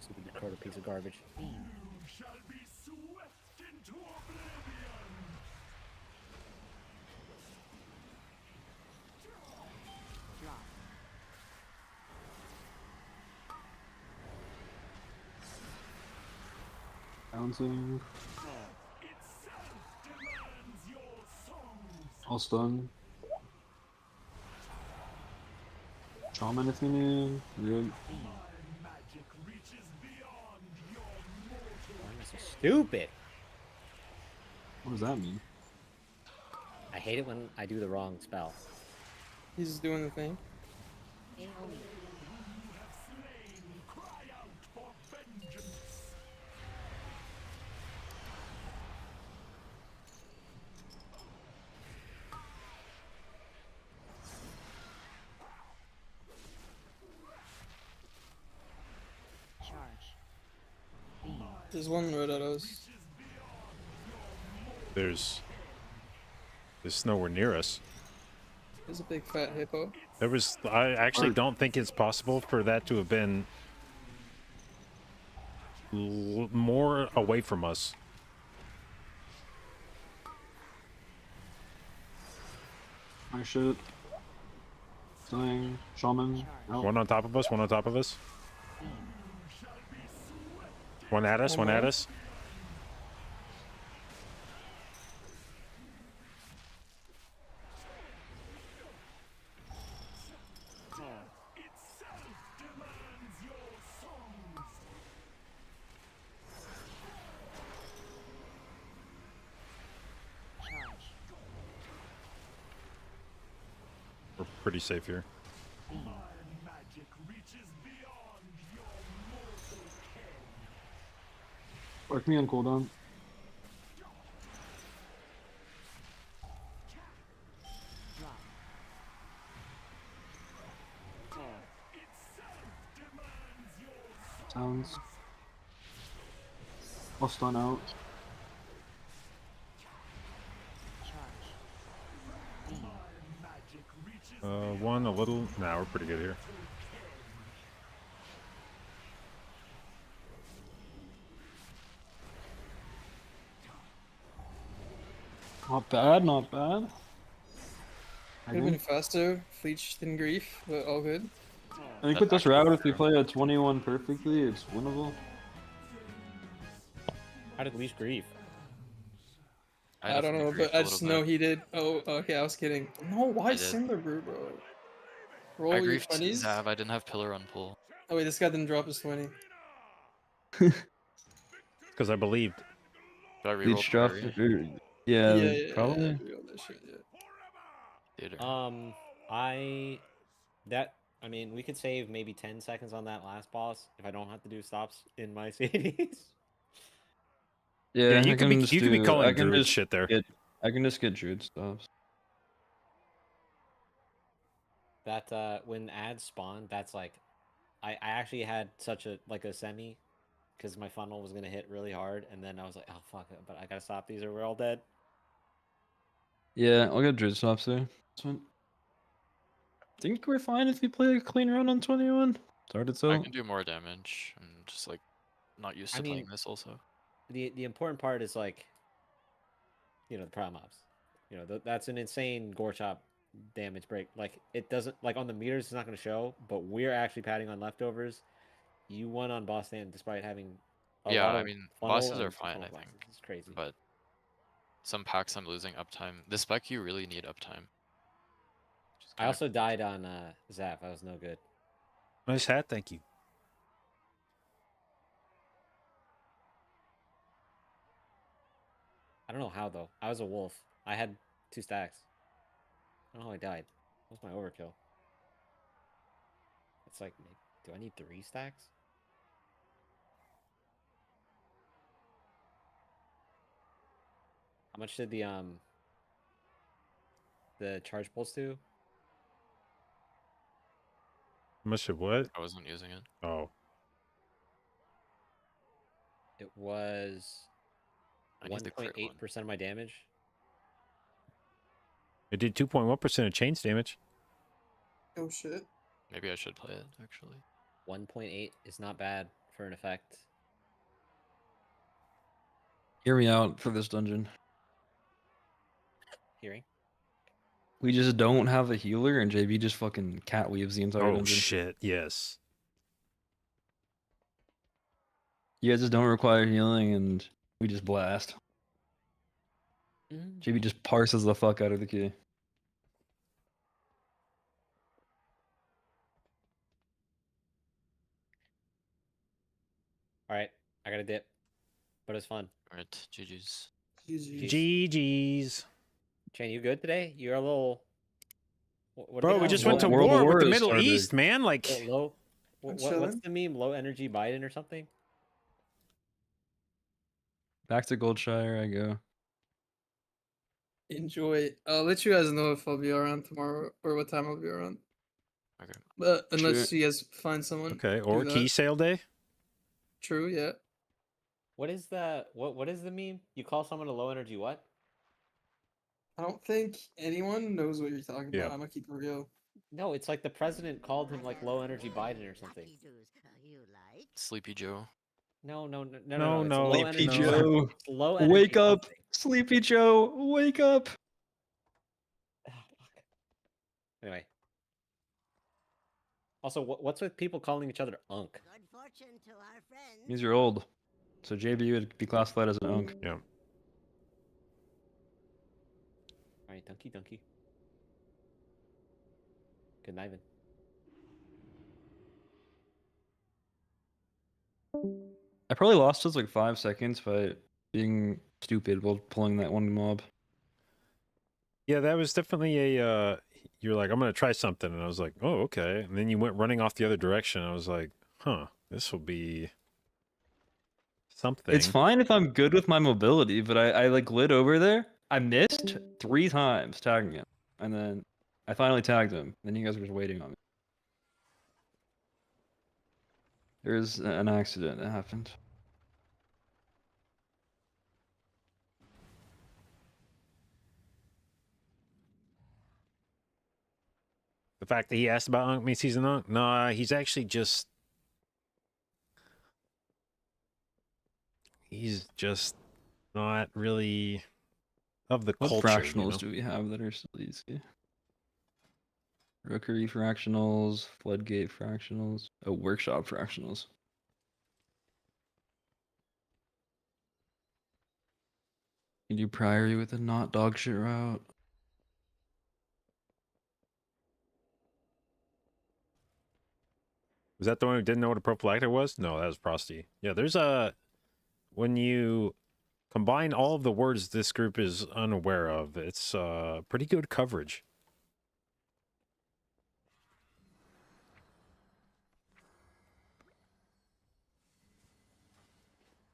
Stupid Dakota piece of garbage. Beam. Drop. Bouncing. Pull. All stun. Shaman if you need. Good. Beam. Why am I so stupid? What does that mean? I hate it when I do the wrong spell. He's doing the thing. AoE. Charge. Beam. There's one red at us. There's nowhere near us. There's a big fat hippo. There was. I actually don't think it's possible for that to have been more away from us. My shit. Stunning. Shaman. Out. One on top of us. One on top of us. Beam. One at us. One at us. Pull. Charge. We're pretty safe here. Beam. Spark me on cooldown. Drop. Pull. Sounds. All stun out. Charge. Beam. One a little. Nah, we're pretty good here. Not bad, not bad. Could have been faster. Fleeched in grief, but all good. I think That's with this actually route, if we true. play a 21 perfectly, it's winnable. How did Leash grieve? I don't definitely know, griefed but a I little just know bit. he did. Oh, okay, I was kidding. No, why I did. Cinder Brew, bro? I Roll your griefed 20s? Zav. I didn't have pillar on pull. Oh wait, this guy didn't drop his 20. Because I believed. Did I reroll Leech drop. Prairie? Yeah, Yeah, probably. real that shit, yeah. Theater. I mean, we could save maybe 10 seconds on that last boss if I don't have to do stops in my CDs. Yeah, you I could can be just you could be do. calling I can druid just shit there. get. I can just get druid stops. That when ads spawn, that's like, I actually had such a like a semi, because my funnel was gonna hit really hard, and then I was like, oh fuck it, but I gotta stop these or we're all dead. Yeah, I'll get druid stops there. Think we're fine if we play a clean run on 21. Start it I so. can do more damage. I'm just like not used I to playing mean, this also. the important part is like, the prime mobs. That's an insane gore chop damage break. Like it doesn't like on the meters, it's not gonna show, but we're actually padding on leftovers. You won on boss stand despite having a Yeah, lot I of mean funnel bosses are and two fine, funnel I classes. think. It's crazy. But some packs I'm losing uptime. This spec you really need uptime. I also died on Zap. I was no good. Nice hat, thank you. I don't know how though. I was a wolf. I had 2 stacks. I don't know how I died. What was my overkill? It's like, do I need 3 stacks? How much did the charge pulse do? How much of what? I wasn't using it. Oh, It was I need the crit one. 1.8% of my damage. it did 2.1% of chains damage. Oh shit. Maybe I should play it actually. 1.8 is not bad for an effect. Hear me out for this dungeon. Hearing? We just don't have a healer, and JB just fucking cat weaves the entire Oh dungeon. shit! Yes. You guys just don't require healing, and we just blast. JB just parses the fuck out of the key. All right, I got a dip, but it's fun. All right, GG's. GG's. Chain, you good today? You're a little. What Bro, we they just call went to it? World war with War the has Middle started. East, man. Like, Low. I'm What's chilling. the meme? Low energy Biden or something? Back to Goldshire I go. Enjoy. I'll let you guys know if I'll be around tomorrow or what time I'll be around. Okay. But unless Sure. you guys find someone. okay, do or that. key sale day. True, yeah. What is the what is the meme? You call someone a low energy what? I don't think anyone knows what you're talking Yeah. about. I'm gonna keep it real. No, it's like the president called him like low energy Biden or something. Sleepy Joe. No. No, It's no. low Sleepy energy. Joe. It's low energy Wake up! something. Sleepy Joe! Wake up! Ah, fuck. Anyway. Also, what's with people calling each other unk? Good fortune to our friends. Means you're old. So JB would be classified as an unk. Yeah. All right, donkey. Good night, Ivan. I probably lost just like 5 seconds by being stupid while pulling that one mob. Yeah, that was definitely a. You're like, I'm gonna try something, and I was like, oh, okay. And then you went running off the other direction. I was like, huh, this will be something. It's fine if I'm good with my mobility, but I like lit over there. I missed 3 times tagging him, and then I finally tagged him. Then you guys were just waiting on me. There's an accident that happened. The fact that he asked about Unk means he's an Unk. No, he's actually just. He's just not really of the What culture. fractionals do we have that are still easy? Rookery fractionals, floodgate fractionals, workshop fractionals. You do priory with a not dog shit route. Was that the one who didn't know what a prophylactic was? No, that was Prosty. Yeah, there's a... When you combine all of the words this group is unaware of, it's pretty good coverage.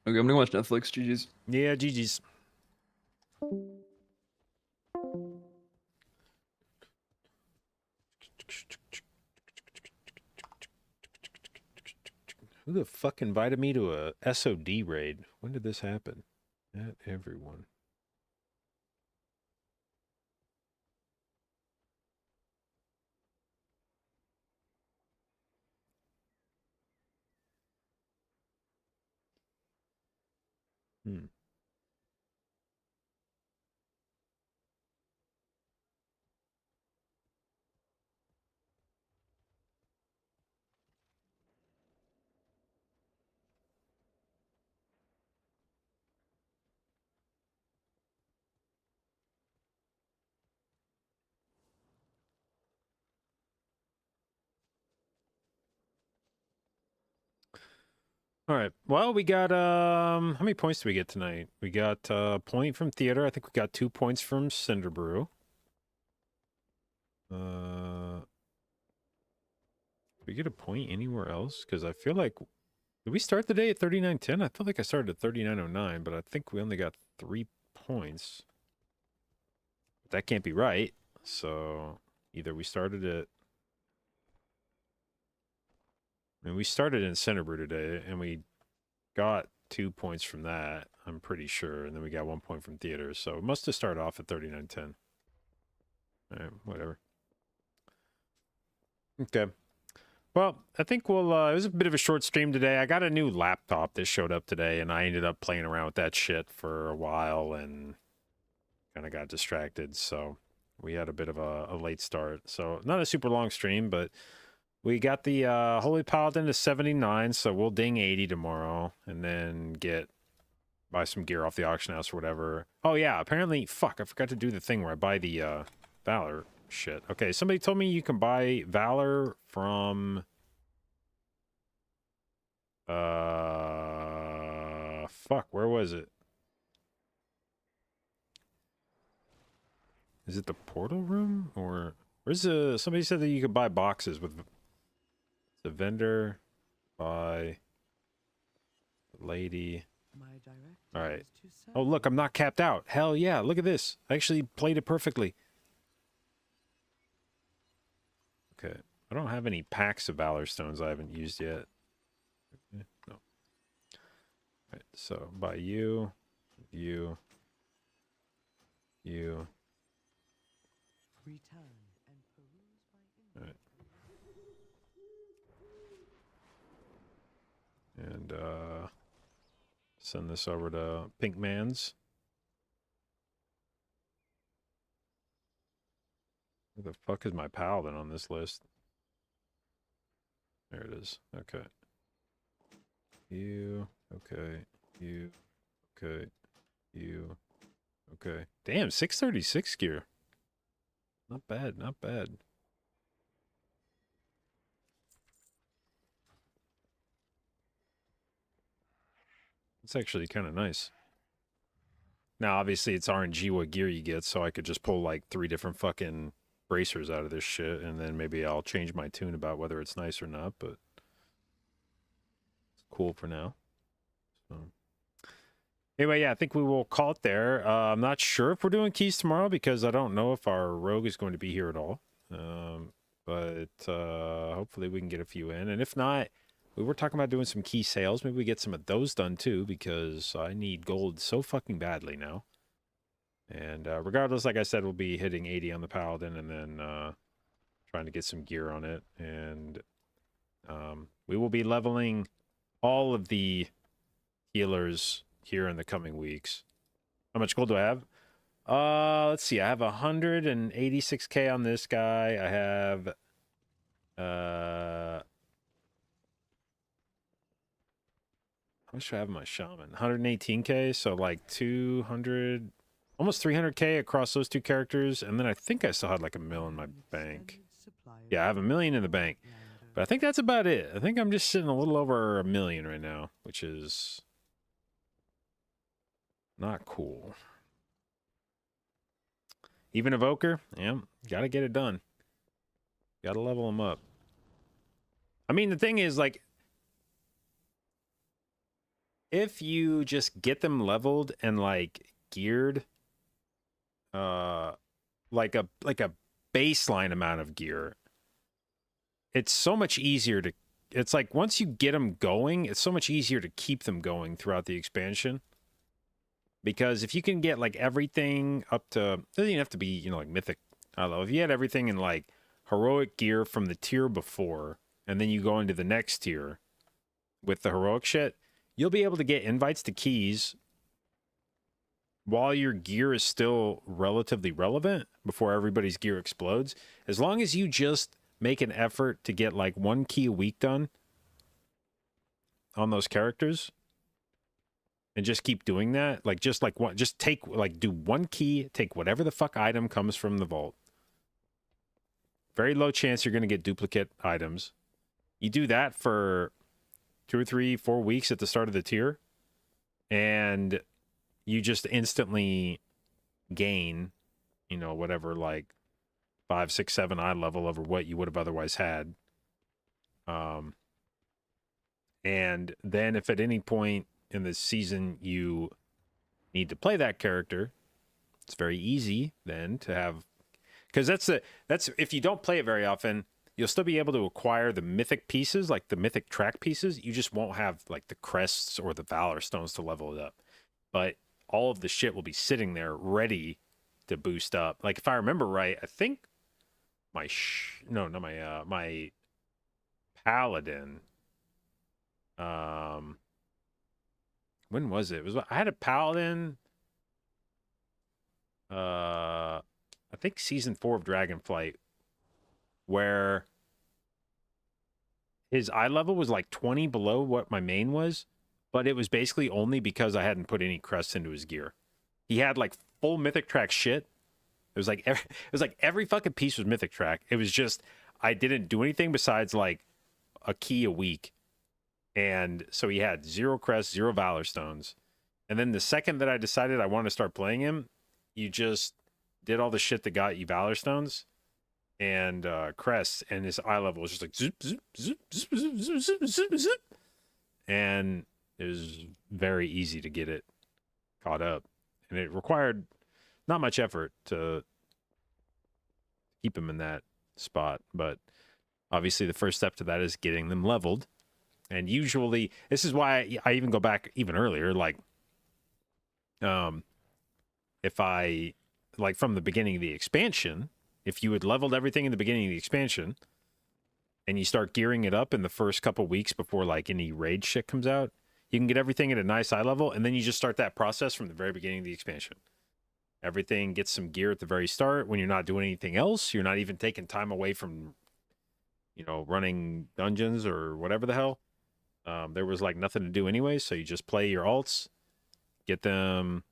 Okay, I'm gonna watch Netflix. GG's. Yeah, GG's. Who the fuck invited me to a SOD raid? When did this happen? Not everyone. Hmm. All right. Well, we got how many points do we get tonight? We got a point from theater. I think we got 2 points from Cinderbrew. Did we get a point anywhere else? Because I feel like did we start the day at 39.10? I feel like I started at 39.09, but I think we only got 3 points. But that can't be right. So either we started at we started in Cinderbrew today, and we got 2 points from that, I'm pretty sure, and then we got 1 point from theater, so it must have started off at 39.10. All right, whatever. Okay. Well, I think we'll, it was a bit of a short stream today. I got a new laptop that showed up today, and I ended up playing around with that shit for a while, and kind of got distracted, so we had a bit of a late start. So, not a super long stream, but we got the Holy Paladin to 79, so we'll ding 80 tomorrow, and then buy some gear off the auction house or whatever. Oh yeah, apparently, fuck, I forgot to do the thing where I buy the Valor shit. Okay, somebody told me you can buy Valor from... fuck, where was it? Is it the portal room? Or... Where's the... Somebody said that you could buy boxes with... The vendor, buy, lady. All right. Oh, look, I'm not capped out. Hell yeah, look at this. I actually played it perfectly. Okay. I don't have any packs of Valor Stones I haven't used yet. Okay. No. All right, so buy you. Return and peruse my... All right. And send this over to Pink Man's. Where the fuck is my paladin on this list? There it is. Okay. You. Okay. You. Okay. You. Okay. Damn, 636 gear. Not bad, not bad. It's actually kind of nice. Now, obviously, it's RNG what gear you get, so I could just pull like 3 different fucking bracers out of this shit, and then maybe I'll change my tune about whether it's nice or not, but it's cool for now. So. Anyway, yeah, I think we will call it there. I'm not sure if we're doing keys tomorrow because I don't know if our rogue is going to be here at all. But hopefully we can get a few in, and if not, we were talking about doing some key sales. Maybe we get some of those done too, because I need gold so fucking badly now. And regardless, like I said, we'll be hitting 80 on the Paladin and then trying to get some gear on it. And we will be leveling all of the healers here in the coming weeks. How much gold do I have? Let's see. I have 186k on this guy. I have How much do I have in my shaman? 118k, so like 200, almost 300k across those two characters, and then I think I still had like $1 million in my bank. Yeah, I have $1 million in the bank, but I think that's about it. I think I'm just sitting a little over $1 million right now, which is not cool. Even Evoker, yeah, gotta get it done. Gotta level them up. I mean, the thing is, like, if you just get them leveled and like geared, like a baseline amount of gear, it's so much easier to. It's like once you get them going, it's so much easier to keep them going throughout the expansion. Because if you can get like everything up to, it doesn't even have to be, you know, like mythic. I don't know, if you had everything in like heroic gear from the tier before, and then you go into the next tier with the heroic shit, you'll be able to get invites to keys while your gear is still relatively relevant before everybody's gear explodes. As long as you just make an effort to get like 1 key a week done on those characters and just keep doing that, like just take like do 1 key, take whatever the fuck item comes from the vault. Very low chance you're going to get duplicate items. You do that for 2 or 3, 4 weeks at the start of the tier, and you just instantly gain, you know, whatever, like 5, 6, 7 eye level over what you would have otherwise had. And then if at any point in the season you need to play that character, it's very easy then to have, because that's if you don't play it very often, you'll still be able to acquire the mythic pieces, like the mythic track pieces. You just won't have like the crests or the valor stones to level it up. But all of the shit will be sitting there ready to boost up. Like if I remember right, I think my my paladin. When was it? It was, I had a paladin. I think season 4 of Dragonflight, where his eye level was like 20 below what my main was, but it was basically only because I hadn't put any crests into his gear. He had like full mythic track shit. It was like every fucking piece was mythic track. It was just I didn't do anything besides like a key a week. And so he had 0 crests, 0 valor stones. And then the second that I decided I wanted to start playing him, you just did all the shit that got you valor stones and crests, and his eye level was just like zip, zip, zip, zip, zip, zip, zip, zip, zip. And it was very easy to get it caught up. And it required not much effort to keep him in that spot. But obviously the first step to that is getting them leveled. And usually, this is why I even go back even earlier, like, if I, like from the beginning of the expansion, if you had leveled everything in the beginning of the expansion, and you start gearing it up in the first couple weeks before, like, any raid shit comes out, you can get everything at a nice eye level, and then you just start that process from the very beginning of the expansion. Everything gets some gear at the very start when you're not doing anything else. You're not even taking time away from, you know, running dungeons or whatever the hell. There was like nothing to do anyway, so you just play your alts, get them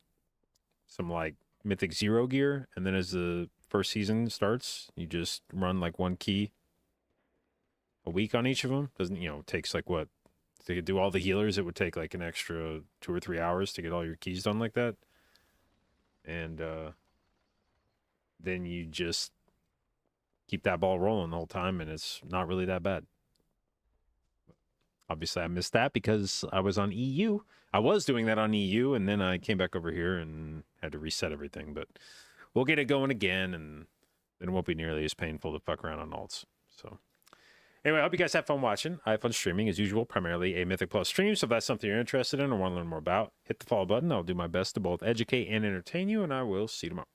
some like mythic 0 gear, and then as the first season starts, you just run like 1 key a week on each of them. Doesn't, you know, it takes like what, to do all the healers, it would take like an extra 2 or 3 hours to get all your keys done like that. And then you just keep that ball rolling the whole time, and it's not really that bad. Obviously, I missed that because I was on EU. I was doing that on EU, and then I came back over here and had to reset everything. But we'll get it going again, and then it won't be nearly as painful to fuck around on alts. So anyway, I hope you guys have fun watching. I have fun streaming, as usual, primarily a Mythic Plus stream. So if that's something you're interested in or want to learn more about, hit the follow button. I'll do my best to both educate and entertain you, and I will see you tomorrow.